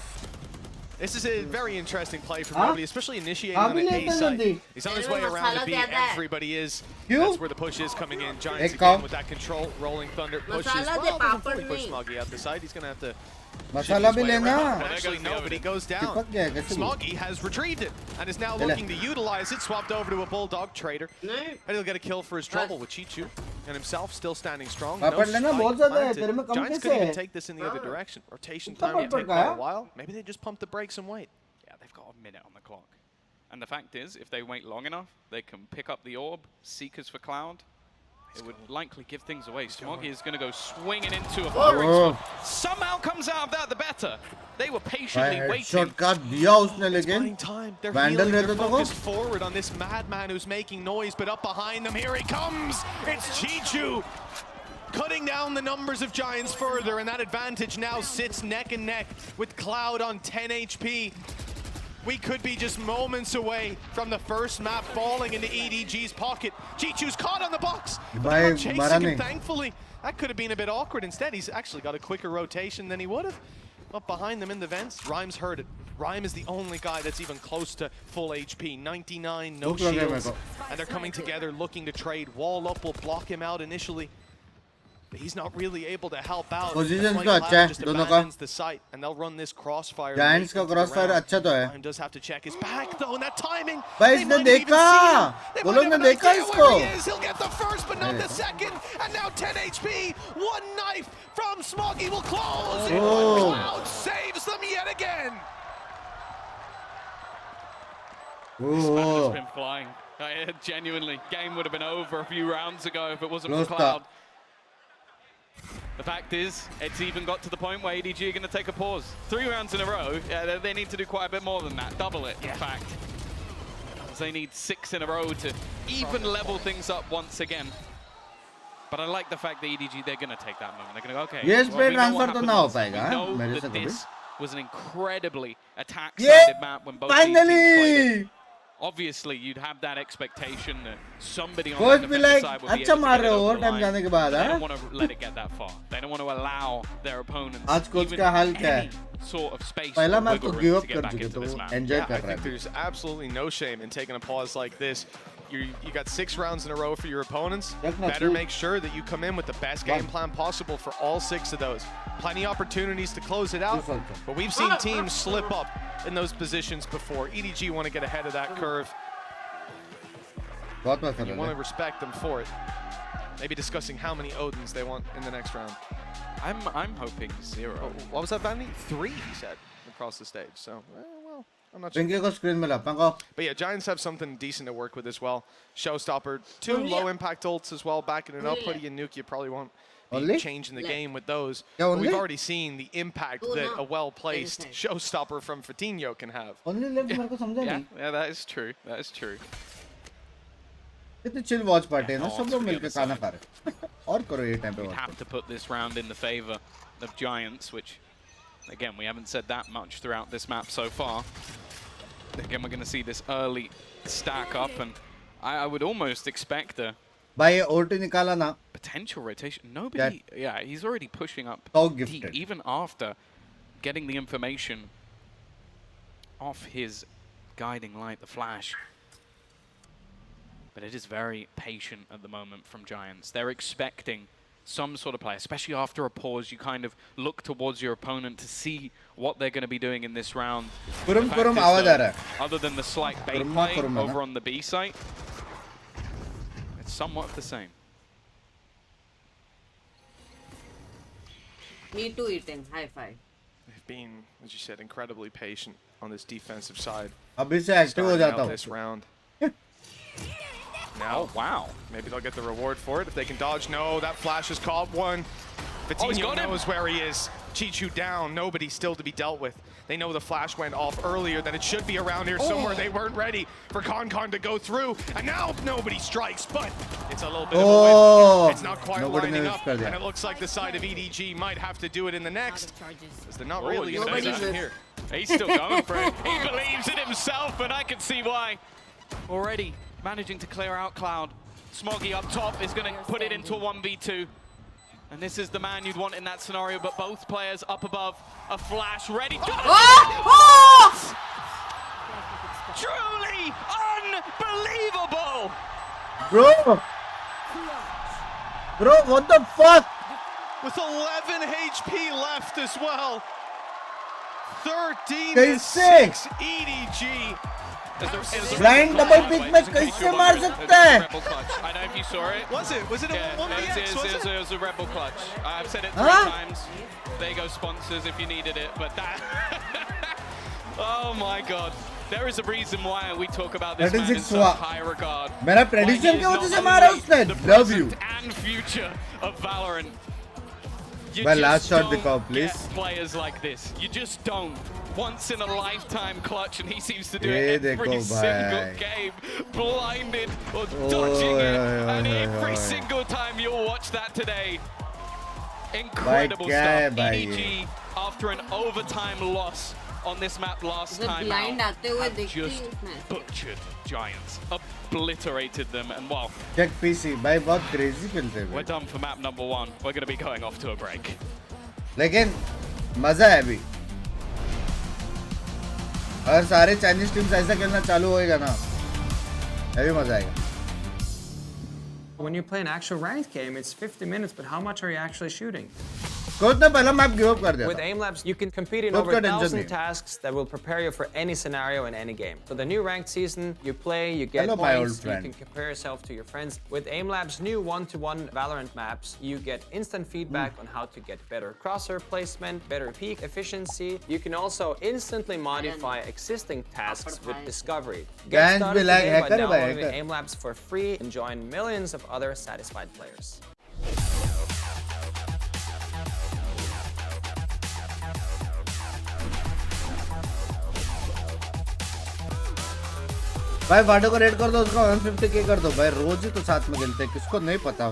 This is a very interesting play from Nobody, especially initiating on the A side. He's on his way around the B. Everybody is. That's where the push is coming in. Giants again with that control. Rolling Thunder pushes. Well, doesn't fully push Smoggy out the side. He's going to have to actually, nobody goes down. Smoggy has retrieved it and is now looking to utilize it. Swapped over to a Bulldog Trader. And he'll get a kill for his trouble with Chichu. And himself still standing strong. No Giants could even take this in the other direction. Rotation time will take quite a while. Maybe they just pump the brakes and wait. Yeah, they've got a minute on the clock. And the fact is, if they wait long enough, they can pick up the orb, Seekers for Cloud. It would likely give things away. Smoggy is going to go swinging into a firing smoke. Somehow comes out of that the better. They were patiently waiting. It's buying time. They're healing. They're focused forward on this madman who's making noise, but up behind them, here he comes. It's Chichu, cutting down the numbers of Giants further, and that advantage now sits neck and neck with Cloud on 10 HP. We could be just moments away from the first map falling into EDG's pocket. Chichu's caught on the box, but they're not chasing him, thankfully. That could have been a bit awkward. Instead, he's actually got a quicker rotation than he would have. Up behind them in the vents, Rhyme's heard it. Rhyme is the only guy that's even close to full HP. 99, no shields. And they're coming together looking to trade. Wall up will block him out initially. But he's not really able to help out. Positions तो अच्छा है दोनों का. The site, and they'll run this crossfire. Giants का crossfire अच्छा तो है. Rhyme does have to check his back though, and that timing. भाई इसने देखा. वो लोग ने देखा इसको. He'll get the first, but not the second. And now 10 HP. One knife from Smoggy will close. Oh. Cloud saves them yet again. This man has been flying. Genuinely, game would have been over a few rounds ago if it wasn't for Cloud. The fact is, it's even got to the point where EDG are going to take a pause. 3 rounds in a row, yeah, they need to do quite a bit more than that. Double it, in fact. They need 6 in a row to even level things up once again. But I like the fact that EDG, they're going to take that moment. They're going to go, okay. Yes, well, transfer तो ना हो पाएगा. We know मेरे that से this was an incredibly attack-sided map when both teams played it. Obviously, you'd have that expectation that somebody on the defensive side would be able to get it over the line. They don't want to let it get that far. They don't want to allow their opponents even any sort of space or wiggle room to get back into this map. I think there's absolutely no shame in taking a pause like this. You got 6 rounds in a row for your opponents. Better make sure that you come in with the best game plan possible for all 6 of those. Plenty of opportunities to close it out, but we've seen teams slip up in those positions before. EDG want to get ahead of that curve. You want to respect them for it. Maybe discussing how many Odins they want in the next round. I'm hoping 0. Oh, what was that, Vandy? 3, he said, across the stage. So, well, I'm not sure. But yeah, Giants have something decent to work with as well. Showstopper, 2 low impact ults as well, backing it up. Putty and Nuke, you probably won't be changing the game with those. We've already seen the impact that a well-placed Showstopper from Fatinho can have. Yeah, that is true. That is true. कितनी chill watch party है ना सब लोग मिलके खाना खा रहे और करो ये टाइम पे we have to put this round in the favor of Giants, which again we haven't said that much throughout this map so far. Again, we're going to see this early stack up, and I would almost expect a भाई OT निकाला ना potential rotation. Nobody, yeah, he's already pushing up deep, even after getting the information off his guiding light, the flash. But it is very patient at the moment from Giants. They're expecting some sort of play, especially after a pause. You kind of look towards your opponent to see what they're going to be doing in this round. Other than the slight bait play over on the B site, it's somewhat the same. Me too, Ethan. High five. They've been, as you said, incredibly patient on this defensive side. Starting out this round. Now, wow. Maybe they'll get the reward for it if they can dodge. No, that flash has caught one. Fatinho knows where he is. Chichu down, nobody still to be dealt with. They know the flash went off earlier, that it should be around here somewhere. They weren't ready for Concon to go through, and now nobody strikes, but it's a little bit of a whip. It's not quite lining up, and it looks like the side of EDG might have to do it in the next, because they're not really in a position here. He's still going for it. He believes in himself, and I can see why. Already managing to clear out Cloud. Smoggy up top is going to put it into a 1v2. And this is the man you'd want in that scenario, but both players up above. A flash ready. Truly unbelievable! Bro, what the fuck? With 11 HP left as well. 13-6 EDG. Blind double pick में कैसे मार सकता है? I don't know if you saw it. Was it a 1v6? It was a rebel clutch. I've said it 3 times. There you go, sponsors, if you needed it. But that, oh my God. There is a reason why we talk about this man in such high regard. मेरा prediction की वजह से मारा उसने. Love you. And future of Valorant. Well, last shot दिखाओ, please. Players like this, you just don't. Once in a lifetime clutch, and he seems to do it every single game, blinded or dodging it, and every single time you'll watch that today. Incredible stuff. EDG, after an overtime loss on this map last time out, have just butchered Giants. obliterated them. And well, check PC भाई बहुत crazy खेलते हैं we're done for map number 1. We're going to be going off to a break. लेकिन मजा है अभी अगर सारे चाइनीज टीम्स ऐसा खेलना चालू होएगा ना अभी मजा आएगा. When you play an actual ranked game, it's 50 minutes, but how much are you actually shooting? Coach ने पहला मैप गिव अप कर दिया With था. aim labs, you can compete in Coach over का tension 1,000 नहीं. tasks that will prepare you for any scenario in any game. So the new ranked season, you play, you get Hello, my old points, you friend. can compare yourself to your friends. With aim labs' new one-to-one Valorant maps, you get instant feedback on how to get better crosshair placement, better peak efficiency. You can also instantly modify existing tasks with discovery. Get Gans started भी like today by hacker है भाई, downloading hacker. aim labs for free and join millions of other satisfied players. भाई वाडो को red कर दो उसका 150k कर दो भाई रोज ही तो साथ में खेलते हैं किसको नहीं पता.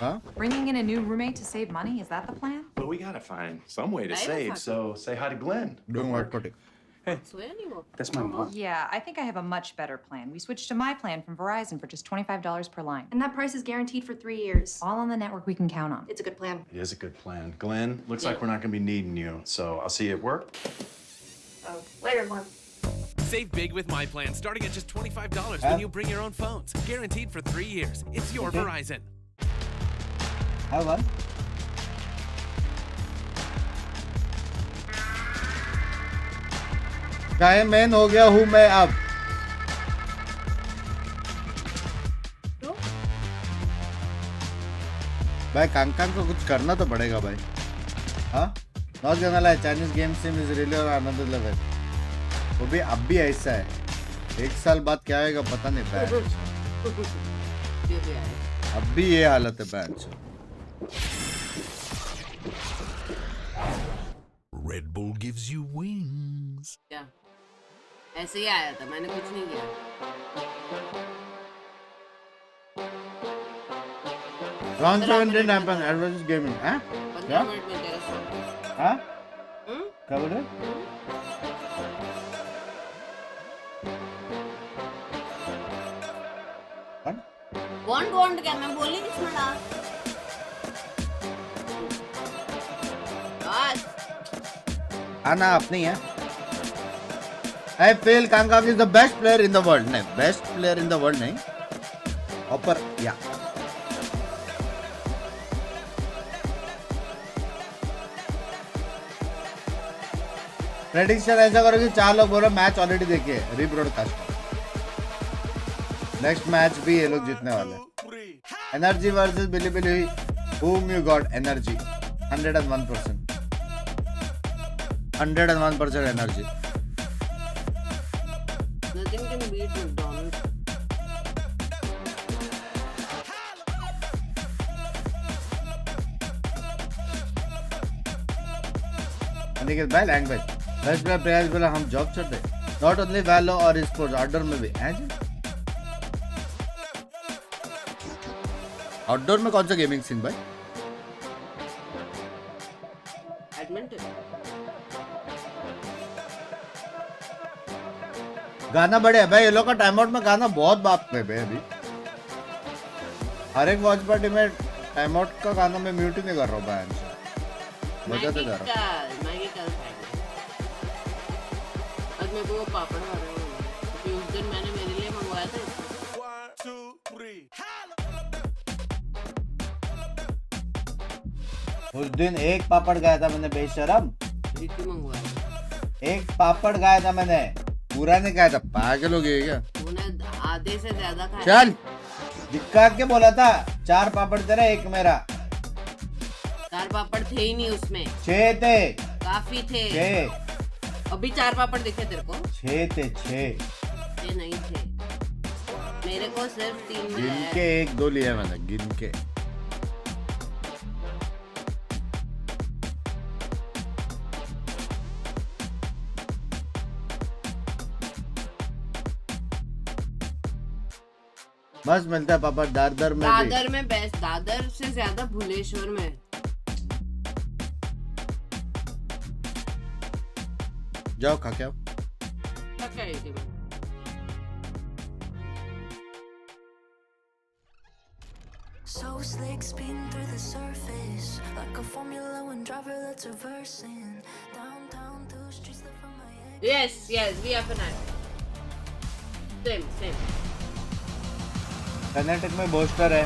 हाँ Bringing in a new roommate to save money, is that the plan? But we gotta find some way to save, so say hi to Glenn. Doing what for it? Hey, that's my mom. Yeah, I think I have a much better plan. We switched to my plan from Verizon for just $25 per line. And that price is guaranteed for 3 years. All on the network we can count on. It's a good plan. It is a good plan. Glenn, looks like we're not gonna be needing you, so I'll see you at work. Oh, later, Glenn. Save big with my plan, starting at just $25 when you bring your own phones. Guaranteed for 3 years. It's your Verizon. Have one. चाहे man हो गया हूँ मैं अब. भाई Kong को कुछ करना तो पड़ेगा भाई. हाँ not गonna lie, Chinese game sim is really on another level. वो भी अब भी ऐसा है. 1 साल बाद क्या आएगा पता नहीं बैच. अब भी ये हालत है batch. Red Bull gives you wings. क्या ऐसे ही आया था मैंने कुछ नहीं किया. Round 7 didn't happen. Advantage gaming. हाँ? क्या? हाँ? क्या बोले? बॉन्ड क्या मैं बोली किसने डाल? आना अपनी है. I feel Kangkang is the best player in the world. नहीं, best player in the world नहीं. Upper, yeah. प्रेडिक्शन ऐसा करो कि 4 लोग बोलो मैच ऑलरेडी देखिए रीब्रॉडकास्ट. नेक्स्ट मैच भी ये लोग जीतने वाले. Energy versus Billy whom you got energy 101%. 101% energy. Nothing can beat McDonald's. Aniket भाई लैंग्वेज बेस्ट प्लेयर प्राइस बोला हम जॉब छोड़ते. नॉट ओनली वैलो और स्पोर्ट्स आउटडोर में भी हैं जी. आउटडोर में कौन सा गेमिंग सीन भाई? गाना बड़े है भाई. ये लोग का टाइम आउट में गाना बहुत बात पे भाई. अभी हर एक वॉच पार्टी में टाइम आउट का गाना मैं म्यूट ही नहीं कर रहा हूँ भाई. बजाते जा रहा हूँ. आज मेरे को वो पापड़ खा रहे हैं क्योंकि उस दिन मैंने मेरे लिए मंगवाया था. 1, 2, 3. उस दिन एक पापड़ खाया था मैंने बेशरम. मंगवाया एक पापड़ खाया था मैंने, पूरा नहीं खाया था. पागल हो गए क्या? तूने आधे से ज्यादा खाया. चल दिक्का के बोला था 4 पापड़ तेरा 1 मेरा. 4 पापड़ थे ही नहीं उसमें. 6 थे. काफी थे. 6 अभी 4 पापड़ दिखे तेरे को? 6 थे. 6 नहीं थे मेरे को सिर्फ 3 मिले. गिन के 1-2 लिया मैंने गिन के. मस्त मिलता है पापा दादर में. दादर में बेस्ट. दादर से ज्यादा भुलेश्वर में. जाओ खा के आओ. slick speeding through the surface, like a Formula One driver that's reversing. Downtown through streets that from my ex. Yes, we are fanatic. Same. Fanatic में बोस्टर है,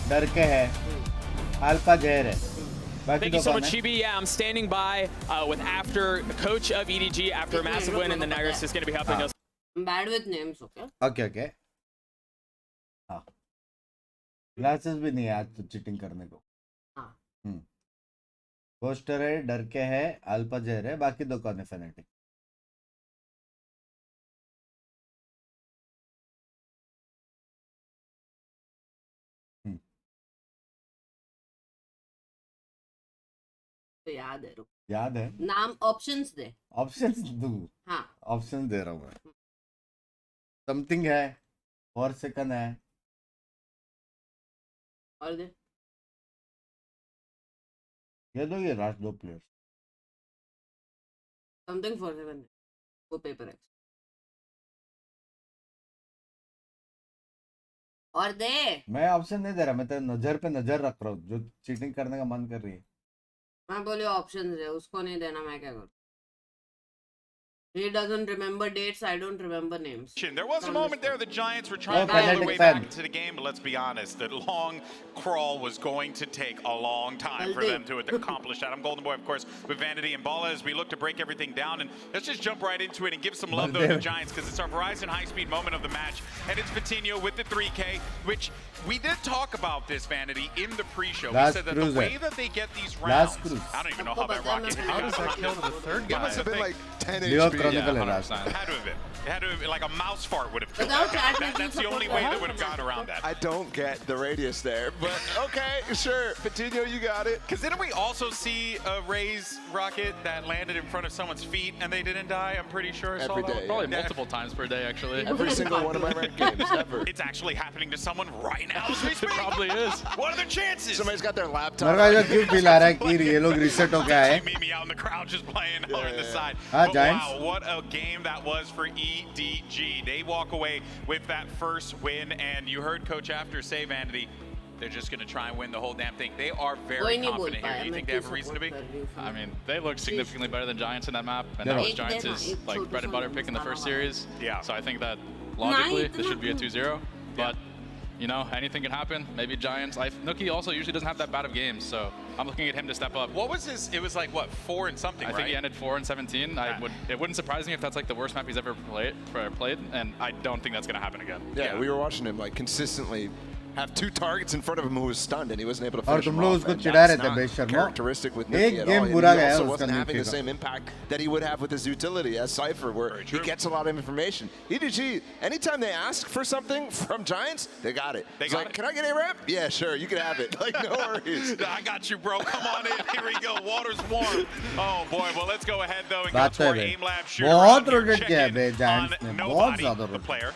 डर के है, अल्फा जहर है. Thank you so much, Chibi. Yeah, I'm standing by with after coach of EDG after a massive win, and the Nagris is going to be helping us. I'm bad with names, okay? Okay. हाँ. Glasses भी नहीं है आज तो cheating करने को. हाँ. Poster है, डर के है, अल्फा जहर है, बाकी दो कौन है फैनेटिक? तो याद है. याद है. नाम ऑप्शंस दे. ऑप्शंस दू. हाँ. ऑप्शंस दे रहा हूँ मैं. समथिंग है, 4 सेकंड है. और दे. ये दो, ये लास्ट 2 प्लेयर्स. Something 4 second. वो पेपर एक्स. और दे. मैं ऑप्शन नहीं दे रहा, मैं तेरे नजर पे नजर रख रहा हूँ जो चीटिंग करने का मन कर रही है. मैं बोले ऑप्शंस है, उसको नहीं देना, मैं क्या करूं? He doesn't remember dates, I don't remember names. There was a moment there the Giants were trying to find their way back into the game, but let's be honest, the long crawl was going to take a long time for them to accomplish that. I'm Golden Boy, of course, with Vanity and Bala as we look to break everything down. And let's just jump right into it and give some love, though, to the Giants, because it's our Verizon high-speed moment of the match. And it's Patino with the 3K, which we did talk about this, Vanity, in the pre-show. We said that the way that they get these rounds, I don't even know how that rocket hit. How does that kill the third guy? It must have been like 10 Leo HP. Chronicle Yeah, है last. 100%. It had to have been. It had to have been like a mouse fart would have killed that. That's the only way that would have gone around that. I don't get the radius there, but okay, sure. Patino, you got it. Because didn't we also see a Rays rocket that landed in front of someone's feet and they didn't die? I'm pretty sure. Every day. Probably multiple times per day, actually. Every single one of my ranked games, ever. It's actually happening to someone right now as we It speak. probably is. What are the chances? Somebody's got their laptop. मेरे को ऐसा क्यों feel आ रहा है कि ये लोग reset हो गया है? Meet me out in the crowd just playing over in the side. Ah, But Giants. wow, what a game that was for EDG. They walk away with that first win, and you heard Coach after say, Vanity, they're just going to try and win the whole damn thing. They are very confident here. Do you think they have a reason to be? I mean, they look significantly better than Giants in that map, and that was Giants' like bread and butter pick in the first series. Yeah. So I think that logically this should be a 2-0, but you know, anything can happen. Maybe Giants. Nookie also usually doesn't have that bad of games, so I'm looking at him to step up. What was his? It was like what, 4 and something, I think he ended 4 and 17. It wouldn't surprise me if that's like the worst map he's ever played, and I don't think that's gonna happen again. Yeah, we were watching him like consistently have 2 targets in front of him who was stunned, and he wasn't able to और finish तुम him लोग off. उसको And चिढ़ा रहे that's थे not बेशर्मो. characteristic with एक Nookie at all. Game And बुरा he गया also उसका wasn't having the Nookie का. same impact that he would have with his utility as Cypher, where he gets a lot of information. EDG, anytime they ask for something from Giants, they got it. They It's got like, it. can I get a rep? Yeah, sure, you can have it. Like, no worries. I got you, bro. Come on in. Here we go. Water's warm. Oh boy. Well, let's go ahead though and go बात to our है aim lab बे. shooter. बहुत round here. rotate किया है Check bay in Giants on ने. बहुत nobody, ज़्यादा the rotate. player.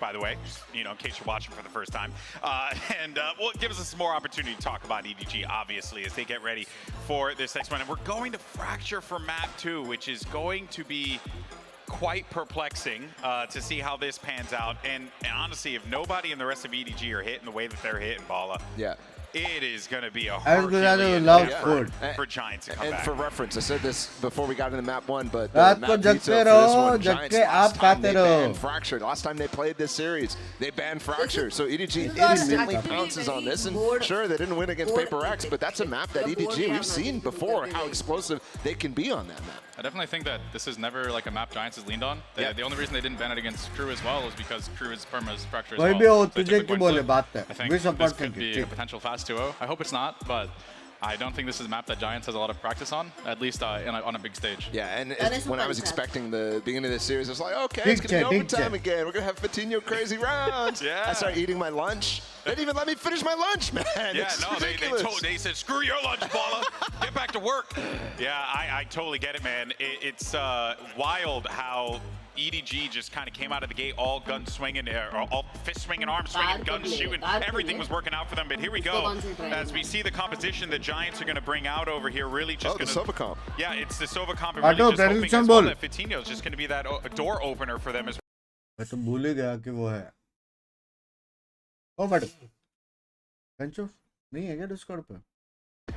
By the way, just, you know, in case you're watching for the first time. Well, it gives us some more opportunity to talk about EDG, obviously, as they get ready for this next one. And we're going to Fracture for map 2, which is going to be quite perplexing to see how this pans out. And honestly, if nobody in the rest of EDG are hitting the way that they're hitting, Bala, yeah, it is going to be a I was gonna Herculean love effort food. for Giants to come And back. for reference, I said this before we got into map 1, but the रात map को veto जगते for this रहो, one, जग Giants, के last आप time खाते they रहो. banned Fracture. Last time they played this series, they banned Fracture. So EDG These are instantly actually pounces on this. And board- sure, they didn't win against board- Paper X, but that's a map that the board EDG, we've have seen nothing to do before with how everything. explosive they can be on that map. I definitely think that this is never like a map Giants has leaned on. The only reason they didn't ban it against Crew as well is because Crew's perma is Fracture as कोई well. भी हो So they तुझे took क्यों the बोले point बात clip. है. I think We this support could thinking. be a potential fast 2-0. I hope it's not, but I don't think this is a map that Giants has a lot of practice on, at least on a big stage. Yeah, and That is when I was fantastic. expecting the beginning of this series, I was like, okay, Big it's going to be chat, big overtime chat. again. We're going to have Patino crazy rounds. Yeah. I started eating my lunch. They didn't even let me finish my lunch, man. Yeah, It's no, ridiculous. they said, screw your lunch, Bala. Get back to work. Yeah, I totally get it, man. It's wild how EDG just kind of came out of the gate all gun swinging, or all fist swinging, arm swinging, gun shooting. Everything was working out for them. But here we go. As we see the composition the Giants are going to bring out over here, really just the going Sova comp. Yeah, it's the Sova comp. And Bato, really just hoping prediction as well ball. that Fitino is just going to be that door opener for them as मैं तो भूल ही गया कि वो है. ओ but कंचो नहीं है क्या Discord पे?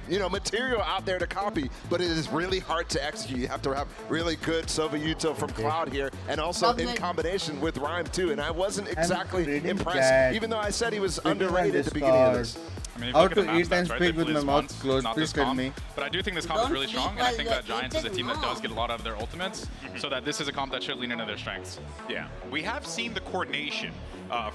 You know, material out there to copy, but it is really hard to execute. You have to have really good Sova from Cloud here, and also in combination with Rhyme too. And I wasn't exactly impressed, even though I said he was underrated at the beginning of this. I mean, How to eat and speak with my mouth closed, please tell me. But I do think this comp is really strong, and I think that Giants is a team that does get a lot out of their ultimates, so that this is a comp that should lean into their strengths. Yeah, we have seen the coordination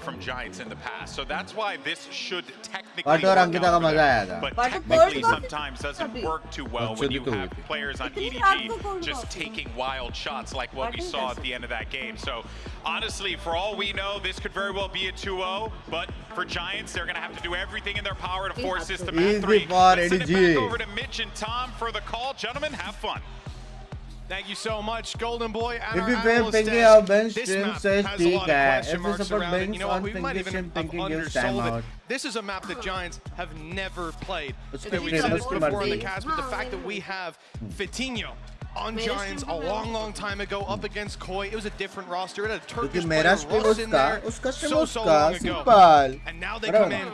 from Giants in the past, so that's why this should technically work out for them, but technically sometimes doesn't work too well when you have players on EDG just taking wild shots like what we saw at the end of that game. So honestly, for all we know, this could very well be a 2-0, but for Giants, they're going to have to do everything in their power to force this to map 3. Let's send it back over to Mitch and Tom for the call. Gentlemen, have fun. Thank you so much, Golden Boy. And If our you play analyst Pinky desk, or bench this stream map says has a lot of question if you marks support around it. Binks You know what? on We might Pinky even stream, Pinky have gives undersold it. timeout. This is a map that Giants have never played. Let's And we've play said this Pinky before in the Martin. cast, but the fact that we have Fitinho on Giants a long time ago up against Koi, it was a different roster. It had a Turkish player Ross in there so long ago. And now they come in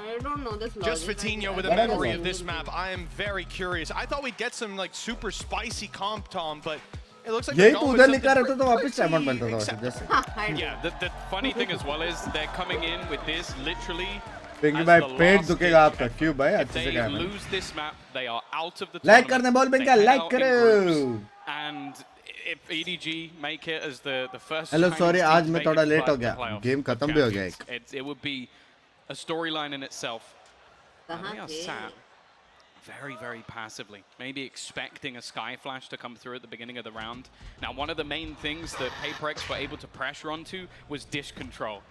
just Fitinho with a memory of this map. I am very curious. I thought we'd get some like super spicy comp, Tom, but it looks like यही they're तो going उधर with निकाल रहा था something तो वापस diamond बनता था वैसे जैसे Yeah, the funny thing as well is they're coming in with this literally Pinky as भाई the पेट last दुखेगा ditch. आपका क्यों भाई If अच्छे से they क्या है lose this map, they are out of the like tournament. करने बोल They पिंका head like out in करो groups, and if EDG make it as the first hello Chinese sorry team आज to मैं make थोड़ा it late हो to गया playoffs game of खत्म भी हो गया champions, it would be a storyline in itself. And they are sat very passively, maybe expecting a Sky Flash to come through at the beginning of the round. Now, one of the main things that Paperex were able to pressure onto was dish control.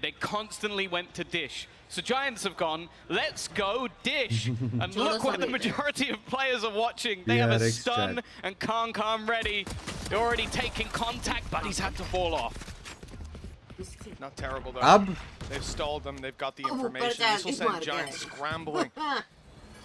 They constantly went to dish. So Giants have gone, let's go dish. And look what the majority of players are watching. They have a stun and Khan ready. They're already taking contact, but he's had to fall off. Not terrible though. Ab? They've stalled them. They've got the information. This will send Giants scrambling.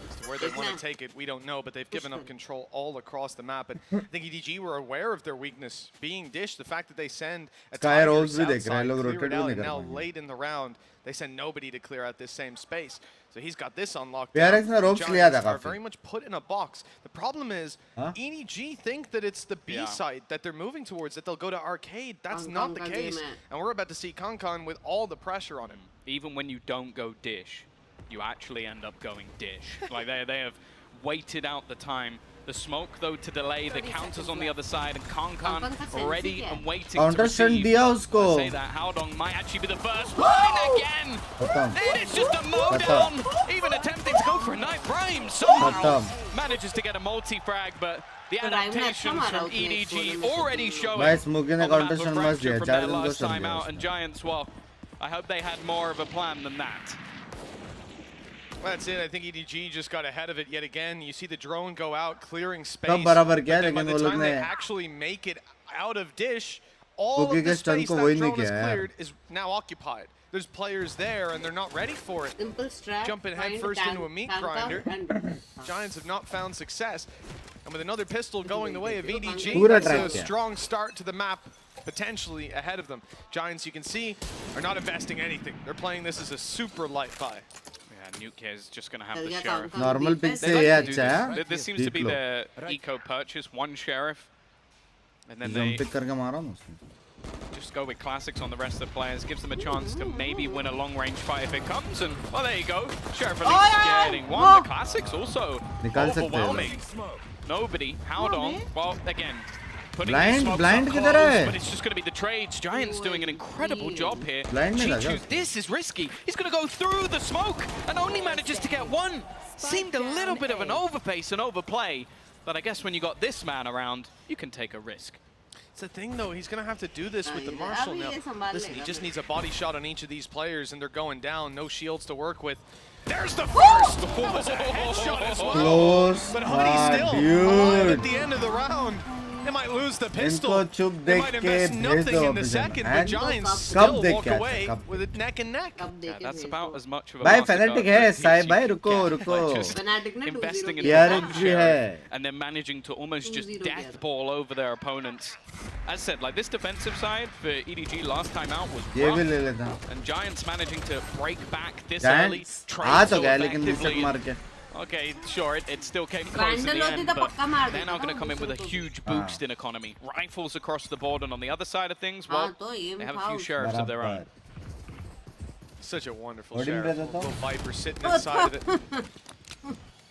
As to where they want to take it, we don't know, but they've given up control all across the map. And I think EDG were aware of their weakness being dish. The fact that they send a Sky Tiger rolls भी south देख रहे हैं, side, लोग clear rotate it भी out, नहीं and कर now पाएंगे। late in the round, they send nobody to clear out this same space. So he's got this unlocked. PRX ने ropes लिया था are काफी। very much put in a box. The problem is, EDG think that it's the B side that they're moving towards, that they'll go to arcade. That's not the case. And we're about to see Kankan with all the pressure on him. Even when you don't go dish, you actually end up going dish. Like they have waited out the time. The smoke, though, to delay the counters on the other side, and Kankan ready and waiting Counter to receive. send दिया उसको। I say that Howdong might actually be the first one again. It is just a mowdown. Even attempting to go for a knife. Rhyme somehow manages to get a multi-frag, but the adaptations from EDG already showing भाई smoky ने on the counter map of send मस्त Fracture दिया from 4 their दिन को last send time दिया out, and Giants, well, I hope they had more of a plan than that. Well, that's it. I think EDG just got ahead of it yet again. You see the drone go out, clearing space. सब बराबर किया But then by लेकिन the वो लोग time ने they actually make it out of dish, all Cookie of the के stun space को that वही नहीं drone has किया यार। cleared is now occupied. There's players there, and they're not ready for it. Jumping head first into a meat grinder. Giants have not found success. And with another pistol going the way of EDG, that's a strong start to the map, potentially ahead of them. Giants, you can see, are not investing anything. They're playing this as a super light buy. Nuke is just going to have the sheriff. Normal pick से They ये like to do अच्छा है। this. This seems to be their eco purchase. One sheriff, and then they pick करके मारा हूँ उसने। just go with classics on the rest of the players. Gives them a chance to maybe win a long-range fight if it comes. And well, there you go. Sheriff at least getting one. The classics also निकाल सकते हैं overwhelming. Nobody. Howdong. Well, again. Blind किधर है? But it's just going to be the trades. Giants doing an incredible job here. Blind नहीं लगा। This is risky. He's going to go through the smoke and only manages to get one. Seemed a little bit of an overpace and overplay. But I guess when you got this man around, you can take a risk. It's the thing, though. He's going to have to do this with the Marshal now. Listen, he just needs a body shot on each of these players, and they're going down. No shields to work with. There's the first! Was a headshot as well. Close. But Hoodie still alive at the end of the round. they might lose the pistol. इनको चुप They देख might के invest भेज nothing दो in the second, but Giants कब still देख walk के away कब with it neck and neck. Yeah, that's about as much of a भाई mastercard फैनेटिक as है you साहिब भाई can रुको get, रुको like just Fnatic ने 2-0 investing in यार the एक bomb भी share है and then managing to almost just 2-0 death ball over their opponents. As said, like this defensive side for EDG last time out was ये भी rough, ले लेता and Giants managing to break back this early, Giants trade uh so तो गया लेकिन effectively. Reset मार के Okay, sure, it still came close in the Vandal होती end, तो but पक्का मार they're now देता going to come in with a दूसरों को। huge boost in economy. Rifles across the board, and on the other side of things, well, हाँ, तो ये they have a था few उसका। sheriffs of their own. Such a wonderful What do you sheriff. mean, Little Viper sitting inside of it.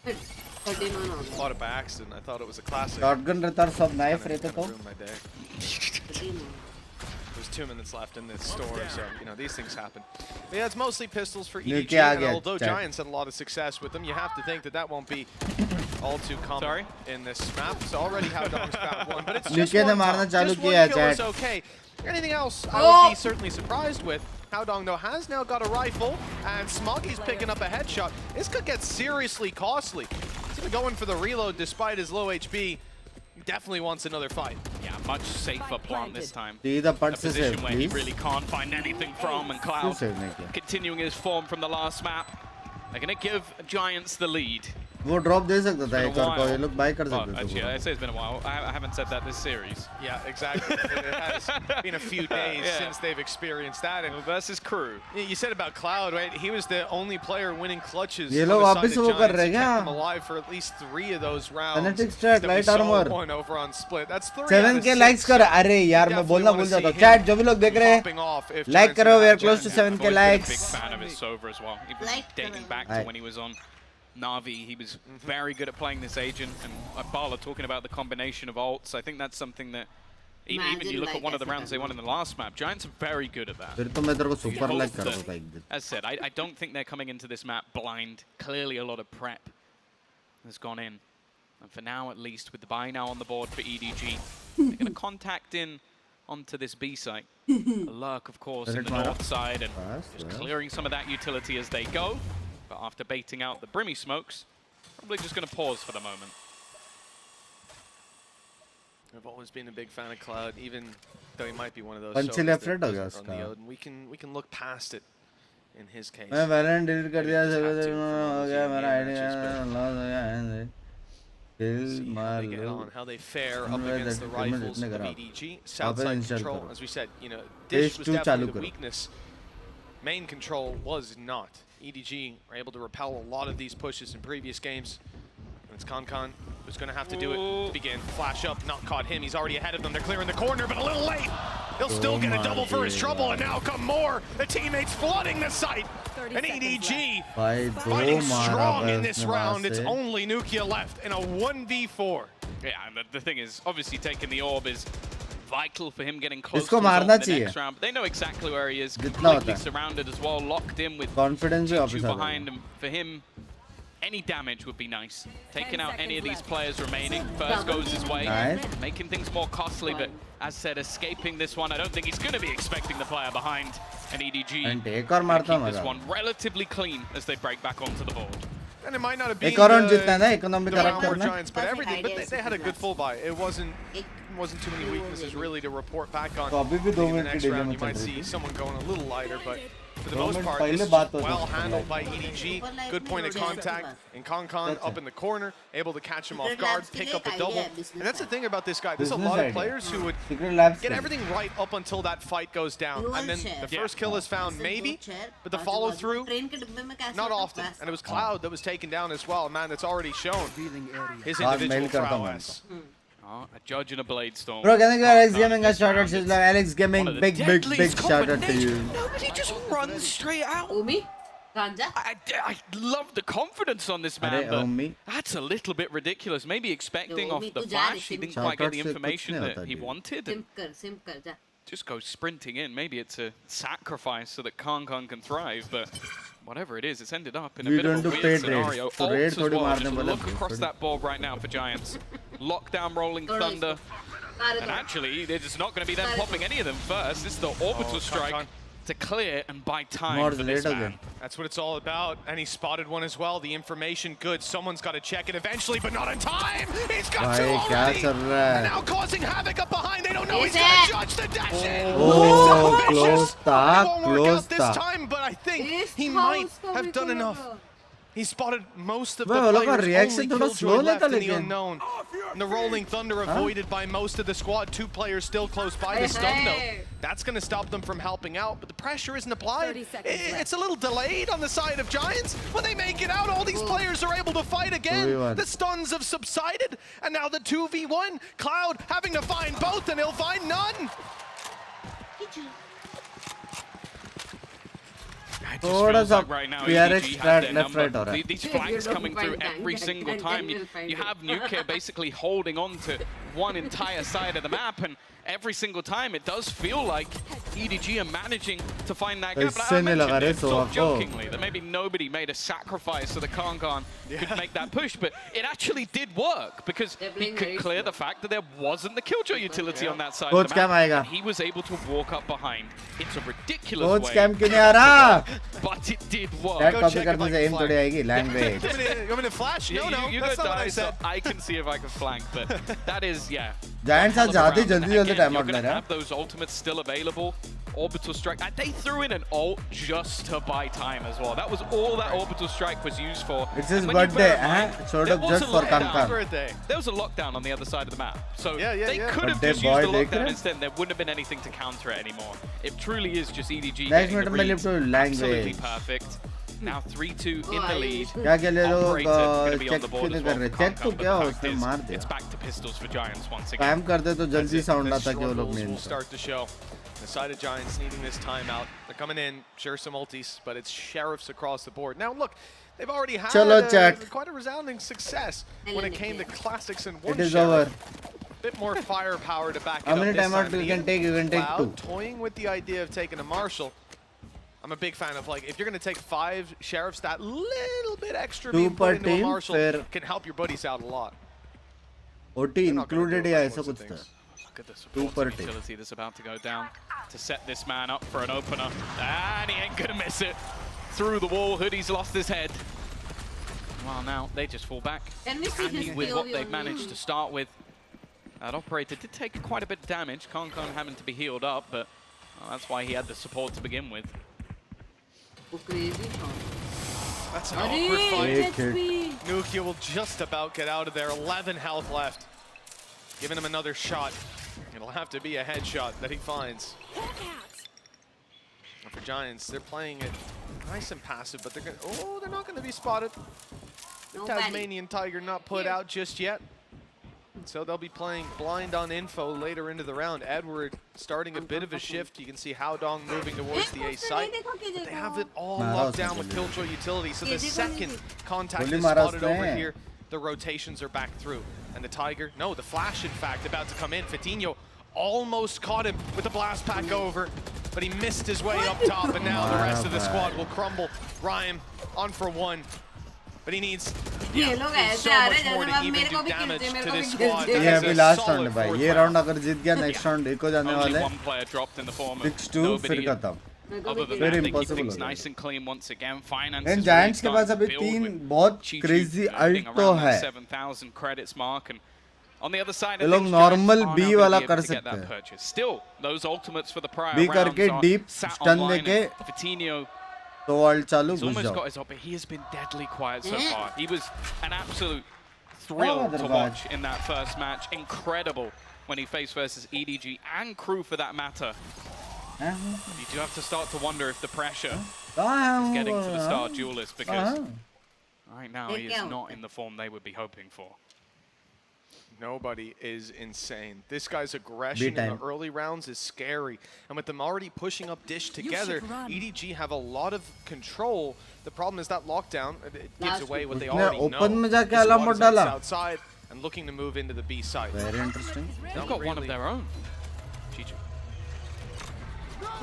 13 हो गया। Bought it by accident. I thought it was a classic. Shotgun रहता और सब knife रहते तो Ruined my day. There's 2 minutes left in this store, so you know these things happen. But yeah, it's mostly pistols for EDG. नीचे आ And गया although chat। Giants had a lot of success with them, you have to think that that won't be all too common in this map. So already Howdong's got one, but it's just नीचे ने one मारना top. चालू Just one किया है kill is chat okay. Anything else, I would be certainly surprised with. Howdong though has now got a rifle, and Smoggy's picking up a headshot. This could get seriously costly. He's gonna go in for the reload despite his low HP. He definitely wants another fight. Yeah, much safer plant this time. सीधा A पट से position save where he please really can't find anything from, and क्यों Cloud save नहीं किया continuing his form from the last map. They're going to give Giants the lead. वो drop दे सकता था It's एक been a और को ये while. लोग बाय कर Well, सकते actually, थे I say it's been a while. I haven't said that this series. Yeah, exactly. It has been a few days since they've experienced that. And versus crew. You said about Cloud, right? He was the only player winning clutches. ये on लोग the वापस side of वो कर Giants. रहे He हैं kept क्या? them alive for at least 3 of those rounds. Fnatic strat, that we light saw armor. one over on split. That's 3 7 out of के 6. Likes कर अरे यार मैं बोलना भूल जाता हूँ चैट जो भी लोग देख रहे हैं लाइक करो we are close to 7 के Big likes fan of his Sova as well. Even dating back to when he was on Na'Vi, he was very good at playing this agent. And Bala talking about the combination of ults, I think that's something that even you look at one of the rounds they won in the last map, Giants are very good at that. फिर तो मैं तेरे को You super hope like कर that- दूंगा एक दिन As said, I don't think they're coming into this map blind. Clearly a lot of prep has gone in. And for now, at least, with the buy now on the board for EDG, they're going to contact in onto this B site. A lurk, of course, in the north side, and just clearing some of that utility as they go. But after baiting out the Brimmy smokes, probably just going to pause for the moment. I've always been a big fan of Cloud, even though he might be one of those. पंछी souls left that right हो गया doesn't run the उसका। Odin. We can look past it in his case. मैं valent delete कर दिया Just have to हो for गया those मेरा matches, आईडी but लॉस हो गया see how they get on, how they fare up against the rifles of EDG. Southside control, as we said, you know, Dish was definitely the weakness. Main control was not. EDG were able to repel a lot of these pushes in previous games. And it's Concon who's going to have to do it to begin. Flash up, not caught him. He's already ahead of them. They're clearing the corner, but a little late. He'll still get a double for his trouble, and now come more. The teammates flooding the site. And EDG fighting strong in this round. It's only Nukia left in a 1v4. Yeah, and the thing is, obviously taking the orb is vital for him getting close इसको to मारना the चाहिए next round. But they know exactly where he is, जितना completely होता है surrounded as well, locked in with confidence भी Juju वापस आ behind him. For him, any damage would be nice. Taking out any of these players remaining, first goes his way, Nice. making things more costly. But as said, escaping this one, I don't think he's going to be expecting the player behind. And EDG And एक और gonna मारता keep this मजा one relatively clean as they break back onto the board. And it might not have been एक और round जीतना है ना economy the खराब round where करना Giants, but everything. But they had a good full buy. It wasn't too many weaknesses really to report back on. तो अभी भी 2 In the मिनट की next डिले round, में you चल might रही see थी someone going a little lighter, but for the 2 most minute part, पहले this is बात होती well थी handled by EDG. Good point of contact, and Concon up in the corner, able to catch him off guard, pick up a double. And that's the thing about this guy. There's a lot of players who would get everything right up until that fight goes down, and then the first kill is found maybe, but the follow through not often. And it was Cloud that was taken down as well, a man that's already shown his individual prowess. Oh, a judge in a blade storm. Bro, can I get Alex Gaming a shout out? She's like Alex Gaming, big shout out to you. Nobody just runs straight out. Umi? Ganja? I love the confidence on this man, Arey, but Umi. that's a little bit ridiculous. Maybe expecting Yo, off Umi, the tu ja flash, rahi, he didn't Shout quite get the out se kuch information nahi that hota, he dude. wanted. And Sim kar, ja. just go sprinting in. Maybe it's a sacrifice so that Concon can thrive, but whatever it is, it's ended up in a We're bit of going a to weird paid scenario. raids. So Ults raid as thodi well. marne Just wala look raid across thodi. that board right now for Giants. Lockdown rolling thunder. And actually, it's not going to be them popping any of them first. This is the orbital strike to clear and buy time for this man. That's what it's all about, and he spotted one as well. The information good. Someone's got to check it eventually, but not in time. He's got two already, and now causing havoc up behind. They don't know he's going to judge the dash in. Oh, close It won't work out this time, but I think he might have done enough. He spotted most of the players, only Killjoy left in the unknown. And the Rolling Thunder avoided by most of the squad. 2 players still close by the stun though. That's going to stop them from helping out, but the pressure isn't applied. It's a little delayed on the side of Giants. When they make it out, all these players are able to fight again. The stuns have subsided, and now the 2v1. Cloud having to find both, and he'll find none. It just feels like right now EDG have their number. These flanks coming through every single time. You have Nuclear basically holding on to one entire side of the map, and every single time it does feel like EDG are managing to find that gap. But I mentioned it sort of jokingly that maybe nobody made a sacrifice so the Kangan could make that push, but it actually did work because he could clear the fact that there wasn't the Killjoy utility on that side of the map, and he was able to walk up behind. It's a ridiculous way, but it did work. Language. You want me to flash? No, you that's go not what I die, said. so I can see if I can flank, but that is, yeah. Giants are jaldi time you're out going to have those ultimates still available. Orbital strike. They threw in an ult just to buy time as well. That was all that orbital strike was used for. It's his birthday, sort of just for Kankan. There was a lockdown on the other side of the map, so they yeah. could have just used the lockdown instead. There wouldn't have been anything to counter it anymore. It truly is just EDG getting the reads. Absolutely perfect. Now 3-2 in the lead. Operator going to be on the board as well. It's back to pistols for Giants once again. Will start to show. The side of Giants needing this timeout. They're coming in, sure some ultis, but it's sheriffs across the board. Now look, they've already had quite a resounding success when it came to classics and one sheriff. A bit more firepower to back it up. How many timeouts you can take? You can take 2. Toying with the idea of taking a Marshall. I'm a big fan of, like, if you're going to take 5 sheriffs, that little bit extra being put into a Marshall can help your buddies out a lot. OT included या ऐसा कुछ था. Look at the support utility that's about to go down to set this man up for an opener. And he ain't going to miss it. Through the wall, Hoodie's lost his head. Well, now they just fall back. Happy with what they've managed to start with. That operator did take quite a bit of damage. Kankan having to be healed up, but that's why he had the support to begin with. That's an awkward fight. Nukia will just about get out of there. 11 health left. Giving him another shot. It'll have to be a headshot that he finds. And for Giants, they're playing it nice and passive, but they're not going to be spotted. The Tasmanian Tiger not put out just yet. So they'll be playing blind on info later into the round. Edward starting a bit of a shift. You can see Howdong moving towards the A site. But they have it all locked down with Killjoy utility. So the second contact is spotted over here, the rotations are back through. And the Tiger, no, the flash in fact about to come in. Fatinho almost caught him with the blast pack over, but he missed his way up top, and now the rest of the squad will crumble. Rhyme on for 1. But he needs so much more to even do damage to this squad. ये अभी last round है भाई. ये round अगर जीत गया next round एक हो जाने वाले. 6-2 फिर खत्म. Very impossible. Nice and clean once again. Finances. And Giants के पास अभी 3 बहुत crazy ult तो है. 7,000 credits mark and on the other side, ये लोग normal B वाला कर सकते हैं. Still, those ultimates for the prior B rounds करके are deep sat stun online. देके Fatinho तो ult चालू he's घुस almost जाओ. got his up, but he has been deadly quiet so far. He was an absolute thrill to watch in that first match. Incredible when he faced versus EDG and crew for that matter. You do have to start to wonder if the pressure is getting to the star duelist, because right now he is not in the form they would be hoping for. Nobody is insane. This guy's aggression in the early rounds is scary. And with them already pushing up Dish together, EDG have a lot of control. The problem is that lockdown, it gives away what they already know. This squad is outside and looking to move into the B site. Very interesting. They've got one of their own. GG.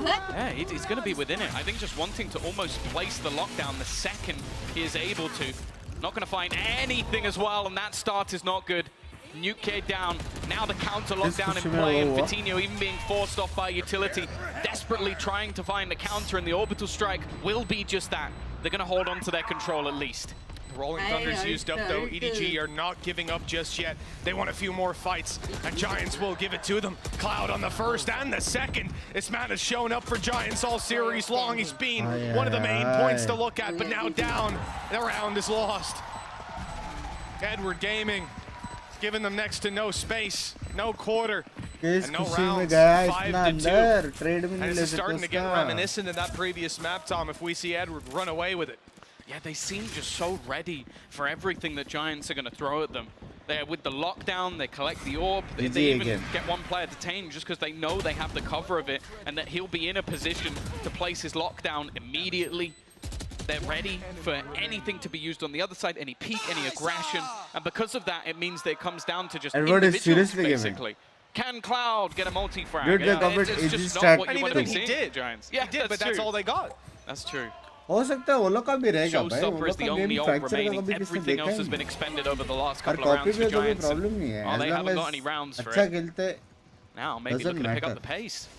Yeah, he's going to be within it. I think just wanting to almost place the lockdown the second he is able to. Not going to find anything as well, and that start is not good. Nuke down. Now the counter lockdown in play, and Vitinho even being forced off by utility, desperately trying to find the counter, and the orbital strike will be just that. They're going to hold on to their control at least. Rolling Thunder's used up though. EDG are not giving up just yet. They want a few more fights, and Giants will give it to them. Cloud on the first and the second. This man has shown up for Giants all series long. He's been one of the main points to look at, but now down. The round is lost. Edward Gaming giving them next to no space, no quarter, and no rounds. 5-2. And it's starting to get reminiscent of that previous map, Tom, if we see Edward run away with it. Yeah, they seem just so ready for everything that Giants are going to throw at them. They're with the lockdown, they collect the orb, they even get one player detained just because they know they have the cover of it and that he'll be in a position to place his lockdown immediately. They're ready for anything to be used on the other side, any peek, any aggression, and because of that, it means that it comes down to just individuals, basically. Can Cloud get a multi-frag? It's just not what you want to see, Giants. Yeah, he did, but that's all they got. That's true. हो सकता है वो लोग का भी रहेगा भाई Showstopper is the only ult remaining. Everything else has been expended over the last couple of rounds for Giants. Oh, they haven't got any rounds for it. Now maybe looking to pick up the pace.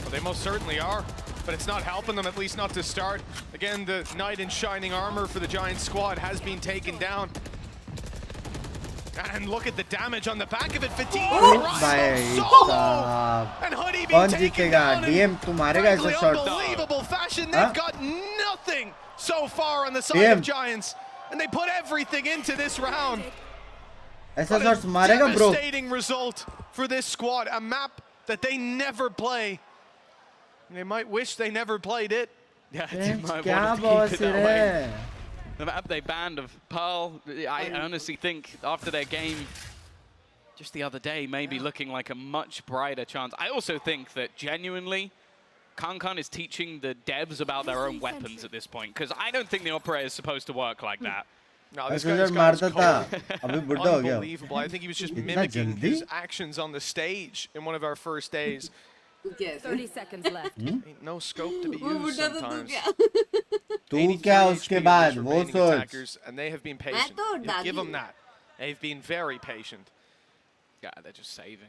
Well, they most certainly are, but it's not helping them, at least not to start. Again, the knight in shining armor for the Giants squad has been taken down. And look at the damage on the back of it. Fatigue. And Hoodie being taken down in unbelievable fashion. They've got nothing so far on the side of Giants, and they put everything into this round. What a devastating result for this squad. A map that they never play. They might wish they never played it. Yeah, they might want to keep it that way. The map they banned of Pearl, I honestly think after their game just the other day, maybe looking like a much brighter chance. I also think that genuinely, Kankan is teaching the devs about their own weapons at this point, because I don't think the operator is supposed to work like that. No, this guy's unbelievable. I think he was just mimicking his actions on the stage in one of our first days. 30 seconds left. Ain't no scope to be used sometimes. तू क्या उसके बाद वो सोच and they have been patient. You give them that. They've been very patient. Yeah, they're just saving.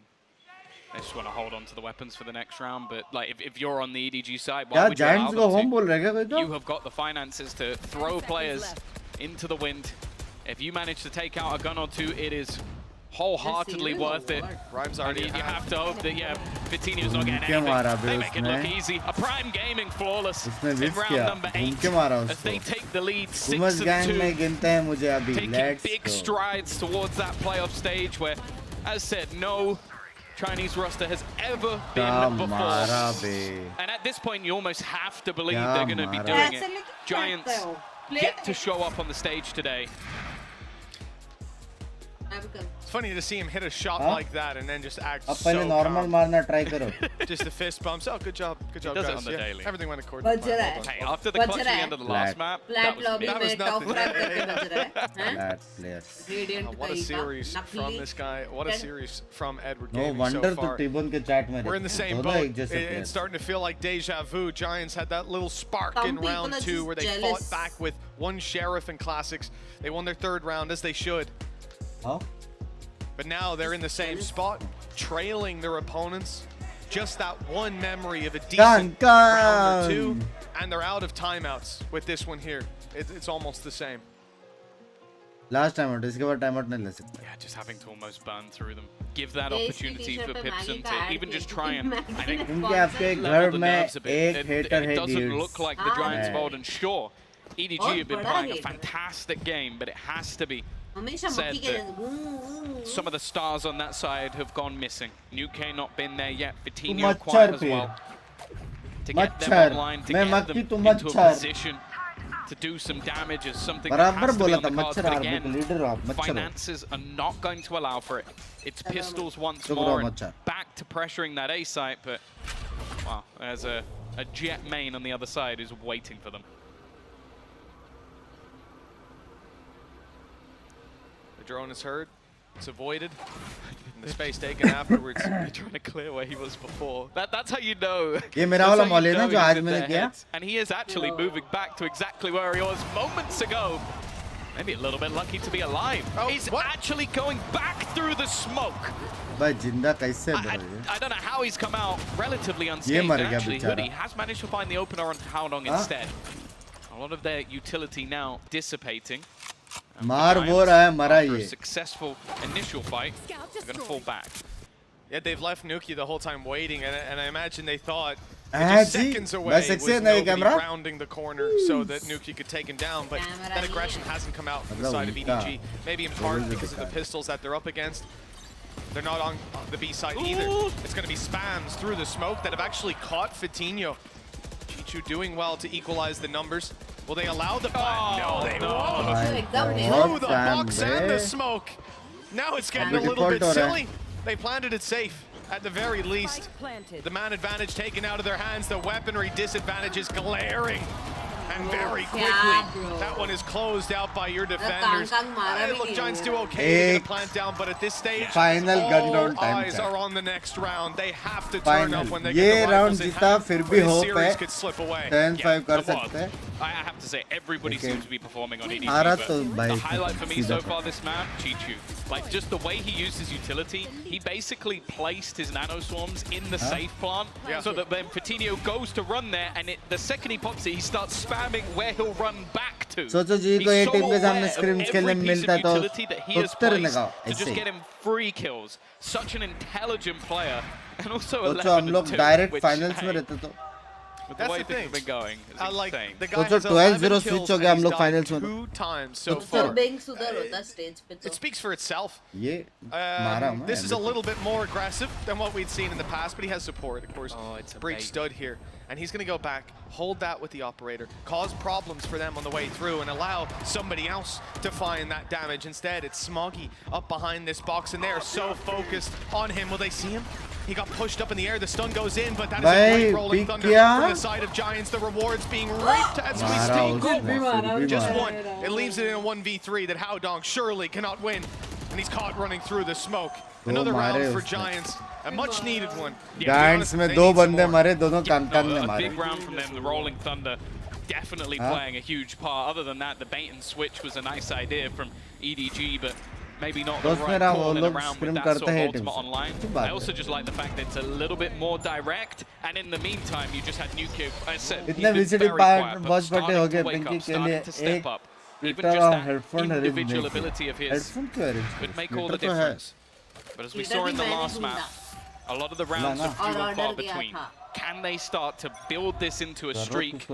They just want to hold on to the weapons for the next round, but like if you're on the EDG side, why would you allow them to? You have got the finances to throw players into the wind. If you manage to take out a gun or two, it is wholeheartedly worth it. And you have to hope that, yeah, Vitinho's not getting anything. They make it look easy. A Prime Gaming flawless in round number 8 as they take the lead 6-2. Taking big strides towards that playoff stage where, as said, no Chinese roster has ever been before. And at this point, you almost have to believe they're going to be doing it. Giants get to show up on the stage today. It's funny to see him hit a shot like that and then just act so normal marna try karo. Just the fist bumps. Oh, good job, guys. It on the daily. Everything went according to plan. Hey, after the clutch at the end of the last map, that was nothing. What a series from this guy. What a series from Edward Gaming so far. We're in the same boat. It's starting to feel like deja vu. Giants had that little spark in round 2 where they fought back with one Sheriff in Classics. They won their 3rd round, as they should. But now they're in the same spot, trailing their opponents. Just that one memory of a decent round or 2, and they're out of timeouts with this one here. It's almost the same. Last timeout, इसके बाद timeout नहीं ले सकते. Yeah, just having to almost burn through them. Give that opportunity for Pipson to even just try and, I think, level the nerves a bit. It doesn't look like the Giants of old, and sure, EDG have been playing a fantastic game, but it has to be said that some of the stars on that side have gone missing. Nuke not been there yet, Vitinho quite as well. To get them online, to get them into a position to do some damage is something that has to be on the cards, but again, finances are not going to allow for it. It's pistols once more, and back to pressuring that A site, but wow, there's a Jet main on the other side who's waiting for them. The drone is heard. It's avoided. And the space taken afterwards. You're trying to clear where he was before. That's how you know. ये मेरा वाला mall है ना जो आज मैंने किया. And he is actually moving back to exactly where he was moments ago. Maybe a little bit lucky to be alive. He's actually going back through the smoke. भाई जिंदा कैसे I don't know how he's come out relatively unscathed. मर And गया actually, बेचारा। Hoodie has managed to find the opener on Haodong instead. A lot of their utility now dissipating. मार वो रहा है मरा After a ये successful initial fight, they're going to fall back. Yeah, they've left Nuki the whole time waiting, and I imagine they thought Ah, just ji, seconds away बस was एक से nobody नहीं camera? rounding the corner so that Nuki could take him down, but that aggression hasn't come out from the side of EDG. Maybe in part because of the pistols that they're up against. They're not on the B side either. It's going to be spams through the smoke that have actually caught Fitinho. Chichu doing well to equalize the numbers. Will they allow the plant? No, they won't. Through the box and the smoke. Now it's getting a little bit silly. They planted it safe. At the very least, the man advantage taken out of their hands, the weaponry disadvantage is glaring. And very quickly, that one is closed out by your defenders. Look, Giants do okay to get a plant down, but at this stage, Final gun all round time eyes था। are on the next round. They have to turn up Final when they ये get the round rifles in जीता hand, फिर or भी the hope series है could slip away. 10-5 कर it was. सकते हैं I have to say, everybody Okay. seems to be performing on EDG, आ रहा but तो भाई the highlight for me सीधा so far this map, Chichu. Like, just the way he used his utility, he basically placed his nano swarms in the safe plant, so that when Fitinho goes to run there, and the second he pops it, he starts spamming where he'll run back to. सोचो जी को ये team के सामने screams खेलने में मिलता तो उत्तर लगा to just ऐसे get him free kills. Such an intelligent player, and also सोचो हम लोग 11-2, डायरेक्ट which, फाइनल्स hey, में रहते तो with the way things have been going, it's insane. सोचो 12-0 स्विच हो गया हम लोग फाइनल्स में Two times so उत्तर far. Binks उधर होता stage पे तो। It speaks for itself. ये मारा हूँ This is a little bit more aggressive than what we'd seen in the past, but he has support, of course. Oh, it's a Breach bait. stud here, and he's going to go back, hold that with the operator, cause problems for them on the way through, and allow somebody else to find that damage. Instead, it's Smoggy up behind this box, and they are so focused on him. Will they see him? He got pushed up in the air, the stun goes in, but that is a great rolling thunder from the side of Giants. The rewards being reaped as we speak. Just one. It leaves it in a 1v3 that Haodong surely cannot win. And he's caught running through the smoke. Another round for Giants. A much needed one. Giants में दो बंदे मरे दोनों कान में A मारे big round from them, the rolling thunder definitely playing a huge part. Other than that, the bait and switch was a nice idea from EDG, but maybe not the दोस्त right मेरा call वो in a लोग round with scream that करते sort of हैं ultimate team online. से बात I also just like the fact that it's a little bit more direct, and in the meantime, you just had Nuki. I said, he's इतने been VCD very part quiet, but watch party हो starting गए to wake Pinky up, के लिए starting to step एक up. Even Twitter just और that headphone arrange individual नहीं ability of किया his headphone क्यों अरेंज would make किया all the ट्विटर तो है difference. But as we saw in the last map, a lot of the rounds are few and far between. Can they start to build this into a streak?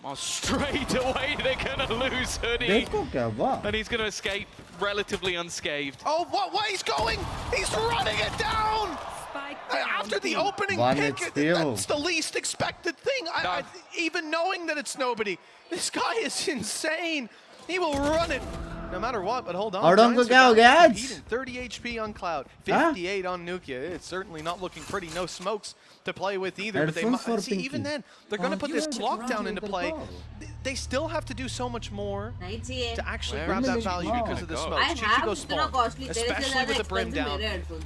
Well, straight away they're going to lose Hoodie. देखो क्या हुआ And he's going to escape relatively unscathed. Oh, what? Why he's going? He's running it down! After the opening pick, that's the least expected thing. Even knowing that it's nobody, this guy is insane. He will run it no matter what, but hold on. Haodong को क्या हो गया आज? 30 HP on Cloud, 58 on Nukia. It's certainly not looking pretty. No smokes to play with either. But they see, even then, they're going to put this lockdown into play. They still have to do so much more to actually grab that value because of the smokes. Chichu goes spawn, especially with the brim down.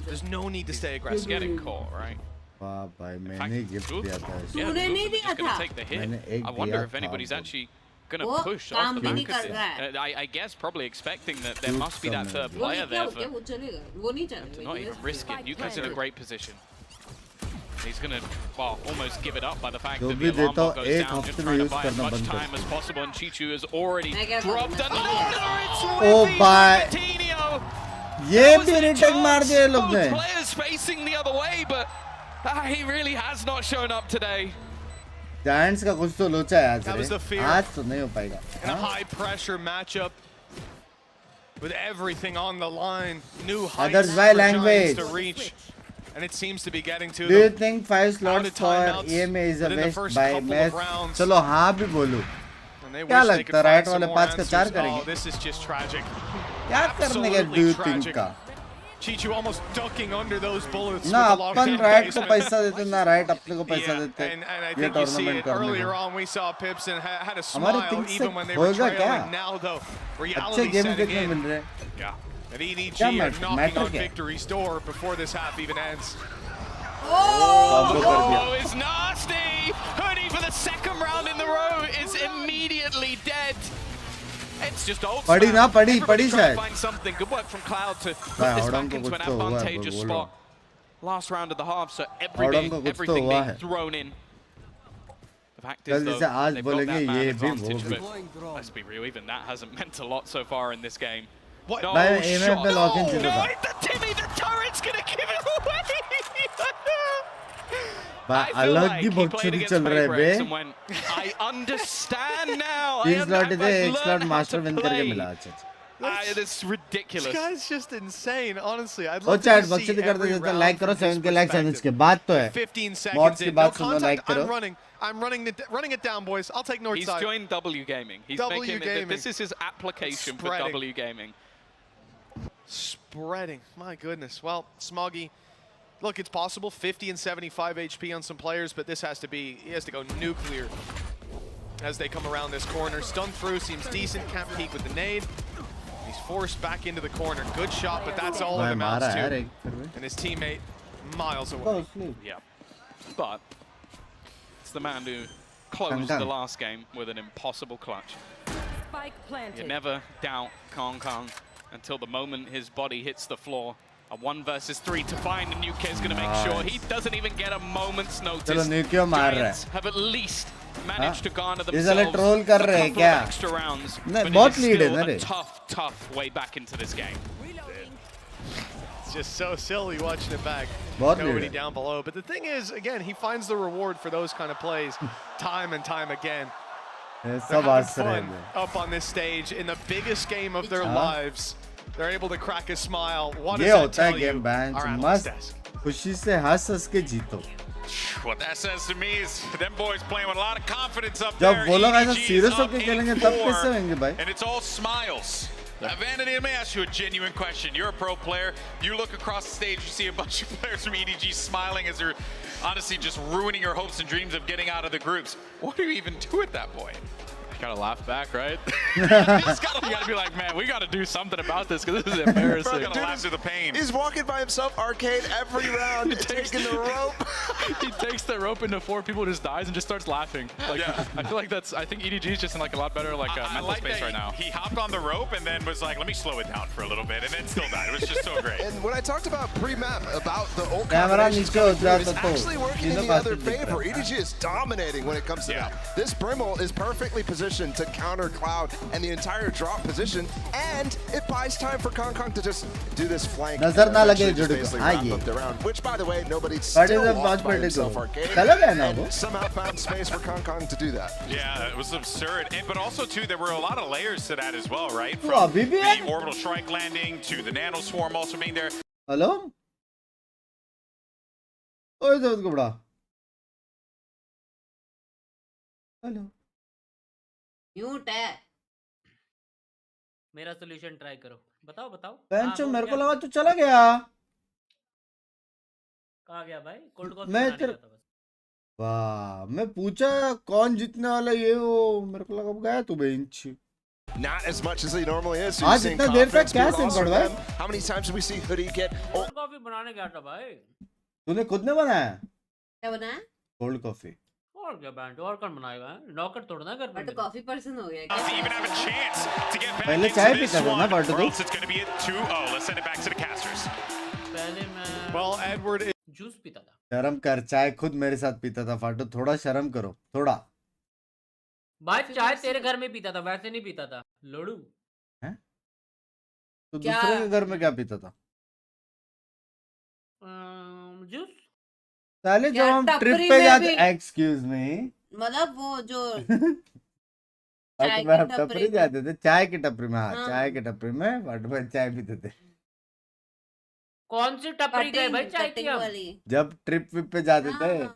There's no need to stay aggressive. Getting caught, right? वाह भाई मैंने gift दिया था Yeah, तूने नहीं just दिया going to था take the hit. मैंने एक I wonder दिया if था anybody's वो। actually going to वो push काम off the भी back नहीं of कर this. रहा है I guess probably expecting that there Shoot must be that third वो player नहीं क्या there, हो गया but वो चलेगा वो नहीं to चलेगा not even risk it. Nuka's in a great position. He's going to, well, almost give it up by the fact जो that भी the alarm देता bot हूँ goes एक down, just हफ्ते में trying to use buy as करना much बंद time कर as possible, and Chichu has already मैं क्या dropped करूँ? another. It's ओ Whippy भाई Fitinho. ये भी रिटेक मार दिया लोग ने Both players facing the other way, but he really has not shown up today. Giants का कुछ तो लोचा है आज That was the रे fear. आज तो नहीं हो पाएगा In a high pressure matchup with everything on the line, new heights Others for by Giants language. to reach, and it seems to be getting to Do you them. think 5 slots Out of for timeouts EMA is a within the waste first by couple match? of rounds. चलो हाँ भी बोलूं And they क्या wish they could लगता है right find some वाले more 5 का 4 answers. Oh, करेंगे this is just tragic. क्या करने का Absolutely do you tragic. think का Chichu almost ducking under those bullets ना with the upon lockdown right को placement. पैसा देते ना राइट अपने को पैसा Yeah, देते and I ये think you see tournament it करने earlier को on. We saw Pipson had a हमारे smile think से even when they were होगा क्या trailing. Now though, अच्छे reality गेम setting देखने in. मिल रहे Yeah, and EDG क्या are मैटर knocking on क्या है victory's door before this half even ends. Oh, it's nasty! Hoodie for the second round in the row is immediately dead. It's just old पड़ी spam. ना पड़ी Everybody's trying to शायद find something. Good work from Cloud to put भाई this ऑडम back को into कुछ an तो हुआ है advantageous बोलो spot. Last round of the half, so ऑडम को कुछ तो everything हुआ being है thrown in. The fact कल is, though, जैसे आज they've got बोलेंगे that man ये भी वो advantage, भी but let's be real, even that hasn't meant a lot so far in this game. What? No भाई एमएफ पे लॉक इन चल रहा the Timmy, the turret's gonna give it away. भाई I feel अलग like he he बकचोदी played against चल रहा है बे favorites and went, I understand now. I तीन स्लॉट थे एक slot learned how master to win करके play. मिला अच्छा It's ridiculous. This guy's just insane, honestly. I'd ओ love चैट to बकचोदी see करते every तो round लाइक करो from his 7 के लाइक perspective. के बाद तो है 15 मॉड seconds की in. बात No सुनो लाइक contact. करो I'm running it down, boys. I'll take north He's side. joined W Gaming. He's W making Gaming. this is his application for Spreading. W Gaming. Spreading. My goodness. Well, Smoggy, look, it's possible 50 and 75 HP on some players, but this has to be, he has to go nuclear as they come around this corner. Stun through seems decent. Can't peek with the nade. He's forced back into the corner. Good shot, but that's all it amounts to. And his teammate miles away. Yeah. But it's the man who closed the last game with an impossible clutch. Spike planted. You never doubt Kong Kong until the moment his body hits the floor. A 1 versus 3 to find a nuke is going to make sure he doesn't even get a moment's notice. Giants have at least managed to garner themselves a couple of extra rounds. But it is still a tough way back into this game. It's just so silly watching it back. Nobody down below. But the thing is, again, he finds the reward for those kind of plays time and time again. They're having fun up on this stage in the biggest game of their lives. They're able to crack a smile. What does that tell you? Our analyst desk. खुशी से हंस के जीतो What that says to me is them boys playing with a lot of confidence up जब there. वो लोग ऐसा EDG serious is up होके खेलेंगे in तब 4, कैसे होंगे भाई and it's all smiles. Vanity, let me ask you a genuine question. You're a pro player. You look across the stage, you see a bunch of players from EDG smiling as they're honestly just ruining your hopes and dreams of getting out of the groups. What do you even do at that point? You gotta laugh back, right? You gotta be like, man, we gotta do something about this because this is embarrassing. Gotta laugh through the pain. He's walking by himself, arcade every round, taking the rope. He takes the rope into 4 people, just dies, and just starts laughing. Like, I feel like I think EDG is just in like a lot better mental like space right now. He hopped on the rope and then was like, let me slow it down for a little bit, and then still died. It was just so great. And when I talked about pre-map, about the ult Camera combinations नीचे coming हो through, जाता it's तो actually working in तीनों the other पास दिख favor. रहा है। EDG is dominating when it comes to that. This Brimble is perfectly positioned to counter Cloud and the entire drop position, and it buys time for Kong Kong to just do this flank. नजर ना लगे Eventually just जुड़े को basically हाँ wrap ये up the round, which by the way, nobody But still is a walked by bunch himself of arcade, चला गया ना वो and somehow found space for Kong Kong to do that. Yeah, it was absurd. But also, too, there were a lot of layers to that as well, right? तो From अभी भी है the orbital strike landing to the nano swarm also being there. Hello ओए तो उसको बड़ा hello mute है मेरा सॉल्यूशन ट्राई करो बताओ बताओ बेंचो मेरे को लगा तू चला गया कहाँ गया भाई कोल्ड कॉफी मैं बनाने तेरे गया था बस वाह मैं पूछा कौन जीतने वाला ये वो मेरे को लगा गया तू bench Not as much as he normally is. So आज you're seeing इतना देर तक confidence क्या be सिंग lost पड़ from रहा है them. How many times do we see Hoodie get? Cold coffee बनाने गया था भाई तूने खुद ने बनाया क्या बनाया कोल्ड कॉफी और क्या बैंड और कौन बनाएगा नौकर तोड़ना घर बट कॉफी पर्सन हो गया Doesn't even have a chance to get back पहले into चाय this पीता था ना one, part or two else it's going to be a 2-0. Let's send it back to the casters. पहले मैं Well, Edward जूस पीता था शर्म कर चाय खुद मेरे साथ पीता था फाटू थोड़ा शर्म करो थोड़ा भाई चाय तेरे घर में पीता था वैसे नहीं पीता था लोड़ू तो दूसरे के घर में क्या पीता था जूस पहले जब यार, हम टपरी ट्रिप पे में जाते भी- एक्सक्यूज मी मतलब वो जो हम की टपरी टपरी जाते थे चाय की टपरी में हाँ हाँ। चाय की टपरी में फाटू भाई चाय पीते थे कौन सी टपरी गए भाई चाय की कटिंग हम वाली जब ट्रिप विप पे जाते थे हाँ।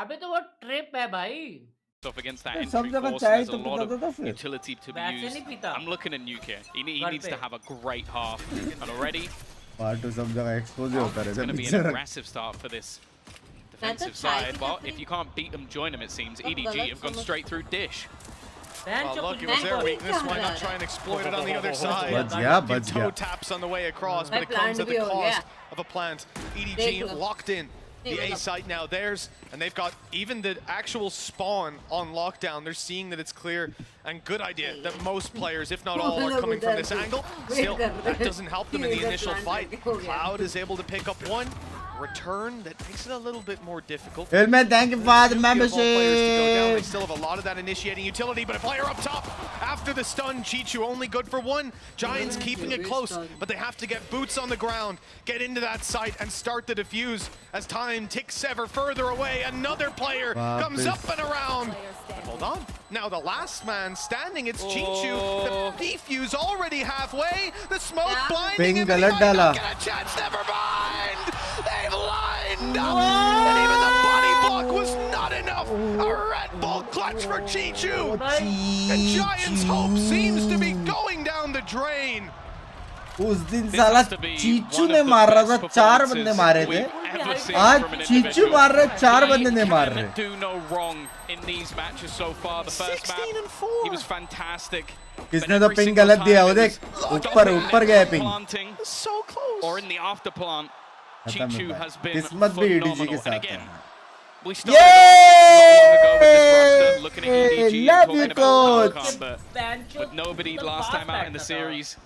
अबे तो वो ट्रिप है भाई Off against that सब entry जगह force, चाय there's तो a lot पीता था of फिर utility to be वैसे used. नहीं पीता I'm looking at Nuke here. He घर needs to पे। have a great half. And already, फाटू सब जगह एक्सपोज ही होता it's रहता going to be an बेचारा aggressive start for this defensive try side. to Well, definitely- if you can't beat them, join them, it seems. तो EDG गलत have gone समझ- straight through Dish. बहन Oh, चो look, कुछ it was नहीं their करो। weakness. Why not try and exploit it on the other side? बच गया बच Toe गया taps on the way across, भाई but it comes plant at भी the हो गया। cost of a plant. देख EDG low. locked in. The A site now theirs, and they've got even the actual spawn on lockdown. They're seeing that it's clear, and good idea that most players, if not all, are coming from this angle. Still, that doesn't help them in the initial fight. Cloud is able to pick up one return that makes it a little bit more difficult. Helmet, thank you for the membership. They still have a lot of that initiating utility, but a player up top after the stun. Chichu only good for one. Giants keeping it close, but they have to get boots on the ground, get into that site, and start the defuse as time ticks ever further away. Another player comes up and around. Hold on. Now the last man standing, it's Chichu. The defuse already halfway. The smoke blinding him. He might not get a chance. Never mind. They've lined up, and even the body block was not enough. A Red Bull clutch for Chichu. And Giants' hope seems to be going down the drain. उस दिन साला चीचू ने मार रहा था, 4 बंदे मारे थे. आज चीचू मार रहे, 4 बंदे ने मार रहे. Do no wrong in these matches so far. The first map, he was fantastic. किसने तो पिंग गलत दिया वो देख, ऊपर गया ping. So close. Or in the after plant, Chichu has been किस्मत भी EDG के साथ है. We started off not long ago with this roster, looking at EDG and talking about Falcon, but nobody last time out in the series.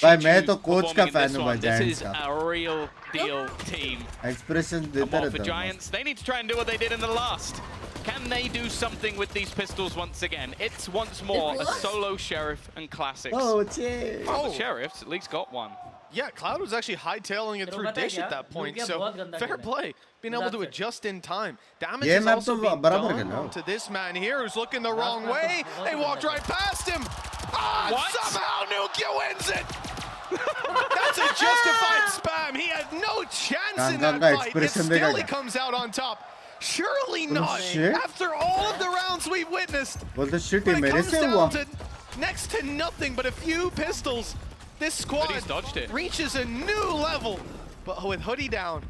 भाई मैं तो coach का fan हूँ भाई This Giants is का. a real deal team. Expression देते For रहता हूँ. Giants, they need to try and do what they did in the last. Can they do something with these pistols once again? It's once more a solo Sheriff and Classics. Oh, cheers. Well, the Sheriff's at least got one. Yeah, Cloud was actually hightailing it through Dish at that point, so fair play. Being able to adjust in time. Damage is also being done to this man here who's looking the wrong way. They walked right past him. Ah, somehow Nukia wins it. That's a justified spam. He had no chance in that fight. Yet still he comes out on top. Surely not. After all of the rounds we've witnessed. Well, the shit when it मेरे comes से down हुआ. to next to nothing but a few pistols, this squad reaches a new level. But with Hoodie down,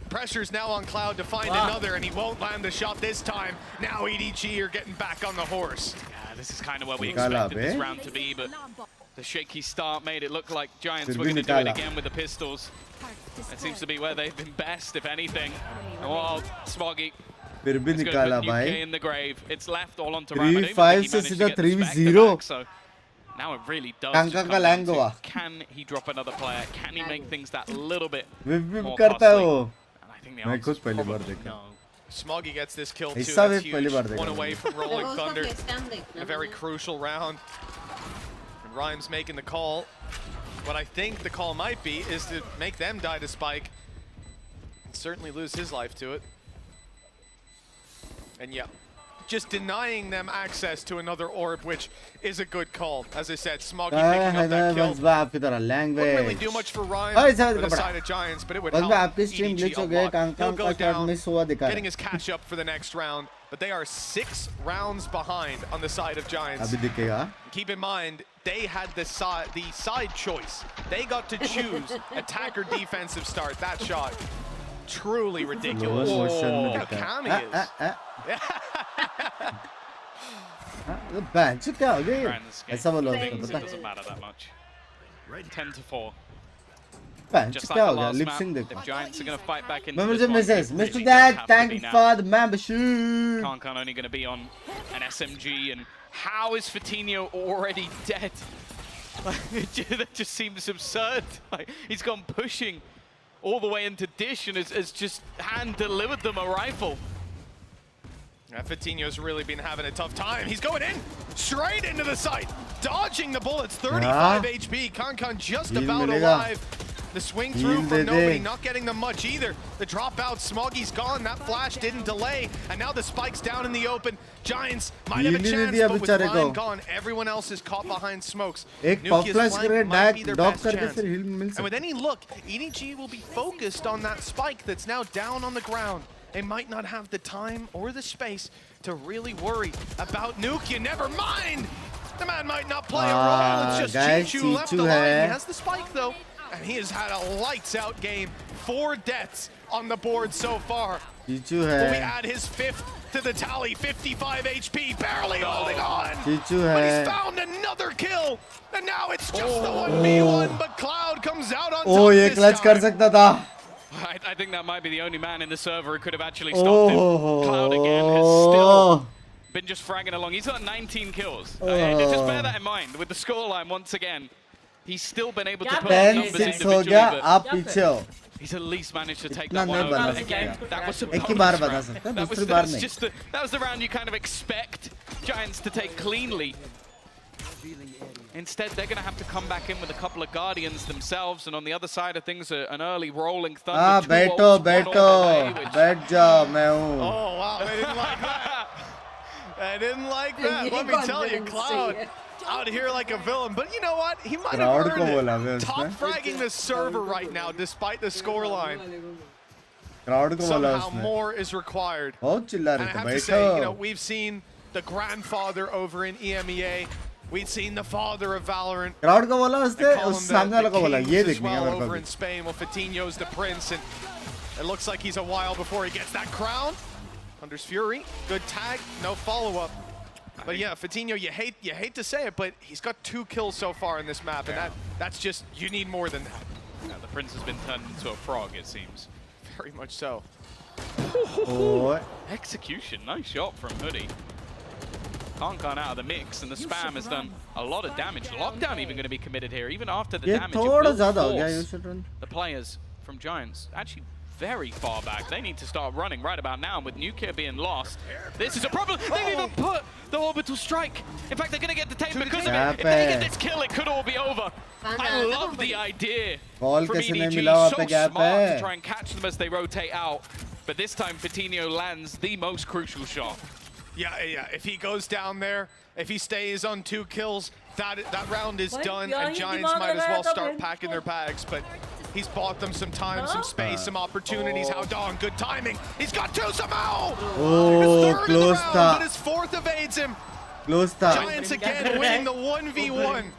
pressure's now on Cloud to find another, and he won't land the shot this time. Now EDG are getting back on the horse. Yeah, this is kind of where we expected this round to be, but the shaky start made it look like Giants were going to do it again with the pistols. That seems to be where they've been best, if anything. Oh, Smoggy. फिर भी निकाला भाई. In the grave. It's left all onto 3-5 से सीधा 3-0. So now it really does. Kanka का Lang हुआ. Can he drop another player? Can he make things that little bit more करता है वो. costly? मैं खुद पहली बार देखा. Smoggy gets this kill too. ऐसा That's भी पहली बार huge. देखा. One away from Rolling Thunder. A very crucial round. And Rhymes making the call. What I think the call might be is to make them die to Spike. And certainly lose his life to it. And yeah, just denying them access to another orb, which is a good call. As I said, Smoggy picking up that kill. Wouldn't really do much for Rhyme for the side of Giants, but it would help EDG a lot. He'll go down, getting his cash up for the next round. But they are 6 rounds behind on the side of Giants. Keep in mind, they had the side choice. They got to choose attack or defensive start. That shot, truly ridiculous. Look how calm he is. Bench क्या हो गया? ऐसा बोलो It पता. doesn't matter that much. 10-4. Bench Just क्या like हो the गया? last lip map, Singh the देखो. Giants are going to fight back into Membership this one. message. Mr. EDG Dad, have to thank be you now. for the membership. Kankan only going to be on an SMG, and how is Fatinho already dead? That just seems absurd. Like, he's gone pushing all the way into Dish and has just hand-delivered them a rifle. Fatinho's really been having a tough time. He's going in, straight into the site, dodging the bullets, 35 HP. Kankan just about alive. The swing through from nobody, not getting them much either. The dropout, Smoggy's gone. That flash didn't delay. And now the spike's down in the open. Giants might have a chance, but with Ryan gone, everyone else is caught behind smokes. Nukia's flank might be their best chance. And with any look, EDG will be focused on that spike that's now down on the ground. They might not have the time or the space to really worry about Nukia. Never mind! The man might not play a role. It's just Chichu left the line. He has the spike, though. And he has had a lights-out game. 4 deaths on the board so far. Will we add his 5th to the tally? 55 HP, barely holding on. But he's found another kill. And now it's just the 1v1, but Cloud comes out on top ये this clutch कर time. सकता था. I think that might be the only man in the server who could have actually stopped him. Cloud again has still been just fragging along. He's got 19 kills. Just bear that in mind. With the scoreline once again, he's still been able to put up numbers individually. But he's at least managed to take that one over. Again, that was a bonus round. That was the round you kind of expect Giants to take cleanly. Instead, they're going to have to come back in with a couple of Guardians themselves, and on the other side of things, an early rolling Thunder. बैठो बैठ जाओ मैं हूँ. Oh wow, they didn't like that. I didn't like that. Let me tell you, Cloud out here like a villain. But you know what? He might have earned it. Top fragging the server right now, despite the scoreline. Somehow more is required. And I have to say, you know, we've seen the grandfather over in EMEA. We've seen the father of Valorant. Crowd को बोला उसने उस सामने वाला को बोला ये देखने का मेरे को over in Spain. Well, Fatinho's the prince, and it looks like he's a while before he gets that crown. Thunder's Fury, good tag, no follow-up. But yeah, Fatinho, you hate to say it, but he's got 2 kills so far in this map, and that's just, you need more than that. Yeah, the prince has been turned into a frog, it seems. Very much so. Execution, nice shot from Hoodie. Can't gone out of the mix, and the spam has done a lot of damage. Lockdown even going to be committed here, even after the damage. It will force the players from Giants actually very far back. They need to start running right about now, with Nuclear being lost. This is a problem. They've even put the orbital strike. In fact, they're going to get detained because of it. If they get this kill, it could all be over. I love the idea from EDG. So smart to try and catch them as they rotate out. But this time, Fatinho lands the most crucial shot. Yeah. If he goes down there, if he stays on 2 kills, that round is done, and Giants might as well start packing their bags. But he's bought them some time, some space, some opportunities. How darn good timing. He's got 2 somehow. His 3rd in the round, but his 4th evades him. Giants again winning the 1v1.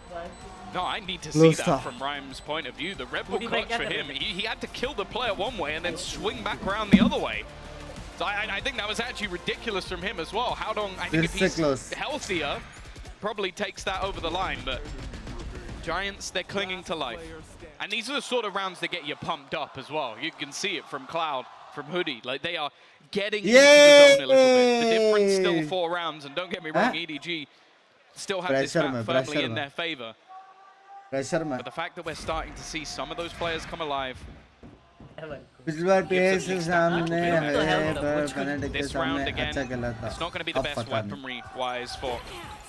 No, I need to see that from Rhyme's point of view. The Red Bull clutch for him. He had to kill the player one way and then swing back around the other way. So I think that was actually ridiculous from him as well. Howdong, I think if he's healthier, probably takes that over the line. But Giants, they're clinging to life. And these are the sort of rounds that get you pumped up as well. You can see it from Cloud, from Hoodie. Like, they are getting into the zone a little bit. The difference still 4 rounds. And don't get me wrong, EDG still have this map firmly in their favor. But the fact that we're starting to see some of those players come alive. This round again, it's not going to be the best weaponry-wise for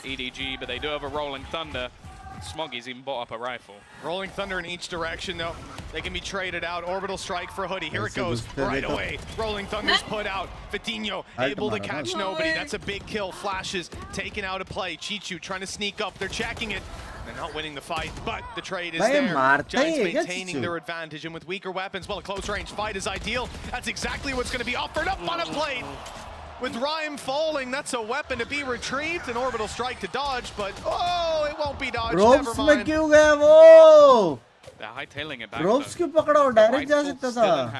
EDG, but they do have a Rolling Thunder. Smoggy's even bought up a rifle. Rolling Thunder in each direction, though. They can be traded out. Orbital Strike for Hoodie. Here it goes right away. Rolling Thunder's put out. Fatinho able to catch nobody. That's a big kill. Flashes taken out of play. Chichu trying to sneak up. They're checking it. They're not winning the fight, but the trade is there. Giants maintaining their advantage, and with weaker weapons, well, a close-range fight is ideal. That's exactly what's going to be offered up on a plate. With Rhyme falling, that's a weapon to be retrieved, an orbital strike to dodge, but oh, it won't be dodged. Never mind. They're hightailing it back. Ropes क्यों पकड़ो? Direct जा सकता था.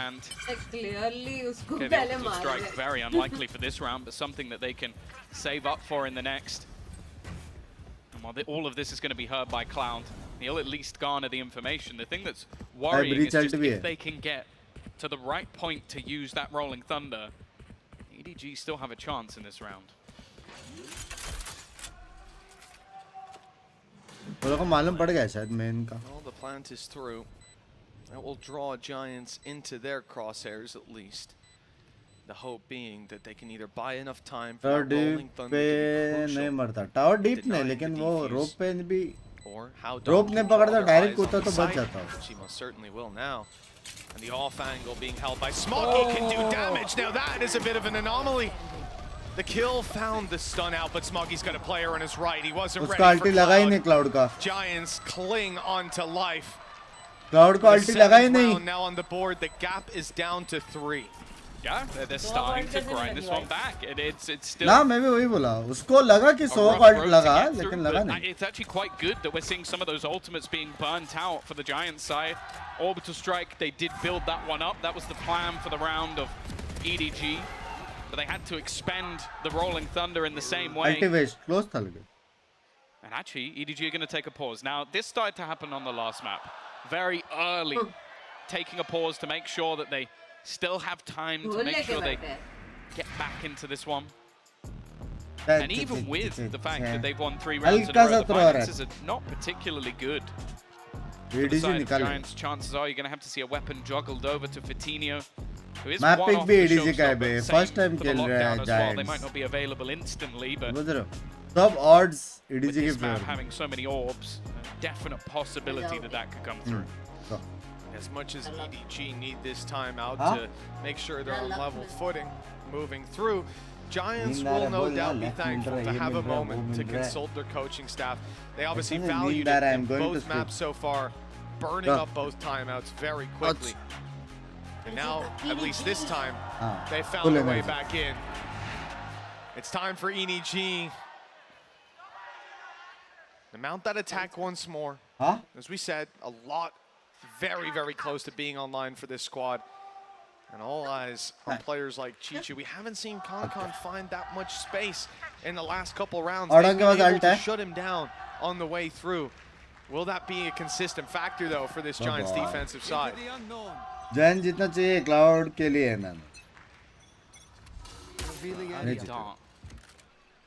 Clearly, उसको Okay, पहले the strike very unlikely for this round, but something that they can save up for in the next. And while all of this is going to be heard by Cloud, he'll at least garner the information. The thing that's worrying is just if they can get to the right point to use that Rolling Thunder, EDG still have a chance in this round. Well, the plant is through. That will draw Giants into their crosshairs at least. The hope being that they can either buy enough time for that Rolling Thunder to be crucial. Tower deep नहीं, लेकिन वो rope पे भी rope ने पकड़ता direct कूदता तो बच जाता. She most certainly will now. And the off angle being held by Smoggy can do damage. Now that is a bit of an anomaly. The kill found the stun out, but Smoggy's got a player on his right. He wasn't ready for Cloud. Giants cling on to life. Cloud को ulti लगा ही नहीं. Now on the board, the gap is down to 3. Yeah, they're starting to grind this one back. It's still. ना मैं भी वही बोला. उसको लगा कि 100 का ult लगा, लेकिन लगा नहीं. It's actually quite good that we're seeing some of those ultimates being burnt out for the Giants side. Orbital Strike, they did build that one up. That was the plan for the round of EDG. But they had to expend the Rolling Thunder in the same way. Ultivate, close था लगे. And actually, EDG are going to take a pause. Now, this started to happen on the last map. Very early taking a pause to make sure that they still have time to make sure they get back into this one. And even with the fact that they've won 3 rounds in a row, the finances are not particularly good. For the side of Giants, chances are you're going to have to see a weapon juggled over to Fitinho, who is one off the showstopper. First time for the खेल रहा lockdown है as well. They Giants. might not be available instantly, but सब odds with EDG this के map favor. having so many orbs, a definite possibility that that could come through. As much as EDG need this time out Huh? to make sure they're on level footing moving through, Giants will no doubt be thankful to have a moment to consult their coaching staff. They obviously valued both maps so far, burning up both timeouts very quickly. And now, at least this time, they found their way back in. It's time for EDG to mount that attack once more. As we said, a lot, very, very close to being online for this squad. And all eyes on players like Chichu. We haven't seen Concon find that much space in the last couple rounds. They've been able to shut him down on the way through. Will that be a consistent factor, though, for this Giants defensive side? Jain जितना चाहिए cloud के लिए है ना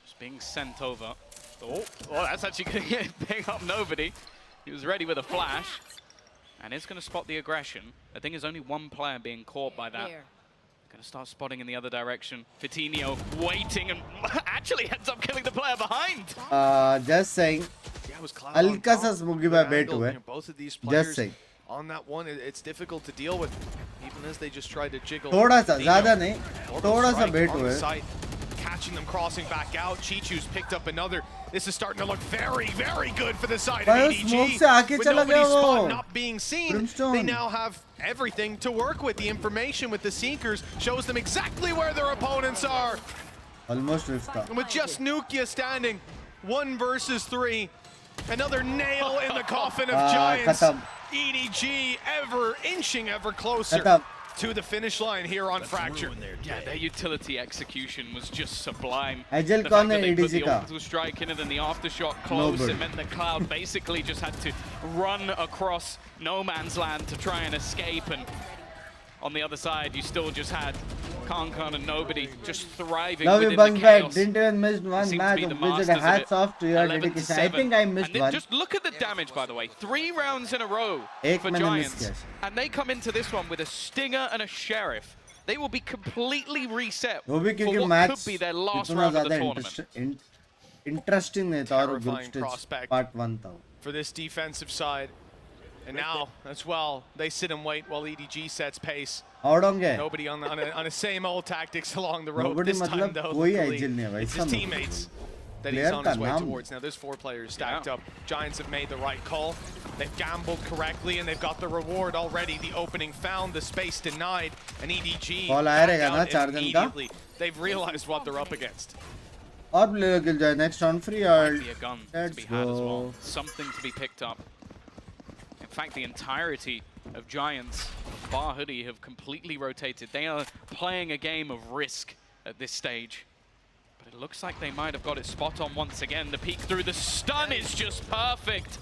Just being sent over. Oh, that's actually going to pick up nobody. He was ready with a flash. And it's going to spot the aggression. I think there's only one player being caught by that. Going to start spotting in the other direction. Fitinho waiting and actually ends up killing the player behind. Just saying. हल्का सा smoky bye बेट हुए. Both of these Just players saying. on that one, it's difficult to deal with, even as they just tried to jiggle. थोड़ा सा, ज़्यादा नहीं. थोड़ा सा बेट हुए. Catching them crossing back out. Chichu's picked up another. This is starting to look very, very good for the side of EDG. With nobody's spot not being seen, they now have everything to work with. The information with the Seekers shows them exactly where their opponents are. Almost rifta. And with just Nukia standing, 1 versus 3, another nail in the coffin of Giants. EDG inching ever closer to the finish line here on Fracture. Yeah, their utility execution was just sublime. Agile The fact कौन that है they put EDG the का? orbital strike in and then the aftershock close, it meant that Cloud basically just had to run across no man's land to try and escape. And on the other side, you still just had Concon and nobody just thriving within the chaos. Didn't even miss one match of Blizzard. Hats off to your dedication. I think I missed one. Just look at the damage, by the way. 3 rounds in a row एक for मैंने miss Giants. किया. And they come into this one with a Stinger and a Sheriff. They will be completely reset वो भी for क्योंकि what match could be their last इतना round of the ज़्यादा tournament. interesting नहीं था और group Terrifying stage prospect part 1 था. for this defensive side. And now, as well, they sit and wait while EDG sets pace. Nobody on the same old tactics along the road. Nobody This time, though, luckily, it's his teammates that he's on his way towards. Now, there's 4 players stacked up. Giants have made the right call. They've gambled correctly, and they've got the reward already. The opening found, the space denied, and EDG back out immediately. They've realized what they're up against. और player किल जाए next round free or Might be a gun to be had as well. Something to be picked up. In fact, the entirety of Giants, bar Hoodie, have completely rotated. They are playing a game of risk at this stage. But it looks like they might have got it spot on once again. The peek through the stun is just perfect.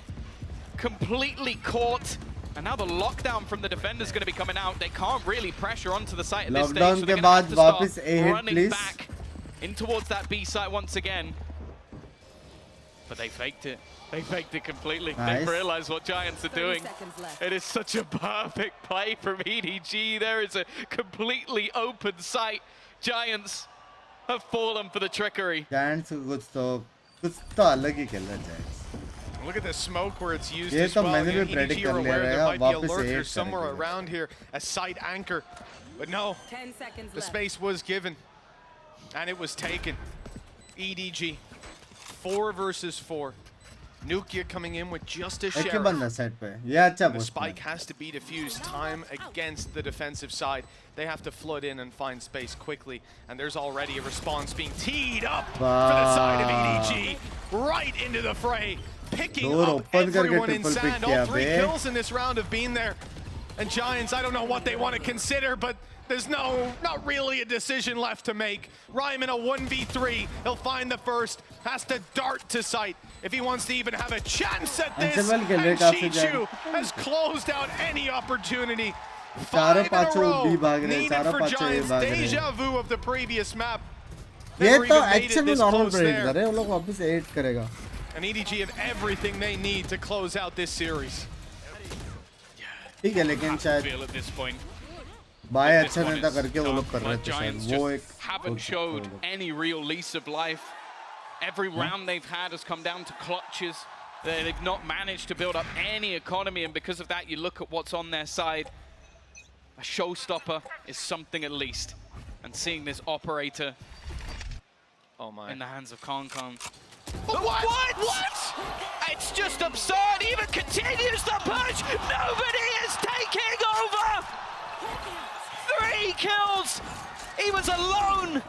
Completely caught. And now the lockdown from the defenders is going to be coming out. They can't really pressure onto the site at this stage. So they're going to have to start running back in towards that B site once again. But they faked it. They faked it completely. Nice. They realized what Giants are doing. It is such a perfect play from EDG. There is a completely open site. Giants have fallen for the trickery. Giants कुछ तो अलग ही खेल रहा है Giants. Look at the smoke where it's used ये as तो well. मैंने भी Again, predict EDG कर are लिया aware there रहेगा, might be a वापस lurker एक somewhere करेंगे. around here, a site anchor. But no, 10 seconds the left. space was given, and it was taken. EDG, 4 versus 4. Nukia coming in with just a एक ही sheriff. बंदा side पे. ये अच्छा The post spike has to be diffused time against the defensive side. They have to flood in and find space quickly. And there's already a response being teed up for the side of EDG. Right into the fray. Picking up everyone in sand. All 3 kills in this round have been there. And Giants, I don't know what they want to consider, but there's not really a decision left to make. Rhyme in a 1v3, he'll find the first, has to dart to sight if he wants to even have a chance at this. And Chichu has closed out any opportunity. 5 in a row needed for Giants. Deja vu of the previous map. ये तो action में normal break कर रहे हैं, वो लोग वापस 8 करेगा. And EDG have everything they need to close out this series. ठीक है, लेकिन शायद बाय अच्छा नेता करके वो लोग कर रहे थे शायद. वो एक haven't showed any real lease of life. Every round they've had has come down to clutches. They've not managed to build up any economy, and because of that, you look at what's on their side. A showstopper is something at least. And seeing this operator in the hands of Khan. What? It's just absurd. Even continues the push. Nobody is taking over. 3 kills. He was alone.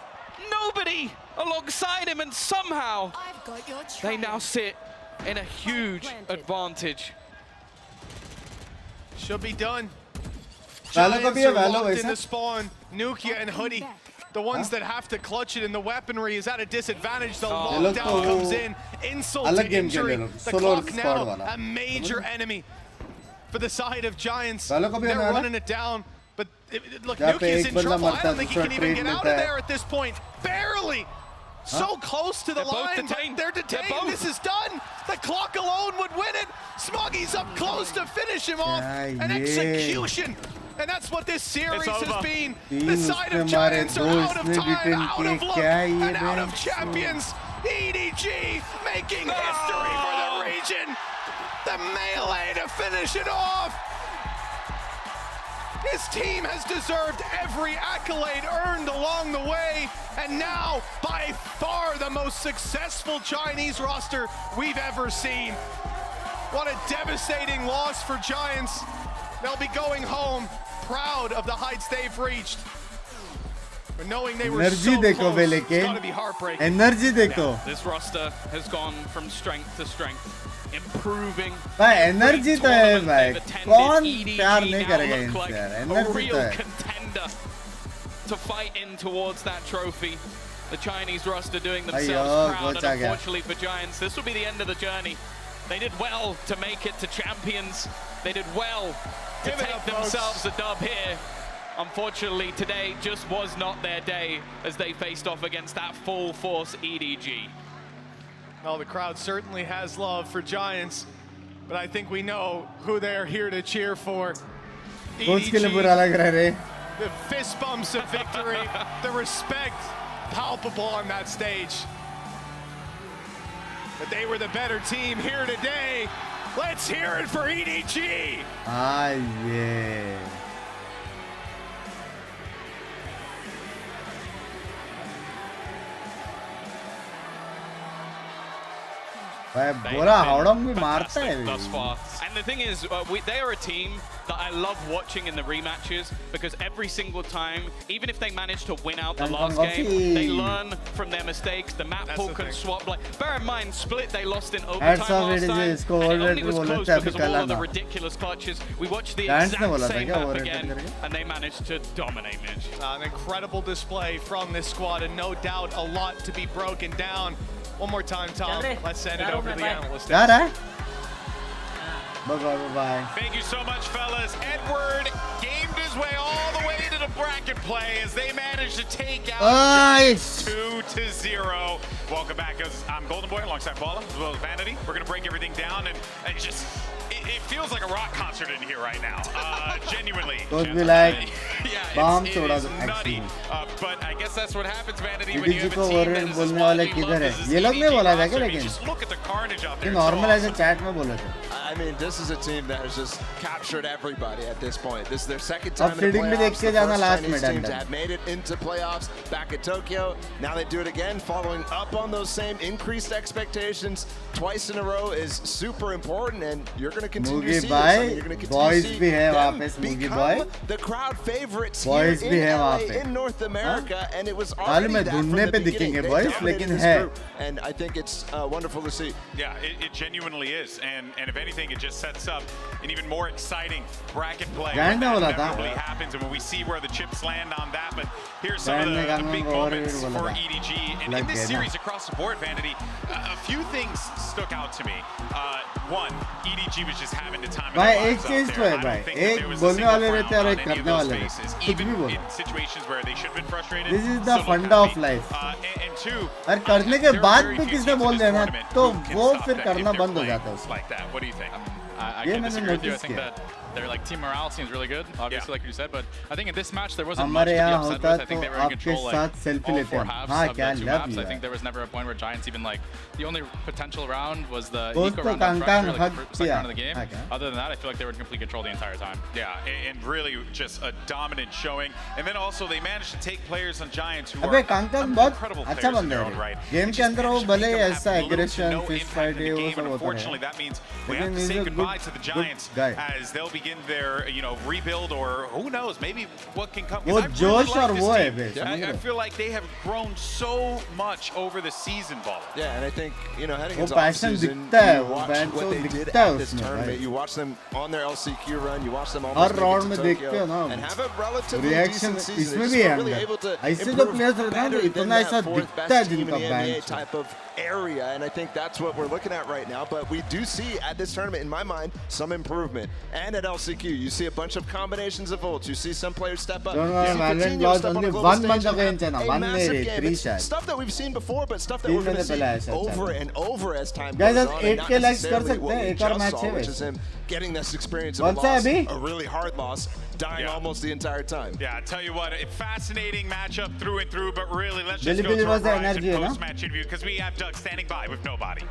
Nobody alongside him, and somehow they now sit in a huge advantage. Should be done. Valo Giants are locked in the spawn. Nukia and Hoodie, the ones that have to clutch it, and the weaponry is at a disadvantage. The lockdown comes in. Insult to injury. The clock now a major enemy for the side of Giants. They're running it down. But look, Nukia's in trouble. I don't think he can even get out of there at this point. Barely. So close to the line. They're detained. This is done. The clock alone would win it. Smoggy's up close to finish him off. An execution. And that's what this series has been. The side of Giants are out of time, out of luck, and out of champions. EDG making history for the region. The melee to finish it off. His team has deserved every accolade earned along the way, and now by far the most successful Chinese roster we've ever seen. What a devastating loss for Giants. They'll be going home proud of the heights they've reached. But knowing they were so close, it's gotta be heartbreaking. Energy देखो. This roster has gone from strength to strength, improving. भाई energy तो है भाई. कौन प्यार नहीं करेगा इनसे यार. Energy तो है. Contender to fight in towards that trophy. The Chinese roster doing themselves proud, and unfortunately for Giants, this will be the end of the journey. They did well to make it to champions. They did well to take themselves a dub here. Unfortunately, today just was not their day as they faced off against that full force EDG. Well, the crowd certainly has love for Giants, but I think we know who they're here to cheer for. EDG, the fist bumps of victory, the respect palpable on that stage. But they were the better team here today. Let's hear it for EDG. Ah, yeah. Thus far. And the thing is, they are a team that I love watching in the rematches, because every single time, even if they manage to win out the last game, they learn from their mistakes. The map pool can swap. Like, bear in mind, Split, they lost in overtime last time, and it only was close because of all of the ridiculous clutches. We watched the exact same map again, and they managed to dominate, Mitch. An incredible display from this squad, and no doubt a lot to be broken down. One more time, Tom. Let's send it over to the analyst. Bye-bye. Thank you so much, fellas. Edward gamed his way all the way to the bracket play as they managed to take out 2-0. Welcome back. I'm Golden Boy alongside Paula, as well as Vanity. We're going to break everything down, and just it feels like a rock concert in here right now. Genuinely. Don't be like yeah, it is nutty. But I guess that's what happens, Vanity, when you have a team that is as widely loved as this EDG. Just look at the carnage out there. I mean, this is a team that has just captured everybody at this point. This is their second time in the playoffs. The first Chinese team to have made it into playoffs back at Tokyo. Now they do it again, following up on those same increased expectations. Twice in a row is super important, and you're going to continue to see this. I mean, you're going to continue to see them become the crowd favorites here in LA, in North America, and it was already that from the beginning. They dominated this group, and I think it's wonderful to see. Yeah, it genuinely is, and if anything, anything, it just sets up an even more exciting bracket play. Giant That बोला था। inevitably happens, and when we see where the chips land on that, but here's some of the big moments for EDG. And in this series across the board, Vanity, a few things stuck out to me. One, EDG was just having the time of भाई their एक lives out चीज there. तो है I don't भाई, think that एक there was a बोलने single वाले frown रहते हैं और on एक any of करने those वाले रहते faces, हैं, कुछ even भी बोलो। in situations where they should have been frustrated. This is the still looked funda of happy. life. And two, और करने के there are बाद very भी few किसने teams in बोल this देना tournament तो who can वो stop फिर that if करना they're बंद हो playing जाता है उसका। like that. What do you think? I ये can मैंने disagree with you. I notice think किया। that their like team morale seems really good, obviously, like you said. But I think in this match there wasn't much हमारे to be यहाँ upset होता with. I think तो they were in आपके control like साथ selfie all लेते four हैं। halves हाँ, of क्या the two love maps. you I think there was never a point where Giants even like the only potential round was the दोस्त eco तो round on कांकान Fracture, like हक second किया। round of the game. हाँ, क्या? Other than that, I feel like they were in complete control the entire time. Yeah, and really just a dominant showing. And then also they managed to take players on Giants who अबे are कांकान बहुत incredible अच्छा players in बंदा their है own right. Game के अंदर वो भले ही ऐसा aggression No fist impact fight in ये the वो game, सब and होता unfortunately है that means we लेकिन have to he's say a goodbye good- to the good Giants guy। as they'll begin their rebuild, or who knows, maybe what can come. 'Cause वो I really जोश like और this वो है team. बे, समझ I रहे हो? feel like they have grown so much over the season, ball. Yeah, and I think, you know, heading वो into passion offseason, दिखता है, you वो watch band what तो they did दिखता है at this उसमें, tournament. भाई। You watch them on their LCQ run. You watch them her almost make round it में to देखते Tokyo हो ना and have a relatively reaction decent season. इसमें They भी just है were really अंदर able to ऐसे जो improve प्लेयर्स रहते हैं ना better than इतना that ऐसा fourth दिखता best है team in जिनका the NBA bank type of area, and I think that's what we're looking at right now. But we do see at this tournament, in my mind, some improvement. And at LCQ, you see a bunch of combinations of ults. You see some players step up. Don't You worry, see VALORANT Coutinho lost step on only a global one stage month and against have China. a One massive नहीं, game. three It's शायद। stuff that we've seen before, but stuff that तीन we're going to महीने पहले see आया शायद over China। and over as time Guys, goes आज on, and 8K not likes कर necessarily सकते what हैं, we एक और just मैच saw, है which वैसे। is him getting this experience of a कौन सा है loss, अभी? a really hard loss, dying almost the entire time. Yeah, I tell you what, a fascinating matchup through and through, but really, let's just Billy go Billy to our was the Verizon NRG, है ना? post-match interview, because we have Doug standing by with nobody.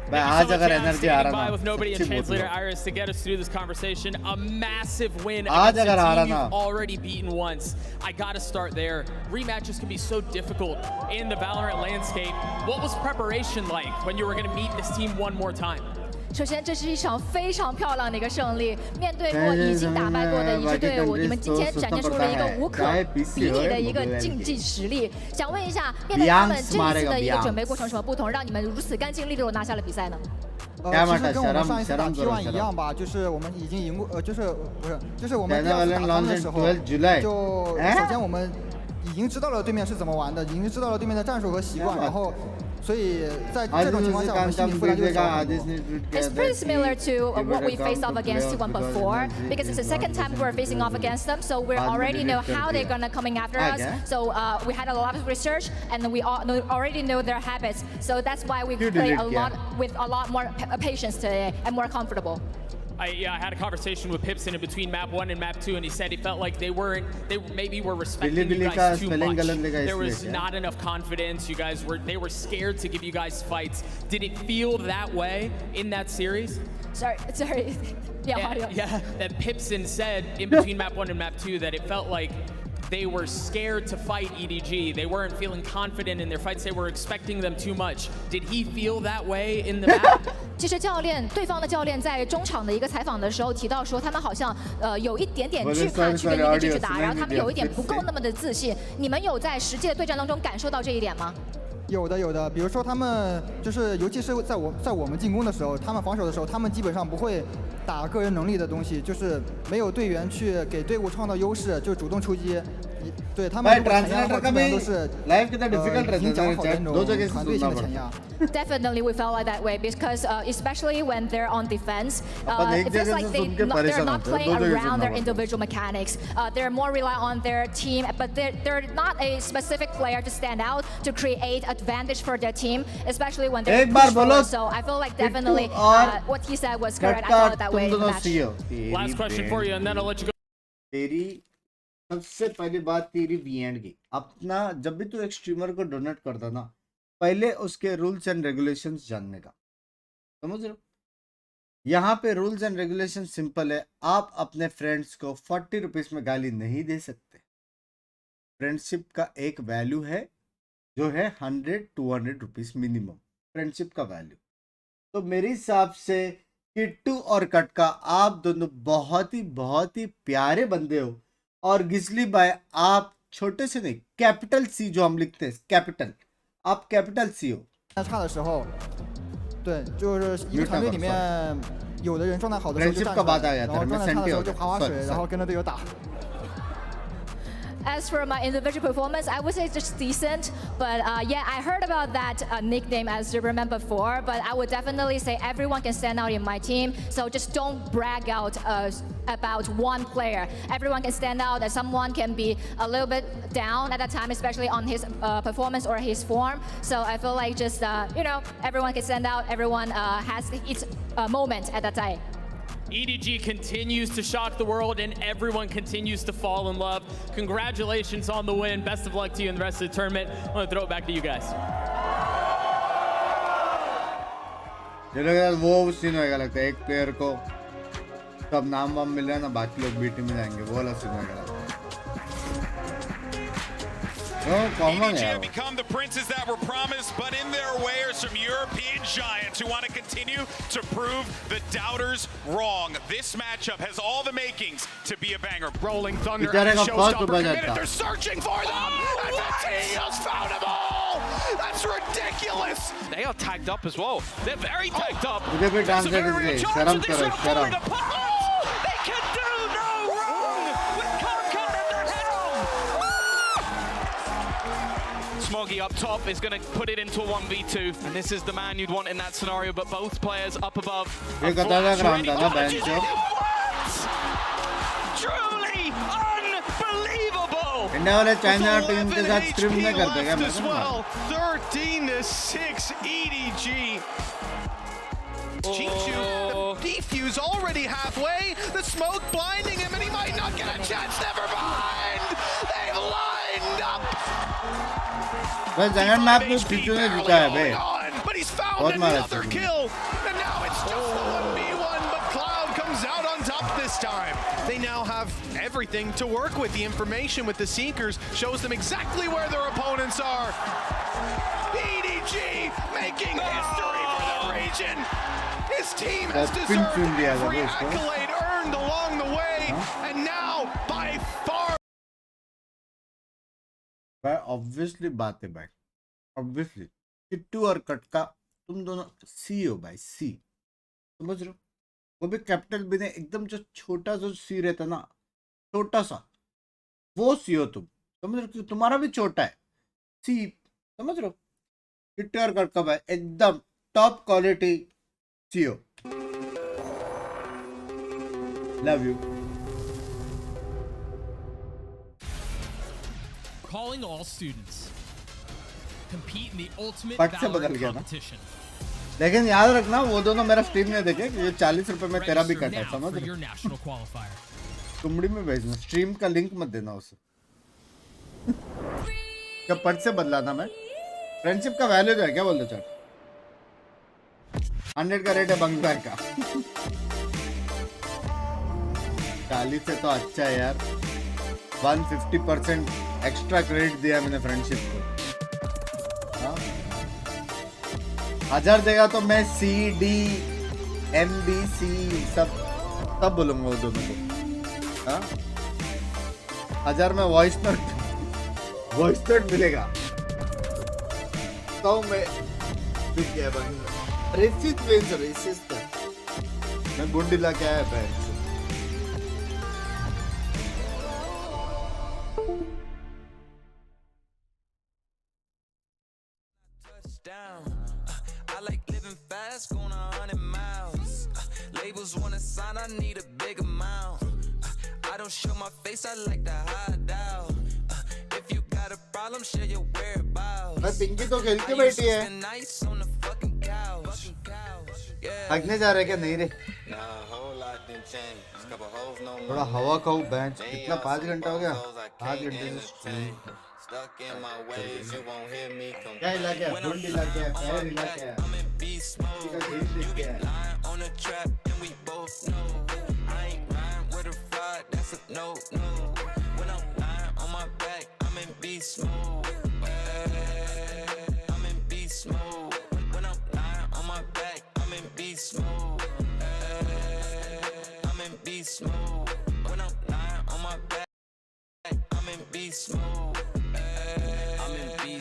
भाई Thank you आज so much, अगर Jan, energy आ standing रहा by ना with nobody and सच्ची बोल translator रहा हूँ। Iris to get us through this conversation. A massive win आज against अगर a आ रहा team ना। you've already beaten once. I gotta start there. Rematches can be so difficult in the Valorant landscape. What was preparation like when you were gonna meet this team one more time? 首先，这是一场非常漂亮的一个胜利。面对过已经打败过的一支队伍，你们今天展现出了一个无可比拟的一个竞技实力。想问一下，面对他们这一次的一个准备过程有什么不同，让你们如此干净利落拿下了比赛呢？其实跟我们上一次打 T1 一样吧，就是我们已经赢过，就是我们第二次打他们的时候，就首先我们已经知道了对面是怎么玩的，已经知道了对面的战术和习惯，然后。所以在这种情况下，我们心理负担就会小很多。 It's pretty similar to what we faced off against T1 before, because it's the second time we're facing off against them, so we already know how they're gonna coming after us. So we had a lot of research, and we already know their habits. So that's why we play with a lot more patience today and more comfortable. I had a conversation with Pipson in between map 1 and map 2, and he said he felt like they maybe were respecting you guys too much. There was not enough confidence. They were scared to give you guys fights. Did it feel that way in that series? Sorry. Yeah, that Pipson said in between map 1 and map 2 that it felt like they were scared to fight EDG. They weren't feeling confident in their fights. They were expecting them too much. Did he feel that way in the map? 其实对方的教练在中场的一个采访的时候提到说，他们好像有一点点惧怕去跟EDG去打，然后他们有一点不够那么的自信。你们有在实际的对战当中感受到这一点吗？ 有的，比如说他们就是，尤其是在我们进攻的时候，他们防守的时候，他们基本上不会打个人能力的东西，就是没有队员去给队伍创造优势，就主动出击。对他们如果前压的话，基本上都是已经讲好的那种团队性的前压。 Definitely, we felt like that way because especially when they're on defense, it feels like they're not playing around their individual mechanics. They're more reliant on their team, but they're not a specific player to stand out to create advantage for their team, especially when they're pushed forward. So I feel like definitely what he said was correct. I felt it that way in the match. Last question for you, and then I'll let you go. सबसे पहली बात तेरी वीएंड की अपना जब भी तू एक स्ट्रीमर को डोनेट करता ना पहले उसके रूल्स एंड रेगुलेशंस जानने का समझ रहे हो यहाँ पे रूल्स एंड रेगुलेशन सिंपल है आप अपने फ्रेंड्स को 40 रुपीज में गाली नहीं दे सकते फ्रेंडशिप का एक वैल्यू है जो है 100-200 रुपीज मिनिमम फ्रेंडशिप का वैल्यू तो मेरे हिसाब से किट्टू और कटका आप दोनों बहुत ही प्यारे बंदे हो और गिस्ली भाई आप छोटे से नहीं कैपिटल सी जो हम लिखते हैं कैपिटल आप कैपिटल सी हो 差的时候，对，就是一个团队里面有的人状态好的时候就站出来，然后状态差的时候就划水，然后跟着队友打。As for my individual performance, I would say just decent. But yeah, I heard about that nickname as Remember 4. But I would definitely say everyone can stand out in my team. So just don't brag out about one player. Everyone can stand out, and someone can be a little bit down at that time, especially on his performance or his form. So I feel like just, everyone can stand out. Everyone has its moment at that time. EDG continues to shock the world, and everyone continues to fall in love. Congratulations on the win. Best of luck to you in the rest of the tournament. I'm going to throw it back to you guys. वो scene होएगा लगता है, एक player को सब नाम वाम मिल रहा है ना, बाकी लोग बी टीम में जाएंगे, वो वाला सीन होएगा लगता है। EDG have become the princes that were promised, but in their way are some European giants who want to continue to prove the doubters wrong. This matchup has all the makings to be a banger. Rolling Thunder and Showstopper committed. They're searching for them, and Vatinos found them all. That's ridiculous. They are tagged up as well. They're very tagged up. मुझे भी dance करने दे, शर्म करो, शर्म. They can do no wrong with Konkan at the helm. Smoggy up top is going to put it into a 1v2, and this is the man you'd want in that scenario, but both players up above. Truly unbelievable! India वाले China team के साथ stream नहीं करते क्या? 13-6 EDG. Chichu, the defuse already halfway. The smoke blinding him, and he might not get a chance. Never mind. They've lined up. बस Jagan map में चिचू ने जीता है बे. But he's found another kill, and now it's just the 1v1. But Cloud comes out on top this time. They now have everything to work with. The information with the Seekers shows them exactly where their opponents are. EDG making history for the region. His team has deserved every accolade earned along the way, and now by far. भाई obviously बात है भाई, obviously Kittu और कटका तुम दोनों सी हो भाई, सी समझ रहे हो? वो भी कैपिटल भी ने एकदम जो छोटा सा सी रहता ना, छोटा सा, वो सी हो तुम, समझ रहे हो? तुम्हारा भी छोटा है सी, समझ रहे हो? किट्टू और कटका भाई एकदम टॉप क्वालिटी सी हो. Love you. Calling all students. Compete in the ultimate पट से बदल गया ना. लेकिन याद रखना वो दोनों मेरा स्ट्रीम नहीं देखे कि ये 40 रुपए में तेरा भी कटा है, समझ रहे हो? तुमड़ी में भेजना, स्ट्रीम का लिंक मत देना उसे. क्या पट से बदला था मैं? फ्रेंडशिप का वैल्यू है क्या बोल दो चल. 100 का रेट है बंक बैक का. 40 से तो अच्छा है यार. 150% एक्स्ट्रा क्रेडिट दिया मैंने फ्रेंडशिप को. 1000 देगा तो मैं CD, MBC सब बोलूंगा वो दोनों को. 1000 में वॉइस नोट मिलेगा तो मैं रेसिस्ट मैं बुंडीला क्या है पैर. I like living fast, going 100 miles. Labels wanna sign, I need a big amount. I don't show my face, I like to hide out. If you got a problem, share your whereabouts. मैं पिंकी तो खेल के बैठी है. भागने जा रहे क्या? नहीं रे. थोड़ा हवा खाओ बेंच. कितना 5 घंटा हो गया? 5 घंटे से Stuck in my ways, you won't hear me complain. क्या हिला क्या? ढूंढ हिला क्या? पैर हिला क्या? You be lying on the trap and we both know. I ain't lying with a fraud, that's a no. When I'm lying on my back, I'm in beast mode. I'm in beast mode. When I'm lying on my back, I'm in beast mode. I'm in beast mode. When I'm lying on my back, I'm in beast mode.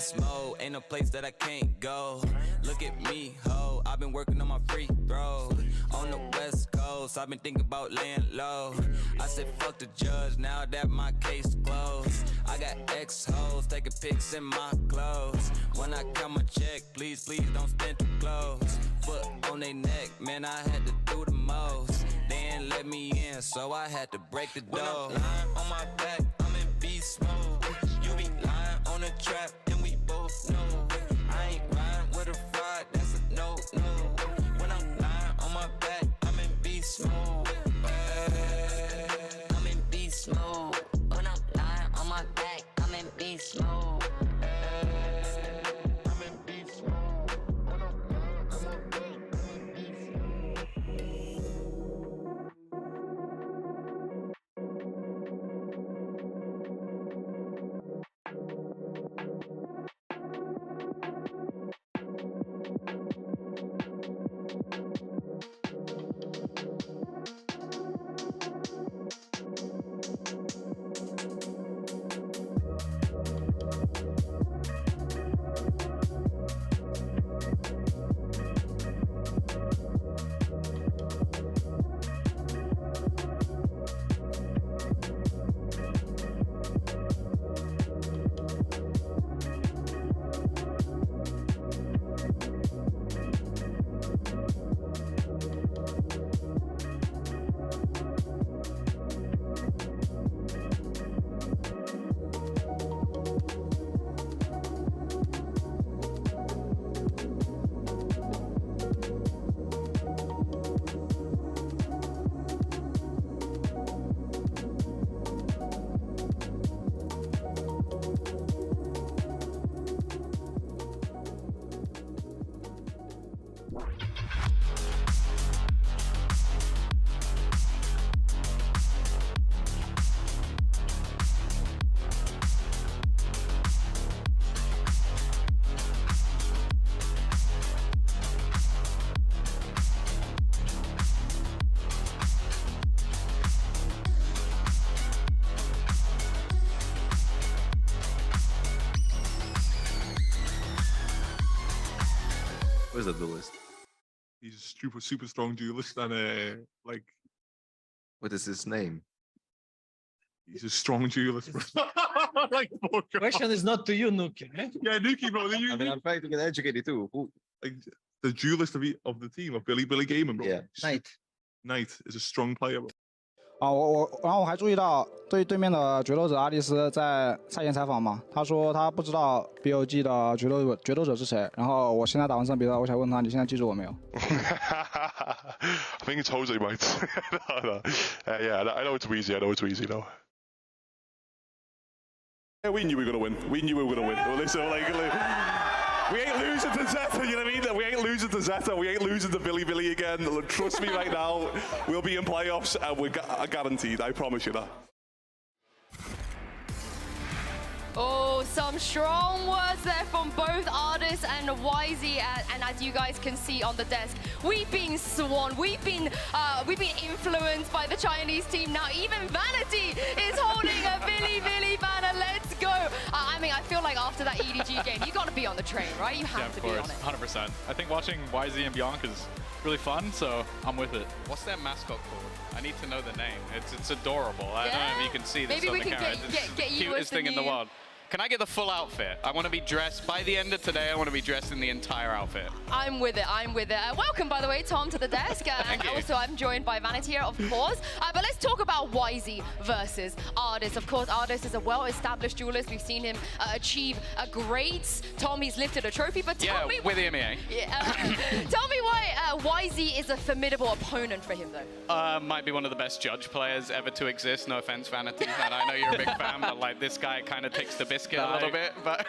beast mode. Ain't no place that I can't go. Look at me, ho. I've been working on my free throw. On the West Coast, I've been thinking about laying low. I said fuck the judge, now that my case closed. I got ex-hoes taking pics in my clothes. When I count my check, please, please don't spend too close. Foot on they neck, man, I had to do the most. They ain't let me in, so I had to break the door. When I'm lying on my back, I'm in beast mode. You be lying on the trap, and we both know. I ain't riding with a fraud, that's a no-no. When I'm lying on my back, I'm in beast mode. I'm in beast mode. When I'm lying on my back, I'm in beast mode. I'm in beast mode. When I'm lying on my back, I'm in beast Where's the duelist? He's a super strong duelist, and like, what is his name? He's a strong duelist. Like, question is not to you, Nuki. Eh? Yeah, Nuki, bro. I mean, I'm trying to get educated too. Who? Like the duelist of the team of Billy Gaming, bro. Yeah. Knight is a strong player, bro. 然后我还注意到对面的决斗者阿丽丝在赛前采访嘛，他说他不知道 BLG 的决斗者是谁。然后我现在打完这场比赛，我想问他，你现在记住我没有 I think it's Jose, mate. Yeah, I know it's Weezy. Though. Yeah, we knew we were gonna win. We Well, listen, we ain't losing to Zeta, you know what I mean? We ain't losing to Zeta. We ain't losing to Billy again. Trust me right now. We'll be in playoffs, and we're guaranteed. I promise you that. Oh, some strong words there from both Ardis and YZ, and as you guys can see on the desk, we've been sworn, we've been influenced by the Chinese team. Now even Vanity is holding a Billy banner. Let's go! I mean, I feel like after that EDG game, you got to be on the train, right? You have to be on it. 100%. I think watching YZ and Bianca is really fun, so I'm with it. What's their mascot called? I need to know the name. It's adorable. I don't know if you can see this Maybe on we the can camera. get It's the you cutest thing in the world. Can I get the full outfit? I want to be dressed, by the end of today, I want to be dressed in the entire outfit. I'm with it. Welcome, by the way, Tom, to the desk. And also, I'm joined by Vanity here, of course. But let's talk about YZ versus Ardis. Of course, Ardis is a well-established duelist. We've seen him achieve greats. Tom, he's lifted a trophy, but tell me... with the MEA. Tell me why YZ is a formidable opponent for him, though. Might be one of the best judge players ever to exist. No offense, Vanity. And I know you're a big fan, but like this guy kind of takes the biscuit a little bit. But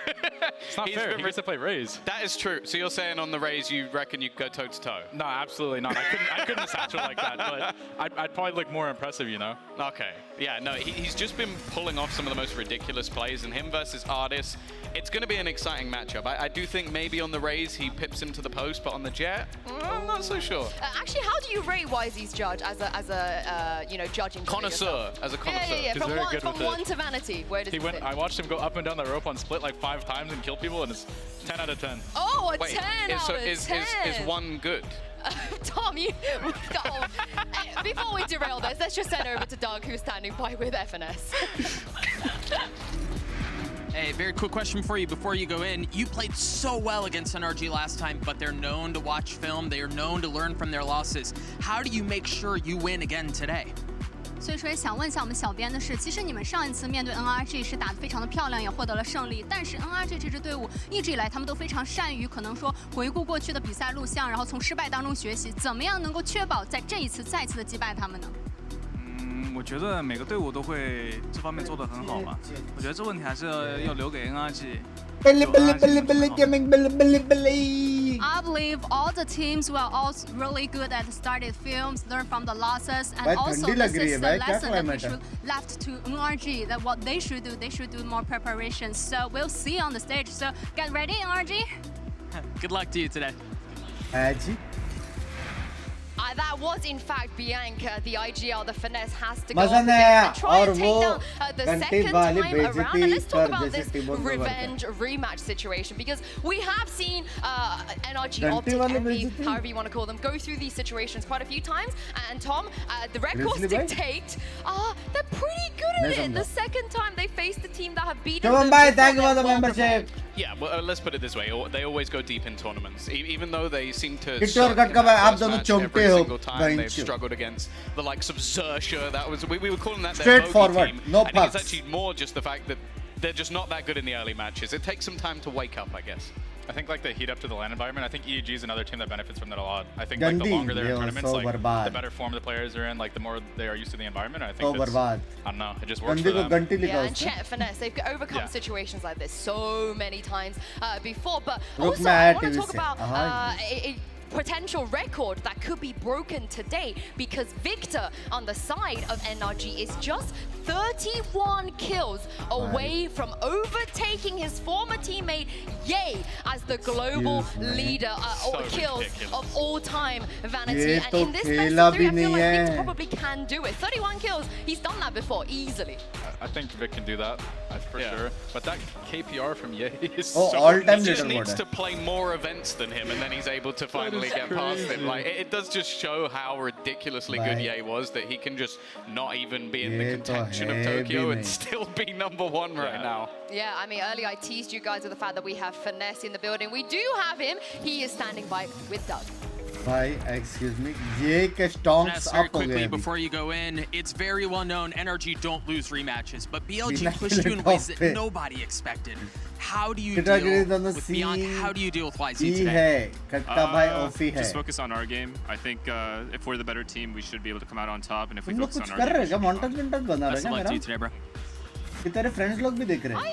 it's not fair. He gets to play Raze. That is true. So you're saying on the Raze, you reckon you go toe to toe? No, absolutely not. I couldn't satchel like that. But I'd probably look more impressive, you know. Okay. Yeah. No, he's just been pulling off some of the most ridiculous plays, and him versus Ardis, it's going to be an exciting matchup. I do think maybe on the Raze he pips him to the post, but on the Jet, I'm not so sure. Actually, how do you rate YZ's judge as a judging? Connoisseur, as a connoisseur. Yeah. From one to Vanity, where does he fit? I watched him go up up and down the rope on split like 5 times and killed people, and it's 10 out of 10. Oh, a Wait, 10 out of 10. is one good? Tom, you... Oh, before we derail this, let's just send over to Doug, who's standing by with FNS. Hey, very quick question for you before you go in. You played so well against NRG last time, but they're known to watch film. They are known to learn from their losses. How do you make sure you win again today? 所以说也想问一下我们小编的是，其实你们上一次面对 NRG 是打得非常的漂亮，也获得了胜利。但是 NRG 这支队伍一直以来他们都非常善于可能说回顾过去的比赛录像，然后从失败当中学习，怎么样能够确保在这一次再次的击败他们呢？我觉得每个队伍都会这方面做得很好吧。我觉得这问题还是要留给 NRG。I believe all the teams were all really good at started films, learn from the losses, and also this is the lesson that we should left to NRG that what they should do more preparations. So we'll see on the stage. So get ready, NRG. Good luck to you today. That was in fact Bianca, the IGL, the finesse has to go मजा on नहीं आया and try और and take वो down the घंटी second वाली time around. And let's talk बेइज्जती about कर this जैसे टीमों में revenge rematch situation, because we have seen NRG, घंटी Optic, वाली Envy, बेइज्जती however you want to call them, go through these situations quite a few times. And Tom, the records dictate they're pretty good at it. The second time they faced the team that have beaten them. Thank you for the membership. Yeah, well, let's put it this way. They always go deep in tournaments, even though they seem to Kittu और suck in Katka that भाई आप first दोनों match चोमटे every हो single time. They've बहनचोद। struggled against the likes of Xerxia. That was we were calling that their Straightforward, bogey team. no I think it's pucks. actually more just the fact that they're just not that good in the early matches. It takes some time to wake up, I guess. I think like the heat up to the LAN environment. I think EEG is another team that benefits from that a lot. I think like the Gandhi, longer they're they in are tournaments, so like barbad. the better form the players are in, like the more they are used to the environment. I So think that's, barbad. I don't know, it just works Gandhi for को them. घंटी लिखा Yeah, and उसने Chet Finesse, they've overcome situations like this so many times before. But रुक also, मैं I आया want to TV talk से about हाँ a potential record that could be broken today, because Victor on the side of NRG is just 31 kills away from overtaking his former teammate Ye as the global leader or kills of all time Vanity. And in this best of 3, I feel like Victor probably can do it. 31 kills, he's done that before easily. I think Vic can do that, that's for sure. But that KPR from Ye is Oh, so all-time He just leaderboard needs है। to play more events than him, and then he's able to finally get past him. Like it does just show how ridiculously good Ye was, that he can just not even be in the contention of Tokyo and still be #1 right now. Yeah, I mean, earlier I teased you guys with the fact that we have Finesse in the building. We do have him. He is standing by with Doug. भाई excuse me ये के stonks Yes, very up हो गए quickly अभी before you go in, it's very well known NRG don't lose rematches, but BLG बिना pushed you in top ways that पे। nobody expected. How do you category deal दोनों with C Bianca? How do you deal with YZ E today? है कटका भाई OC है Just focus on our game. I think if we're the better team, we should be able to come out on top. And if we तुम लोग focus कुछ on our कर game, रहे क्या montage vintage बना रहे best of क्या luck to you मेरा today, bro. कि तेरे friends लोग भी देख रहे हैं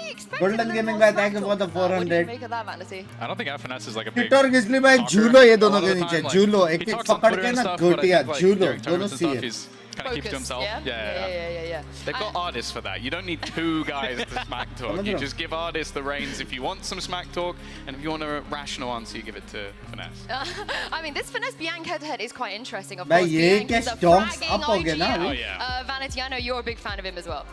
Golden Gaming भाई thank you for the 400 Make of that, Vanity. I don't think FNS is like a big kit और गिजली भाई talker. झूलो ये A दोनों lot of के the नीचे time, like, झूलो he एक एक talks on पकड़ Twitter के and ना stuff, but I गोटियां think, like, झूलो during दोनों tournaments and सी stuff, है he's kind of keeps to himself. Yeah. They've got artists for that. You don't need 2 guys to smack talk. You just give artists the reins if you want some smack talk, and if you want a rational answer, you give it to Finesse. I mean, this Finesse Bianca head-to-head is quite interesting. Of भाई course, ये Bianca's के a stonks fragging up हो गए ना IGL. अभी? Vanity, I know you're a big fan of him as well.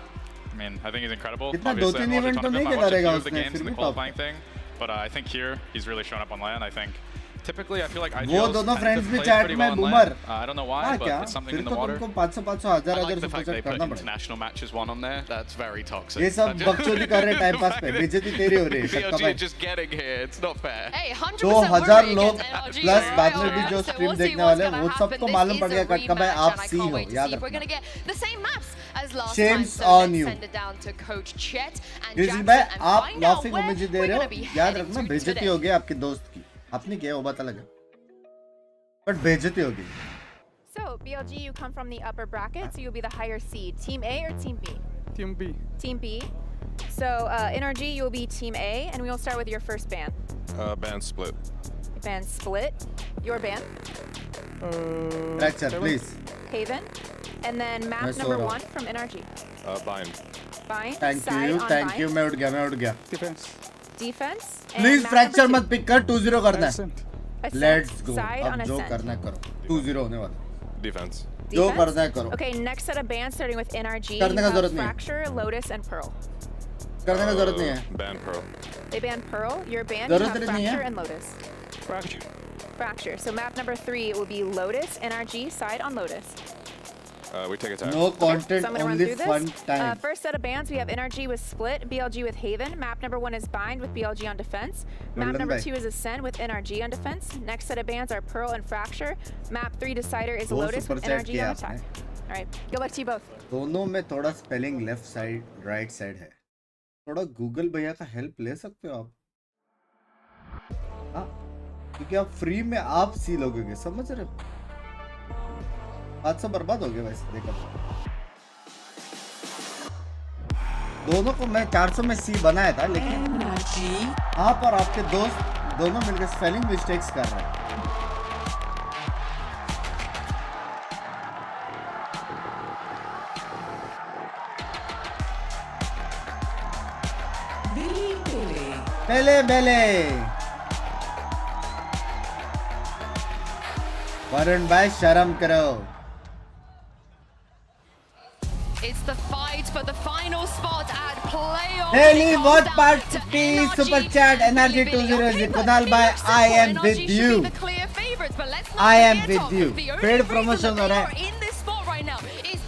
I mean, I think he's incredible. कितना Obviously, 2-3 I've watched event a तो ton of नहीं him. I खेला watched a रहेगा few of the उसने games फिर in the भी top qualifying thing, but I think here he's really shown up on LAN. I think typically I feel like वो IGL's दोनों tend friends to भी play chat pretty में well on boomer LAN. I don't know why, हाँ but क्या it's something फिर in the तो water. तुमको 500 1000 I like the super fact they chat put करना पड़ेगा international matches one on there. That's very toxic. ये सब बकचोदी कर रहे टाइम पास पे बेइज्जती तेरी हो रही है कटका BLG भाई are just getting here. It's not fair. Hey, 100% 2000 लोग NRG, प्लस right? बाद में भी Alright, जो so स्ट्रीम we'll see देखने what's वाले हैं gonna वो happen. सबको This मालूम is पड़ गया a कटका भाई rematch, आप and I सी can't हो wait to याद see if we're रखना gonna get the same maps as last Shame's time. So on let's you. send it down to Coach Chet and Krishna Jackson भाई and आप find out laughing where image they we're रहे gonna हो be याद heading रखना to बेइज्जती today. होगी आपके दोस्त की आपने किया वो पता लगा बट बेइज्जती होगी So, BLG, you come from the upper bracket, so you'll be the higher seed. Team A or Team B? Team B. Team B. So, NRG, you'll be Team A, and we'll start with your first ban. Band split. Ban split. Your ban? Fracture, please. Haven. And then map मैं सो number रहा हूँ। 1 from NRG. Bind. Bind. Thank side you on thank bind. You मैं उठ गया Defense. and please map fracture number मत pick कर 2-0 करना है Ascent. Let's go Side on अब जो ascent. करना है करो 2-0 होने वाला Defense. जो Defense? करना है करो Okay, next set of bans starting with NRG. करने का you have जरूरत नहीं है। Fracture, Lotus, and Pearl. करने की जरूरत नहीं है. Ban Pearl. They ban Pearl. You're banned. You have Fracture and Lotus. Fracture. So map number 3 will be Lotus, NRG, side on Lotus. We take attack. No content, So I'm gonna run only through fun this. time. First set of bans, we have NRG with Split, BLG with Haven. Map number 1 is Bind with BLG on defense. Map number 2 is Ascend with NRG on defense. Next set of bans are Pearl and Fracture. Map 3 Decider is Lotus with NRG on attack. All right, good luck to you both. दोनों में थोड़ा spelling left side right side है. थोड़ा Google भैया का help ले सकते हो आप. हाँ, क्योंकि आप फ्री में आप सी लोगे, समझ रहे हो? हादसा बर्बाद हो गया वैसे देखा. दोनों को मैं 400 में सी बनाया था, लेकिन आप और आपके दोस्त दोनों मिलकर स्पेलिंग मिस्टेक्स कर रहे हैं. बेले वरुण भाई शर्म करो. It's the fight for the final spot at playoff. Daily watch party super chat NRG 200 Kunal bhai I am with you. I am with you. Paid promotion हो रहा है.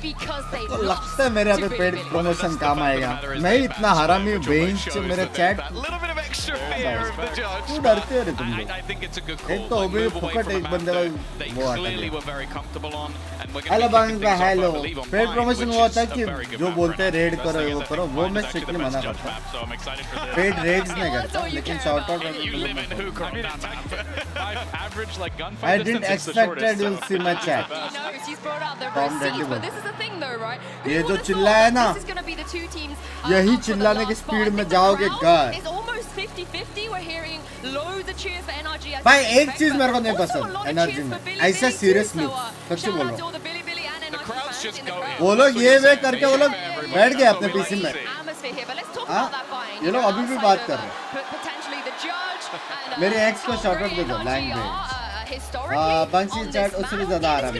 तो लगता है मेरे यहाँ पे पेड प्रमोशन काम आएगा. मैं इतना हरामी बेंच मेरे चैट. तू डरते हो रे तुम लोग. एक तो अभी फुकट एक बंदे का वो आता है. हेलो बांग्स भाई हेलो. पेड प्रमोशन वो होता है कि जो बोलते हैं रेड करो वो करो, वो मैं स्ट्रिक्टली मना करता हूँ. पेड रेड्स नहीं करता, लेकिन short out I didn't expected you'll see my chat. ये जो चिल्ला है ना, यही चिल्लाने की स्पीड में जाओगे गाय. भाई एक चीज मेरे को नहीं पसंद एनर्जी में, ऐसा सीरियस लुक. सच्ची बोल रहा हूँ. वो लोग ये वे करके वो लोग बैठ गए अपने पीसी में. हाँ, ये लोग अभी भी बात कर रहे हैं. मेरे एक्स को शॉर्ट आउट दे दो लैंग्वेज. बंसी चैट उससे भी ज्यादा आ रहा है.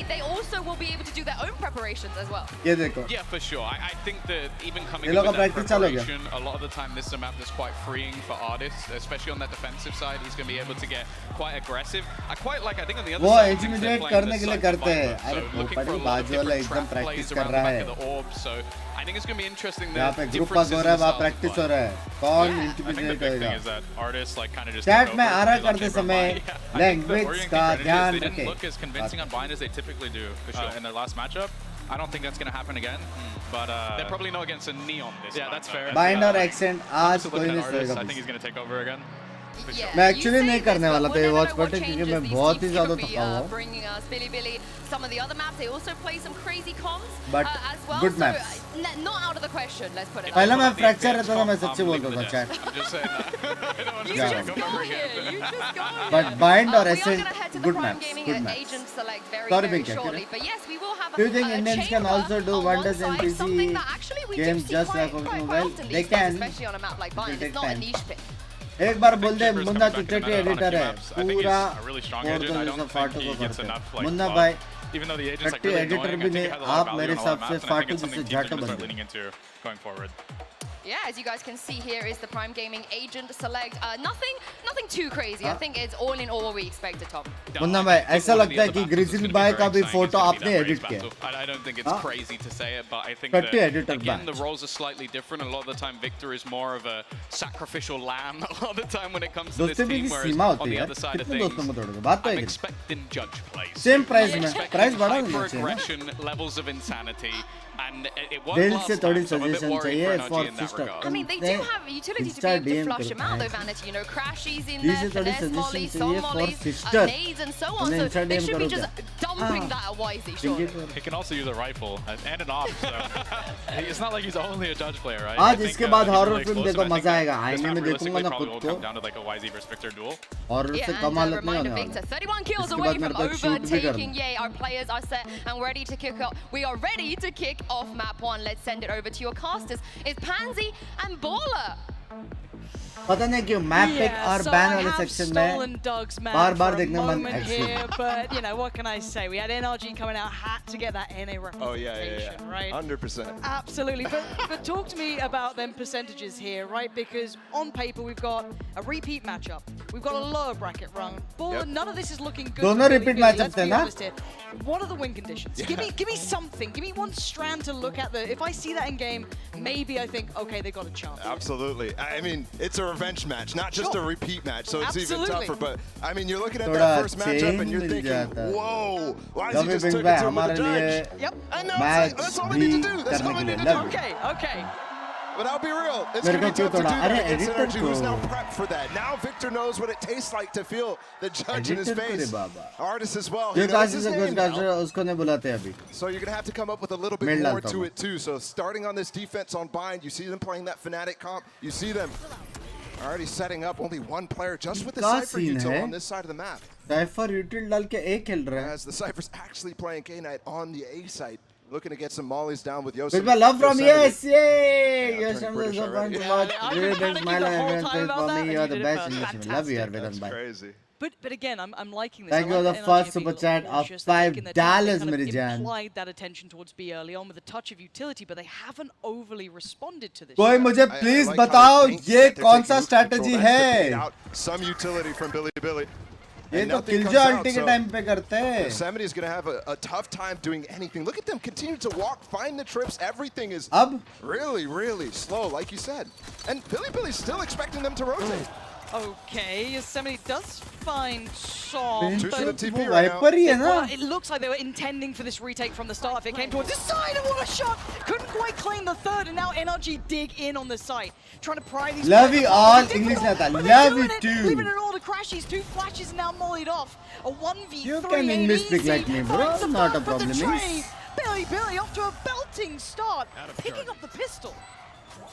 They also will be able to do their own preparations as well. ये देखो. Yeah, for sure. I think that even coming with that preparation, a lot of the time this is a map that's quite freeing for artists, especially on that defensive side. He's going to be able to get quite aggressive. I quite like. I think on the other वो side, intimidate करने के लिए करते हैं. अरे ऊपर बाजू वाला एकदम प्रैक्टिस कर रहा है. So I think it's going to be interesting. यहाँ पे ग्रुप पास हो रहा है, वहाँ प्रैक्टिस हो रहा है. कौन इंटिमिडेट होएगा? चैट में आ रहा करते समय लैंग्वेज का ध्यान रखें. Look as convincing on Bind as they typically do in their last matchup. I don't think that's going to happen again, but they're probably not against a Neon this time. Yeah, that's fair. Bind और accent आज कोई नहीं सोएगा. I think he's going to take over again. मैं actually नहीं करने वाला था ये वॉच पार्टी, क्योंकि मैं बहुत ही ज्यादा थका हुआ हूँ. Some of the other maps, they also play some crazy comms but as well. Good maps. So, not out of the question, let's put it. पहला मैं फ्रैक्चर रहता था, मैं सच्ची बोलता था chat. You just got here. You just got here. But Bind or We are Ascent, gonna head to the good Prime maps. Gaming Good and maps. Agent Select very, Sorry, very Binks, shortly. But yes, we will have Do you think Indians can chamber also do wonders in alongside something PC that actually we games do see just like quite well? often They these days, can. especially on a map like It will Bind. take It's not a time. niche pick. एक बार बोल दे मुन्ना तू chat editor है, पूरा फोड़ दो जैसा फाटू को करते हैं. मुन्ना भाई चैट एडिटर भी नहीं, आप मेरे हिसाब से फाटू जैसे झाटो बन गए. Yeah, as you guys can see here is the Prime Gaming Agent Select. Nothing too crazy. I think it's all in all what we expected, Tom. Munna भाई ऐसा लगता है कि ग्रिजली भाई का भी फोटो आपने एडिट किया. I don't think it's crazy to say it, but I think that again the batch. roles are slightly different. A lot of the time, Victor is more of a sacrificial lamb. A lot of the time when it comes to this team, whereas on the other side of things, I'm expecting judge plays. Same price में, price बढ़ा नहीं चाहिए. Hyper-aggression, levels of insanity, and it won't दिल last से थोड़ी time, so I'm a bit suggestion worried चाहिए for for NRG in that sister. regard. I mean, they do have utility to be able to flush him out, though, Vanity. You know, crashies in दिल से there, थोड़ी finesse mollies, suggestion some चाहिए for mollies, sister. nades, and so on. So they should be just dumping that at Wisey, surely. He can also use a rifle and an AWP, so it's not like he's only a judge player, right? आज इसके बाद horror film देखो मजा आएगा. आईने में देखूंगा ना खुद को. हॉरर से कम हालत नहीं होने वाला. 31 kills away from overtaking. Yay, our players are set and ready to kick off. We are ready to kick off map 1. Let's send it over to your casters. It's Pansy and Baller. पता नहीं क्यों map pick और ban वाले section में बार-बार देखने मन here, but you know what can I say? We had NRG coming out, had to get that NA reputation, right? 100%. Absolutely, but talk to me about them percentages here, right? Because on paper we've got a repeat matchup, we've got a lower bracket run. None of this is looking good. दोनों repeat matchup थे ना? What are the win conditions? Give me something. Give me one strand to look at. If I see that in game, maybe I think, okay, they got a chance. Absolutely. I mean, it's a revenge match, not just a repeat match, so it's even tougher. But I mean, you're looking at that first matchup and you're thinking, whoa, why is he just took it to him with the judge? Yep. And now that's all they need to do. That's all they need to do. Okay. But I'll be real, it's going to be tough to do that against NRG, who's now prepped for that. Now Victor knows what it tastes like to feel the judge in his face. Artist as well. He knows his name now. So you're going to have to come up with a little bit more to it too. So starting on this defense on bind, you see them playing that Fnatic comp. You see them already setting up only one player just with the Cypher util on this side of the map. Cypher util डाल के एक खेल रहा है. As the Cypher's actually playing K-Knight on the A side. Looking to get some mollies down with Yosem. With my love from yes, yay! Yosem is a fun to watch. Really big smile and everyone says for me, you're the best in this. Love you, Arvidan. Bye. Crazy. But again, I'm liking this. Thank you for the first super chat of $5, मेरी जान. Applied that attention towards B early on with a touch of utility, but they haven't overly responded to this. कोई मुझे please बताओ ये कौन सा strategy है? Some utility from Billy. ये तो Killjoy ulti के time पे करते हैं. Yosemite is going to have a tough time doing anything. Look at them continue to walk, find the trips. Everything is really slow, like you said. And Billy's still expecting them to rotate. Okay, Yosemite does find some. Two to the TP right now. It looks like they were intending for this retake from the start. If it came towards the side, and what a shot! Couldn't quite claim the third, and now NRG dig in on the site, trying to pry these. Love you all, English nata. Love you too. Leaving it all to crashes. 2 flashes now mollied off. A 1v3. You can English speak like me, bro. Not a problem. Billy off to a belting start, picking up the pistol.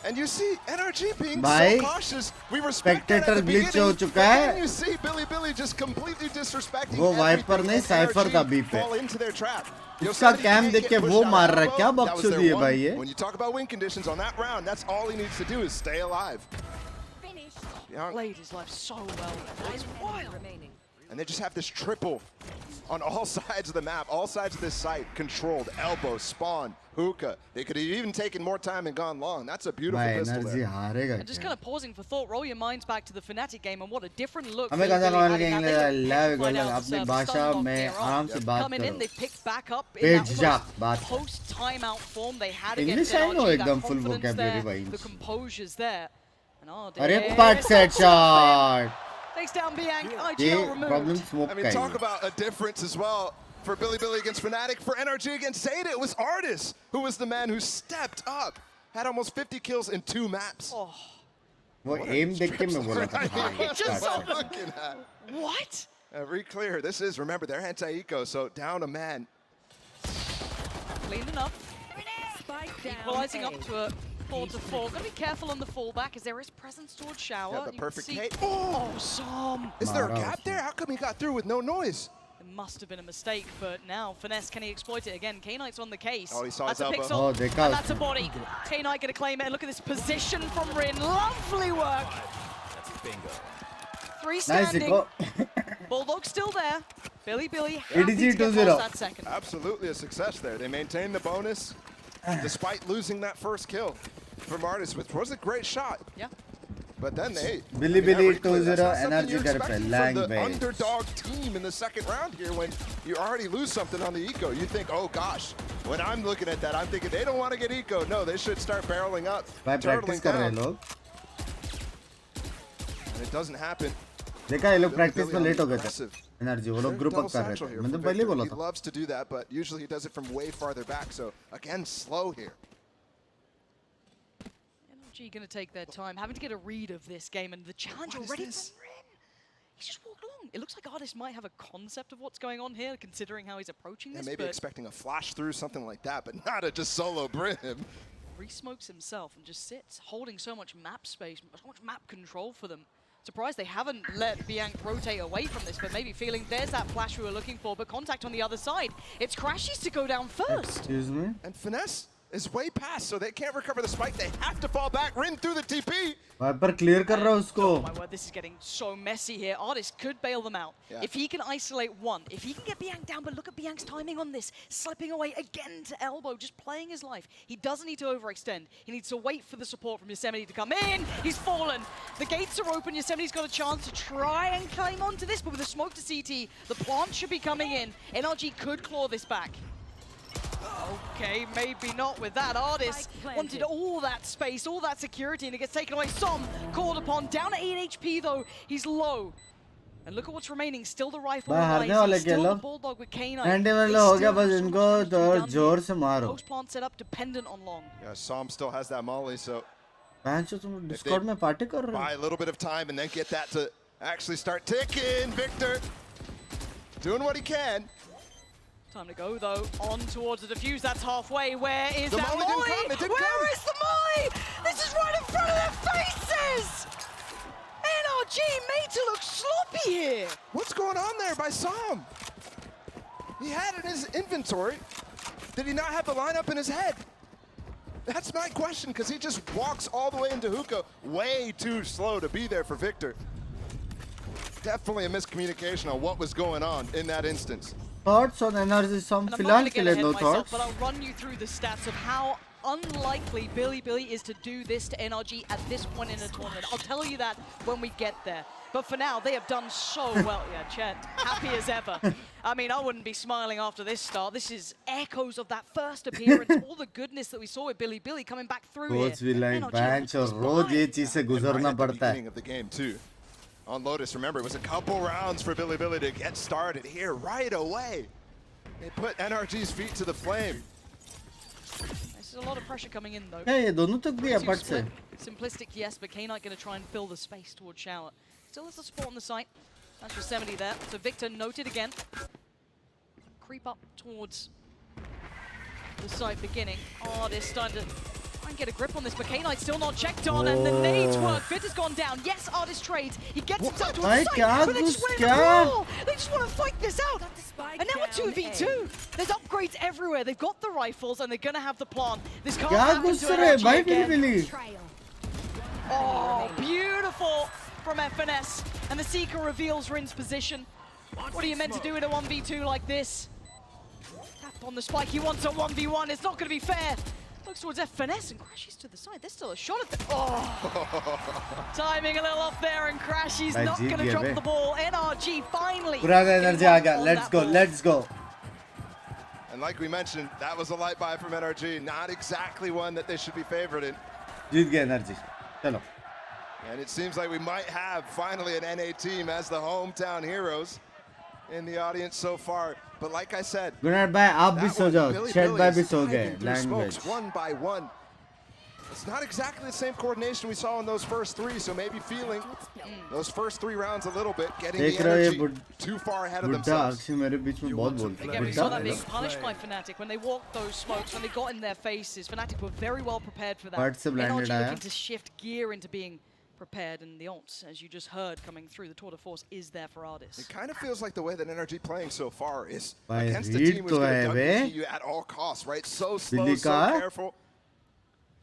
And you see NRG being so cautious. We respect that at the glitch हो beginning. चुका है. And you see Billy just completely disrespecting वो wiper नहीं cipher था B पे. fall into their trap. उसका cam देख के वो मार रहा है. क्या बकचोदी है भाई ये? When you talk about win conditions on that round, that's all he needs to do is stay alive. Played his life so well. That is wild. And they just have this triple on all sides of the map, all sides of this site, controlled, elbow, spawn, hookah. They could have even taken more time and gone long. That's a beautiful pistol there. And just kind of pausing for thought, roll your minds back to the Fnatic game and what a different look. हमें कहना अपनी भाषा में आराम से बात Coming in, they picked back up in that post-timeout form they had against NRG. That confidence there, the composure's there. अरे part set shot. Takes down Bianc, IGL removed. I mean, talk about a difference as well for Billy against Fnatic. For NRG against Zeta, it was Artis who was the man who stepped up. Had almost 50 kills in 2 maps. वो aim देख के मैं बोला था. Just looking at. What? Very clear. This is, remember, they're anti-eco, so down a man. Clean enough. Equalizing up to a 4-4. Gotta be careful on the fallback as there is presence towards shower. Yeah, but perfect hit. Oh, Sam! Is there a gap there? How come he got through with no noise? It must have been a mistake, but now Finesse, can he exploit it again? K-Knight's on the case. Oh, he saw that's his elbow. Pixel, and that's a body. K-Knight gonna claim it, and look at this position from Rin. Lovely work. That's a bingo. 3 standing. Nice. Bulldog still there. Billy, EDG 2-0. That second. Absolutely a success there. They maintained the bonus despite losing that first kill from Artis, which was a great shot. Yeah. But then they Billy 2-0 NRG घर पे from the underdog team in the second round here when you already lose something on the eco. You think, oh gosh, when I'm looking at that, I'm thinking they don't want to get eco. No, they should start barreling up, turtling down. And it doesn't happen. देखा ये लोग practice में late हो गए थे. NRG वो लोग group up कर रहे थे. मैंने पहले बोला था. He loves to do that, but usually he does it from way farther back. So again, slow here. NRG going to take their time, having to get a read of this game, and the challenge already from Rin. He's just walked along. It looks like Artis might have a concept of what's going on here, considering how he's approaching this. Maybe expecting a flash through, something like that, but not a just solo Brim. Re-smokes himself and just sits, holding so much map space, so much map control for them. Surprised they haven't let Bianc rotate away from this, but maybe feeling there's that flash we were looking for, but contact on the other side. It's Crashies to go down first. Excuse me? And Finesse is way past, so they can't recover the spike. They have to fall back. Rin through the TP. Viper clear कर रहा है उसको. Oh my word, this is getting so messy here. Artist could bail them out. If he can isolate one, if he can get Biank down, but look at Biank's timing on this. Slipping away again to elbow, just playing his life. He doesn't need to overextend. He needs to wait for the support from Yosemite to come in. He's fallen. The gates are open. Yosemite's got a chance to try and climb onto this, but with a smoke to CT, the plant should be coming in. NRG could claw this back. Okay, maybe not with that. Artist wanted all that space, all that security, and it gets taken away. Som called upon, down at 8 HP though. He's low. And look at what's remaining. Still the rifle with still the bulldog with K9. Post plant set up dependent on long. Yeah, Som still has that molly, so Discord में party कर रहे buy a little bit of time and then get that to actually start ticking. Victor doing what he can. Time to go though, on towards the defuse. That's halfway. Where is The that molly didn't molly? come, it didn't Where come. is the molly? This is right in front of their faces! NRG made to look sloppy here. What's going on there by Som? He had it in his inventory. Did he not have the lineup in his head? That's my question, because he just walks all the way into hookah, way too slow to be there for Victor. Definitely a miscommunication on what was going on in that instance. Thoughts on NRG Som? And I'm not फिलहाल going to के get लिए ahead no myself, thoughts. but I'll run you through the stats of how unlikely Billy is to do this to NRG at this point in the tournament. I'll tell you that when we get there. But for now, they have done so well. Yeah, Chet, happy as ever. I mean, I wouldn't be smiling after this start. This is echoes of that first appearance, all the goodness that we saw with Billy coming back through here. Coach भी like bench और रोज ये चीज से गुजरना पड़ता है. Beginning of the game too. On Lotus, remember, it was a couple rounds for Billy to get started here right away. They put NRG's feet to the flame. There's a lot of pressure coming in though. ये दोनों तक भी Two apart से. split. Simplistic, yes, but K-Knight going to try and fill the space towards Shower. Still has the support on the site. That's Yosemite there. So Victor noted again. Creep up towards the site beginning. Artist starting to try and get a grip on this, but K-Knight still not checked on, and the nades work. Victor's gone down. Yes, Artist trades. He gets himself towards the site, but they just went in the wall. They just want to fight this out. And now a 2v2. There's upgrades everywhere. They've got the rifles, and they're going to have the plant. This can't happen to NRG again. Oh, beautiful from FNS. And the Seeker reveals Rin's position. What are you meant to do in a 1v2 like this? Tap on the spike. He wants a 1v1. It's not going to be fair. Looks towards FNS and crashes to the side. There's still a shot at the... Oh! Timing a little off there, and Crashy's not going to drop the ball. NRG finally... पुराना energy आ गया. Let's go, let's go. And like we mentioned, that was a light buy from NRG. Not exactly one that they should be favored in. जीत गया energy. चलो. And it seems like we might have finally an NA team as the hometown heroes in the audience so far. But like I said, Good night, bye. आप भी सो जाओ. Chat bye भी सो गए. Language. One by one. It's not exactly the same coordination we saw in those first three, so maybe feeling those first 3 rounds a little bit, getting the energy too far ahead of themselves. Again, we saw that being punished by Fnatic when they walked those smokes, when they got in their faces. Fnatic were very well prepared for that. NRG looking to shift gear into being prepared, and the ults, as you just heard coming through, the tour de force is there for Ardis. It kind of feels like the way that NRG playing so far is against a team who's going to WP you at all costs, right? So slow, so careful.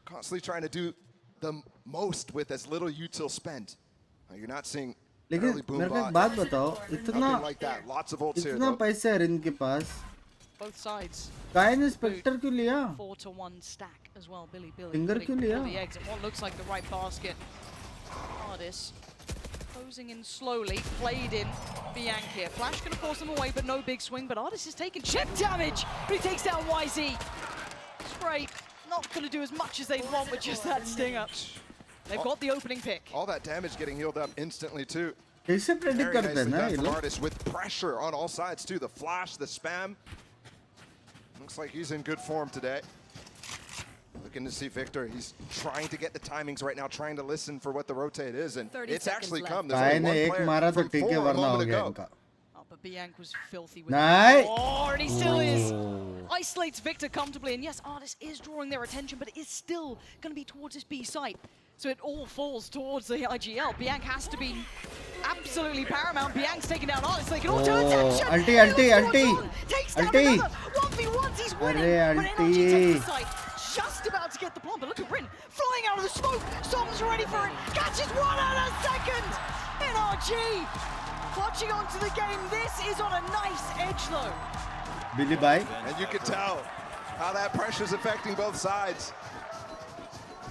Constantly trying to do the most with as little util spent. You're not seeing early boom bot, nothing like that. Lots of ults here though. पैसे है इनके पास. Both sides. Kai ने Spectre क्यों लिया? 4-to-1 stack as well. Billy. Finger क्यों लिया? The eggs, what looks like the right basket. Ardis closing in slowly, played in Biank here. Flash gonna force them away, but no big swing. But Ardis is taking chip damage, but he takes down YZ. Spray, not gonna do as much as they want with just that stinger. They've got the opening pick. All that damage getting healed up instantly too. कैसे predict करते हैं ना ये लोग? Ardis with pressure on all sides too. The flash, the spam. Looks like he's in good form today. Looking to see Victor. He's trying to get the timings right now, trying to listen for what the rotate is, and it's actually come. There's only one player from 4 a moment ago. Oh, but Biank was filthy with Nice. Oh, and he still is. Isolates Victor comfortably, and yes, Ardis is drawing their attention, but it is still going to be towards his B site. So it all falls towards the IGL. Biank has to be absolutely paramount. Biank's taking down Ardis. They can all turn attention. Ulti. Takes down another 1v1s. He's winning. But NRG takes the site. Just get the plant, but look at Rin flying out of the smoke. Som's ready for it. Catches one and a second. NRG clutching onto the game. This is on a nice edge low. Billy bye. And you can tell how that pressure is affecting both sides.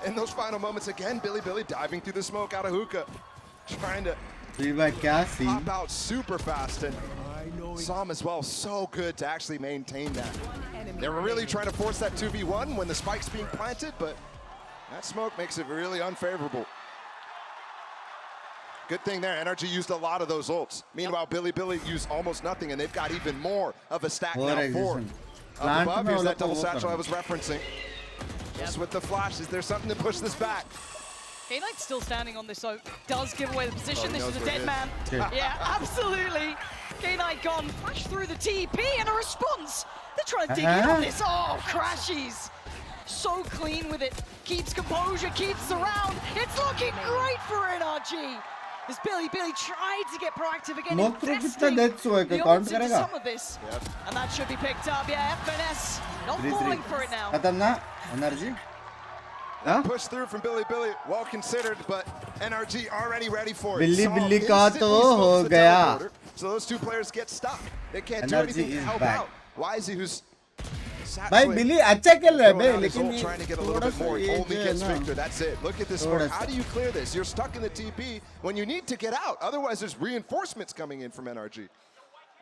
In those final moments, again, Billy diving through the smoke out of hookah, trying to pop out super fast. And Som as well, so good to actually maintain that. They were really trying to force that 2v1 when the spike's being planted, but that smoke makes it really unfavorable. Good thing there, NRG used a lot of those ults. Meanwhile, Billy used almost nothing, and they've got even more of a stack now forward. Up above, here's that double satchel I was referencing. Just with the flash, is there something to push this back? K-Knight's still standing on this oak, does give away the position. This is a dead man. Yeah, absolutely. K-Knight gone, flash through the TP and a response. They're trying to dig in on this. Oh, crashes. So clean with it. Keeps composure, keeps the round. It's looking great for NRG. As Billy tried to get proactive again, investing the odds into some of this. And that should be picked up. Yeah, FNS not falling for it now. NRG. Push through from Billy, well considered, but NRG already ready for it. Billy ka to ho gaya. So those two players get stuck. They can't do anything to help out. YZ, who's भाई बिली अच्छा खेल रहा है बे लेकिन trying to get a little bit more, he only gets Victor. That's it. Look at this score. How do you clear this? You're stuck in the TP when you need to get out. Otherwise, there's reinforcements coming in from NRG.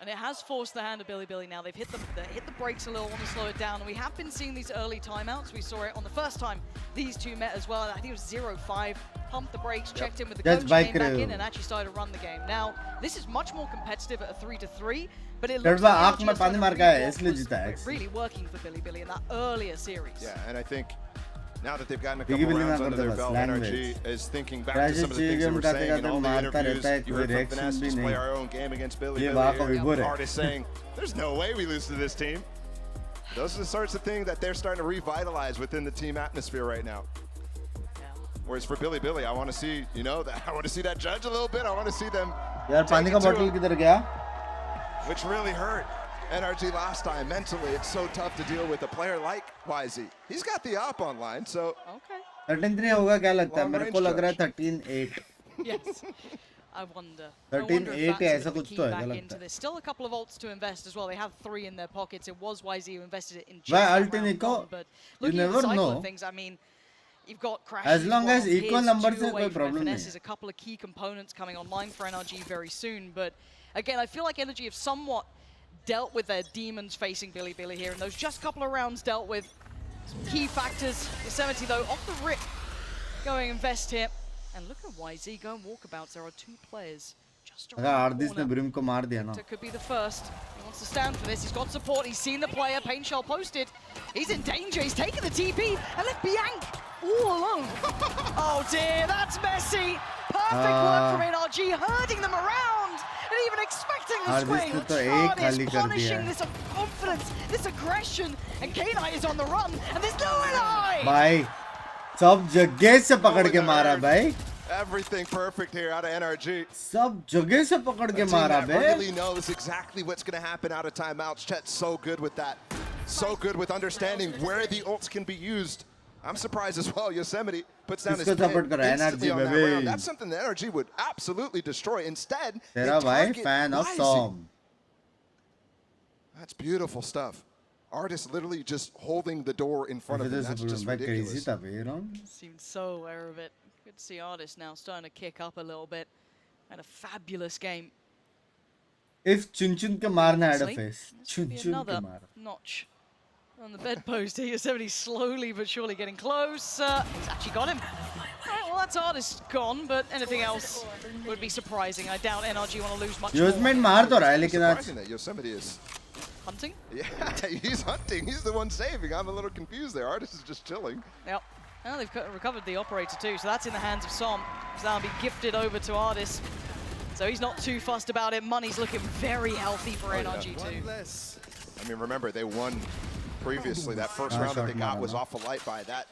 And it has forced the hand of Billy now. They've hit the brakes a little, want to slow it down. We have been seeing these early timeouts. We saw it on the first time these two met as well. I think it was 0-5. Pumped the brakes, checked in with the coach, came back in, and actually started to run the game. Now, this is much more competitive at a 3-3, but it looks like really working for Billy in that earlier series. Yeah, and I think now that they've gotten a couple rounds under their belt, NRG is thinking back to some of the things they were saying in all the interviews. You heard from Finesse, just play our own game against Billy. Artist saying, there's no way we lose to this team. Those are the sorts of things that they're starting to revitalize within the team atmosphere right now. Whereas for Billy, I want to see, I want to see that judge a little bit. I want to see them which really hurt NRG last time. Mentally, it's so tough to deal with a player like YZ. He's got the op online, so 13-3 होगा क्या लगता है मेरे को लग रहा है 13-8 Yes. I wonder. 13-8 ऐसा कुछ तो है क्या लगता है. There's still a couple of ults to invest as well. They have 3 in their pockets. It was YZ who invested it in Why just ult Nico? but You looking at the never cycle know. of things, I mean, you've got crashes. As long as equal numbers से कोई problem नहीं. There's a couple of key components coming online for NRG very soon, but again, I feel like NRG have somewhat dealt with their demons facing Billy here, and those just couple of rounds dealt with some key factors. Yosemite though, off the rip, going invest here, and look at YZ going walkabouts. There are 2 players just around the corner. Victor could be the first. He wants to stand for this. He's got support. He's seen the player. Pain Shell posted. He's in danger. He's taking the TP and left Bianc all alone. Oh dear, that's messy. Perfect work from NRG, herding them around. And even expecting the swing. Charlie is punishing this confidence, this aggression, and K-Knight is on the run, and there's no ally! भाई सब जगह से पकड़ के मारा भाई. Everything perfect here out of NRG. सब जगह से पकड़ के मारा बे. Really knows exactly what's going to happen out of timeouts. Chet's so good with that. So good with understanding where the ults can be used. I'm surprised as well. Yosemite puts down his pin instantly on that round. That's something that NRG would absolutely destroy. Instead, they target fan of Som. That's beautiful stuff. Artist literally just holding the door in front of him. That's just ridiculous. Seems so aware of it. Good to see Artist now starting to kick up a little bit. And a fabulous game. If Chun ke marna had a face. Chun ke another notch on the bedpost here. Yosemite slowly but surely getting close. He's actually got him. Right, well, that's Artist gone, but anything else would be surprising. I doubt NRG want to lose much more. Yosemite maar to raha hai, lekin surprising that Yosemite is hunting. Yeah, he's hunting. He's the one saving. I'm a little confused there. Artist is just chilling. Yep. Well, they've recovered the operator too, so that's in the hands of Som. So that'll be gifted over to Artist. So he's not too fussed about it. Money's looking very healthy for NRG too. I mean, remember, they won previously. That first round that they got was off a light by that.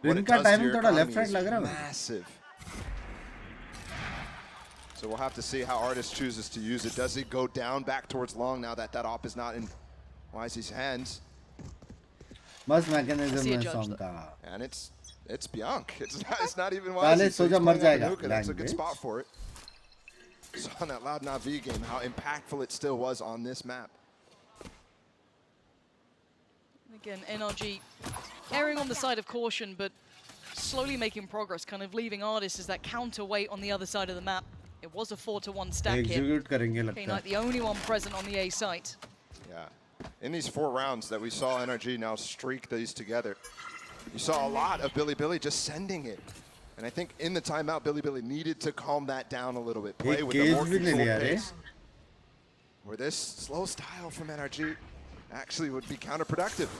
What it does to your economy is massive. So we'll have to see how Artist chooses to use it. Does he go down back towards long now that that op is not in YZ's hands? मस्त mechanism है song का. And it's Bianc. It's not even पहले wise. सोचा मर जाएगा. That's a good spot for it. Saw in that Loud Navi game how impactful it still was on this map. Again, NRG erring on the side of caution, but slowly making progress, kind of leaving Ardis as that counterweight on the other side of the map. It was a 4-1 stack here. Execute करेंगे लगता K-Knight, the only one present on the A site. Yeah. In these 4 rounds that we saw NRG now streak these together, you saw a lot of Billy just sending it. And I think in the timeout, Billy needed to calm that down a little bit. Play with a more controlled pace. Where this slow style from NRG actually would be counterproductive.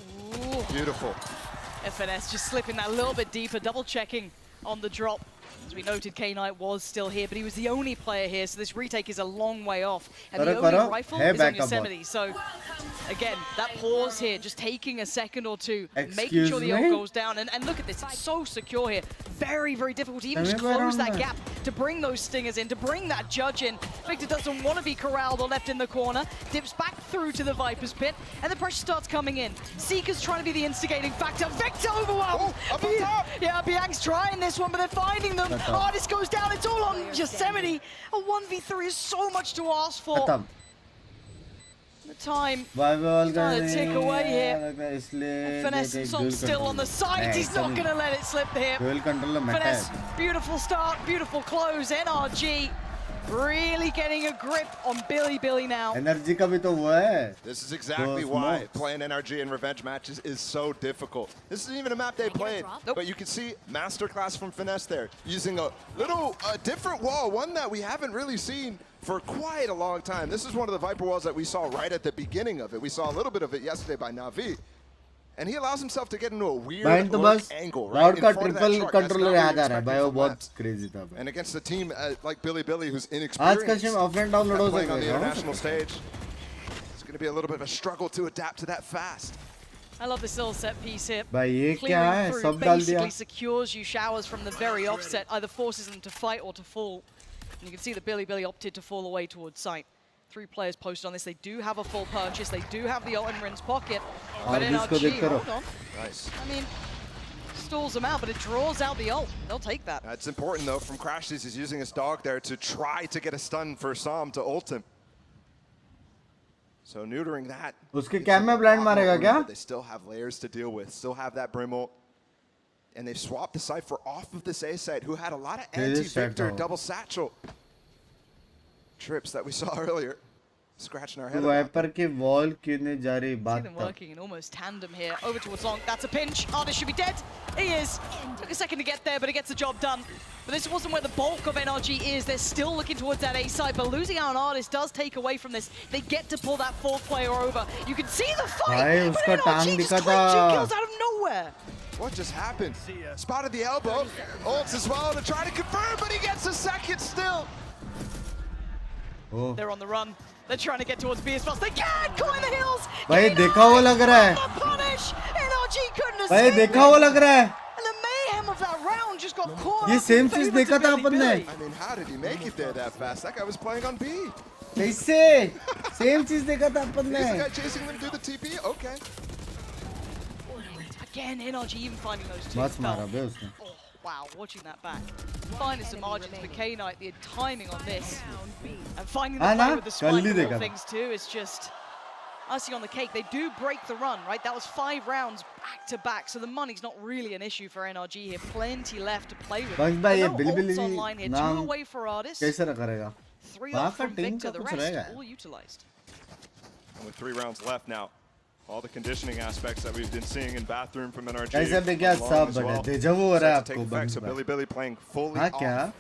Ooh. Beautiful. FNS just slipping that a little bit deeper, double checking on the drop. As we noted, K-Knight was still here, but he was the only player here, so this retake is a long way off. And the only rifle is on Yosemite, so again, that pause here, just taking a second or two, making sure the ult goes down. And look at this, it's so secure here. Very, very difficult to even just close that gap, to bring those stingers in, to bring that judge in. Victor doesn't want to be corralled or left in the corner, dips back through to the Viper's pit, and the pressure starts coming in. Seeker's trying to be the instigating factor. Victor overwhelmed! Yeah, Bianc's trying this one, but they're finding them. Ardis goes down, it's all on Yosemite. A 1v3 is so much to ask for. The time starting to tick away here. Finesse still on the side, he's not going to let it slip here. Finesse, beautiful start, beautiful close. NRG really getting a grip on Billy now. NRG का भी तो वो है. This is exactly why playing NRG in revenge matches is so difficult. This isn't even a map they played, but you can see masterclass from Finesse there, using a little different wall, one that we haven't really seen for quite a long time. This is one of the Viper walls that we saw right at the beginning of it. We saw a little bit of it yesterday by Navi. And he allows himself to get into a weird angle, right? In front of that truck. That's not what you're expecting from laps. Crazy था. And against a team like Billy who's inexperienced, playing on the international stage, it's going to be a little bit of a struggle to adapt to that fast. I love this little set piece here. भाई ये क्या है? Clearing सब through डाल दिया. basically secures you showers from the very offset, either forces them to fight or to fall. And you can see that Billy opted to fall away towards site. 3 players posted on this. They do have a full purchase. They do have the ult in Rin's pocket. But NRG, hold on. Nice. I mean, stalls them out, but it draws out the ult. They'll take that. It's important, though, from Crashies. He's using his dog there to try to get a stun for Sam to ult him. So neutering that. उसके cam में blind मारेगा क्या? They still have layers to deal with. Still have that Brim ult. And they've swapped the Cypher off of this A side, who had a lot of anti-Victor double satchel trips that we saw earlier. Scratching our head. Viper की wall क्यों नहीं जा रही बात? See them working in almost tandem here. Over towards Long. That's a pinch. Ardis should be dead. He is. Took a second to get there, but it gets the job done. But this wasn't where the bulk of NRG is. They're still looking towards that A side, but losing out on Ardis does take away from this. They get to pull that 4th player over. You can see the fight, but NRG just claimed 2 kills out of nowhere. What just happened? Spotted the elbow. Ults as well to try to confirm, but he gets a second still. They're on the run. They're trying to get towards B as fast as they can. Climb the hills. भाई देखा हुआ लग रहा है. Punish. NRG couldn't escape. भाई देखा हुआ लग रहा है. And the mayhem of that round just got caught. ये same चीज देखा था अपन ने. I mean, how did he make it there that fast? That guy was playing on B. कैसे? Same चीज देखा था अपन ने. Is the guy chasing him to the TP? Okay. Again, NRG even finding those 2. मस्त मारा बे उसने. Wow, watching that back. Finding some margins for K-Knight, the timing on this. And finding the play with the spike and little things too is just icing on the cake. They do break the run, right? That was 5 rounds back to back, so the money's not really an issue for NRG here. Plenty left to play with. Binks भाई ये ults online here. 2 away for Ardis. कैसे करेगा? 3 off from Victor, the rest all utilized. And with 3 rounds left now. All the conditioning aspects that we've been seeing in bathroom from NRG. कैसे भी क्या सब बने déjà vu हो रहा है आपको Binks so Billy playing fully off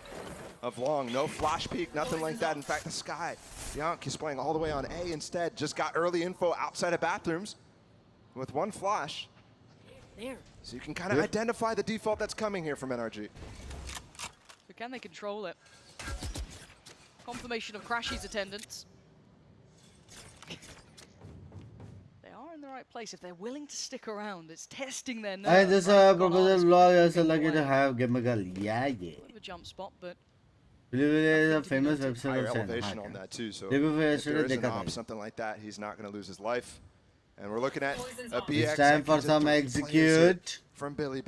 of Long, no flash peek, nothing like that. In fact, the Sky, Bianc is playing all the way on A instead. Just got early info outside of bathrooms with 1 flash. So you can kind of identify the default that's coming here from NRG. But can they control it? Confirmation of Crashy's attendance. In the right place if they're willing to stick around. It's testing their nerves. I just proposal vlog ऐसा लगे to have chemical. Yeah. Bit of a jump spot, but is a famous website higher elevation on that too. So if there is an op, something like that, he's not going to lose his life. And we're looking at a BX. It's time for some execute. From Billy.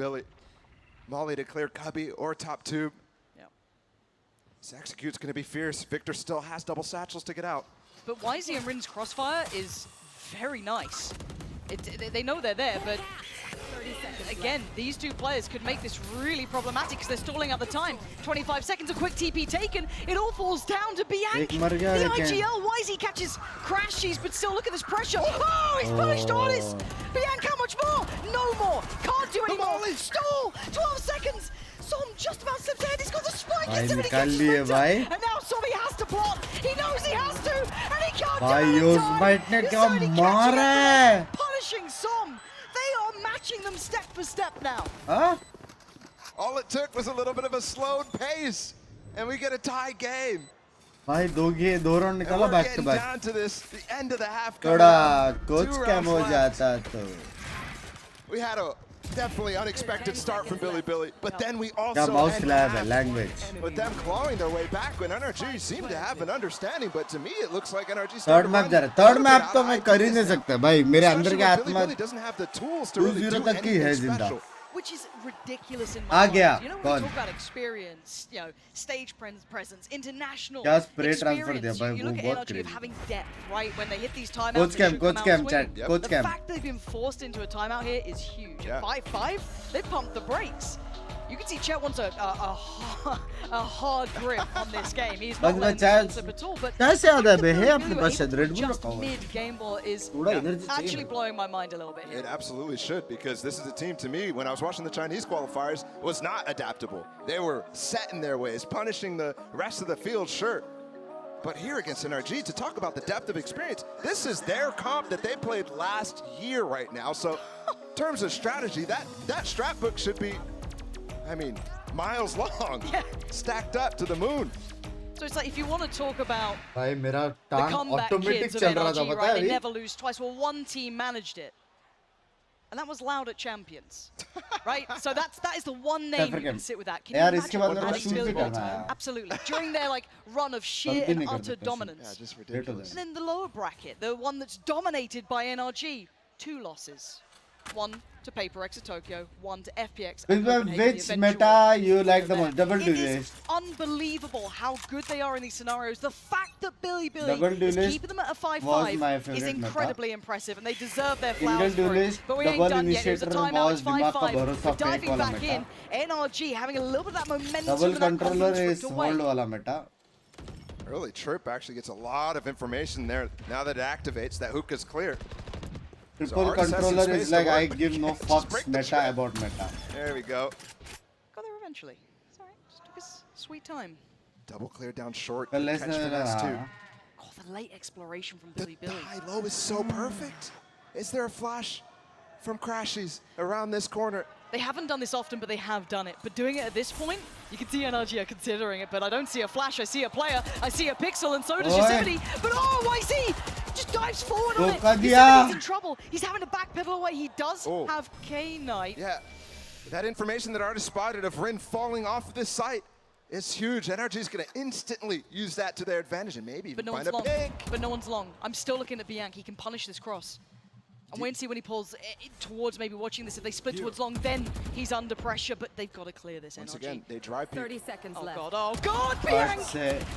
Molly to clear Cubby or top tube. Yep. This execute's going to be fierce. Victor still has double satchels to get out. But YZ and Rin's crossfire is very nice. They know they're there, but again, these two players could make this really problematic because they're stalling out the time. 25 seconds, a quick TP taken. It all falls down to Bianc. The IGL, YZ catches Crashies, but still look at this pressure. Oh, he's punished Artis. Bianc, how much more? No more. Can't do any more. Stall. 12 seconds. Som just about slipped ahead. He's got the spike. He's somebody catches Victor. And now Sommy has to plot. He knows he has to, and he can't do it in time. Punishing Som. They are matching them step for step now. Huh? All it took was a little bit of a slowed pace, and we get a tie game. भाई दो round निकाला back to back. Down to this, the end of the half. थोड़ा coach cam हो जाता तो. We had a definitely unexpected start from Billy, but then we also क्या mouse lab है language. with them clawing their way back when NRG seemed to have an understanding, but to me it looks like NRG third map जा रहा है. Third map तो मैं कर ही नहीं सकता भाई. मेरे अंदर की आत्मा 2-0 तक की है जिंदा. Which is ridiculous in uh my गया. mind. You know, when we talk about experience, you know, stage presence, international क्या spray transfer दिया experience. भाई You वो look at बहुत NRG of crazy. having depth, right? When they hit these timeouts, Coach they should come out cam, swinging. chat. Coach The cam. fact they've been forced into a timeout here is huge. At 5-5, they pumped the brakes. You can see Chet wants a hard grip on this game. He's not letting it slip at all. But कैसे आता है बे? है अपने पास शायद Red Bull just रखा हुआ है. mid-game ball is थोड़ा energy चाहिए. actually blowing my mind a little bit here. It absolutely should, because this is a team, to me, when I was watching the Chinese qualifiers, was not adaptable. They were set in their ways, punishing the rest of the field, sure. But here against NRG, to talk about the depth of experience, this is their comp that they played last year right now. So in terms of strategy, that strat book should be, I mean, miles long, stacked up to the moon. So it's like, if you want to talk about भाई मेरा the टांग comeback automatic kids of चल रहा था NRG, पता right? है They अभी? never lose twice. Well, one team managed it. And that was Loud at Champions, right? So that is the one name you can sit with that. Can you यार imagine इसके बाद what मेरे को adding shoot भी Billy करना Bolt? है. Absolutely. During their like run of sheer Something and नहीं utter करते dominance. Yeah, just ridiculous. And then the lower bracket, the one that's dominated by NRG, 2 losses. 1 to PaperX at Tokyo, 1 to FPX at Copenhagen, Which the eventual meta you like the event. most? Double It is duelist. unbelievable how good they are in these scenarios. The fact that Billy Double is duelist keeping them at a was 5-5 my is favorite incredibly impressive, and they deserve their Single flowers for it. duelist, But we ain't double done yet. It was a initiator timeout, was it's दिमाग का 5-5. भरोसा But fake diving वाला back meta. in, NRG having a little bit of that momentum Double and that controller confidence is ripped away. hold वाला meta. Early Trip actually gets a lot of information there. Now that it activates, that hookah's clear. Triple controller is like I give no fucks meta about meta. There we go. Got there eventually. It's alright, just took his sweet time. Double clear down short. Well, Catch let's finesse too. Oh, the late exploration from The Billy. high-low is so perfect. Is there a flash from Crashies around this corner? They haven't done this often, but they have done it. But doing it at this point, you can see NRG are considering it, but I don't see a flash, I see a player, I see a pixel, and so does Oi. Yosemite. But oh, YC just dives forward on it. Dhokha diya. Yosemite's in trouble. He's having to backpedal away. He does have K-Knight. Yeah, that information that Artis spotted of Rin falling off this site is huge. NRG is going to instantly use that to their advantage and maybe even But no find one's a long. pick. But no one's long. I'm still looking at Bianc. He can punish this cross. I'm waiting to see when he pulls towards maybe watching this. If they split towards long, then he's under pressure, but they've got to clear this Once NRG. again, they drive 30 seconds left. Oh God, Bianc!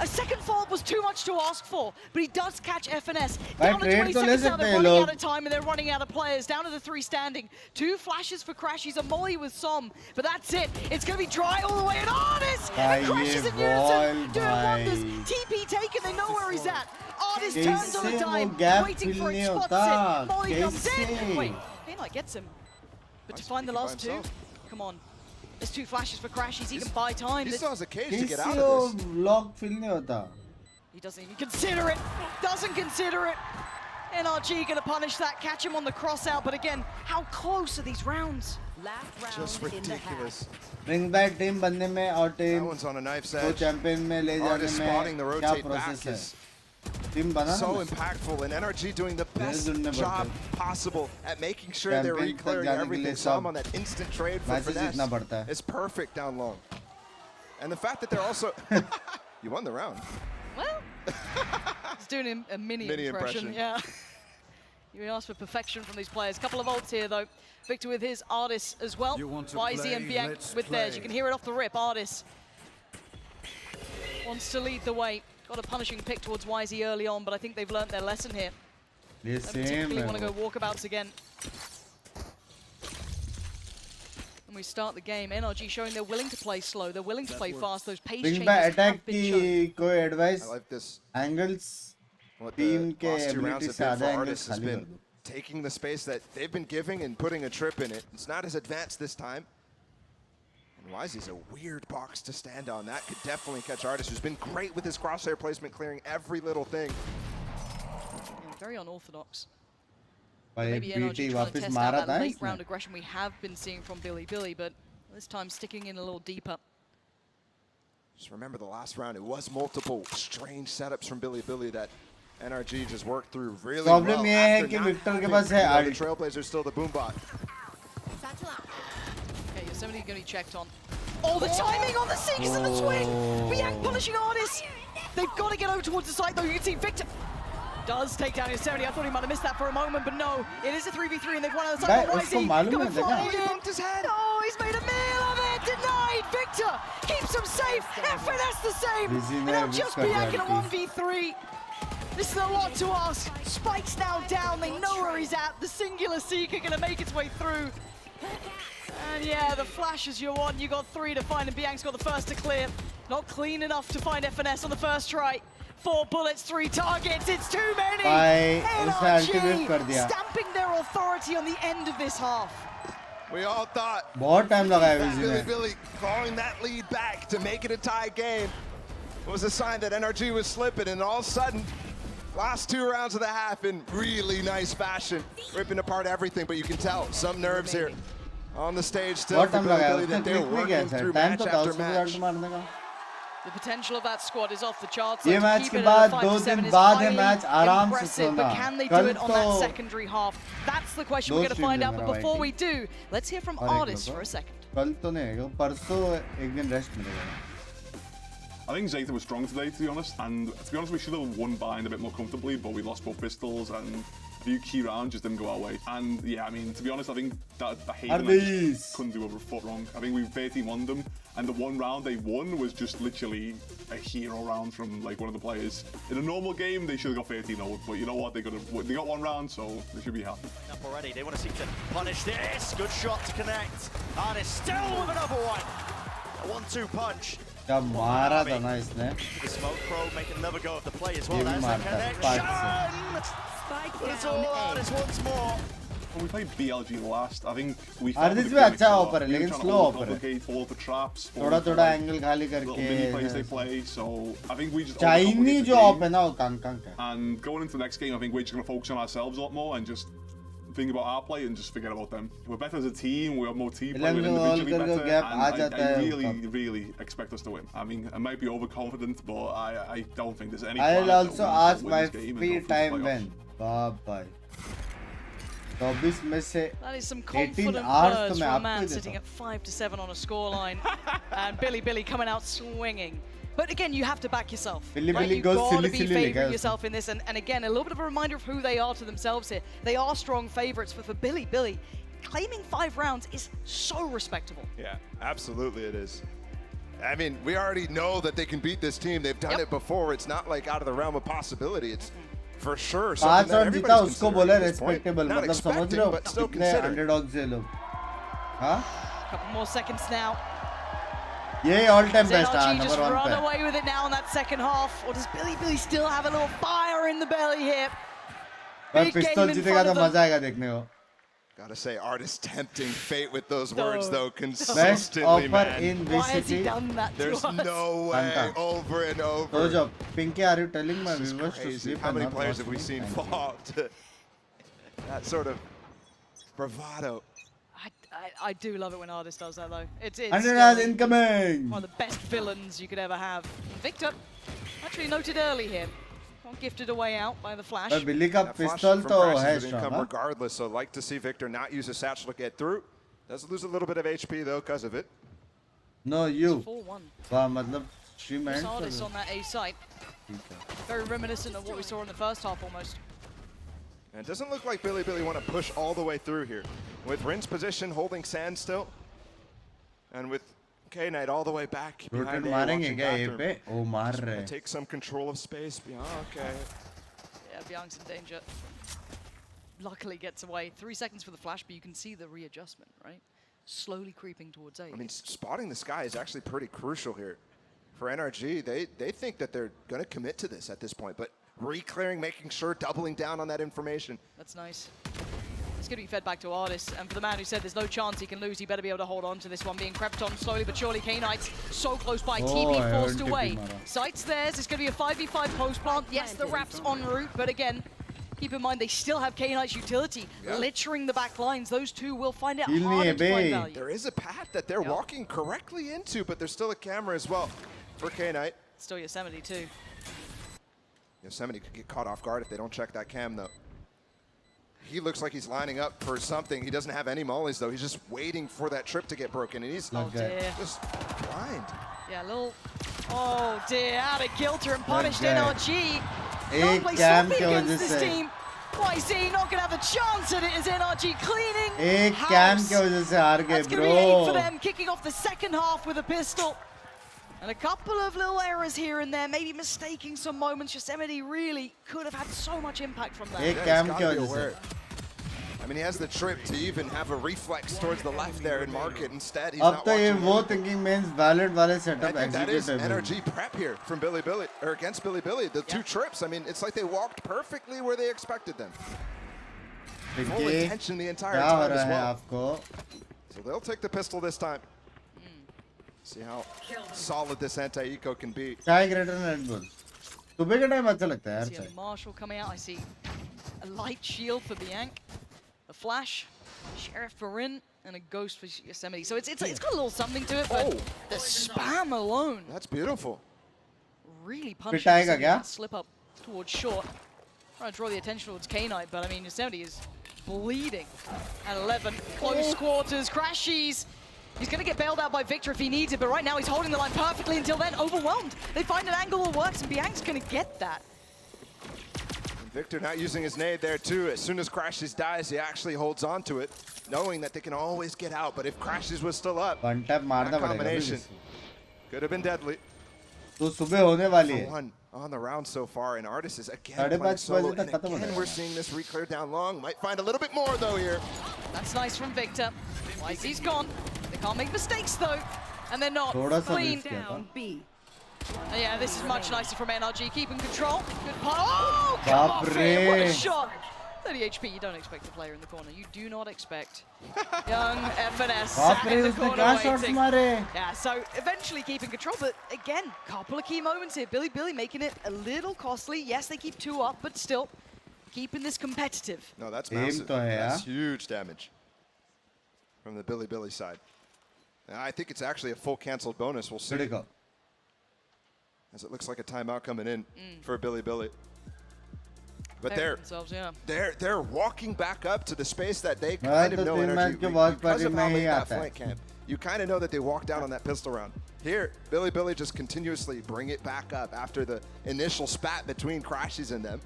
A second fault was too much to ask for, but he does catch FNS. Down to 20 seconds now, they're running out of time and they're running out of players. Down to the 3 standing. 2 flashes for Crashies, a molly with Som, but that's it. It's going to be dry all the way, and Artis! And Crashies in unison doing wonders. TP taken, they know where he's at. Artis turns on a dime, waiting for it, spots it. Molly comes in. Wait, K-Knight gets him. But to find the last 2, come on. There's 2 flashes for Crashies, he can buy time. He still has a cage to get out of this. Lock feel नहीं होता. He doesn't even consider it. Doesn't consider it. NRG gonna punish that, catch him on the cross out, but again, how close are these rounds? Last round Just ridiculous. Bring back team बनने में और That team one's on a knife's को edge. champion में ले Artis जाने spotting the में क्या rotate process back है? is Team बना so ना? impactful, and NRG doing the best ढूंढने job पड़ते possible at making sure they're Champion तक re-clearing जाने के everything. लिए Some सब on that instant trade for matches finesse जीतना पड़ता है. is perfect down long. And the fact that they're also... You won the round. Well, he's doing a mini Mini impression, impression. yeah. You ask for perfection from these players. Couple of ults here though. Victor with his Artis as well. YZ and Bianc with theirs. You can hear it off the rip. Artis wants to lead the way. Got a punishing pick towards YZ early on, but I think they've learnt their lesson here. Don't particularly want to go walkabouts again. And we start the game. NRG showing they're willing to play slow. They're willing to play fast. Those pace changes have been shown. I advice like this. Angles. What Team the last 2 rounds have been for angles Artis has been taking the space that they've been giving and putting a trip in it. It's not as advanced this time. And YZ's a weird box to stand on. That could definitely catch Artis, who's been great with his crosshair placement, clearing every little thing. Yeah, very unorthodox. भाई Maybe NRG BT trying to वापस test मारा out था that late इसने round aggression we have been seeing from Billy, but this time sticking in a little deeper. Just remember the last round, it was multiple strange setups from Billy that NRG just worked through really Problem well. ये है कि Victor के पास है The Trailblazer's still the boombot. Okay, Yosemite going to be checked on. Oh, the timing on the sinks and the swing! Bianc punishing Artis! They've got to get over towards the side though. You can see Victor does take down Yosemite. I thought he might have missed that for a moment, but no. It is a 3v3 and they've won out of the side. Coming flying in. Bumped his head. Oh, he's made a meal of it! Denied! Victor keeps him safe! FNS the same! And now just Bianc in a 1v3. This is a lot to ask. Spike's now down. They know where he's at. The singular Seeker going to make its way through. And yeah, the flash is your one. You got 3 to find, and Bianc's got the first to clear. Not clean enough to find FNS on the first try. 4 bullets, 3 targets. It's too many. NRG stamping their authority on the end of this half. We all thought बहुत time लगा है VG ने. Billy clawing that lead back to make it a tie game was a sign that NRG was slipping, and all of a sudden, last 2 rounds of the half in really nice fashion, ripping apart everything, but you can tell some nerves here on the stage still for Billy that they're working through match after match. The potential of that squad is off the charts. ये match के बाद 2 दिन बाद है match आराम से सोना. But can they do it on that secondary half? That's the question we're going to find out. But before we do, let's hear from Artis for a second. कल तो नहीं, परसों एक दिन रेस्ट मिलेगा. I think Zeta was strong today, to be honest, and to be honest, we should have won bind a bit more comfortably, but we lost both pistols, and a few key rounds just didn't go our way. And yeah, I mean, to be honest, I think that Haven couldn't do a foot wrong. I think we 13-1'd them, and the one round they won was just literally a hero round from like one of the players. In a normal game, they should have got 13-0, but you know what? They got 1 round, so they should be happy. Up already, they want to seek to punish this. Good shot to connect. Artis still with another one. A 1-2 punch. क्या मारा था ना इसने. The smoke pro making another go of the play as well. ये भी That's the मारता है connection. But it's all Artis once more. Well, we played BLG last. I think we. Artis भी अच्छा ऑफर है, लेकिन स्लो ऑफर है. All the traps. थोड़ा एंगल खाली little mini plays they play. So I think we just. Chinese जो of है ना वो कांग है. And going into the next game, I think we're just going to focus on ourselves a lot more and just think about our play and just forget about them. We're better as a team. We have more team play. We're individually better. And I really expect us to win. I mean, I might be overconfident, but I don't think there's any. I'll also ask my free time when. Bye. That is some confident words from a man sitting at 5-7 on a scoreline, and Billy coming out swinging. But again, you have to back yourself. Right? You've got to be favouring yourself in this, and again, a little bit of a reminder of who they are to themselves here. They are strong favourites for Billy. Claiming 5 rounds is so respectable. Yeah, absolutely it is. I mean, we already know that they can beat this team. They've done it before. It's not like out of the realm of possibility. It's for sure something that everybody's considering at this point. Not expecting, but still considering. Couple more seconds now. Yeah, all-time best. NRG just run away with it now in that second half. Or does Billy still have a little fire in the belly here? Big game in front of them. Gotta say, Artis tempting fate with those words, though, consistently, man. Why has he done that to There's us? no way, over and over. Pinky, are you telling my This is viewers to crazy. sleep? How many players have we seen fall to that sort of bravado? I do love it when Artis does that, though. It's incoming! One of the best villains you could ever have. Victor, actually noted early here. Got gifted away out by the flash. But Billy ka That flash pistol from to Crash hai is an income strong. regardless, so like to see Victor not use a satchel to get through. Does lose a little bit of HP, though, because of it. No, you. 4-1. Wow, matlab 3 It's minutes. Artis on that A site. Very reminiscent of what we saw in the first half, almost. And it doesn't look like Billy want to push all the way through here. With Rin's position holding sand still, and with K-Knight all the way back behind A, watching bathroom. Oh, marre. Take some control of space. Okay. Yeah, Bian's in danger. Luckily gets away. 3 seconds for the flash, but you can see the readjustment, right? Slowly creeping towards A. I mean, spotting the sky is actually pretty crucial here. For NRG, they think that they're going to commit to this at this point, but re-clearing, making sure, doubling down on that information. That's nice. It's going to be fed back to Artis, and for the man who said there's no chance he can lose, he better be able to hold on to this one, being crept on slowly but surely. K-Knight's so close by, TP forced away. Sight's theirs, it's going to be a 5v5 post plant. Yes, the Rap's en route, but again, keep in mind they still have K-Knight's utility, littering the back lines. Those two will find it harder to find value. There is a path that they're walking correctly into, but there's still a camera as well for K-Knight. Still Yosemite too. Yosemite could get caught off guard if they don't check that cam though. He looks like he's lining up for something. He doesn't have any mollies though. He's just waiting for that trip to get broken, and he's just blind. Yeah, a little. Oh dear, out of kilter and punished NRG. Don't play sloppy against this team. YZ not gonna have a chance at it as NRG cleaning house. That's gonna be 8 for them, kicking off the second half with a pistol. And a couple of little errors here and there, maybe mistaking some moments. Yosemite really could have had so much impact from that. I mean, he has the trip to even have a reflex towards the left there and mark it. Instead, he's not watching. That That is NRG prep here from Billy, or against Billy. The two trips, I mean, it's like they walked perfectly where they expected them. Full intention the entire time as well. So they'll take the pistol this time. See how solid this anti-eco can be. I see a Marshall coming out. I see a light shield for Bianc, a flash, Sheriff for Rin, and a ghost for Yosemite. So it's got a little something to it, but the spam alone. That's beautiful. Really punishing that slip up towards short. Trying to draw the attention towards K-Knight, but I mean, Yosemite is bleeding at 11. Close quarters, crashes. He's going to get bailed out by Victor if he needs it, but right now he's holding the line perfectly until then. Overwhelmed. They find an angle that works, and Bianc's going to get that. And Victor not using his nade there, too. As soon as Crashes dies, he actually holds on to it, knowing that they can always get out. But if Crashes was still up, that combination could have been deadly. One on the round so far, and Artis is again playing solo. And again, we're seeing this re-clear down long. Might find a little bit more, though, here. That's nice from Victor. YZ's gone. They can't make mistakes though, and they're not clean down B. Yeah, this is much nicer from NRG, keeping control. Good part. Oh, come off here, what a shot. 30 HP, you don't expect the player in the corner. You do not expect young FNS sat in the corner waiting. Yeah, so eventually keeping control, but again, couple of key moments here. Billy making it a little costly. Yes, they keep 2 up, but still keeping this competitive. No, that's massive. That's huge damage from the Billy side. I think it's actually a full canceled bonus. We'll see. As it looks like a timeout coming in for Billy. But they're walking back up to the space that they kind of know NRG because of how they got flank camp. You kind of know that they walked down on that pistol round. Here, Billy just continuously bring it back up after the initial spat between Crashes and them.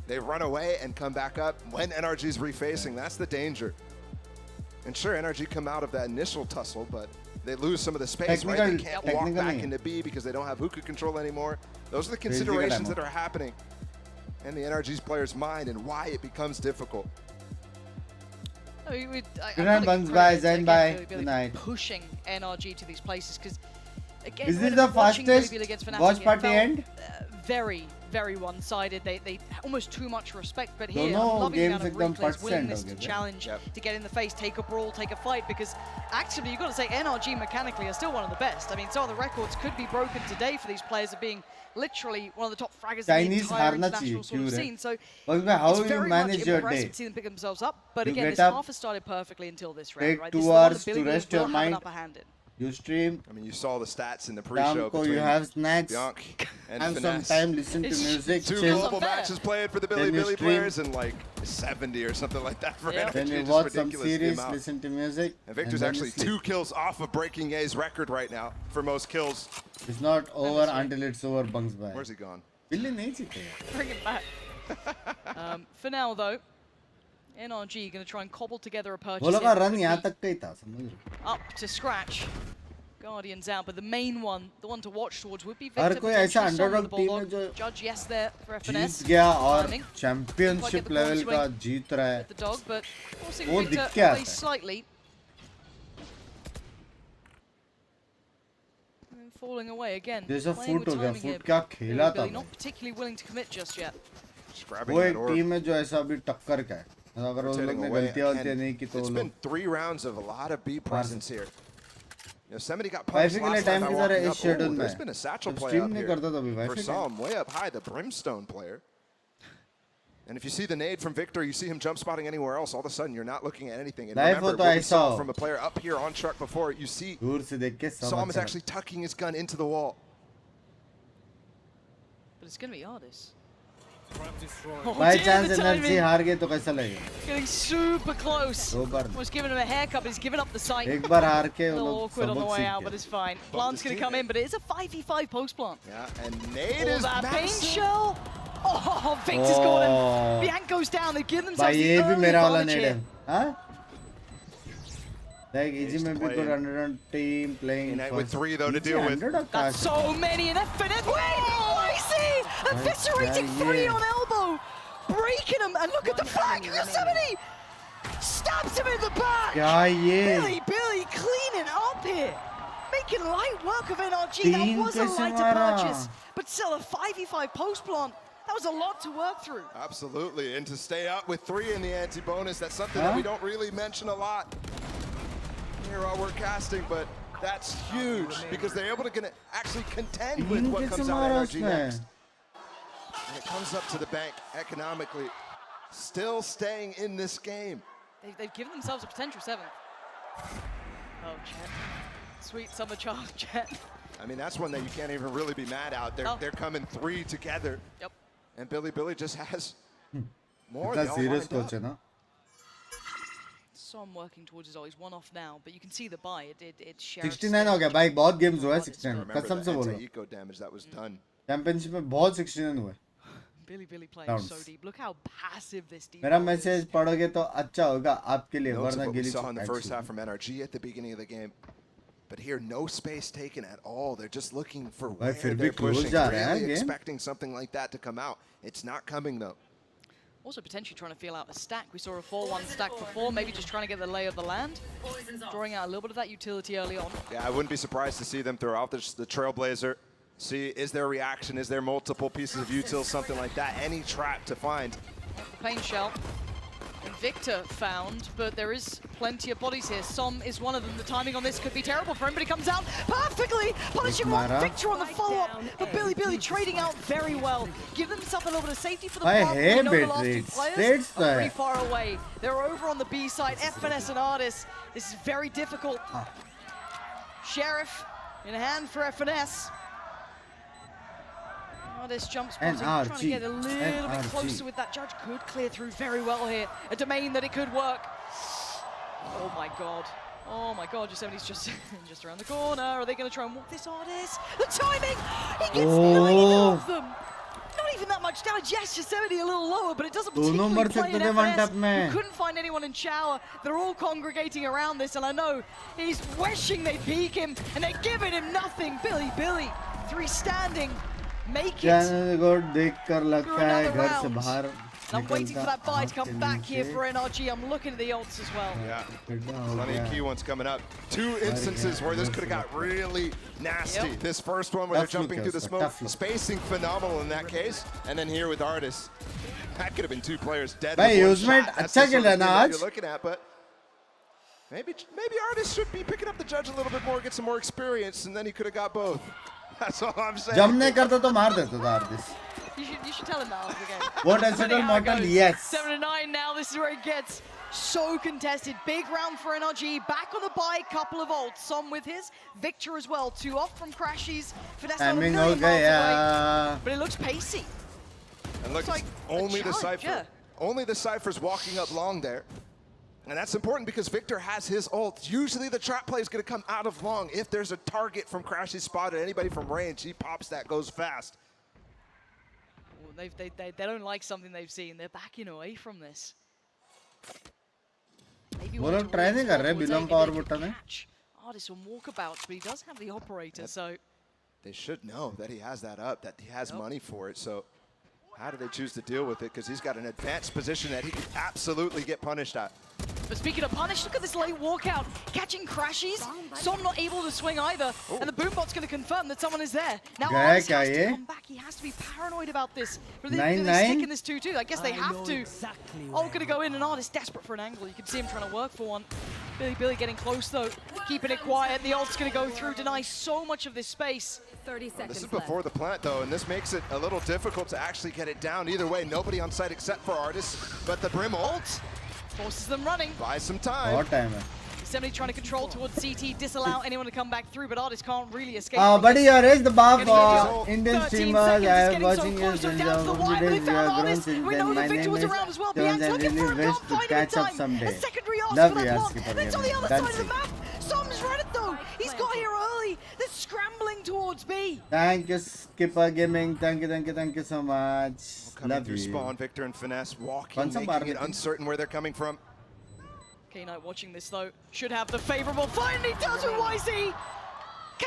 They run away and come back up when NRG's refacing. That's the danger. And sure, NRG come out of that initial tussle, but they lose some of the space, right? They can't walk back into B because they don't have hookah control anymore. Those are the considerations that are happening in the NRG's player's mind and why it becomes difficult. Good night. Pushing NRG to these places because, again, is this the fastest watch party end? Very, very one-sided. They almost too much respect, but here, I'm loving the amount of replay's willingness to challenge, to get in the face, take a brawl, take a fight, because actually, you've got to say NRG mechanically are still one of the best. I mean, some of the records could be broken today for these players of being literally one of the top fraggers in the entire international sort of scene. So it's very much impressive to see them pick themselves up. But again, this half has started perfectly until this round, right? Take this 2 hours to rest your mind. You stream. I mean, you saw the stats in the pre-show between you have snacks. And have some time, listen to music. 2 global matches played for the Billy players and like 70 or something like that for NRG. Then you watch some series, listen to music. And Victor's actually 2 kills off of breaking A's record right now for most kills. It's not over until it's over, Bunks. Where's he gone? Billy nahi cheete. Bring him back. For now, though, NRG going to try and cobble together a purchase. वो लोग का run यहाँ तक का ही था, समझ रहे हो? Up to scratch. Guardians out, but the main one, the one to watch towards, would be her Victor. कोई ऐसा potentially Som underdog the team Bulldog. है जो Judge, yes, there for FNS. जीत गया और Timing. championship level का जीत रहा है. The dog, but forcing वो Victor दिख के आता away है. slightly. And falling away again. जैसा Playing foot with हो गया, timing here. foot क्या खेला था Billy भाई. not particularly willing to commit just yet. वो एक टीम है जो ऐसा अभी टक्कर का है. अगर उन लोग ने गलतियां नहीं की तो It's लोग been 3 rounds of a lot of B presence here. Yosemite got Wi-Fi punched के लिए last time time by की तरह walking इस up. schedule Oh, में there's been a satchel जब play stream up नहीं here करता तो अभी for Wi-Fi some, way up high, the Brimstone player. And if you see the nade from Victor, you see him jump spotting anywhere else, all of a sudden you're not looking at anything. And Live remember, हो तो what we saw ऐसा from a player up here on truck before, you see दूर से देख के सब Psalm is अच्छा actually tucking his gun into the wall. But it's going to be Ardis. By chance energy हार गए तो कैसा लगेगा? Getting super close. दो बार Was giving him a haircut, but he's given up the sight. एक बार हार के A वो little लोग awkward on the सबक way सीख out, गए. but it's fine. Plant's going to come in, but it is a 5v5 post plant. Yeah, and nade Oh, is that paint massive. shell. Oh, Victor's got him. Oh. Bianc goes down. They've given भाई themselves the ये भी early मेरा वाला advantage नेड है. here. हाँ? Like easy में भी good underdog team playing. With 3 though to deal with. That's so many, and FNS. Wait, Icy! Eviscerating 3 on elbow. Breaking him, and look at the flag. Yosemite stabs him in the back. क्या ये? Billy cleaning up here. Making light work of NRG. तीन That was a कैसे lighter मारा? purchase, but still a 5v5 post plant. That was a lot to work through. Absolutely, and to stay up with 3 in the anti-bonus, that's something that we don't really mention a lot here while we're casting, but that's huge because they're able to actually contend with what comes out of NRG next. And it comes up to the bank economically, still staying in this game. They've given themselves a potential 7th. Oh, Chet. Sweet summer child, Chet. I mean, that's one that you can't even really be mad out. They're coming 3 together. Yep. And Billy just has more. इतना serious coach है ना? Som working towards his goal. He's 1 off now, but you can see the buy. It shares. 69 हो गया भाई, बहुत games हुए 69. कसम से बोलो. Eco damage that was done. Championship में बहुत 69 हुए. Billy playing so deep. Look how passive this deep. मेरा मैसेज पढ़ोगे तो अच्छा होगा आपके लिए, Notes of वरना what we गिली saw in the first half from NRG at the beginning of the game. But here, no space taken at all. They're just looking for where फिर भी they're close pushing, जा रहा है really game. expecting something like that to come out. It's not coming though. Also potentially trying to feel out a stack. We saw a 4-1 stack before, maybe just trying to get the lay of the land. Drawing out a little bit of that utility early on. Yeah, I wouldn't be surprised to see them throw out the Trailblazer. See, is there a reaction? Is there multiple pieces of util, something like that? Any trap to find. The pain shell. And Victor found, but there is plenty of bodies here. Som is one of them. The timing on this could be terrible for him, but he comes out perfectly. Punishing one Victor on the follow-up. But Billy trading out very well. Give himself a little bit of safety for the plant. We know the last 2 players are pretty far away. They're over on the B side. FNS and Ardis. This is very difficult. Sheriff in hand for FNS. Ardis jump spotting, trying to get a little bit closer with that. Judge could clear through very well here. A domain that it could work. Oh my god. Oh my god, Yosemite's just around the corner. Are they going to try and walk this Ardis? The timing! He gets 9 of them! Not even that much damage. Yes, Yosemite a little lower, but it doesn't particularly play in FNS. You couldn't find anyone in shower. They're all congregating around this, and I know he's wishing they'd peek him, and they're giving him nothing. Billy, 3 standing. Make it. देखकर लगता है घर से बाहर I'm waiting for that buy to come back here for NRG. I'm looking at the odds as well. Yeah, plenty of key ones coming up. 2 instances where this could have got really nasty. This first one where they're jumping through the smoke, spacing phenomenal in that case, and then here with Ardis, that could have been 2 players dead. भाई यूजमेंट अच्छा खेल रहा है ना आज. You're looking at, but maybe Ardis should be picking up the judge a little bit more, get some more experience, and then he could have got both. That's all I'm saying. जब नहीं करता तो मार देता था Ardis. You should tell him that after the game. What accidental mortal? Yes. 7-9 now. This is where it gets so contested. Big round for NRG. Back on the bye. Couple of ults. Some with his Victor as well. 2 off from Crashies. Finesse not a million miles away. But it looks pacey. And look, like only the Cypher. Yeah. Only the Cypher's walking up long there. And that's important because Victor has his ult. Usually the trap play is going to come out of long. If there's a target from Crashy spotted, anybody from range, he pops that, goes fast. They don't like something they've seen. They're backing away from this. Maybe वो लोग try नहीं कर रहे belong का और बुट्टा में. Artist on walkabouts, but he does have the operator, so they should know that he has that up, that he has money for it. So how do they choose to deal with it? Because he's got an advanced position that he could absolutely get punished at. But speaking of punish, look at this late walkout. Catching crashes. Som not able to swing either. And the boombot's going to confirm that someone is there. Now Artist has to come back. He has to be paranoid about this. But they're sticking this 2-2. I guess they have to. All going to go in, and Artist desperate for an angle. You can see him trying to work for one. Billy getting close though. Keeping it quiet. The ult's going to go through, deny so much of this space. 30 seconds This is before the plant though, and this makes it a little difficult to actually get it down. Either way, nobody on site except for Artist. But the Brim ult forces them running. Buy some time. What time? Somebody trying to control towards CT, disallow anyone to come back through, but Artist can't really escape. Buddy, you raised the bar for Indian streamers. I am watching you since you have grown since then. My name is Jones and really wish to catch up someday. Love you, Skipper Gaming. Dancing. Som's read it though. He's got here early. They're scrambling towards B. Thank you, Skipper Gaming. Thank you so much. Coming through spawn, Victor and Finesse walking, making it uncertain where they're coming from. K-Knight watching this though should have the favorable fight, and he does with YZ.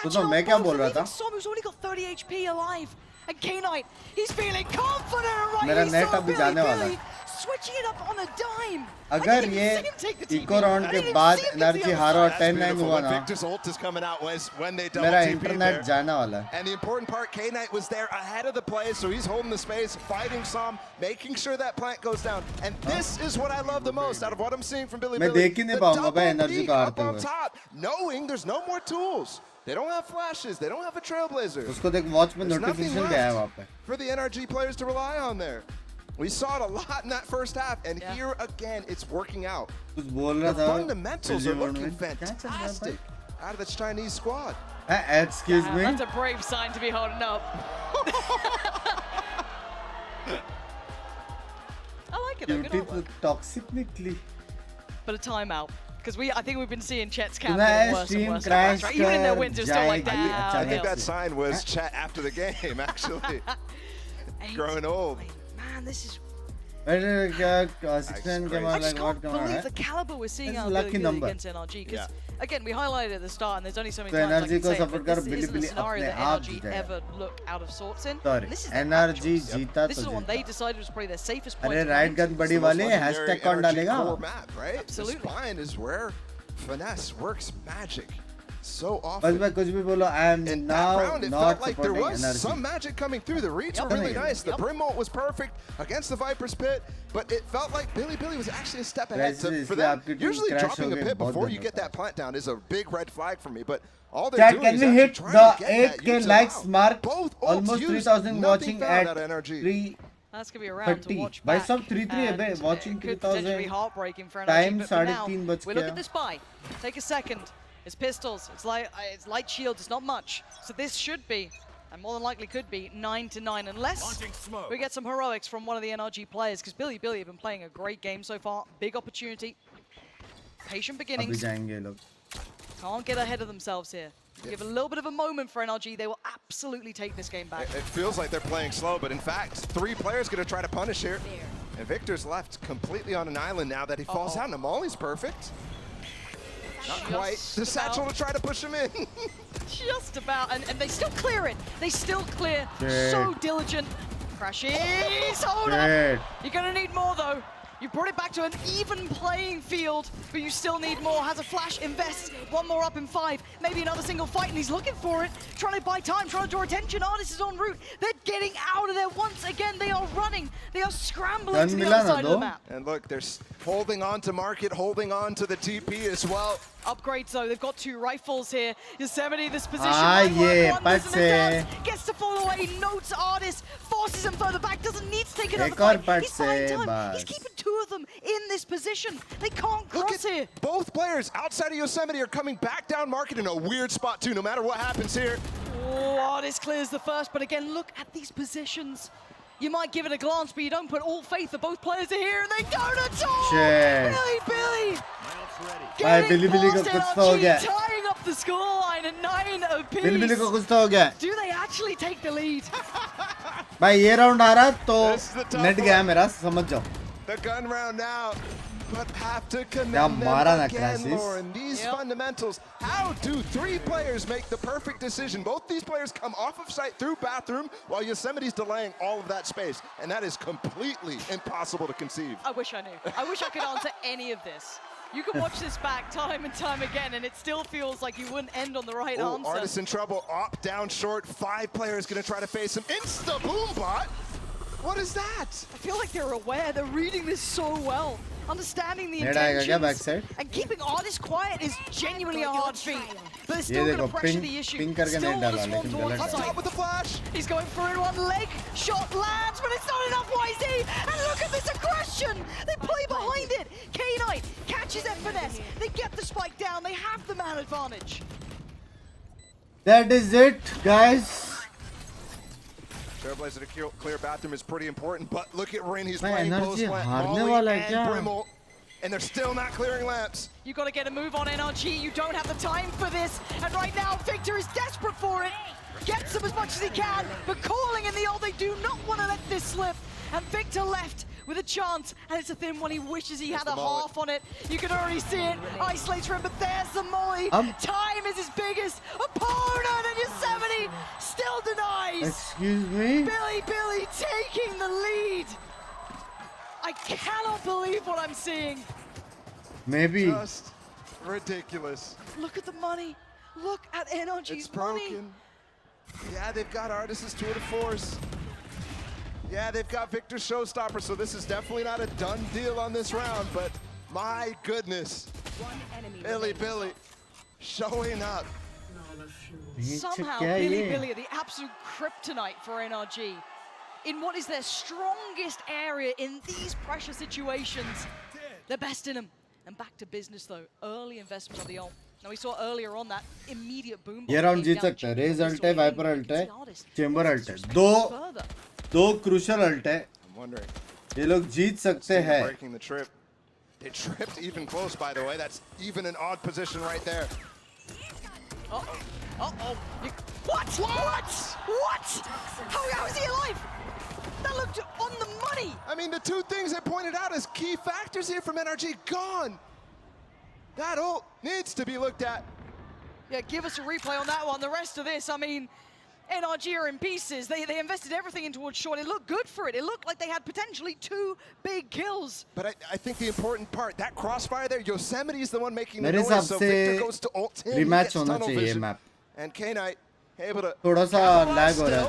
तो मैं क्या बोल रहा था? Som, who's only got 30 HP alive, and K-Knight, he's feeling confident right. मेरा net अभी जाने वाला है. Switching it up on a dime. अगर ये इको राउंड के बाद एनर्जी हारा और 10-9 हुआ ना, Victor's ult is coming out when they double मेरा TP इंटरनेट जाने वाला है. And the important part, K-Knight was there ahead of the play, so he's holding the space, fighting Som, making sure that plant goes down. And this is what I love the most out of what I'm seeing from Billy. मैं देख ही नहीं पाऊंगा भाई energy को हारते हुए. Top, knowing there's no more tools. They don't have flashes. They don't have a trailblazer. उसको देख वॉच में नोटिफिकेशन भी आया वहाँ पे. For the NRG players to rely on there. We saw it a lot in that first half, and here again, it's working out. The fundamentals are looking fantastic out of this Chinese squad. Excuse me? That's a brave sign to be holding up. I like it though, good artwork. Toxically. But a timeout. Because I think we've been seeing Chet's cam getting worse and worse. Right? Even in their wins, they're still like that. I think that sign was Chet after the game, actually. Growing old. Man, this is... I can't believe the caliber we're seeing out of Billy against NRG. Because, again, we highlighted at the start, and there's only so many times I can say it, but this isn't a scenario that NRG ever look out of sorts in. This is this is the one they decided was probably their safest point. Right gun badi wale hashtag कौन डालेगा? Absolutely. This spine is where Finesse works magic. So often. बस मैं कुछ भी बोलो, I am now not like there supporting was NRG. some magic coming through. The reads were really nice. The Brim ult was perfect against the Viper's pit, but it felt like Billy was actually a step ahead. So for them, usually dropping a pit before you get that plant down is a big red flag for me. But all they're doing is hit trying the to get 8K likes mark? Almost 3,000 watching at 3. That's gonna be around to watch By back. some 3-3 watching Could potentially be 3,000 heartbreaking for NRG, time but for now, 3:30 बज we look गया. at this buy. Take a second. It's pistols. It's light shields. It's not much. So this should be, and more than likely could be, 9-9, unless we get some heroics from one of the NRG players. Because Billy have been playing a great game so far. Big opportunity. Patient beginnings. Can't get ahead of themselves here. Give a little bit of a moment for NRG. They will absolutely take this game back. It feels like they're playing slow, but in fact, 3 players going to try to punish here. And Victor's left completely on an island now that he falls out, and Amali's perfect. Not quite. The satchel to try to push him in. Just about, and they still clear it. They still clear. So diligent. Crashes. Hold up. You're gonna need more though. You brought it back to an even playing field, but you still need more. Has a flash, invests, one more up in 5. Maybe another single fight, and he's looking for it. Trying to buy time, trying to draw attention. Artist is en route. They're getting out of there once again. They are running. They are scrambling to the other side of the map. And look, they're holding on to market, holding on to the TP as well. Upgrades though, they've got 2 rifles here. Yosemite, this position gets to fall away, notes Artist, forces him further back, doesn't need to take another fight. He's buying time. He's keeping 2 of them in this position. They can't cross here. Both players outside of Yosemite are coming back down market in a weird spot too, no matter what happens here. Oh, Artist clears the first, but again, look at these positions. You might give it a glance, but you don't put all faith that both players are here, and they don't at all! Billy! Billy को कुछ तो हो गया. Tying up the scoreline at 9 apiece. Billy को कुछ तो हो गया. Do they actually take the lead? भाई ये राउंड आ रहा तो नेट गया मेरा, समझ जाओ. The gun round now, but have to क्या commend मारा them ना again, Crashes. Lauren. These fundamentals, how do 3 players make the perfect decision? Both these players come off of site through bathroom while Yosemite's delaying all of that space, and that is completely impossible to conceive. I wish I knew. I wish I could answer any of this. You can watch this back time and time again, and it still feels like you wouldn't end on the right answer. Artist in trouble, up, down, short. 5 players gonna try to face him. Insta-boom bot? What is that? I feel like they're aware. They're reading this so well. Understanding the Head आएगा क्या back intentions. side? And keeping artists quiet is genuinely a hard feat. But they're ये still going to देखो pressure ping the issue. ping करके Still नहीं want डाला to swarm लेकिन towards गलत the है. side. With the flash. He's going for it one leg. Shot lands, but it's not enough, YZ. And look at this aggression. They play behind it. K-Knight catches that finesse. They get the spike down. They have the man advantage. That is it, guys. Trailblazer to clear bathroom is pretty important, but look at Rin. He's मैं playing NRG post plant, हारने Molly वाला है and क्या? Brimble, and they're still not clearing lamps. You got to get a move on NRG. You don't have the time for this. And right now, Victor is desperate for it. Gets them as much as he can, but calling in the ult, they do not want to let this slip. And Victor left with a chance, and it's a thin one. He wishes he had a half on it. You can already see it. Isolates him, but there's the molly. Time is his biggest opponent, and Yosemite still denies. Excuse me? Billy taking the lead. I cannot believe what I'm seeing. Maybe. Just ridiculous. Look at the money. Look at NRG's It's broken. Yeah, they've got Artis's tour de force. Yeah, they've got Victor Showstopper, so this is definitely not a done deal on this round, but my goodness. Billy showing up. Somehow, Billy, the absolute kryptonite for NRG. In what is their strongest area in these pressure situations. They're best in them. And back to business, though. Early investment of the ult. Now, we saw earlier on that immediate boom. ये round जीत सकता है. Raise alt है, wiper alt है, chamber alt है. दो crucial alt है. ये लोग जीत सकते हैं. Breaking the trip. They tripped even close, by the way. That's even an odd position right there. Uh-oh. What? How is he alive? That looked on the money. I mean, the 2 things I pointed out as key factors here from NRG gone. That ult needs to be looked at. Yeah, give us a replay on that one. The rest of this, I mean, NRG are in pieces. They invested everything in towards short. It looked good for it. It looked like they had potentially 2 big kills. But I think the important part, that crossfire there, Yosemite is the one making the मेरे noise, हिसाब so से Victor goes to ult him, he rematch gets होना tunnel चाहिए ये vision. Map. And K-Knight able to थोड़ा सा lag हो रहा है.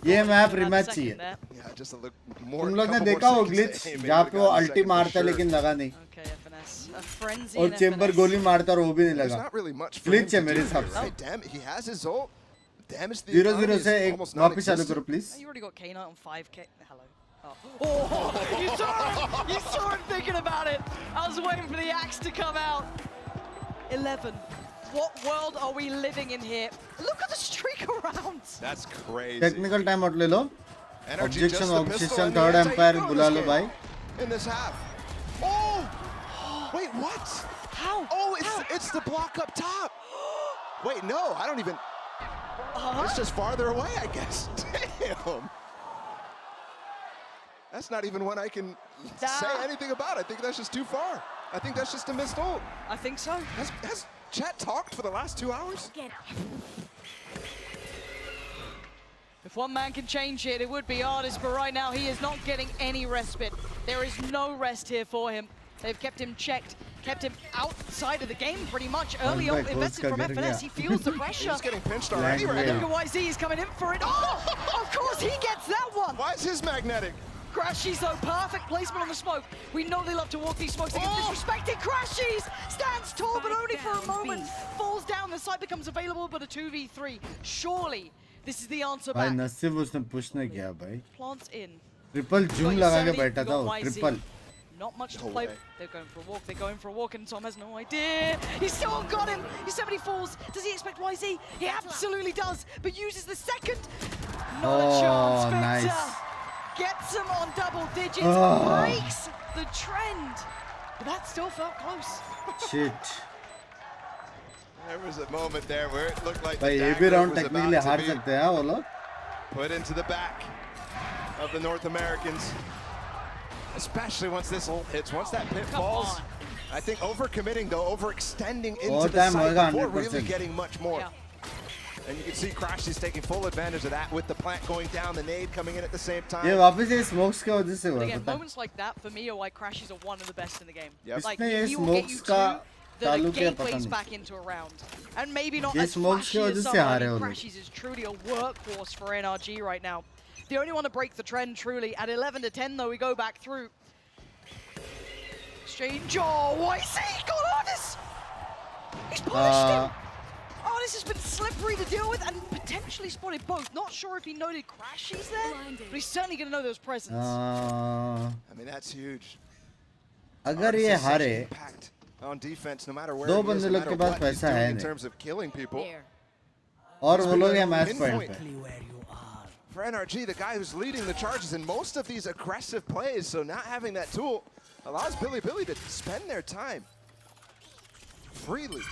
ये मैप रिमैच चाहिए. Yeah, just a look more. तुम लोग ने देखा वो ग्लिच जहाँ पे वो अल्टी मारता है लेकिन लगा नहीं. और चेंबर गोली मारता और वो भी नहीं लगा. ग्लिच है मेरे हिसाब से. Damn, he has his ult. Damage the 0-0 से एक वापस चालू करो please. You already got K-Knight on 5K. Hello. Oh, you saw him thinking about it. I was waiting for the axe to come out. 11. What world are we living in here? Look at the streak around. That's crazy. Technical time out ले लो. Objection third umpire बुला लो भाई. In this half. Oh! Wait, what? How? Oh, it's the block up top. Wait, no, I don't even. It's just farther away, I guess. Damn. That's not even one I can say anything about. I think that's just too far. I think that's just a missed ult. I think so. Has chat talked for the last 2 hours? If one man can change it, it would be Artist, but right now he is not getting any respite. There is no rest here for him. They've kept him checked, kept him outside of the game pretty much. Early on, invested from FNS. He feels the pressure. He's getting pinched already right Look now. at YZ, he's coming in for it. Oh, of course he gets that one. Why is his magnetic? Crashies though, perfect placement on the smoke. We know they love to walk these smokes. They get disrespected. Crashies stands tall, but only for a moment. Falls down, the site becomes available, but a 2v3. Surely, this is the answer भाई back. नसीब उसने push नहीं किया भाई. Plants in. Triple zoom लगा के बैठा था वो. Triple. Not much to play. They're going for a walk. They're going for a walk, and Tom has no idea. He's still got him. Yosemite falls. Does he expect YZ? He absolutely does, but uses the second. Not a chance, Victor. Nice. Gets him on double digits. Breaks the trend. But that still felt close. Shit. There was a moment there where it looked like भाई the ये भी dagger round was technically about हार to be सकते हैं वो लोग. put into the back of the North Americans. Especially once this ult hits, once that pit falls. I think overcommitting though, overextending into the site before really getting much more. Yeah. And you can see Crash is taking full advantage of that with the plant going down, the nade coming in at the same time. ये वापस ये smokes का वजह से हुआ Again, पता है. moments like that for me are why Crashies are one of the best in the game. Yep. Like इसने ये he will get you smokes का two that are ताल्लुक है पता gateways नहीं. back into a round. And maybe not ये as smokes की flashy वजह as से some. हारे वो लोग. Crashies is truly a workhorse for NRG right now. The only one to break the trend truly. At 11 to 10 though, we go back through. Exchange. Oh, YC got Artis! He's punished him! Artis has been slippery to deal with and potentially spotted both. Not sure if he noted Crashies there, but he's certainly going to know those presence. I mean, that's huge. अगर ये हारे on defense, no matter where दो he is, बंदे no लोग matter के पास what he's पैसा doing है in नहीं. terms of killing people. और वो लोग हैं मैच पॉइंट पे. For NRG, the guy who's leading the charges in most of these aggressive plays, so not having that tool allows Billy to spend their time freely.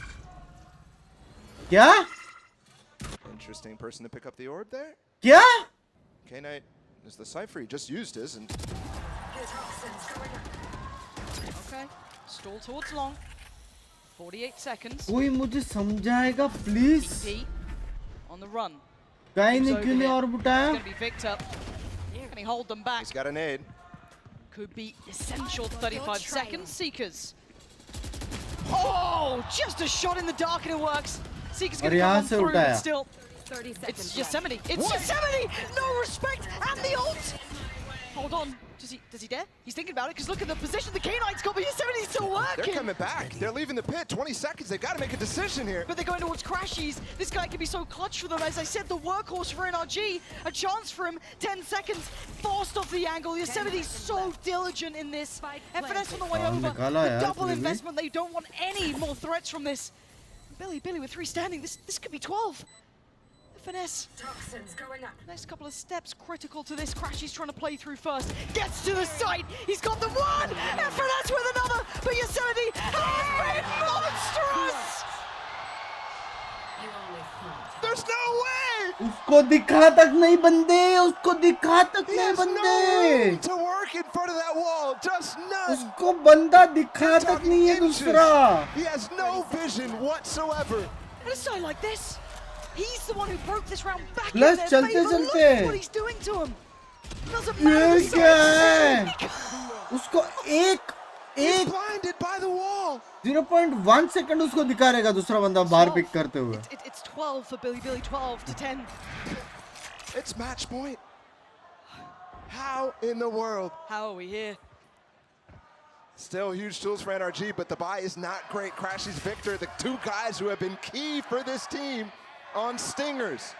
क्या? Interesting person to pick up the orb there. क्या? K-Knight is the Cypher, he just used his and... Okay, stall towards long. 48 seconds. कोई मुझे समझाएगा please. TP on the run. कहीं नहीं क्यों नहीं और It's बुटाया? going to be Victor. Can he hold them back? He's got a nade. Could be essential 35 seconds. Seekers. Oh, just a shot in the dark and it works. Seekers going to come on through, but still. 30 seconds. It's Yosemite. It's Yosemite! No respect! And the ult! Hold on. Does he dare? He's thinking about it because look at the position the K-Knight's got, but Yosemite's still working! They're coming back. They're leaving the pit. 20 seconds. They've got to make a decision here. But they're going towards Crashies. This guy can be so clutch for them. As I said, the workhorse for NRG. A chance for him. 10 seconds. Forced off the angle. Yosemite's so diligent in this. FNS on the way over. The double investment. They don't want any more threats from this. Billy with 3 standing. This could be 12. FNS. Toxins going up. Next couple of steps critical to this. Crashies trying to play through first. Gets to the site. He's got the one. FNS with another. But Yosemite has been monstrous. There's no way. उसको दिखा तक नहीं बंदे. उसको दिखा तक नहीं बंदे. To work in front of that wall. Just none. उसको बंदा दिखा तक नहीं है दूसरा. He has no vision whatsoever. At a side like this, he's the one who broke this round back in Plus, their चलते favor. Look चलते. at what he's doing to him. Doesn't matter. ये क्या है? उसको एक blinded by the wall. 0.1 second उसको दिखा रहेगा दूसरा बंदा बाहर पिक करते हुए. It's 12 for Billy. 12 to 10. It's match point. How in the world? How are we here? Still huge tools for NRG, but the buy is not great. Crashies Victor, the 2 guys who have been key for this team on Stingers.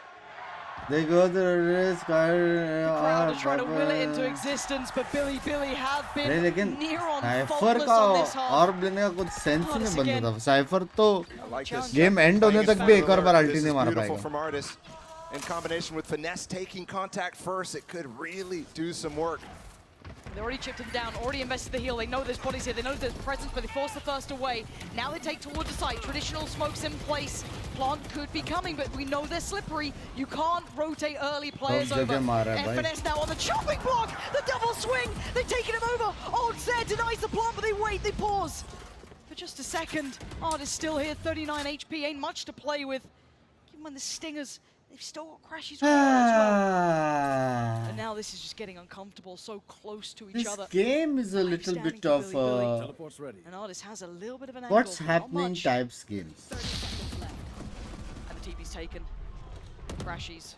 They go to the risk. The crowd are trying to will it into existence, but Billy have been near on faultless on this half. और लेने का कुछ sense नहीं बनता था. Cipher तो game and होने तक भी एक और बार अल्टी नहीं मार पाएगा. From Artis, in combination with Finesse taking contact first, it could really do some work. They already chipped him down, already invested the heal. They know there's bodies here, they know there's presence, but they force the first away. Now they take towards the site. Traditional smokes in place. Plant could be coming, but we know they're slippery. You can't rotate early players over. FNS now on the chopping block. The double swing. They've taken him over. Odds there denies the plant, but they wait, they pause. For just a second. Art is still here, 39 HP. Ain't much to play with. Give him the stingers. They've still got Crashies as well. And now this is just getting uncomfortable, so close to each other. This game is a little bit of and Artis has a little bit of an what's angle, happening types games. And the TP's taken. Crashies.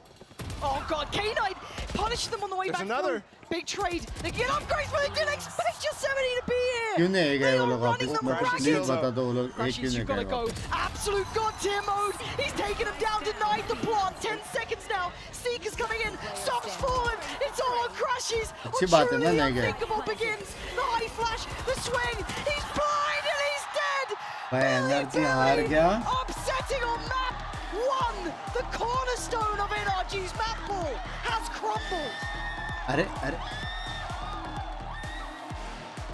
Oh god, K-Knight punished them on the way back. Another big trade. They get upgrades, but they didn't expect Yosemite to be here. क्यों नहीं गए वो लोग running वापस? them मैं कुछ नहीं बता दो वो लोग एक Crashies, क्यों नहीं you've got to गए go. वापस? Absolute god tier mode. He's taking him down, denied the plant. 10 seconds now. Seeker's coming in. Stops falling. It's all on Crashies. अच्छी बात है ना नहीं गए. Unthinkable begins. The high flash, the swing. He's blind and he's dead. भाई energy हार गया. Upsetting on map 1. The cornerstone of NRG's map pool has crumbled. अरे अरे.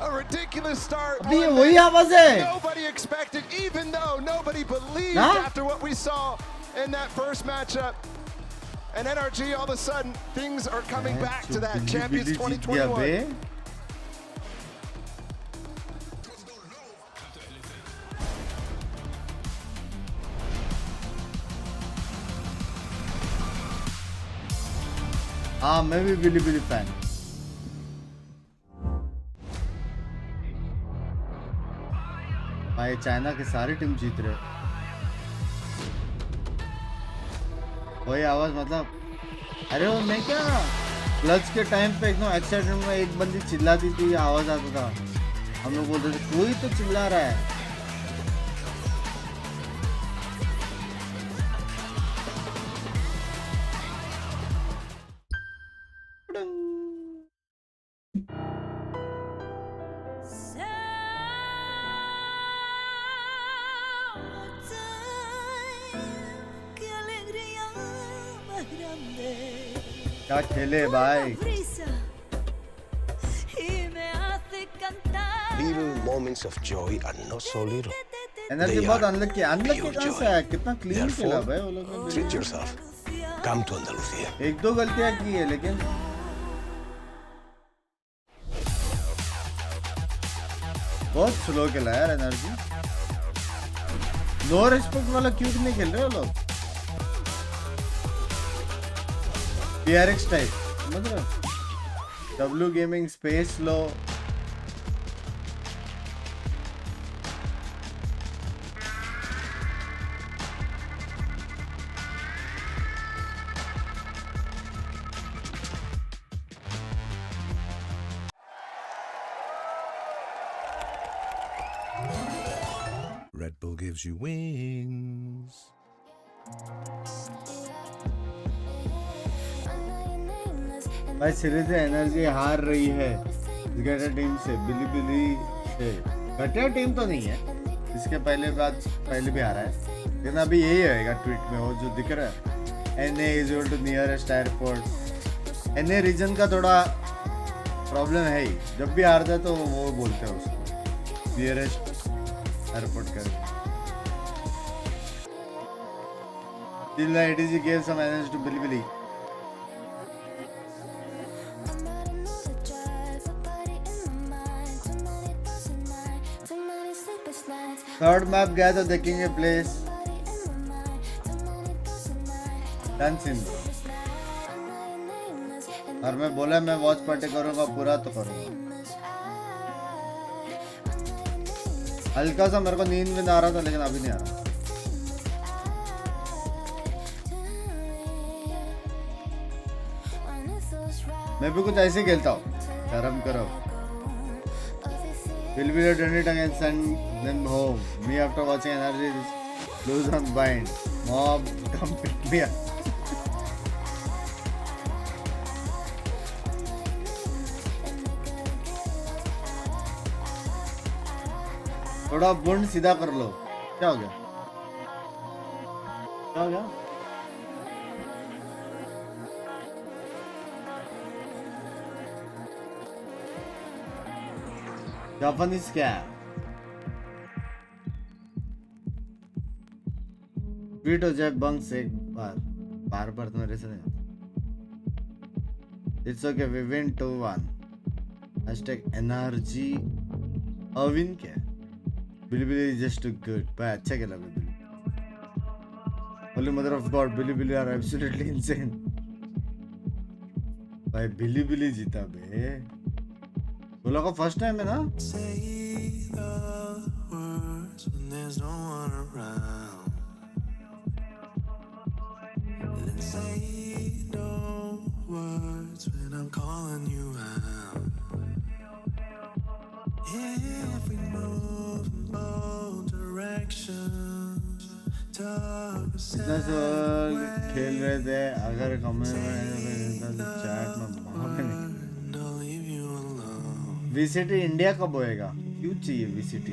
A ridiculous start. अभी वही आवाज है. Nobody expected, even though nobody believed after what we saw in that first matchup. And NRG, all of a sudden, things are coming back to that Champions 2021. हाँ मैं भी बिली fan. भाई China की सारी टीम जीत रहे। वही आवाज मतलब, अरे वो मैं क्या क्लच के टाइम पे एकदम एक्साइटमेंट में एक बंदी चिल्लाती थी, आवाज आता था, हम लोग बोलते थे कोई तो चिल्ला रहा है। क्या खेले भाई। Little moments of joy are not so little. Energy बहुत अनलकी कहाँ से है, कितना क्लीन खेला भाई वो लोग ने। Treat yourself. Come to Andalusia. एक दो गलतियां की है लेकिन बहुत स्लो खेला यार एनर्जी। नो रिस्पेक्ट वाला क्यों नहीं खेल रहे हो लोग, PRX टाइप मतलब W gaming space low. Red Bull gives you wings. भाई सीरीज एनर्जी हार रही है घटिया टीम से, बिली से। घटिया टीम तो नहीं है, इसके पहले भी आ रहा है, लेकिन अभी यही होएगा ट्वीट में वो जो दिख रहा है। NA is equal to nearest airport. NA region का थोड़ा प्रॉब्लम है ही, जब भी हारता है तो वो बोलते हैं उसको नियरेस्ट एयरपोर्ट कर। Till the ADG gave some energy to Bilibili. Third map गया तो देखेंगे प्लेस डांसिंग। और मैं बोला मैं वॉच पार्टी करूंगा पूरा तो करूंगा। हल्का सा मेरे को नींद में आ रहा था लेकिन अभी नहीं आ रहा। मैं भी कुछ ऐसे ही खेलता हूँ, गरम करो। Will be turn it again, send them home. Me after watching NRG lose on bind. Mob, come pick me up. थोड़ा बुंड सीधा कर लो। क्या हो गया? क्या हो गया? जापानीज क्या है? ट्वीट हो जाए बंक्स एक बार तो मेरे से नहीं। It's okay, we win 2-1. #NRG Avin क्या है? बिली is just too good. भाई अच्छा खेला बिली। Holy mother of God, Billy are absolutely insane. भाई बिली जीता बे। वो लोग का फर्स्ट टाइम है ना? इतना सब खेल रहे थे, अगर कमेंट में चैट में VCT इंडिया कब होएगा? क्यों चाहिए VCT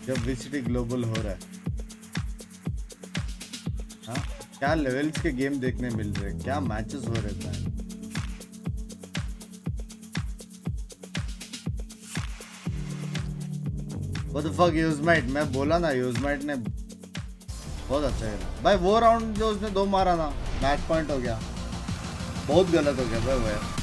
जब VCT ग्लोबल हो रहा है? हाँ क्या लेवल्स के गेम देखने मिल रहे हैं, क्या मैचेस हो रहे हैं। What the fuck यूजमाइट, मैं बोला ना यूजमाइट ने बहुत अच्छा खेला भाई। वो राउंड जो उसने 2 मारा ना, मैच पॉइंट हो गया, बहुत गलत हो गया भाई वो यार।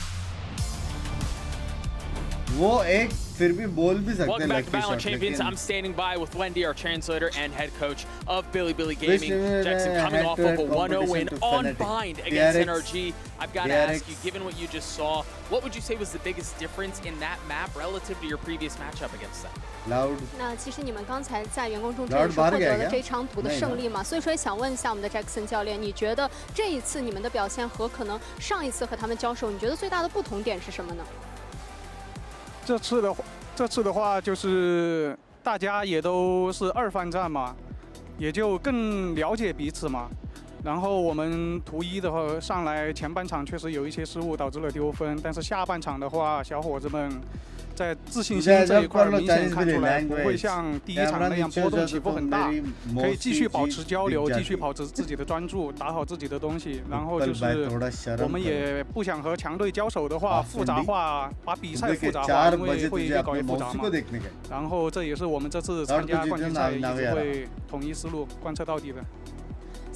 वो एक फिर भी बोल भी सकते हैं। Welcome back to VALORANT Champions. I'm standing by with Wendy, our translator and head coach of Billy Gaming. Jackson coming off of a 1-0 win on Bind against NRG. I've got to ask you, given what you just saw, what would you say was the biggest difference in that map relative to your previous matchup against them? Loud. 那其实你们刚才在员工中真的是获得了这场赌的胜利嘛，所以说想问一下我们的 Jackson 教练，你觉得这一次你们的表现和可能上一次和他们交手，你觉得最大的不同点是什么呢？这次的话，就是大家也都是2番战嘛，也就更了解彼此嘛。然后我们图一的话，上来前半场确实有一些失误，导致了丢分。但是下半场的话，小伙子们在自信心这一块明显看出来，不会像第一场那样波动起伏很大，可以继续保持交流，继续保持自己的专注，打好自己的东西。然后就是我们也不想和强队交手的话，复杂化，把比赛复杂化，因为会越搞越复杂嘛。然后这也是我们这次参加冠军赛一直会统一思路，贯彻到底的。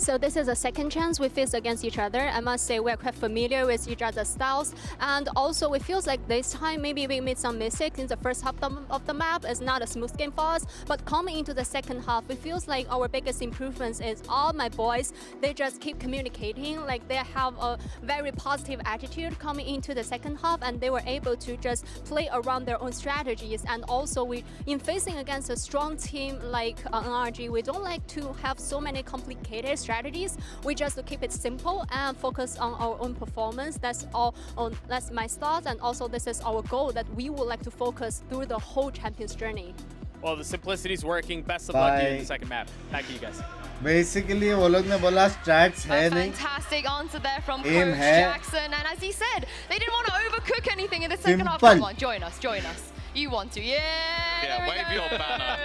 So this is a second chance we face against each other. I must say we're quite familiar with each other's styles, and also it feels like this time maybe we made some mistakes in the first half of the map. It's not a smooth game for us, but coming into the second half, it feels like our biggest improvements is all my boys. They just keep communicating, like they have a very positive attitude coming into the second half, and they were able to just play around their own strategies. And also in facing against a strong team like NRG, we don't like to have so many complicated strategies. We just keep it simple and focus on our own performance. That's all. That's my thoughts, and also this is our goal that we would like to focus through the whole Champions journey. Well, the simplicity is working. Best of luck here in the second map. Back to you guys. Basically, वो लोग ने बोला stats है नहीं. Fantastic answer there from Coach Jackson, and as he said, they didn't want to overcook anything in the second half. Come on, join us. You want to, yeah, wave your banner.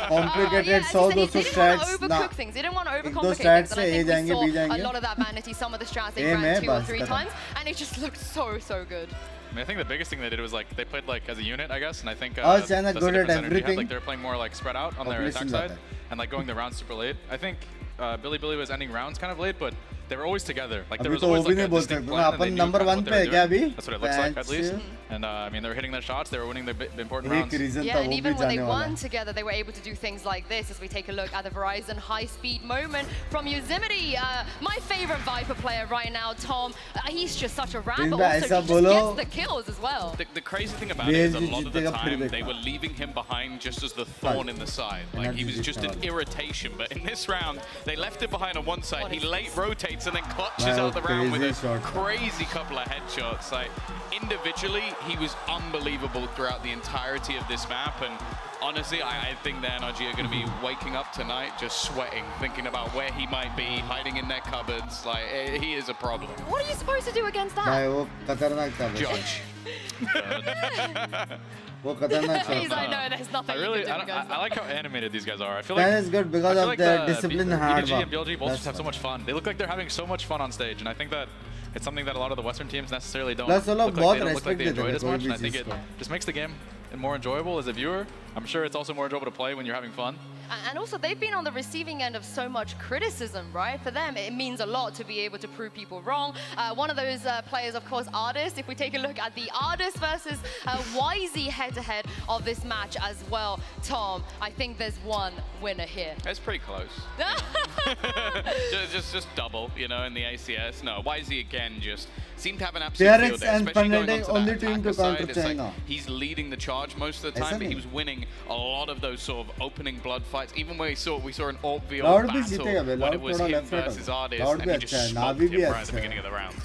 Complicated, so those they didn't want to overcook things. They didn't want to overcomplicate things. And I think we saw a lot of that vanity. Some of the strats they ran 2 or 3 times, and it just looked so good. I mean, I think the biggest thing they did was like they played like as a unit, I guess, and I think China good at everything. Like they were playing more like spread out on their attack side and like going the rounds super late. I think Billy was ending rounds kind of late, but they were always together. Like there was always like a distinct plan, and they knew number 1 पे क्या भी? That's what it looks like at least. And I mean, they were hitting their shots. They were winning the important rounds. Yeah, and even when they won together, they were able to do things like this. As we take a look at the Verizon high-speed moment from Yosemite, my favorite Viper player right now, Tom. He's just such a ram, but also he just gets the kills as well. The crazy thing about it is a lot of the time they were leaving him behind just as the thorn in the side. Like he was just an irritation. But in this round, they left him behind on one side. He late rotates and then clutches out the round with a crazy couple of headshots. Like individually, he was unbelievable throughout the entirety of this map. And honestly, I think the NRG are going to be waking up tonight just sweating, thinking about where he might be, hiding in their cupboards. Like, he is a problem. What are you supposed to do against that? Judge. He's like, no, there's nothing you can do against I like how animated these guys are. I feel like that is good because of their discipline and hard EDG work. and BLG both just have so much fun. They look like they're having so much fun on stage, and I think that it's something that a lot of the Western teams necessarily don't look like they enjoy it as much, and I think it just makes the game more enjoyable as a viewer. I'm sure it's also more enjoyable to play when you're having fun. And also, they've been on the receiving end of so much criticism, right? For them, it means a lot to be able to prove people wrong. One of those players, of course, Artist. If we take a look at the Artist versus YZ head-to-head of this match as well, Tom, I think there's one winner here. It's pretty close. just double, you know, in the ACS. No, YZ again just seemed to have an absolute field day, especially going on to that attacker side. It's like he's leading the charge most of the time, but he was winning a lot of those sort of opening blood fights. Even when we saw an ALT-VO battle when it was him versus Artist, and he just smoked him right at the beginning of the round.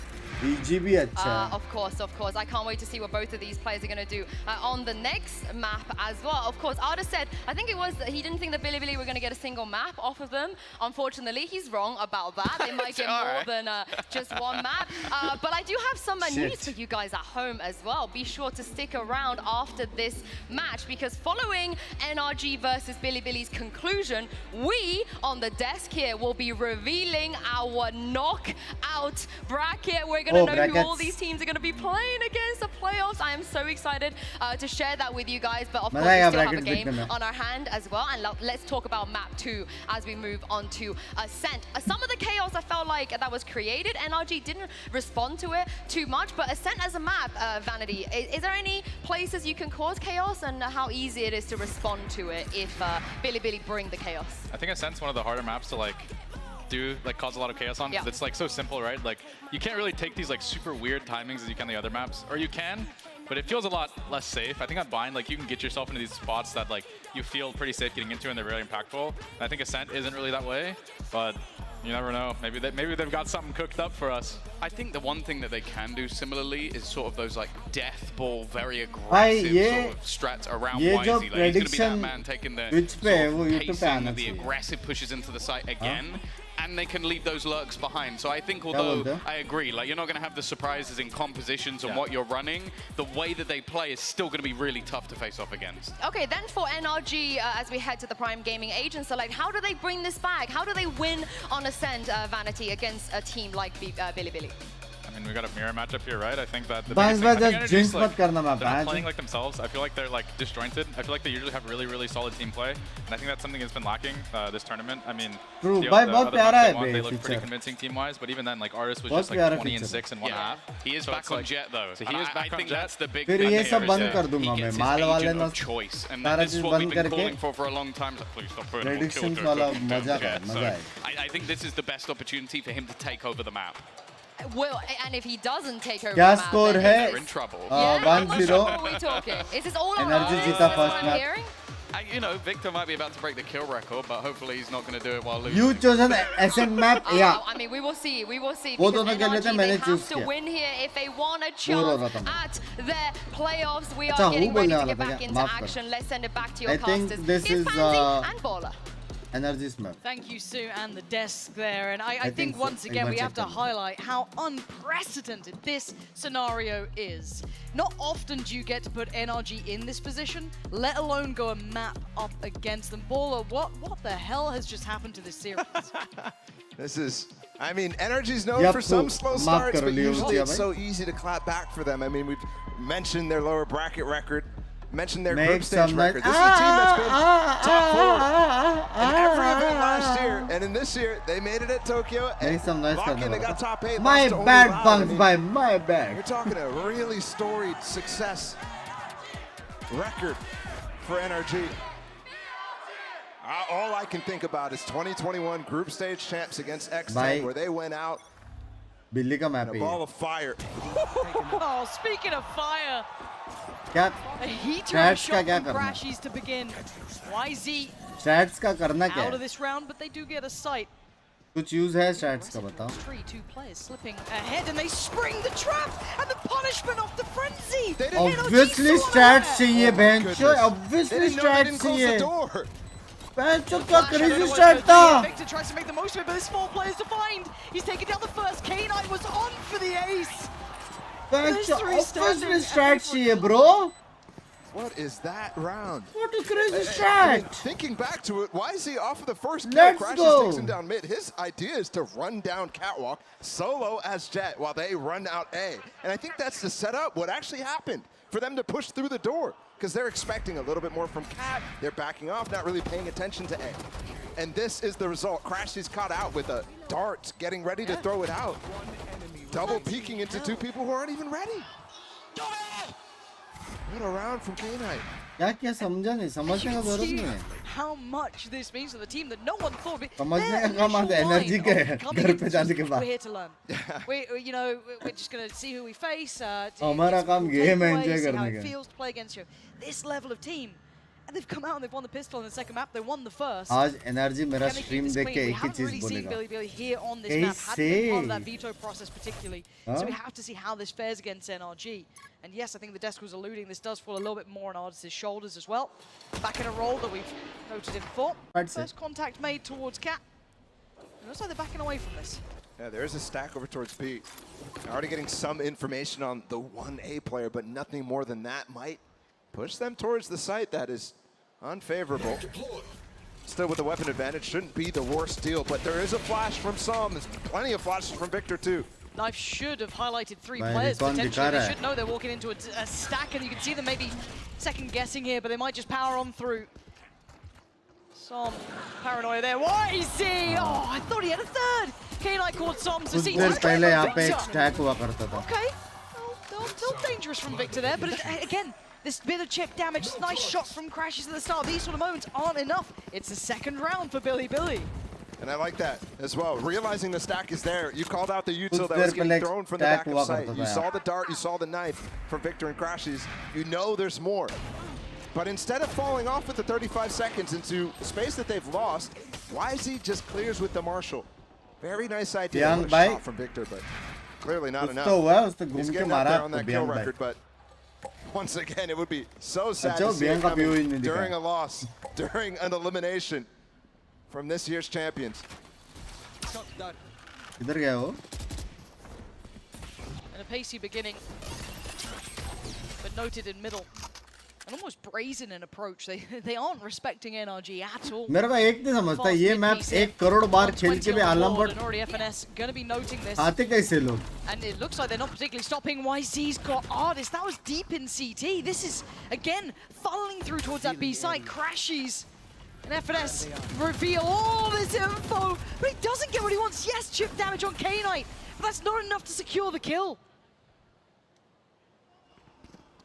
Of course. I can't wait to see what both of these players are going to do on the next map as well. Of course, Artist said, I think it was that he didn't think that Billy were going to get a single map off of them. Unfortunately, he's wrong about that. They might get more than just one map. But I do have some news for you guys at home as well. Be sure to stick around after this match, because following NRG versus Billy's conclusion, we on the desk here will be revealing our knockout bracket. We're going to know who all these teams are going to be playing against the playoffs. I am so excited to share that with you guys. But of course, we still have a game on our hand as well. And let's talk about map 2 as we move on to Ascent. Some of the chaos I felt like that was created, NRG didn't respond to it too much. But Ascent as a map, Vanity, is there any places you can cause chaos, and how easy it is to respond to it if Bilibili bring the chaos? I think Ascent's one of the harder maps to cause a lot of chaos on, because it's like so simple, right? Like you can't really take these like super weird timings as you can the other maps, or you can, but it feels a lot less safe. I think on Bind, like you can get yourself into these spots that like you feel pretty safe getting into, and they're very impactful. And I think Ascent isn't really that way, but you never know. Maybe they've got something cooked up for us. I think the one thing that they can do similarly is sort of those like death ball, very aggressive sort of strats around YZ. Like he's going to be that man taking the sort of pacing of the aggressive pushes into the site again. And they can leave those lurks behind. So I think, although I agree, like you're not going to have the surprises in compositions and what you're running, the way that they play is still going to be really tough to face off against. Okay, then for NRG, as we head to the Prime Gaming Agent Select, how do they bring this back? How do they win on Ascent, Vanity, against a team like Bilibili? I mean, we got a mirror matchup here, right? I think that the Bans biggest thing, just jinx mat karna they're not playing like themselves. I feel like they're like disjointed. I feel like they usually have really, really solid team play, and I think that's something that's been lacking this tournament. I mean, True. the other maps they look pretty convincing team-wise, but even then, like Artis was just like 20-6 in one half. He is back on Jet though. So he is back on Jet. That's the big फिर ये सब बंद कर दूंगा he मैं gets his माल वाले agent ना of choice, and सारा this is चीज what we've बंद been करके calling for a long time. Please stop putting predictions वाला मजा का मजा है I think this is the best opportunity for him to take over the map. Well, and if he doesn't take over क्या the map, score then है they're in trouble. 1-0 What are we talking? Is this all around? NRG जीता first map. You know, Victor might be about to break the kill record, but hopefully he's not going to do it while losing. You chosen Ascent map, yeah. I mean, we will see. We will see. वो Because दोनों के लिए तो NRG, मैंने they choose have to किया win here if they want a chance at their playoffs. We अच्छा are getting ready बोलने to वाला get था back क्या into माफ कर action. Let's send it back to your I think casters. this Here's is Pansy and Baller. NRG's map. Thank you, Sue, and the desk there. And I think so. once again, we have to highlight how unprecedented this scenario is. Not often do you get to put NRG in this position, let alone go a map up against them. Baller, what the hell has just happened to this series? This is, I mean, NRG's known for some slow starts, but usually it's so easy to clap back for them. I mean, we've mentioned their lower bracket record, mentioned their group stage record. This is a team that's been top 4 in every event last year, and in this year, they made it at Tokyo. Make some noise Lock-in, they got top 8. My bad, Bunks, my bad. We're talking a really storied success record for NRG. All I can think about is 2021 group stage champs against X10, where they went out बिल्ली का map in a ball of fire. Oh, speaking of fire, क्या a heater Stats shot का क्या from करना Crashies to begin. YZ stats का करना क्या out of है this round, but they do get a sight. कुछ यूज है स्टैट्स का बताओ 2 players slipping ahead, and they spring the trap and the punishment of the frenzy. obviously stats चाहिए बहनचोद obviously stats चाहिए बहनचोद क्या crazy stat था Victor tries to make the most of it, but there's 4 players to find. He's taken down the first. K9 was on for the ace. बहनचोद obviously stats चाहिए bro. What is that round? What a crazy strat! I mean, thinking back to it, why is he off of the first kill? Let's Crashes go. takes him down mid. His idea is to run down Catwalk solo as Jet while they run out A. And I think that's the setup, what actually happened for them to push through the door. Because they're expecting a little bit more from Cat. They're backing off, not really paying attention to A. And this is the result. Crashes caught out with a dart, getting ready to throw it out. Double peeking into 2 people who aren't even ready. What a round from K9. क्या समझा नहीं समझने का जरूरत नहीं है How much this means to the team that no one thought of. समझने का काम आता है एनर्जी के घर पे जाने के बाद We're here to learn. We're just going to see who we face. हमारा काम गेम है एंजॉय see how करने it का feels to play against you. This level of team. And they've come out and they've won the pistol in the second map. They won the first. आज energy मेरा Can they keep stream this देख clean? के We एक ही haven't चीज really seen बोलेगा Billy here on this map. Hadn't been part of that veto process particularly. So we have to see how this fares against NRG. And yes, I think the desk was alluding. This does fall a little bit more on Artis' shoulders as well. Back in a role that we've noted him for. First contact made towards Cat. It looks like they're backing away from this. Yeah, there's a stack over towards B. Already getting some information on the 1A player, but nothing more than that might push them towards the site that is unfavorable. Still with the weapon advantage, shouldn't be the worst deal, but there is a flash from some. There's plenty of flashes from Victor too. Knife should have highlighted 3 Bhai, players Recon potentially. दिखा They रहा है. should know they're walking into a stack, and you can see them maybe second guessing here, but they might just power on through. Some paranoia there. YZ! Oh, I thought he had a third. K9 caught Som to कुछ see. देर पहले यहाँ पे एक stack हुआ करता था. Okay. Still dangerous from Victor there, but again, this bit of chip damage, nice shot from Crashes at the start. These sort of moments aren't enough. It's the second round for Billy. And I like that as well. Realizing the stack is there. You called out the util that was getting thrown from the back of sight. You saw the dart, you saw the knife from Victor and Crashes. You know there's more. But instead of falling off with the 35 seconds into space that they've lost, YZ just clears with the Marshall. Very nice idea. What a shot from Victor, but clearly not enough. He's getting out there on that kill record, but once again, it would be so sad to see it coming during a loss, during an elimination from this year's champions. इधर गया वो? And a pacey beginning, but noted in middle. An almost brazen in approach. They aren't respecting NRG at all. मेरे को एक नहीं समझता ये map 1 crore बार खेल के भी आलम but and already FNS gonna be noting this. आते कैसे लोग? And it looks like they're not particularly stopping. YZ's got Artist. That was deep in CT. This is again funneling through towards that B site. Crashes. And FNS reveal all this info, but he doesn't get what he wants. Yes, chip damage on K-Knight, but that's not enough to secure the kill.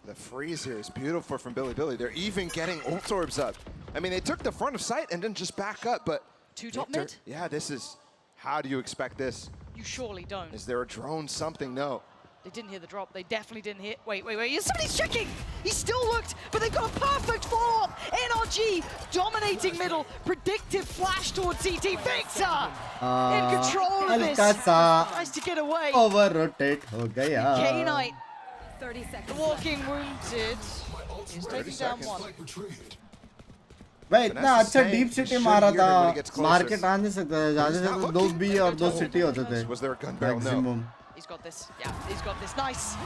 The freeze here is beautiful from Billy. They're even getting ult orbs up. I mean, they took the front of sight and then just back up, but... Two top mid? Yeah, this is... How do you expect this? You surely don't. Is there a drone? Something? No. They didn't hear the drop. They definitely didn't hear... Wait. Somebody's checking! He still looked, but they've got a perfect follow-up. NRG dominating middle. Predictive flash towards CT. Victor in control of this. Tries to get away. Over-rotate हो गया. K-Knight. 30 seconds. Walking wounded. He's taking down one. भाई इतना अच्छा deep city मारा था. Market आ नहीं सकता था. ज़्यादा से ज़्यादा 2 B और 2 सिटी होते थे. Was there a gun barrel? Maximum. He's got this. Yeah, he's got this. Nice.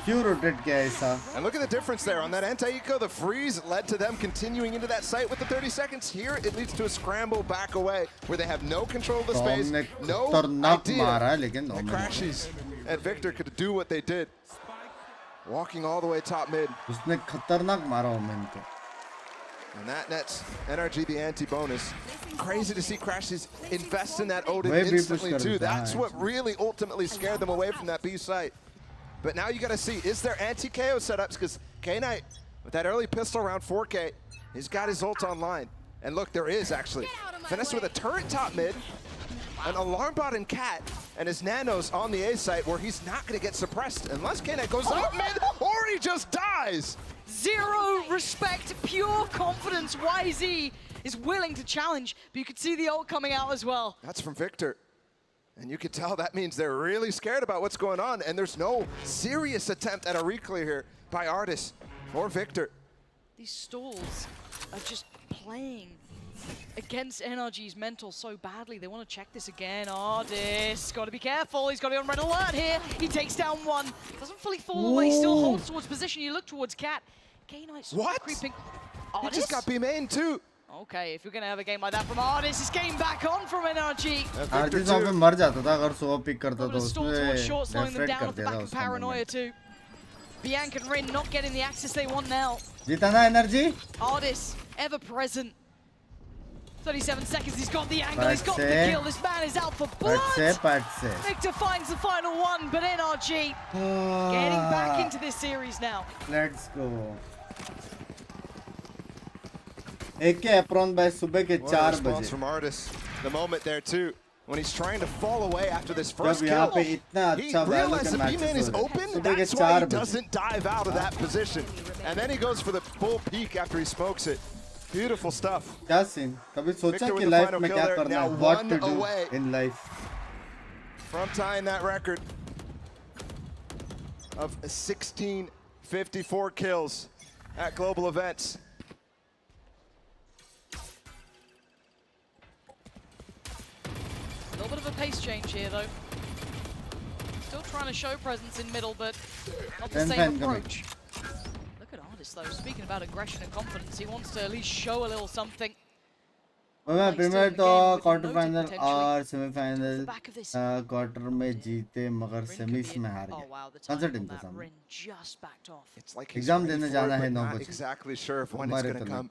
क्यों rotate किया ऐसा? And look at the difference there on that anti-eco. The freeze led to them continuing into that site with the 30 seconds. Here it leads to a scramble back away where they have no control of the space, no idea. And Crashes and Victor could do what they did. Walking all the way top mid. उसने खतरनाक मारा women को. And that nets NRG the anti-bonus. Crazy to see Crashes invest in that Odin instantly too. That's what really ultimately scared them away from that B site. But now you got to see, is there anti-KO setups? Because K-Knight, with that early pistol around 4K, he's got his ult online. And look, there is actually. Vanessa with a turret top mid, an alarm bot and Cat, and his nanos on the A site where he's not going to get suppressed unless K-Knight goes up mid or he just dies. Zero respect, pure confidence. YZ is willing to challenge, but you could see the ult coming out as well. That's from Victor. And you could tell that means they're really scared about what's going on, and there's no serious attempt at a reclear here by Artis or Victor. These stalls are just playing against NRG's mental so badly. They want to check this again. Artis, got to be careful. He's got to be on red alert here. He takes down one. Doesn't fully fall away, still holds towards position. You look towards Cat. K-Knight's creeping. Artis? He just got B-main too. Okay, if you're going to have a game like that from Artis, he's getting back on from NRG. Artis वहाँ पे मर जाता था अगर 100 pick करता तो उसमें उसमें deflect कर दिया था उसका. Paranoia too. Bianca and Rin not getting the access they want now. जीता ना NRG? Artis, ever present. 37 seconds, he's got the angle, he's got the kill. This man is out for blood. Victor finds the final one, but NRG getting back into this series now. Let's go. एक के apron bye सुबह के 4 बजे. From Artis, the moment there too, when he's trying to fall away after this first kill, he realizes the B-main is open. That's why he doesn't dive out of that position, and then he goes for the full peek after he smokes it. Beautiful stuff. क्या scene? कभी सोचा कि life में क्या करना है? What to do in life? From tying that record of 1654 kills at global events. A little bit of a pace change here, though. Still trying to show presence in middle, but not the same approach. Look at Artis, though. Speaking about aggression and confidence, he wants to at least show a little something. मैं premiere तो quarter final और semifinal quarter में जीते मगर semis में हार गए कौन सा टीम था सामने एग्जाम देने जाना है 9 बजे exactly sure if when it's going to come.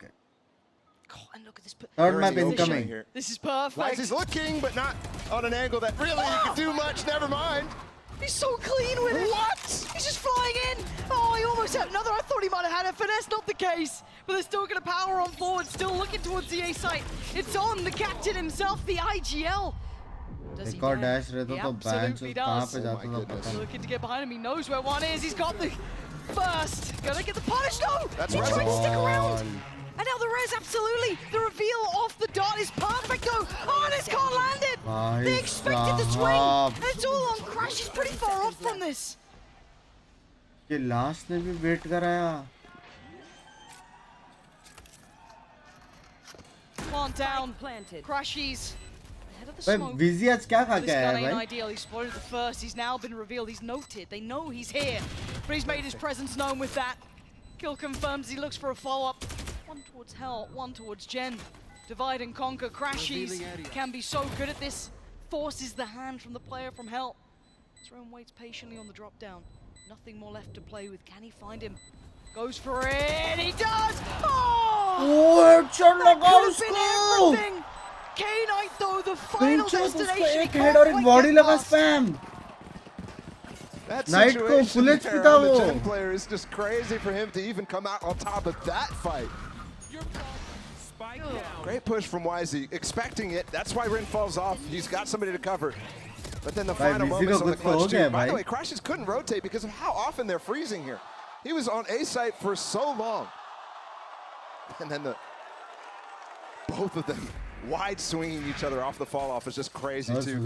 Third map incoming. This is perfect. He's looking, but not on an angle that really he can do much. Never mind. He's so clean with it. What? He's just flying in. Oh, he almost had another. I thought he might have had a finesse. Not the case. But they're still going to power on forward. Still looking towards the A site. It's on the captain himself, the IGL. Does he dash he absolutely does. Looking to get behind him. He knows where one is. He's got the first. Gonna get the punish. No! That's He's right. trying to stick around. And now the res, absolutely. The reveal off the dot is perfect though. Oh, and it's can't land it. They expected the swing. And it's all on Crash. He's pretty far off from this. ये last ने भी wait कराया. Plant down. Crashies. Ahead of the भाई smoke. विजी आज क्या खा के This आया gun ain't भाई? ideal. He spotted the first. He's now been revealed. He's noted. They know he's here. But he's made his presence known with that. Kill confirms. He looks for a follow-up. One towards Hell, one towards Jen. Divide and conquer. Crashies can be so good at this. Forces the hand from the player from Hell. Throne waits patiently on the drop down. Nothing more left to play with. Can he find him? Goes for it. He does. Oh! That could have been everything. K-Knight though, the final destination. एक head और एक body लगा spam. That Knight को situation bullet there की था on the वो. Gen player is just crazy for him to even come out on top of that fight. Great push from YZ, expecting it. That's why Rin falls off. He's got somebody to cover. But then the final moments on the clutch too. By the way, Crashes couldn't rotate because of how often they're freezing here. He was on A site for so long. And then both of them wide swinging each other off the fall off is just crazy too.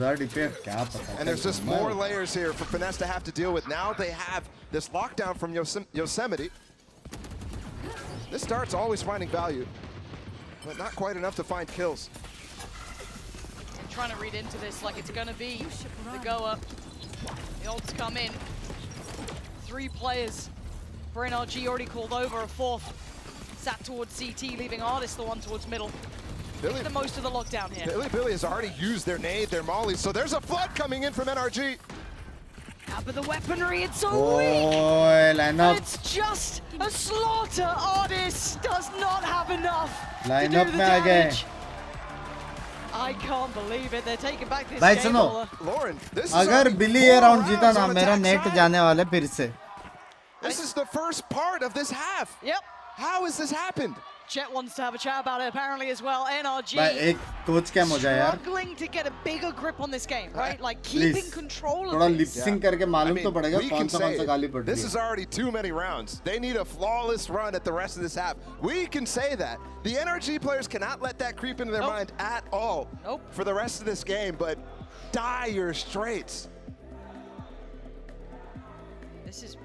And there's just more layers here for Finesse to have to deal with. Now they have this lockdown from Yosemite. This start's always finding value, but not quite enough to find kills. I'm trying to read into this like it's gonna be the go-up. The ults come in. 3 players for NRG already called over, a 4th sat towards CT, leaving Artist the one towards middle. Get the most of the lockdown here. Billy has already used their nade, their mollies, so there's a flood coming in from NRG. Yeah, but the weaponry, it's so Oh, weak. line up. It's just a slaughter. Artist does not have enough Line to up do the में आ गए. damage. I can't believe it. They're taking back this भाई game. सुनो, Lauren, अगर बिली ये round जीता ना मेरा net जाने वाला फिर से. This is the first part of this half. Yep. How has this happened? Chet wants to have a chat about it apparently as well. NRG भाई एक कोच क्या मजा यार. struggling to get a bigger grip on this game, right? Like keeping control of थोड़ा this. lip sync करके मालूम तो पड़ेगा कौन सा गाली पड़ रही है. This is already too many rounds. They need a flawless run at the rest of this half. We can say that. The NRG players cannot let that creep into their mind at all for the rest of this game, but dire straits. This is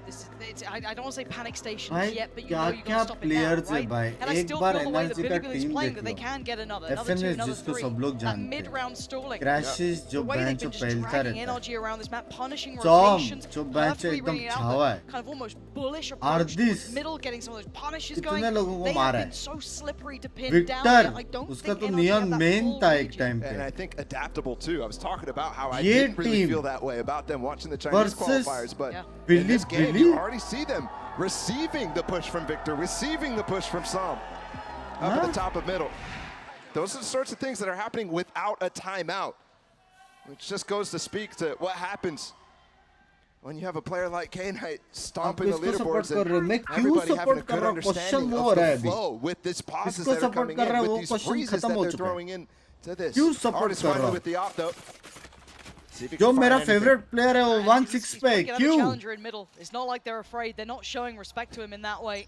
I don't want to say panic station भाई yet, but you क्या know you क्या got to stop it now, players है right? भाई. And I एक still bar feel the way that energy का Billy is team playing देख that they low. can get another 2, FNS another जिसको 3. सब लोग That जानते हैं. mid-round stalling. Crashes The जो way they've बेंच been पे just फैलता dragging रहता है. NRG around this map, punishing Tom, rotations, जो बेंच पे perfectly एकदम bringing out छावा the है. kind of almost bullish approach Ardis. towards middle, getting some of those punishes कितने going. लोगों को They have मारा been है. so slippery to pin Victor, down. I don't उसका think तो NRG have neon that main full था range. एक time And I पे. think adaptable too. I was talking about how I ये didn't really team feel that way about them watching the Chinese versus qualifiers, but in Billy this game Billy. you already see them receiving the push from Victor, receiving the push from Sam up at the top of middle. Those are the sorts of things that are happening without a timeout, which just goes to speak to what happens when you have a player like K-Knight stomping the leaderboards and everybody having a good understanding of the flow with these pauses that are coming in, with these freezes that they're throwing in to this. Artist finally with the op though. जो मेरा favourite player है वो 1-6 पे क्यों? Challenger in middle. It's not like they're afraid. They're not showing respect to him in that way.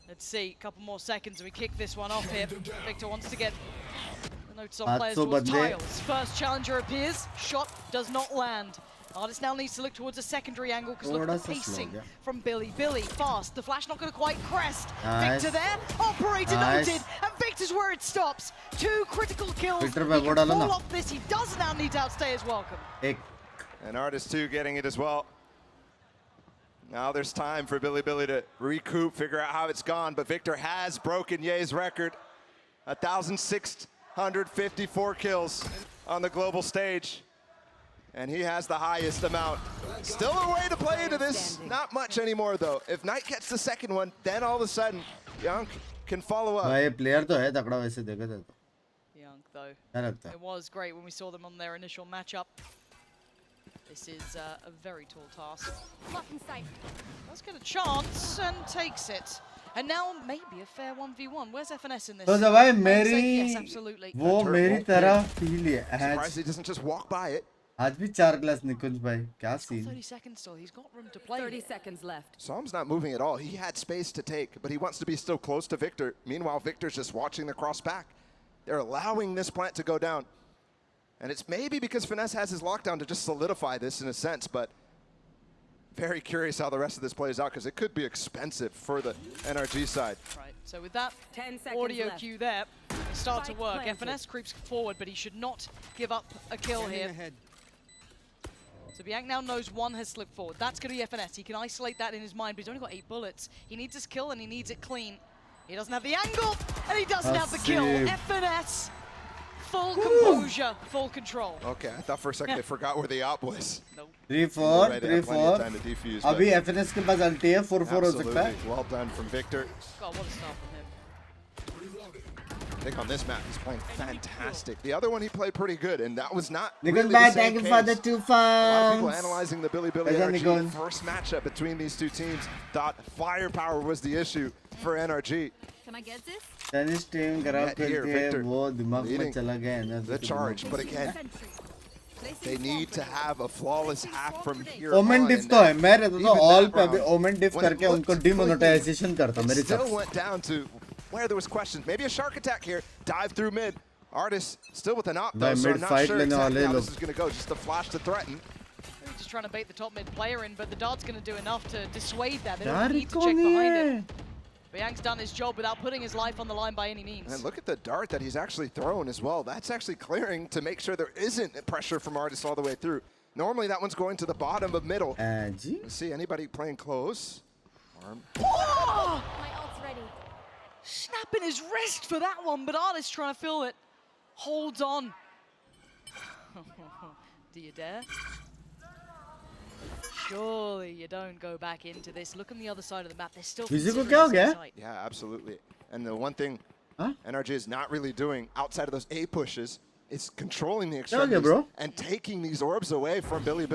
Let's see, a couple more seconds and we kick this one off here. Victor wants to get the notes on players towards tiles. First challenger appears, shot does not land. Artist now needs to look towards a secondary angle because look at the pacing from Billy. Billy, fast. The flash not going to quite crest. Victor there. Operator noted. And Victor's where it stops. 2 critical kills. He can fall off this. He does now need to outstay his welcome. And Artist 2 getting it as well. Now there's time for Billy to recoup, figure out how it's gone. But Victor has broken Ye's record. 1,654 kills on the global stage. And he has the highest amount. Still a way to play into this. Not much anymore, though. If Knight gets the second one, then all of a sudden, Young can follow up. भाई player तो है तगड़ा वैसे देखा जाए तो. Young though. क्या लगता है? It was great when we saw them on their initial matchup. This is a very tall task. Let's get a chance and takes it. And now maybe a fair 1v1. Where's FNS in this? तो भाई Yes, मेरी absolutely. वो मेरी तरह feel है. Surprised he doesn't just walk by it. आज भी 4 class निकुंज भाई क्या scene. 30 seconds still. He's got room to play. 30 seconds left. Psalm's not moving at all. He had space to take, but he wants to be still close to Victor. Meanwhile, Victor's just watching the cross back. They're allowing this plant to go down. And it's maybe because Finesse has his lockdown to just solidify this in a sense, but very curious how the rest of this plays out because it could be expensive for the NRG side. Right, so with that 10 seconds audio left. cue there, start to Spike work. planted. FNS creeps forward, but he should not give up a kill here. So Bianc now knows one has slipped forward. That's going to be FNS. He can isolate that in his mind, but he's only got 8 bullets. He needs his kill, and he needs it clean. He doesn't have the angle, and he doesn't have the kill. FNS, full composure, full control. Okay, I thought for a second they forgot where the op was. 3-4 They had plenty of time to defuse, but अभी FNS के पास अल्टी है 4-4 हो सकता है. absolutely. Well done from Victor. God, what a start from him. I think on this map he's playing fantastic. The other one he played pretty good, and that was not Nikunj really bhai, the same thank you for the case. 2 A lot of people funds. analyzing the Billy Nikunj. NRG first matchup between these two teams thought firepower was the issue for NRG. Can I get this? Tennis team खराब Yet here, करती है Victor वो दिमाग में leading चला गया है ना. the charge, but again, they need to have a flawless half from here Omen on, diff and तो है. that- मैं रहता तो even ऑल that पे अभी round, Omen diff when it करके looked उनको डिमोनेटाइजेशन करता it मेरी still तरफ. went down to where there was questions. Maybe a shark attack here. Dive through mid. Artist still with an op though, Bhai, so I'm mid not fight sure lene exactly wale how this log. is going to go. Just a flash to threaten. Maybe just trying to bait the top mid player in, but the dart's going to do enough to dissuade that. They यार don't need to कौन check behind है? him. Bianc's done his job without putting his life on the line by any means. And look at the dart that he's actually thrown as well. That's actually clearing to make sure there isn't pressure from Artist all the way through. Normally that one's going to the bottom of middle. Ji. Let's see anybody playing close. Arm. Oh! My ult's ready. Snapping his wrist for that one, but Artist trying to fill it. Holds on. Do you dare? Surely you don't go back into this. Look on the other side of the map. They're still considering this inside. Yeah, absolutely. And the one thing NRG is not really doing outside of those A pushes is controlling the extremities bro. and taking these orbs away from Billy.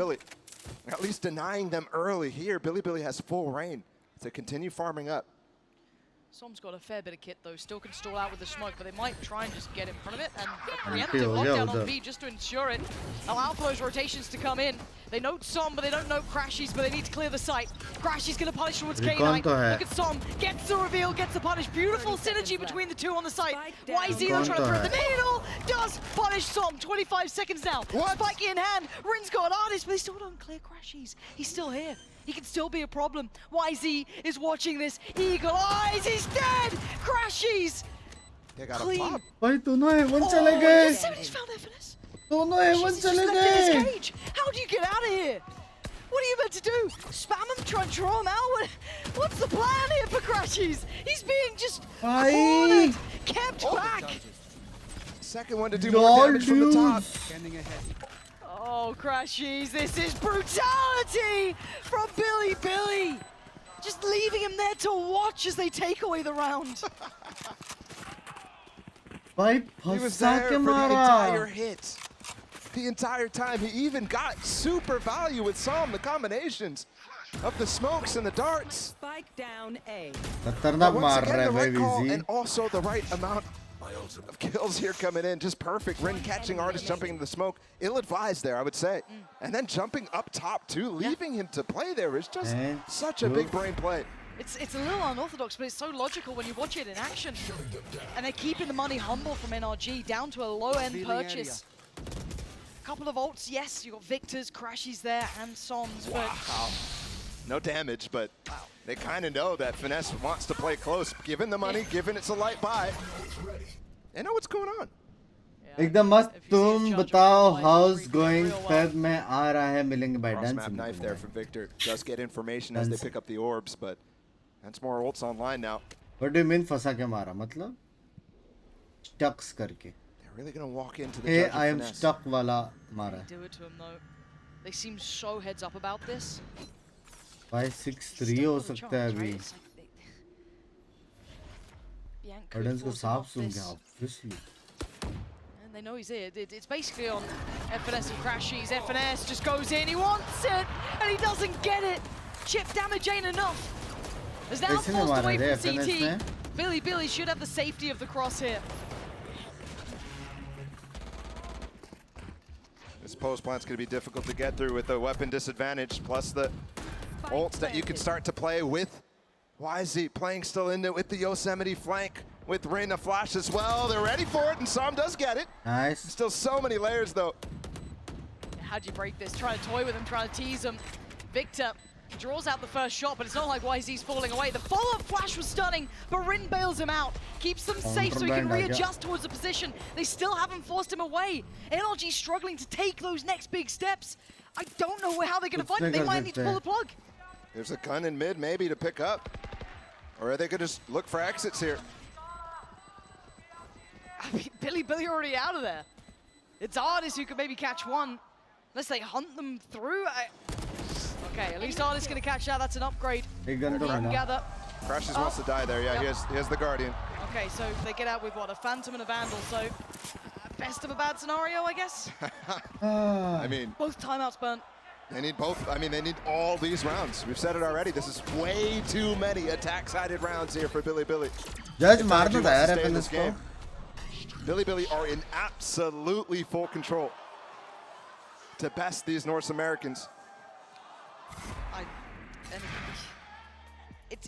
At least denying them early here. Billy has full reign to continue farming up. Som's got a fair bit of kit though, still can stall out with the smoke, but they might try and just get in front of it and a preemptive lockdown on B just to ensure it. Allow for those rotations to come in. They note Som, but they don't note Crashies, but they need to clear the site. Crashies gonna punish towards K9. Look at Som, gets the reveal, gets the punish. Beautiful synergy between the two on the site. YZ though trying to thread the needle, does punish Som. 25 seconds now. Spike in hand, Rin's got Artist, but they still don't clear Crashies. He's still here. He can still be a problem. YZ is watching this. Eagle eyes, he's dead! Crashies! They got Clean. a pop. भाई दोनों haven चले गए. 70's found FNS. दोनों haven Jesus, चले just left in his गए. cage. How do you get out of here? What are you meant to do? Spam him, try and draw him out? What's the plan here for Crashies? He's being just cornered, kept back. Second one to do more damage from the top. Oh, Crashies, this is brutality from Billy. Just leaving him there to watch as they take away the round. भाई He was फंसा there के for the entire मारा. hit. The entire time. He even got super value with some, the combinations of the smokes and the darts. Spike down A. खतरनाक Once मार again, रहा है the भाई right call VZ. and also the right amount of kills here coming in. Just perfect. Rin catching Artist, jumping into the smoke. Ill-advised there, I would say. And then jumping up top too, leaving him to play there is just such a big brain play. It's a little unorthodox, but it's so logical when you watch it in action. And they're keeping the money humble from NRG down to a low-end purchase. Couple of ults, yes, you got Victor's, Crashies there, and Soms, but No damage, but they kind of know that Finesse wants to play close. Given the money, given it's a light buy. They know what's going on. एकदम मस्त. तुम बताओ how's going? Feb में आ रहा है मिलेंगे by Cross map dancing. knife there from Victor. Does get information as they pick up the orbs, but that's more ults online now. What do you mean फंसा के मारा मतलब? Stucks करके. They're really gonna walk into the Hey, judge I am finesse. stuck वाला मारा. Do it to him though. They seem so heads up about this. भाई 6-3 हो सकता है अभी. Ordens को साफ सुन के obviously. And they know he's here. It's basically on FNS and Crashies. FNS just goes in, he wants it, and he doesn't get it. Chip damage ain't enough. As now forced away from CT. Billy should have the safety of the crosshair. This post plant's going to be difficult to get through with the weapon disadvantage, plus the ults that you can start to play with. YZ playing still in it with the Yosemite flank, with Rain of Flash as well. They're ready for it, and Som does get it. Nice. Still so many layers, though. How'd you break this? Trying to toy with him, trying to tease him. Victor draws out the first shot, but it's not like YZ's falling away. The follow-up flash was stunning, but Rin bails him out. Keeps them safe so he can readjust towards the position. They still haven't forced him away. NRG struggling to take those next big steps. I don't know how they're going to fight him. They might need to pull the plug. There's a gun in mid, maybe, to pick up. Or are they going to just look for exits here? I mean, Billy already out of there. It's Artis who could maybe catch one. Unless they hunt them through. Okay, at least Artis going to catch that. That's an upgrade. Gather. Crashes wants to die there. Yeah, he has the Guardian. Okay, so they get out with what? A Phantom and a Vandal. So best of a bad scenario, I guess. I mean, both timeouts burnt. They need both. I mean, they need all these rounds. We've said it already. This is way too many attack-sided rounds here for Billy. Judge मार दो यार FNS को. Billy are in absolutely full control to best these North Americans.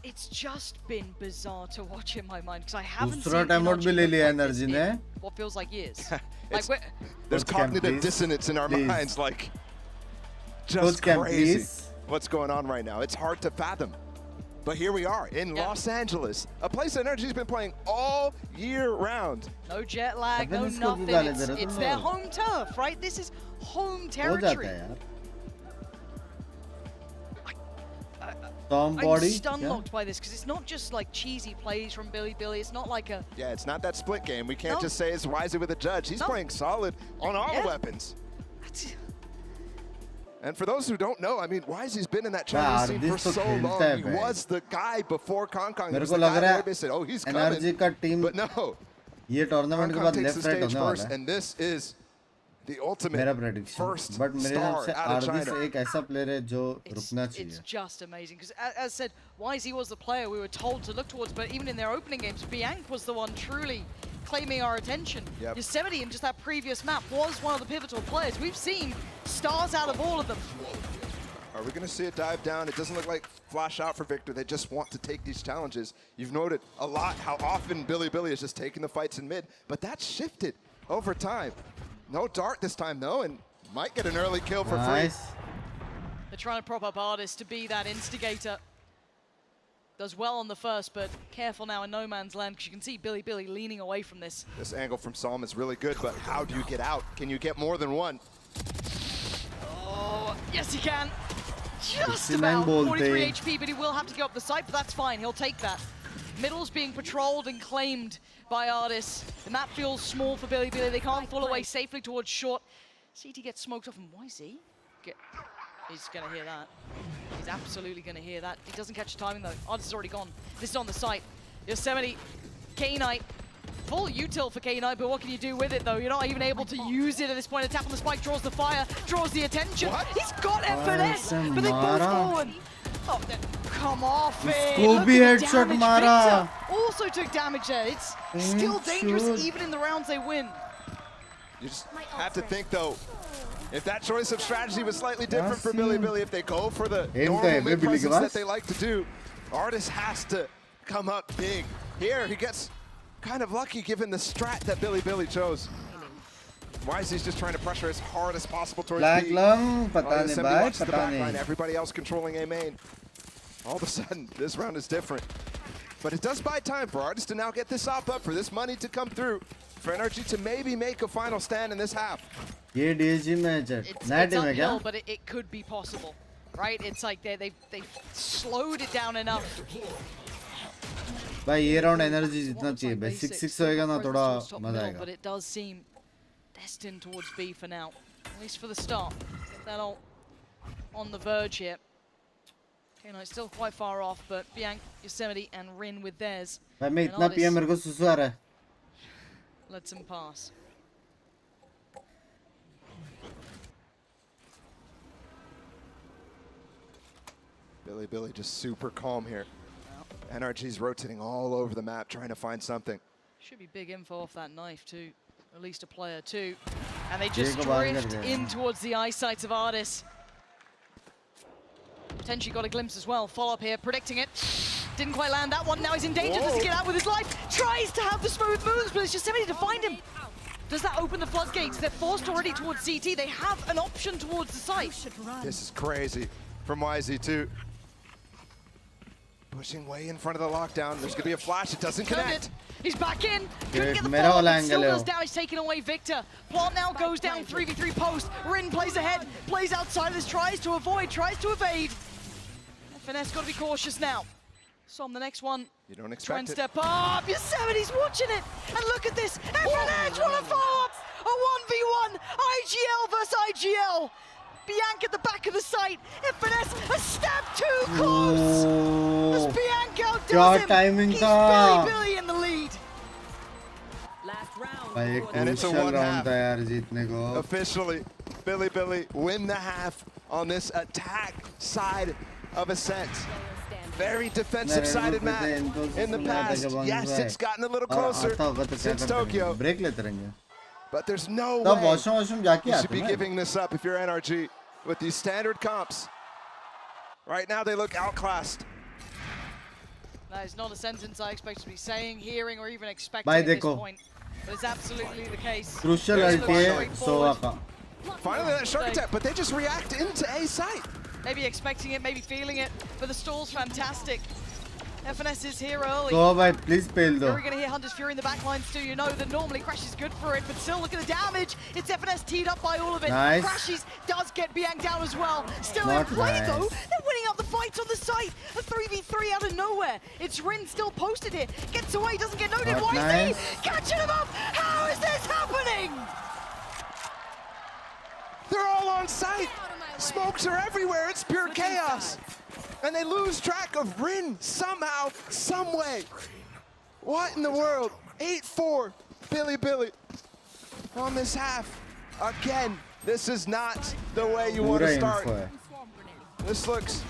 It's just been bizarre to watch in my mind because I haven't दूसरा time out भी ले लिया energy ने. What feels like years. There's cognitive dissonance in our minds, like just crazy. What's going on right now? It's hard to fathom. But here we are in Los Angeles, a place that NRG's been playing all year round. No jet lag, no nothing. It's their home turf, right? This is home territory. I'm stun-locked by this because it's not just like cheesy plays from Billy. It's not like a... Yeah, it's not that split game. We can't just say it's Wiser with a judge. He's playing solid on all the weapons. And for those who don't know, I mean, Wisey's been in that Chinese scene for so long. He was the guy before Kong. He was the guy where they said, oh, he's coming. But no. ये tournament के बाद left right होने वाला है. And this is the ultimate first star out of China. एक ऐसा player है जो रुकना चाहिए. It's just amazing because, as I said, YZ was the player we were told to look towards, but even in their opening games, Bianc was the one truly claiming our attention. Yosemite in just that previous map was one of the pivotal players. We've seen stars out of all of them. Are we going to see it dive down? It doesn't look like flash out for Victor. They just want to take these challenges. You've noted a lot how often Billy is just taking the fights in mid, but that's shifted over time. No dart this time though, and might get an early kill for free. They're trying to prop up Artis to be that instigator. Does well on the first, but careful now in no man's land because you can see Billy leaning away from this. This angle from Salm is really good, but how do you get out? Can you get more than one? Oh, yes he can. Just about 43 HP, but he will have to go up the site, but that's fine. He'll take that. Middle's being patrolled and claimed by Artis. The map feels small for Billy. They can't fall away safely towards short. CT gets smoked off, and YZ he's going to hear that. He's absolutely going to hear that. He doesn't catch the timing, though. Artis is already gone. This is on the site. Yosemite, K-Knight. Full util for K-Knight, but what can you do with it, though? You're not even able to use it at this point. A tap on the spike draws the fire, draws the attention. He's got FNS, but they both fallen. Oh, come off it. Scooby headshot Mara. Also took damage there. It's still dangerous even in the rounds they win. You just have to think, though, if that choice of strategy was slightly different for Billy, if they go for the normal mid-presence that they like to do, Artis has to come up big. Here, he gets kind of lucky given the strat that Billy chose. YZ's just trying to pressure as hard as possible towards B. Everybody else controlling A main. All of a sudden, this round is different. But it does buy time for Artis to now get this op up, for this money to come through, for NRG to maybe make a final stand in this half. It's uphill, but it could be possible, right? It's like they've slowed it down enough. भाई ये round energy जितना चाहिए भाई 6-6 होएगा ना थोड़ा मजा आएगा. But it does seem destined towards B for now, at least for the start. Get that all on the verge here. Okay, no, it's still quite far off, but Bianc, Yosemite, and Rin with theirs. भाई मैं इतना पिया मेरे को सुसु आ रहा है. Lets them pass. Billy just super calm here. NRG's rotating all over the map, trying to find something. Should be big info off that knife too. At least a player too. And they just drift in towards the eyesight of Ardis. Potentially got a glimpse as well. Follow up here, predicting it. Didn't quite land that one. Now he's in danger. Does he get out with his life? Tries to have the smooth moves, but it's just somebody to find him. Does that open the floodgates? They're forced already towards CT. They have an option towards the site. This is crazy from YZ2. Pushing way in front of the lockdown. There's gonna be a flash. It doesn't connect. He's back in. Couldn't get the follow-up. Still does damage taken away. Victor. Plant now goes down 3v3 post. Rin plays ahead. Plays outside of this. Tries to avoid. Tries to evade. Finesse got to be cautious now. So on the next one. You don't expect try and step up. Yosemite's watching it. And look at this. FNH, what a follow-up. A 1v1. IGL versus IGL. Bianc at the back of the site. FNS a step too close. As Bianc outdoes him. Timing He's Billy in the lead. Last round. And it's a one half. को. Officially, Billy win the half on this attack side of Ascent. Very defensive-sided map in the past. Yes, it's gotten a little closer since Tokyo. But there's no way you should be giving this up if you're NRG with these standard comps. Right now, they look outclassed. That is not a sentence I expect to be saying, hearing, or even expecting at this point. But it's absolutely the case. Crucial ulti Sova. Finally, that shark attack, but they just react into A site. Maybe expecting it, maybe feeling it, but the stall's fantastic. FNS is here early. So bhai, please fail though. You're going to hear Hunter's Fury in the backlines too. You know that normally Crash is good for it, but still look at the damage. It's FNS teed up by all of it. Nice. Crashes does get Bianc down as well. Still in Not play nice. though. They're winning up the fights on the site. A 3v3 out of nowhere. It's Rin still posted here. Gets away, doesn't get noted. Not Why nice. is he catching him up? How is this happening? They're all on site. Smokes are everywhere. It's pure chaos. And they lose track of Rin somehow, some way. What in the world? 8-4, Billy on this half. Again, this is not the way you want to start. This looks,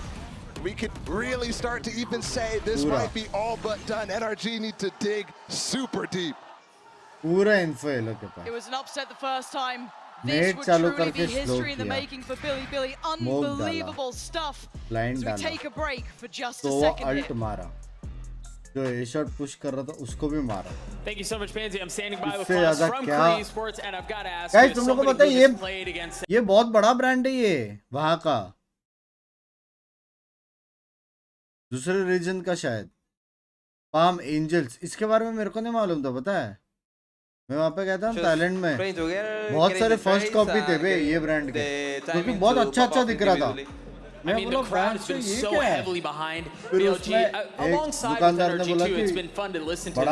we could really start to even say this might be all but done. NRG need to dig super deep. It was an upset the first time. This would truly be history in the making for Billy. Unbelievable stuff. As we take a break for just a second here. जो ए shot push कर रहा था उसको भी मारा. Thank you so much, Pansy. I'm standing by with इससे Klaus ज़्यादा from क्या? Korea Sports, and I've got to ask Guys, you, तुम लोगों को somebody पता who है just played against ये बहुत बड़ा ब्रांड है ये वहाँ का. दूसरे रीजन का शायद. पाम एंजल्स इसके बारे में मेरे को नहीं मालूम था पता है. मैं वहाँ पे गया था थाईलैंड में. बहुत सारे फर्स्ट कॉपी थे बे ये ब्रांड के. क्योंकि बहुत अच्छा दिख रहा था. I mean, the crowd has been so heavily behind BLG. Alongside with NRG too, it's been fun to listen to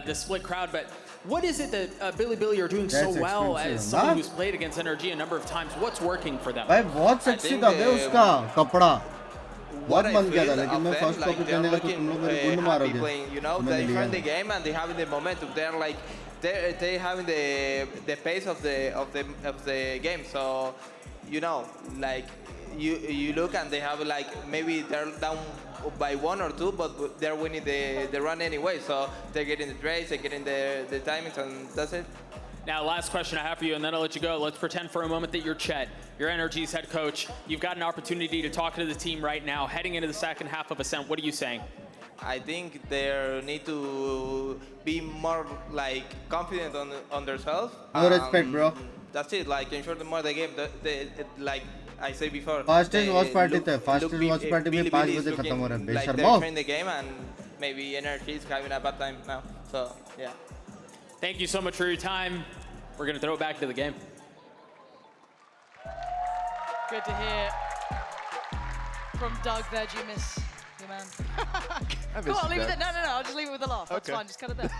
the split crowd. But what is it that Billy are doing so well as someone who's played against NRG a number of times? What's working for them? भाई बहुत sexy था बे उसका कपड़ा. बहुत मन किया था लेकिन मैं फर्स्ट कॉपी करने का तो तुम लोग मेरे गुंड मारोगे. You know, they find the game and they having the momentum. They're like they having the pace of the game. So you know, like. You look and they have like maybe they're down by 1 or 2, but they're winning the run anyway. So they're getting the trades, they're getting the timings, and that's it. Now, last question I have for you, and then I'll let you go. Let's pretend for a moment that you're Chet. You're NRG's head coach. You've got an opportunity to talk to the team right now, heading into the second half of Ascent. What are you saying? I think they need to be more like confident on themselves. No respect, bro. That's it. Like ensure the more the game, like. I said before. Fastest watch party था. Fastest watch party में 5 बजे खत्म हो रहा है. Like they're playing the game and maybe NRG is having a bad time now. So yeah. Thank you so much for your time. We're gonna throw it back to the game. Good to hear from Doug there, G-Miss. your man. I Go miss on, you, leave it Dad. there. No, I'll just leave it with a laugh. That's Okay. fine, just cut it there.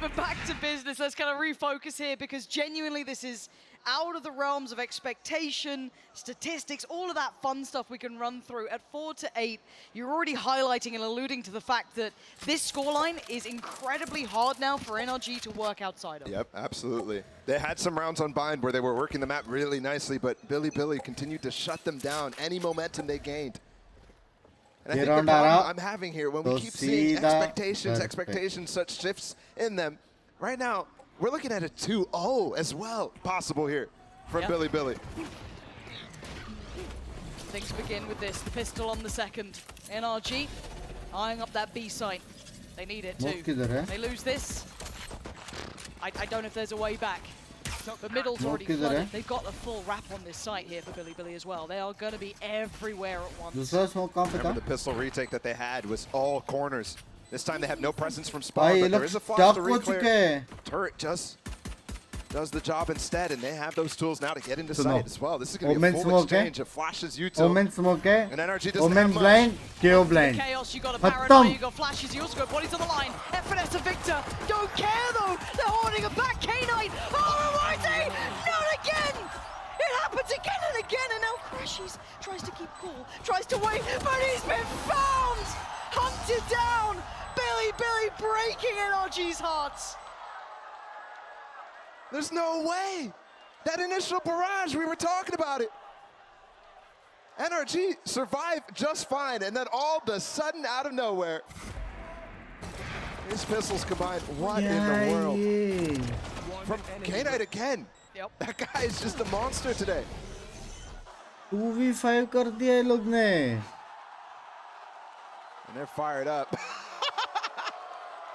But back to business. Let's kind of refocus here because genuinely this is out of the realms of expectation, statistics, all of that fun stuff we can run through. At 4-8, you're already highlighting and alluding to the fact that this scoreline is incredibly hard now for NRG to work outside of. Yep, absolutely. They had some rounds on bind where they were working the map really nicely, but Billy continued to shut them down any momentum they gained. And I think the problem I'm having here, when we keep seeing expectations, such shifts in them, right now, we're looking at a 2-0 as well possible here from Billy. Things begin with this, the pistol on the second. NRG eyeing up that B site. They need it too. They lose this. I don't know if there's a way back. But middle's already flooded. They've got the full wrap on this site here for Billy as well. They are going to be everywhere at once. Remember the pistol retake that they had was all corners. This time they have no presence from spawn, but there is a flash to reclear. Turret just does the job instead, and they have those tools now to get into sight as well. This is going to be a full exchange of flashes, util, and NRG doesn't have much. blind, KO blind. Chaos, you got a paranoia, you got flashes, you also got bodies on the line. FNS and Victor don't care though. They're holding it back. K9, oh, Mighty, not again. It happens again and again, and now Crashies tries to keep cool, tries to wait, but he's been found, hunted down. Billy breaking NRG's hearts. There's no way. That initial barrage, we were talking about it. NRG survived just fine, and then all of a sudden, out of nowhere, these pistols combined. What in the world? From K9 again. Yep. That guy is just a monster today. 2v5 कर दिया ये लोग ने. And they're fired up.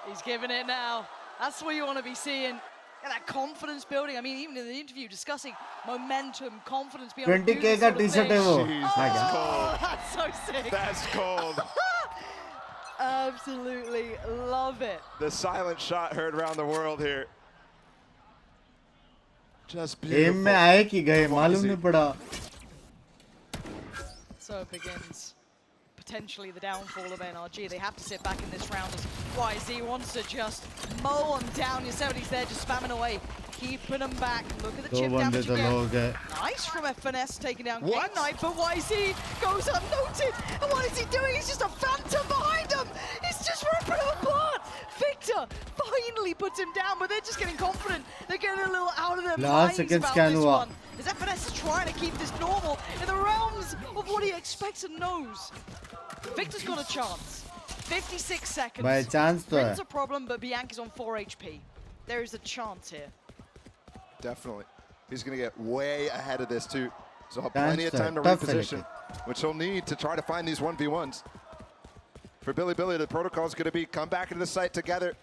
He's giving it now. That's what you want to be seeing. And that confidence building. I mean, even in the interview discussing momentum, confidence. 20K का t-shirt है वो. That's cold. That's so sick. That's cold. Absolutely love it. The silent shot heard around the world here. Just Aim beautiful. में आए कि गए मालूम नहीं पड़ा. So it begins potentially the downfall of NRG. They have to sit back in this round as YZ wants to just mow them down. Yosemite's there just spamming away, keeping them back. Look at the chip damage again. Nice from FNS taking down K9, but YZ goes unnoted. And what is he doing? He's just a phantom behind him. He's just ripping him apart. Victor finally puts him down, but they're just getting confident. They're getting a little out of their minds about this one. As FNS is trying to keep this normal in the realms of what he expects and knows. Victor's got a chance. 56 seconds. By chance तो है. Rin's a problem, but Bianca's on 4 HP. There is a chance here. Definitely. He's going to get way ahead of this too. So he'll have plenty of time to reposition, which he'll need to try to find these 1v1s. For Billy, the protocol is going to be come back into the site together.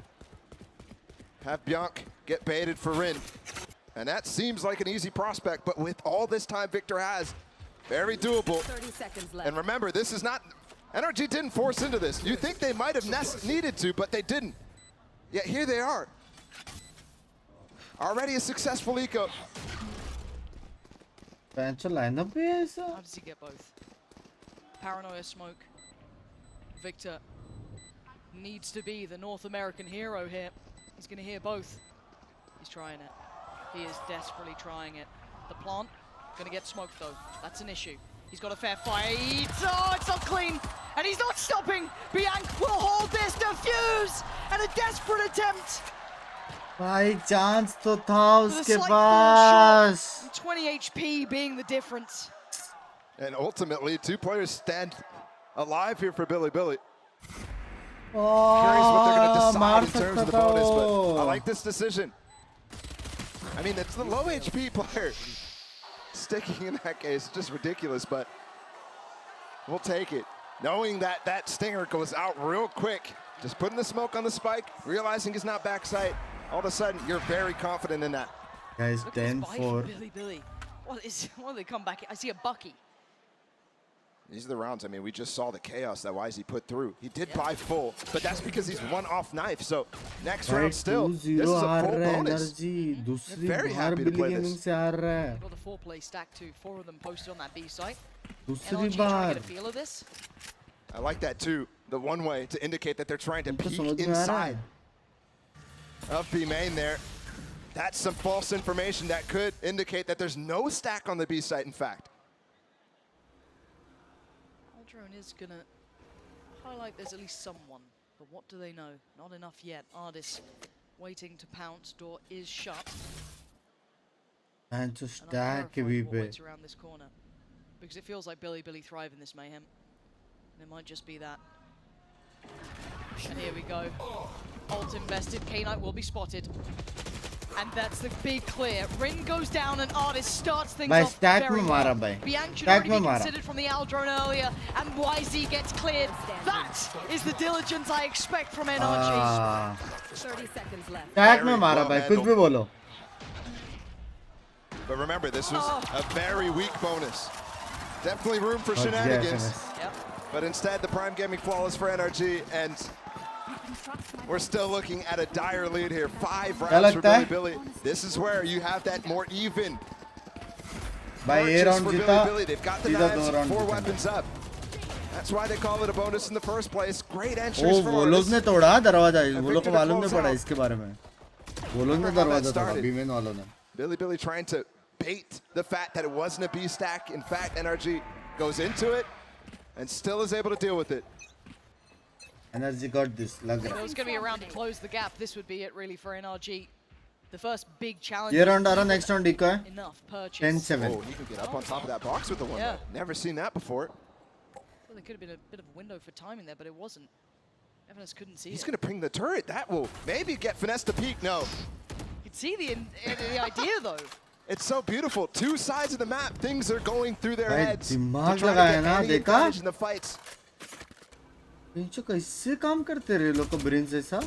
Have Bianc get baited for Rin. And that seems like an easy prospect, but with all this time Victor has, very doable. 30 seconds left. And remember, this is not, NRG didn't force into this. You think they might have needed to, but they didn't. Yet here they are. Already a successful eco. lineup भी है ऐसा. How does he get both? Paranoia smoke. Victor needs to be the North American hero here. He's going to hear both. He's trying it. He is desperately trying it. The plant, going to get smoked though. That's an issue. He's got a fair fight. Oh, it's not clean. And he's not stopping. Bianc will hold this. Defuse. And a desperate attempt. By chance तो था With a उसके slight pass. fall shot, 20 HP being the difference. And ultimately, two players stand alive here for Billy. Curious Oh, what they're going to decide in terms सकता of the था bonus, but वो. I like this decision. I mean, it's the low HP player sticking in that case. Just ridiculous, but we'll take it. Knowing that that stinger goes out real quick, just putting the smoke on the spike, realizing it's not backside, all of a sudden you're very confident in that. Guys, Look at this buy from 10-4. Billy. What do they come back? I see a Bucky. These are the rounds. I mean, we just saw the chaos that YZ put through. He did buy full, but that's because he's one off knife. So next round still, this is a full bonus. दूसरी Very bar happy to Billy play Gaming this. से हार रहा है. Got the 4-play stack too. 4 of them posted on that B site. दूसरी NRG trying to bar. get a feel of this. I like that too. The one way to indicate that they're trying to peek inside of B main there. That's some false information that could indicate that there's no stack on the B site, in fact. Drone is gonna highlight there's at least someone, but what do they know? Not enough yet. Ardis waiting to pounce. Door is shut. And to stack waits around this corner because it feels like Billy thrive in this mayhem. And it might just be that. And here we go. Ult invested. K-Knight will be spotted. And that's the big clear. Rin goes down and Ardis starts things off very well. Bianchi should already be considered from the Al drone earlier, and YZ gets cleared. That is the diligence I expect from NRG. 30 seconds left. Stack में मारा भाई, कुछ भी बोलो. But remember, this was a very weak bonus. Definitely room for shenanigans. Yep. But instead, the Prime Gaming flawless for NRG, and we're still looking at a dire lead here. 5 rounds for Billy. This is where you have that more even purchase for Billy. They've got the knives, 4 weapons up. That's why they call it a bonus in the first place. Great entries from वो लोग ने तोड़ा दरवाजा. वो लोग को मालूम नहीं पड़ा इसके बारे में. वो लोग ने दरवाजा तोड़ा. B-main वालों ने. Billy trying to bait the fact that it wasn't a B stack. In fact, NRG goes into it and still is able to deal with it. NRG got this. If it was going to be around to close the gap, this would be it really for NRG. The first big challenge. Ye round aa next round decoy. Enough purchase. 10-7. Oh, he can get up on top of that box with the one. Yeah. Never seen that before. Well, there could have been a bit of a window for timing there, but it wasn't. Evans couldn't see He's going to ping the turret. That will maybe get Finesse to peek. No. You can see the idea though. It's so beautiful. 2 sides of the map. Things are going through their heads. दिमाग लगाया ना, देखा? In the fights. इनको कैसे काम करते रहे लोग को ब्रेन जैसा?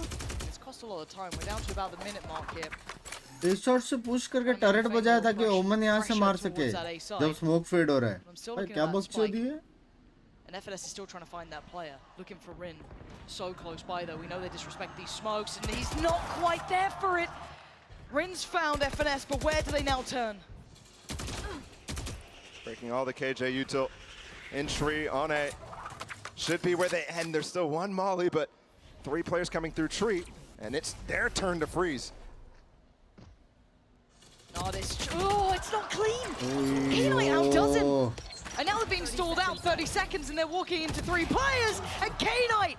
It's cost a lot of time. We're down to about the minute mark here. इस शॉट से पुश करके टर्रेट बजाया ताकि ओमन यहाँ से मार सके जब स्मोक फेड हो रहा है. भाई क्या बकचोदी है? And FNS is still trying to find that player. Looking for Rin. So close by though. We know they disrespect these smokes and he's not quite there for it. Rin's found FNS, but where do they now turn? Breaking all the KJ util in tree on A. Should be where they end. There's still 1 molly, but 3 players coming through tree, and it's their turn to freeze. Oh, it's not clean. K-Knight outdoes him. And now they're being stalled out 30 seconds, and they're walking into 3 players, and K-Knight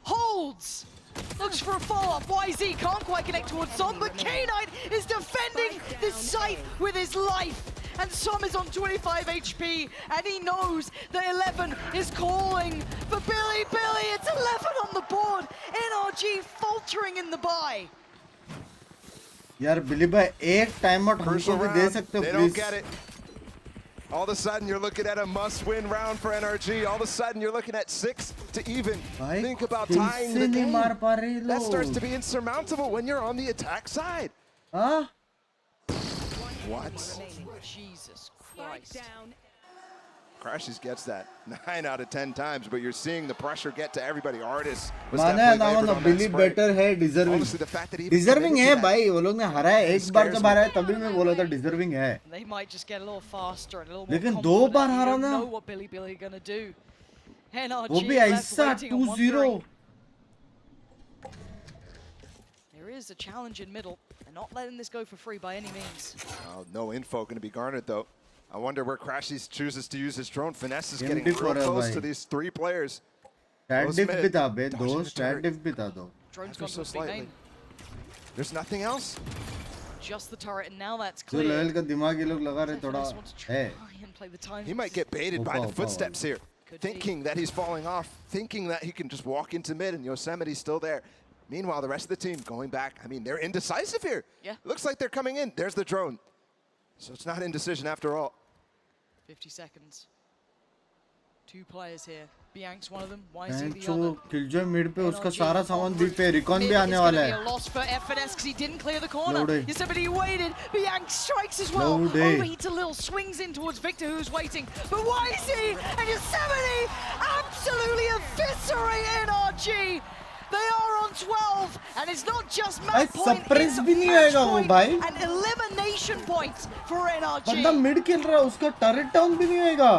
holds. Looks for a follow-up. YZ can't quite connect towards Som, but K-Knight is defending this site with his life. And Som is on 25 HP, and he knows that 11 is calling for Billy. It's 11 on the board. NRG faltering in the buy. यार बिली भाई एक time out हमको भी दे सकते हो They don't get it. All of a sudden, you're looking at a must-win round for NRG. All of a sudden, you're looking at 6 to even. Think about tying the game. That starts to be insurmountable when you're on the attack side. Huh? What? Jesus Christ. Crashes gets that 9 out of 10 times, but you're seeing the pressure get to everybody. Artists was माना definitely favored on that Billy spray. Better है deserving है भाई वो लोग ने हरा है एक बार जब हारा है तभी मैं बोला था डिजर्विंग है They might just get a little faster and a little more लेकिन confident. 2 बार हारा ना know what Billy gonna do. NRG वो भी ऐसा 2-0 There is a challenge in middle. They're not letting this go for free by any means. No info going to be garnered though. I wonder where Crashy chooses to use his drone. Finesse is getting real close to these 3 players. Stat diff भी था बे दो stat diff भी था दो Drone's gone so slightly. There's nothing else. Just the turret, and now that's जो clear. Level का दिमाग ये लोग लगा रहे थोड़ा है He might get baited by the footsteps here, thinking that he's falling off, thinking that he can just walk into mid and Yosemite's still there. Meanwhile, the rest of the team going back. I mean, they're indecisive here. Yeah. Looks like they're coming in. There's the drone. So it's not indecision after all. 50 seconds. 2 players here. Binks one of them. YZ the जो other. Killjoy mid पे उसका सारा सामान भी पे recon भी आने वाला है It's going to be a loss for FNS because he didn't clear the corner. No day. Yosemite waited. Binks strikes as well. No day. Overheats a little, swings in towards Victor who's waiting. But YZ and Yosemite absolutely eviscerate NRG. They are on 12, and it's not just match point, it's match point and elimination point for NRG. बंदा mid खेल रहा है उसका turret down भी नहीं होएगा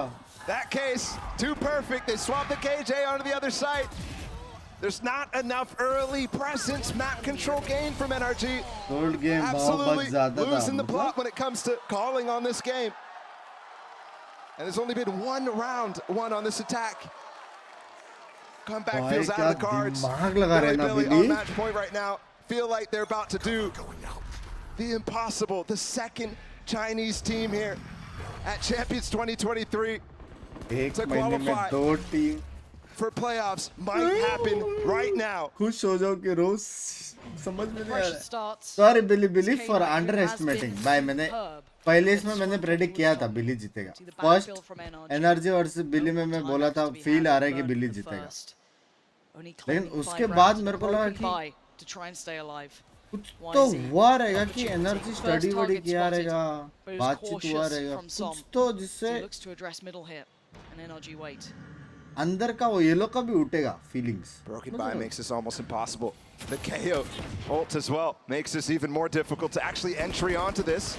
that case, too perfect. They swap the KJ onto the other side. There's not enough early presence, map control gain from NRG. Old game Absolutely losing the plot when it comes to calling on this game. And there's only been one round won on this attack. Comeback feels out of the cards. Billy on match point right now. Feel like they're about to do the impossible. The second Chinese team here at Champions 2023 to qualify for playoffs might happen right now. खुश हो जाओ कि रोज समझ में नहीं आ रहा. Sorry Billy for underestimating. भाई मैंने पहले इसमें मैंने प्रेडिक्ट किया था बिली जीतेगा. फर्स्ट एनर्जी वर्सेस बिली में मैं बोला था फील आ रहा है कि बिली जीतेगा. लेकिन उसके बाद मेरे को लगा कि कुछ तो हुआ रहेगा कि एनर्जी स्टडी वडी किया रहेगा, बातचीत हुआ रहेगा, कुछ तो जिससे अंदर का वो येलो का भी उठेगा feelings. Broken by makes this almost impossible. The KO ult as well makes this even more difficult to actually entry onto this.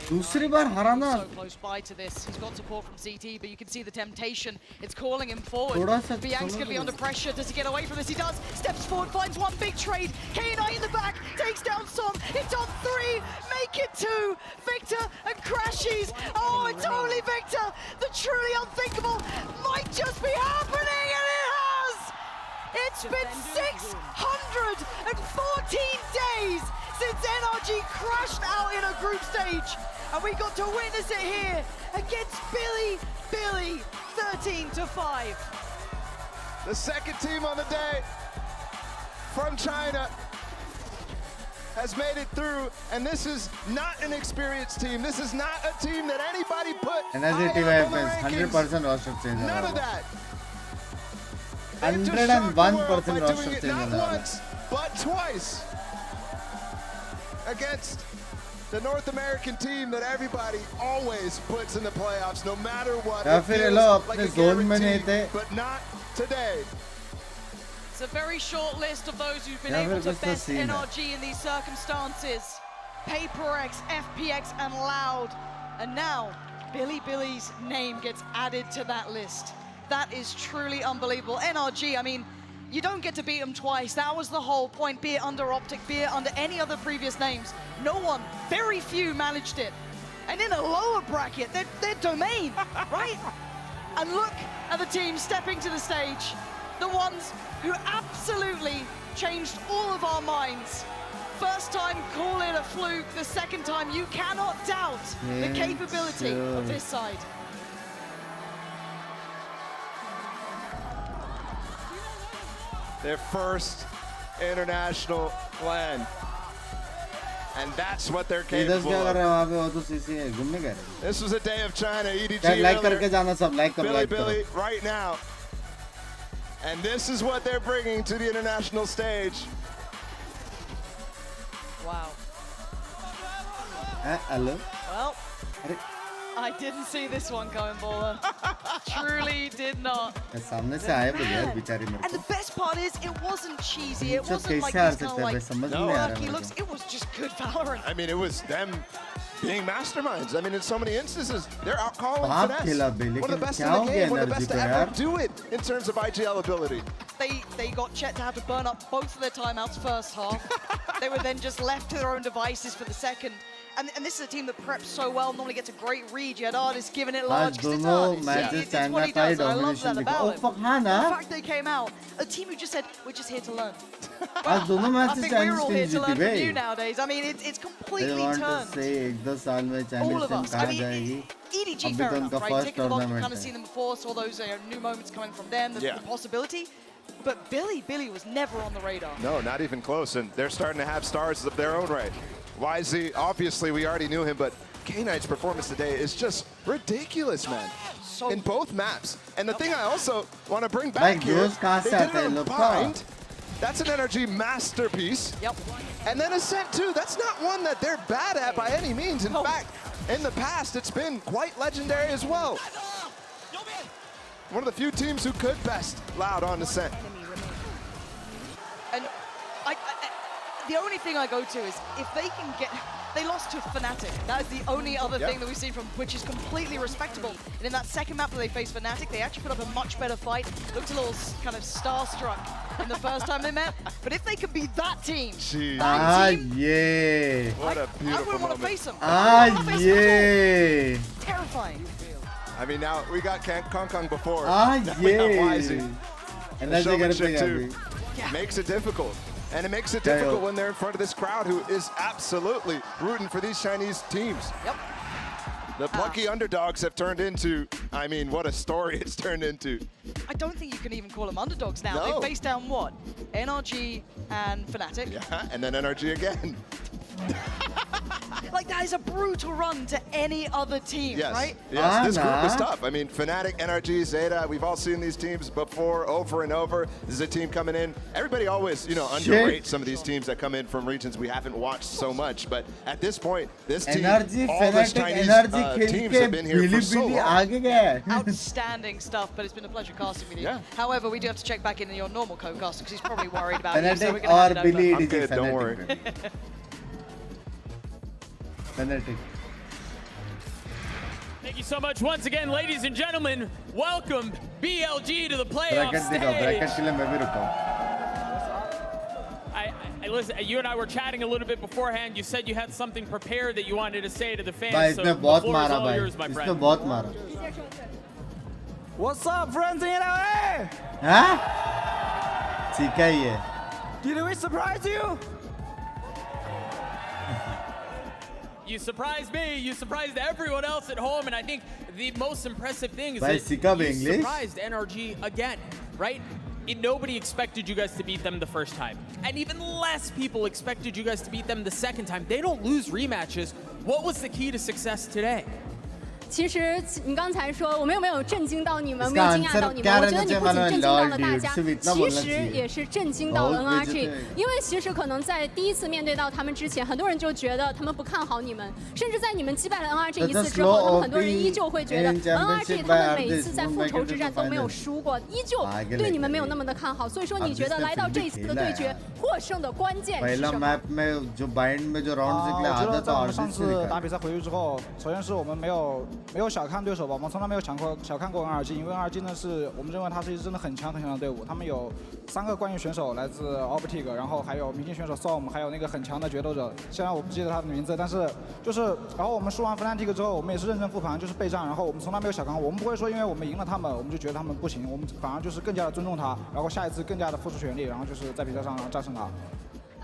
दूसरी बार हराना. So close by to this. He's got support from CT, but you can see the temptation. It's calling him forward. Binks going to be under pressure. Does he get away from this? He does. Steps forward, finds one big trade. K9 in the back, takes down Som. It's on 3. Make it 2. Victor and Crashies. Oh, it's only Victor. The truly unthinkable might just be happening, and it has. It's been 614 days since NRG crashed out in a group stage, and we got to witness it here against Billy, 13-5. The second team on the day from China has made it through, and this is not an experienced team. This is not a team that anybody put Energy team high up on the 100% roster change. None of that. 101% roster change. Not once, but twice. Against the North American team that everybody always puts in the playoffs, no matter what. It feels like a guarantee, but not today. It's a very short list of those who've been able to best NRG in these circumstances. PaperX, FPX, and Loud. And now, Billy's name gets added to that list. That is truly unbelievable. NRG, I mean, you don't get to beat them twice. That was the whole point, be it under Optic, be it under any other previous names. No one, very few managed it. And in a lower bracket, they're domain, right? And look at the team stepping to the stage. The ones who absolutely changed all of our minds. First time, call it a fluke. The second time, you cannot doubt the capability of this side. Their first international LAN. And that's what they're capable of. This was a day of China, EDG Billy right now. And this is what they're bringing to the international stage. Wow. Hello? Well, I didn't see this one coming, Baller. Truly did not. And the best part is, it wasn't cheesy. It wasn't like these kind of like quirky looks. It was just good Valorant. I mean, it was them being masterminds. I mean, in so many instances, they're out calling finesse. One of the best in the game, one of the best to ever do it in terms of IGL ability. They got Chet to have to burn up both of their timeouts first half. They were then just left to their own devices for the second. And this is a team that preps so well, normally gets a great read. You had Artis giving it large, because it's Artis. It's what he does, and I love that about him. The fact they came out, a team who just said, we're just here to learn. Well, I think we're all here to learn from you nowadays. I mean, it's completely turned. All of us. I mean, EDG, fair enough, right? Tick the box, we've kind of seen them before, saw those new moments coming from them, the possibility. But Billy was never on the radar. No, not even close, and they're starting to have stars of their own right. YZ, obviously we already knew him, but K9's performance today is just ridiculous, man. In both maps. And the thing I also want to bring back here, they did it on Bind. That's an NRG masterpiece. Yep. And then Ascent too, that's not one that they're bad at by any means. In fact, in the past, it's been quite legendary as well. One of the few teams who could best Loud on Ascent. And the only thing I go to is, if they can get They lost to Fnatic. That is the only other thing that we've seen from, which is completely respectable. And in that second map that they faced Fnatic, they actually put up a much better fight. Looked a little kind of starstruck in the first time they met. But if they could be that team, yeah. What a beautiful I wouldn't want to moment. face them. Yeah. Terrifying. I mean, now we got Kong Kong before. Yeah. Now we have Wisey. And The that's the showmanship too. Makes it difficult. And it makes it difficult when they're in front of this crowd who is absolutely rooting for these Chinese teams. Yep. The plucky underdogs have turned into, I mean, what a story it's turned into. I don't think you can even call them underdogs now. No. They faced down what? NRG and Fnatic. Yeah, and then NRG again. Like, that is a brutal run to any other team, right? Yes, this group is tough. I mean, Fnatic, NRG, Zeta, we've all seen these teams before, over and over. This is a team coming in. Everybody always, underrates some of these teams that come in from regions we haven't watched so much. But at this point, this team, NRG, all these Fnatic, Chinese teams have been here for so long. Outstanding stuff, but it's been a pleasure casting with you. Yeah. However, we do have to check back in your normal co-caster because he's probably worried about you. So we're Fnatic gonna hand or it over. Billy, I'm good, don't worry. Fnatic. Thank you so much once again, ladies and gentlemen. Welcome BLG to the playoff Bracket दिखाओ, bracket के लिए मैं भी रुका I listen, you and I were chatting a little bit beforehand. You said you had something prepared that you wanted to say to the fans. भाई So इसने the बहुत floor is मारा all भाई yours, my इसने friend. बहुत मारा What's up, friends in LA? हाँ सीखा ही है Did we surprise you? You surprised me, you surprised everyone else at home, and I think the most impressive thing is Bhai, that सीखा भी you English? surprised NRG again, right? Nobody expected you guys to beat them the first time. And even less people expected you guys to beat them the second time. They don't lose rematches. What was the key to success today? 其实你刚才说我们有没有震惊到你们， इसका 没有惊讶到你们？ answer 我觉得你不仅震惊到了大家， क्या रहना चाहिए? 其实也是震惊到了 बहुत NRG。 बेइज्जत 因为其实可能在第一次面对到他们之前，很多人就觉得他们不看好你们，甚至在你们击败了 NRG 一次之后，他们很多人依旧会觉得 NRG 他们每一次在复仇之战都没有输过，依旧对你们没有那么的看好。所以说，你觉得来到这一次的对决，获胜的关键是什么？ map में जो bind में जो round निकले 我觉 आधा 得 तो 在我们 RC 上 से 次 निकला 打比赛回去之后，首先是我们没有小看对手吧，我们从来没有小看过 NRG， 因为 NRG 呢是我们认为它是一支真的很强很强的队伍，他们有3个冠军选手来自 Optic， 然后还有明星选手 Som， 还有那个很强的决斗者，虽然我不记得他的名字，但是然后我们输完 Fnatic 之后，我们也是认真复盘，就是备战，然后我们从来没有小看过，我们不会说因为我们赢了他们，我们就觉得他们不行，我们反而就是更加的尊重他，然后下一次更加的付出全力，然后就是在比赛上战胜他。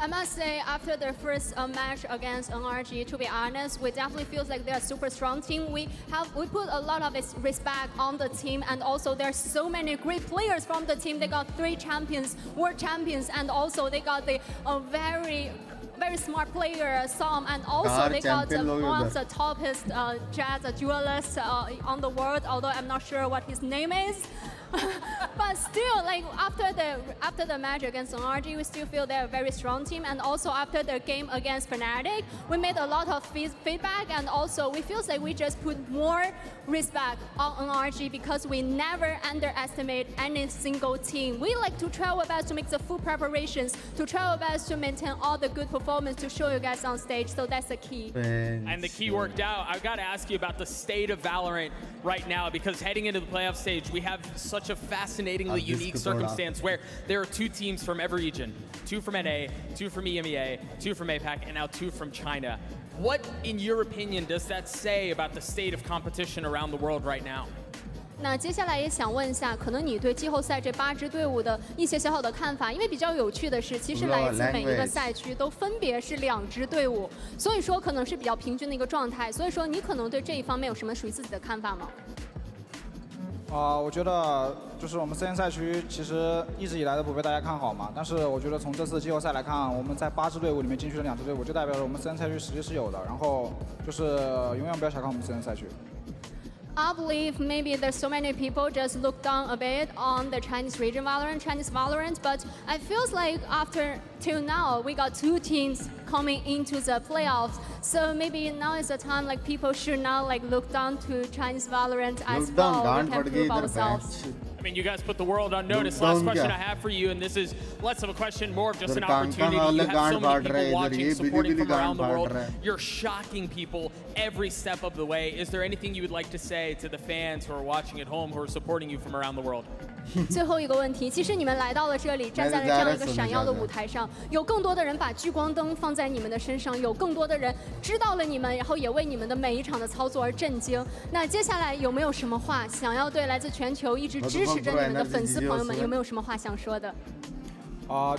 I must say, after the first match against NRG, to be honest, we definitely feel like they're a super strong team. We put a lot of respect on the team, and also there's so many great players from the team. They got 3 champions, world champions, and also they got the very smart player, Som, and also they got one of the toppest jazz duelists on the world, although I'm not sure what his name is. But still, like after the match against NRG, we still feel they're a very strong team. And also after the game against Fnatic, we made a lot of feedback, and also we feel like we just put more respect on NRG because we never underestimate any single team. We like to try our best to make the full preparations, to try our best to maintain all the good performance to show you guys on stage. So that's the key. And the key worked out. I've got to ask you about the state of Valorant right now, because heading into the playoff stage, we have such a fascinatingly unique circumstance where there are 2 teams from every region, 2 from NA, 2 from EMEA, 2 from APAC, and now 2 from China. What, in your opinion, does that say about the state of competition around the world right now? 那接下来也想问一下，可能你对季后赛这8支队伍的一些小小的看法，因为比较有趣的是，其实来自每一个赛区都分别是2支队伍，所以说可能是比较平均的一个状态。所以说你可能对这一方面有什么属于自己的看法吗？我觉得就是我们CN赛区其实一直以来都不被大家看好嘛，但是我觉得从这次季后赛来看，我们在8支队伍里面进去了2支队伍，就代表着我们CN赛区实力是有的。然后就是永远不要小看我们CN赛区。 I believe maybe there's so many people just look down a bit on the Chinese region Chinese Valorant, but I feels like till now we got 2 teams coming into the playoffs. So maybe now is the time like people should not like look down to Chinese Valorant as well. We can prove ourselves. I mean, you guys put the world on notice. Last question I have for you, and this is less of a question, more of just an opportunity. You have so many people watching, supporting from around the world. You're shocking people every step of the way. Is there anything you would like to say to the fans who are watching at home, who are supporting you from around the world? 最后一个问题，其实你们来到了这里，站在了这样一个闪耀的舞台上，有更多的人把聚光灯放在你们的身上，有更多的人知道了你们，然后也为你们的每一场的操作而震惊。那接下来有没有什么话想要对来自全球一直支持着你们的粉丝朋友们，有没有什么话想说的？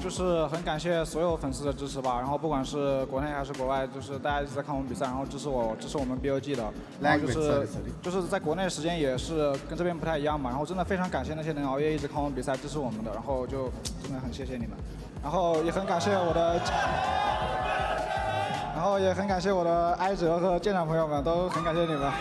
就是很感谢所有粉丝的支持吧，然后不管是国内还是国外，就是大家一直在看我们比赛，然后支持我们 BLG 的，然后就是在国内的时间也是跟这边不太一样嘛，然后真的非常感谢那些能熬夜一直看我们比赛支持我们的，然后就真的很谢谢你们，然后也很感谢我的艾哲和舰长朋友们，都很感谢你们。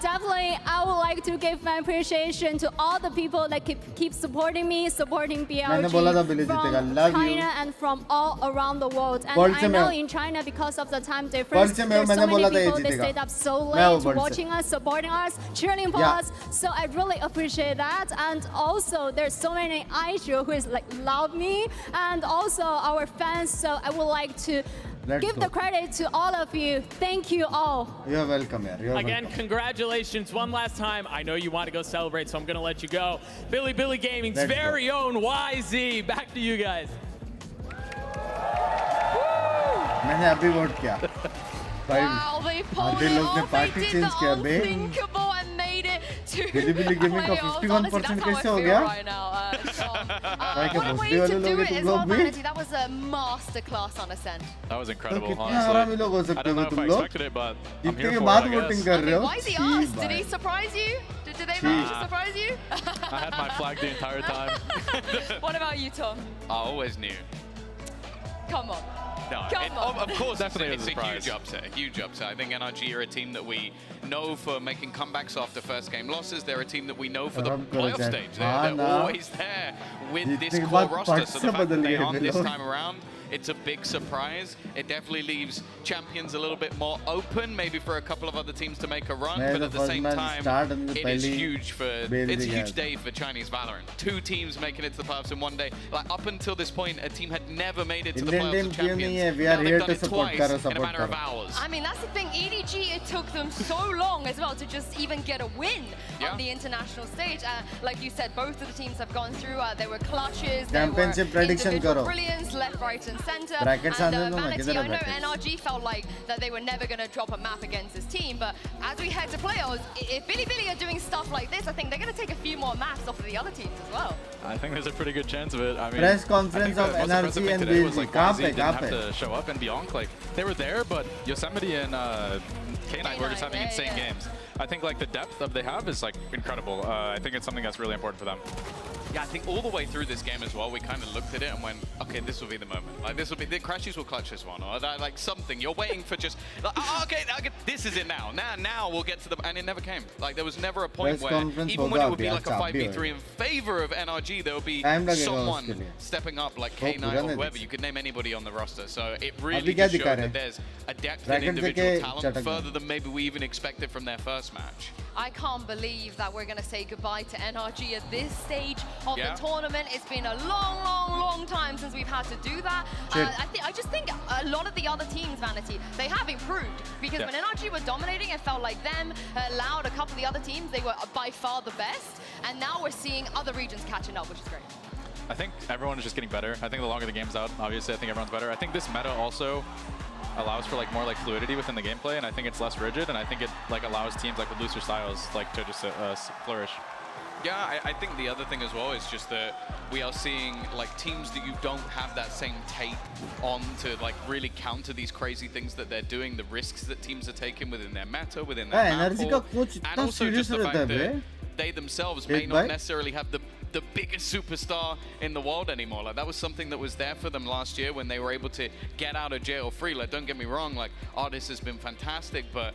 Definitely, I would like to give my appreciation to all the people that keep supporting me, supporting BLG from China and from all around the world. And I know in China, because of the time difference, there's so many people that stayed up so late watching us, supporting us, cheering for us. So I really appreciate that. And also, there's so many Aishu who is like love me, and also our fans. So I would like to give the credit to all of you. Thank you all. You're welcome, yeah. Again, congratulations one last time. I know you want to go celebrate, so I'm going to let you go. Billy Gaming's very own YZ. Back to you guys. मैंने अभी vote किया. Wow, they pulled it off. They did the unthinkable and made it to Billy Gaming का 51% कैसे हो गया? What a way to do it as well, Vanity. That was a masterclass on Ascent. That was incredible, कितने हरामी लोग हो I सकते don't know हो if तुम I लोग? expected it, but I'm जीतने here के for बाद it, I वोटिंग guess. कर रहे हो? Why is he asked? Did he surprise you? Did they manage to surprise you? I had my flag the entire time. What about you, Tom? I always knew. Come on. No, of course, definitely it's a huge upset. A huge upset. I think NRG are a team that we know for making comebacks after first game losses. They're a team that we know for the playoff stage. They're always there with this core roster. So the fact that they aren't this time around, it's a big surprise. It definitely leaves Champions a little bit more open, maybe for a couple of other teams to make a run. But at the same time, it is huge for it's a huge day for Chinese Valorant. 2 teams making it to the playoffs in one day. Like up until this point, a team had never made it to the playoffs of Champions. We are here to support in a matter of hours. I mean, that's the thing. EDG, it took them so long as well to just even get a win on the international stage. Like you said, both of the teams have gone through. There were clutches, there were individual brilliance, left, right, and center. And Vanity, I know NRG felt like that they were never going to drop a map against this team. But as we head to playoffs, if Billy are doing stuff like this, I think they're going to take a few more maps off of the other teams as well. I think there's a pretty good chance of it. I mean, press conference of NRG and BLG was like YZ didn't have पे? to show up, and Beyond, like they were there, but Yosemite and K9 were just having insane games. I think like the depth that they have is like incredible. I think it's something that's really important for them. Yeah, I think all the way through this game as well, we kind of looked at it and went, okay, this will be the moment. Like this will be the Crashies will clutch this one, or that, like something. You're waiting for just like, oh, okay, this is it now. Now we'll get to the, and it never came. Like there was never a point where even when it would be like a 5v3 in favor of NRG, there would be someone stepping up like K9 or whoever. You could name anybody on the roster. So it really just showed that there's a depth in individual talent further than maybe we even expected from their first match. I can't believe that we're going to say goodbye to NRG at this stage of the tournament. It's been a long time since we've had to do that. I just think a lot of the other teams, Vanity, they have improved. Because when NRG were dominating, it felt like them allowed a couple of the other teams. They were by far the best. And now we're seeing other regions catching up, which is great. I think everyone is just getting better. I think the longer the game's out, obviously, I think everyone's better. I think this meta also allows for like more like fluidity within the gameplay, and I think it's less rigid, and I think it like allows teams like with looser styles like to just flourish. Yeah, I think the other thing as well is just that we are seeing like teams that you don't have that same tape on to like really counter these crazy things that they're doing, the risks that teams are taking within their meta, within their map pool, and also just the fact that they themselves may not necessarily have the biggest superstar in the world anymore. Like that was something that was there for them last year when they were able to get out of jail free. Like don't get me wrong, like Artis has been fantastic, but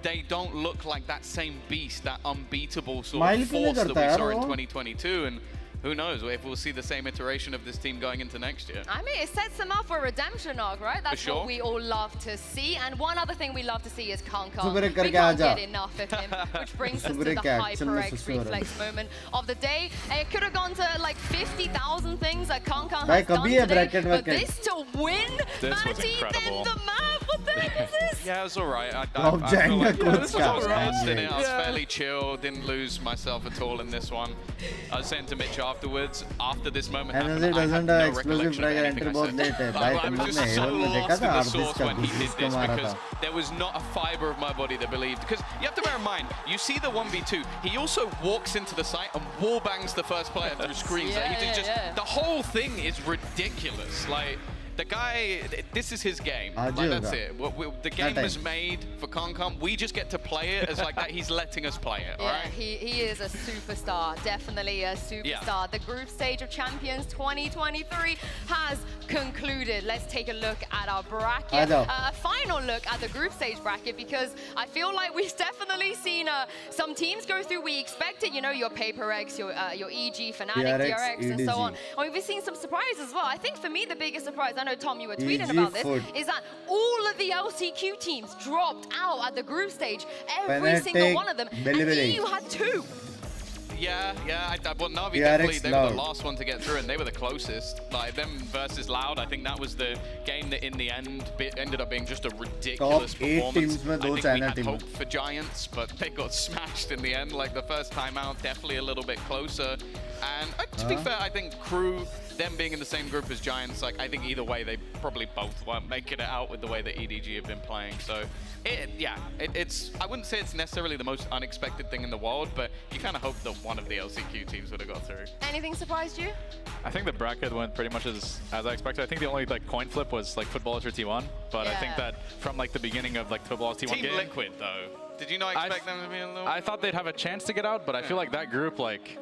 they don't look like that same beast, that unbeatable sort of force that we saw in 2022. And who knows if we'll see the same iteration of this team going into next year. I mean, it sets them up for a redemption arc, right? That's sure. what we all love to see. And one other thing we love to see is Kankan. Super We करके can't आजा. get enough of him, which brings us to Super the cat, Hyper चलना X सुसु हो रहा है. reflex moment of the day. It could have gone to like 50,000 things that Kankan भाई has done कभी है today, bracket but bracket. this to win, This was Matty, incredible. then the map, what the heck is this? Yeah, it was all right. I Rob feel Jenga like coach this was का all right. stand In it. I was Yeah. fairly chill. Didn't lose myself at all in this one. I was saying to Mitch afterwards, after this moment happened, NRG I doesn't had no have explosive recollection of frag anything entry I बहुत said. late है. भाई I तुम was लोग just ने so haven में देखा lost था in the आर्बिस source का when he did किसको this मारा because था. there was not a fiber of my body that believed. Because you have to bear in mind, you see the 1v2. He also walks into the site and wall bangs the first player through screens. Like, he did the whole thing is ridiculous. Like. The guy, this is his game. Like, that's it. The game was made for Concom. We just get to play it as like that. He's letting us play it, all Yeah, right? he is a superstar, definitely a superstar. The group stage of Champions 2023 has concluded. Let's take a look at our bracket, a final look at the group stage bracket, because I feel like we've definitely seen some teams go through. We expected, you know, your Paper X, your EG, Fnatic, DRX, and so on. And we've seen some surprises as well. I think for me, the biggest surprise, I know Tom, you were tweeting about this, is that all of the LCQ teams dropped out at the group stage. Every single one of them. And EU had 2. Yeah. Well, Na'Vi definitely, they were the last one to get through, and they were the closest. Like, them versus Loud, I think that was the game that in the end ended up being just a ridiculous performance. I think we had hope for Giants, but they got smashed in the end. Like, the first time out, definitely a little bit closer. And to be fair, I think Crew, them being in the same group as Giants, like, I think either way, they probably both weren't making it out with the way that EDG have been playing. So, it's I wouldn't say it's necessarily the most unexpected thing in the world, but you kind of hope that one of the LCQ teams would have got through. Anything surprised you? I think the bracket went pretty much as I expected. I think the only like coin flip was like Footballers or T1, but I think that from like the beginning of like Footballers T1 Team game, Liquid though, did you not expect them to be a little? I thought they'd have a chance to get out, but I feel like that group, like,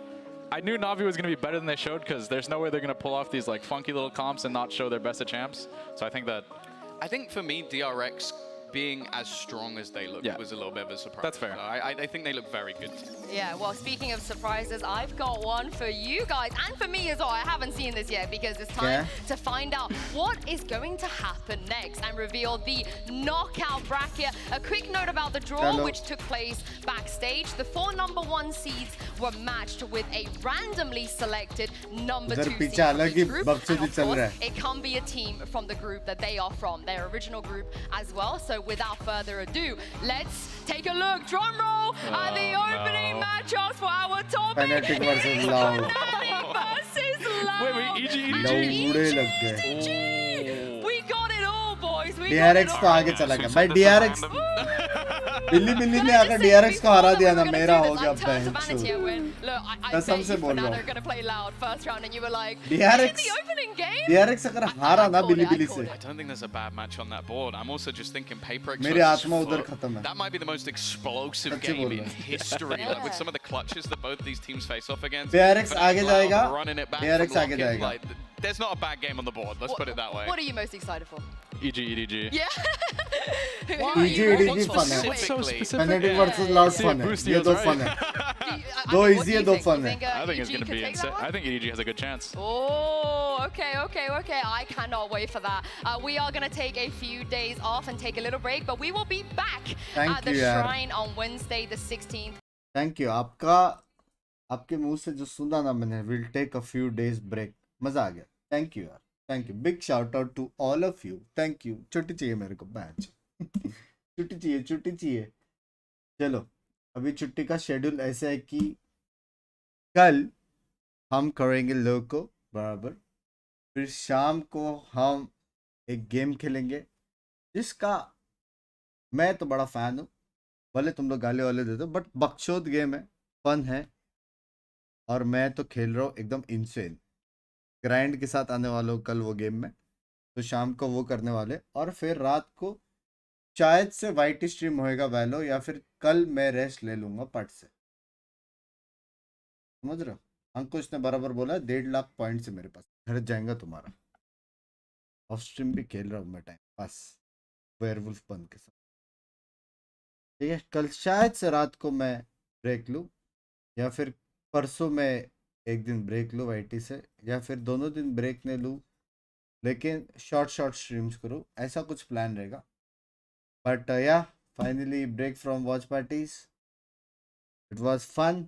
I knew Na'Vi was going to be better than they showed, because there's no way they're going to pull off these like funky little comps and not show their best at champs. So I think for me, DRX being as strong as they look was a little bit of a surprise. That's fair. So I think they look very good. Yeah, well, speaking of surprises, I've got one for you guys and for me as well. I haven't seen this yet because it's time to find out what is going to happen next and reveal the knockout bracket. A quick note about the draw, which took place backstage. The 4 #1 seeds were matched with a randomly selected number 2 seed from each group. And of course, it can be a team from the group that they are from, their original group as well. So without further ado, let's take a look, drum roll, at the opening matchups for our top Fnatic versus Loud. versus Loud. Wait, EG. We got it all, boys. DRX तो आगे चला गया भाई. DRX बिल्ली ने आकर DRX को हरा दिया ना, मेरा हो गया बहन. कसम से बोल रहा हूँ. DRX अगर हारा ना बिल्ली से, I don't think there's a bad match on that board. I'm also just thinking Paper X. मेरी आत्मा उधर खत्म है. That might be the most explosive game in history. Like, with some of the clutches that both these teams face off against. DRX आगे जाएगा. Running it back DRX from आगे Lock-in, जाएगा. like, there's not a bad game on the board. Let's put it that way. What are you most excited for? EG. Yeah. EG fun है. It's so specific. Fnatic versus Loud fun है. ये दो fun है. दो easy है, दो fun है. I think it's going to be insane. I think EDG has a good chance. Oh, okay. I cannot wait for that. We are going to take a few days off and take a little break, but we will be back at the Shrine on Wednesday the 16th. Thank you. आपके मुंह से जो सुना ना मैंने, we'll take a few days break. मजा आ गया. Thank you यार. Thank you. Big shout out to all of you. Thank you. छुट्टी चाहिए मेरे को बैच. छुट्टी चाहिए. चलो, अभी छुट्टी का शेड्यूल ऐसा है कि कल हम करेंगे लोको बराबर, फिर शाम को हम एक गेम खेलेंगे जिसका मैं तो बड़ा फैन हूँ. भले तुम लोग गाली वाले दे दो, बट बकचोद गेम है, फन है, और मैं तो खेल रहा हूँ एकदम इंसेन. ग्राइंड के साथ आने वाला हूँ कल वो गेम में, तो शाम को वो करने वाले, और फिर रात को शायद से वाइट स्ट्रीम होएगा वैलो, या फिर कल मैं रेस्ट ले लूँगा पट से. समझ रहे हो? अंकुश ने बराबर बोला 1.5 लाख पॉइंट से मेरे पास घर जाएगा तुम्हारा. ऑफ स्ट्रीम भी खेल रहा हूँ मैं टाइम पास वेयरवुल्फ बन के साथ. ठीक है, कल शायद से रात को मैं ब्रेक लूँ, या फिर परसों मैं एक दिन ब्रेक लूँ वाईटी से या फिर दोनों दिन ब्रेक ने लूँ, लेकिन शॉर्ट स्ट्रीम्स करूँ, ऐसा कुछ प्लान रहेगा. But yeah finally break from watch parties. It was fun,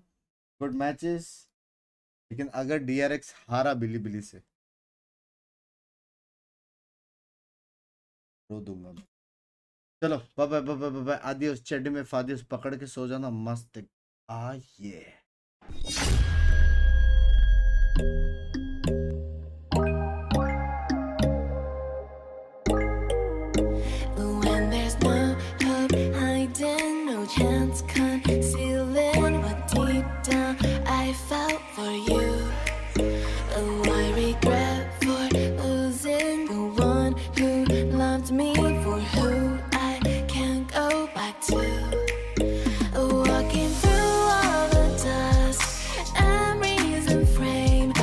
good matches. लेकिन अगर DRX हारा बिली से रो दूंगा मैं. चलो bye bye bye bye bye. Adios चड्डी में फादियोस पकड़ के सो जाना मस्त. ये When there's no hope hiding, no chance concealing what deep down I felt for you.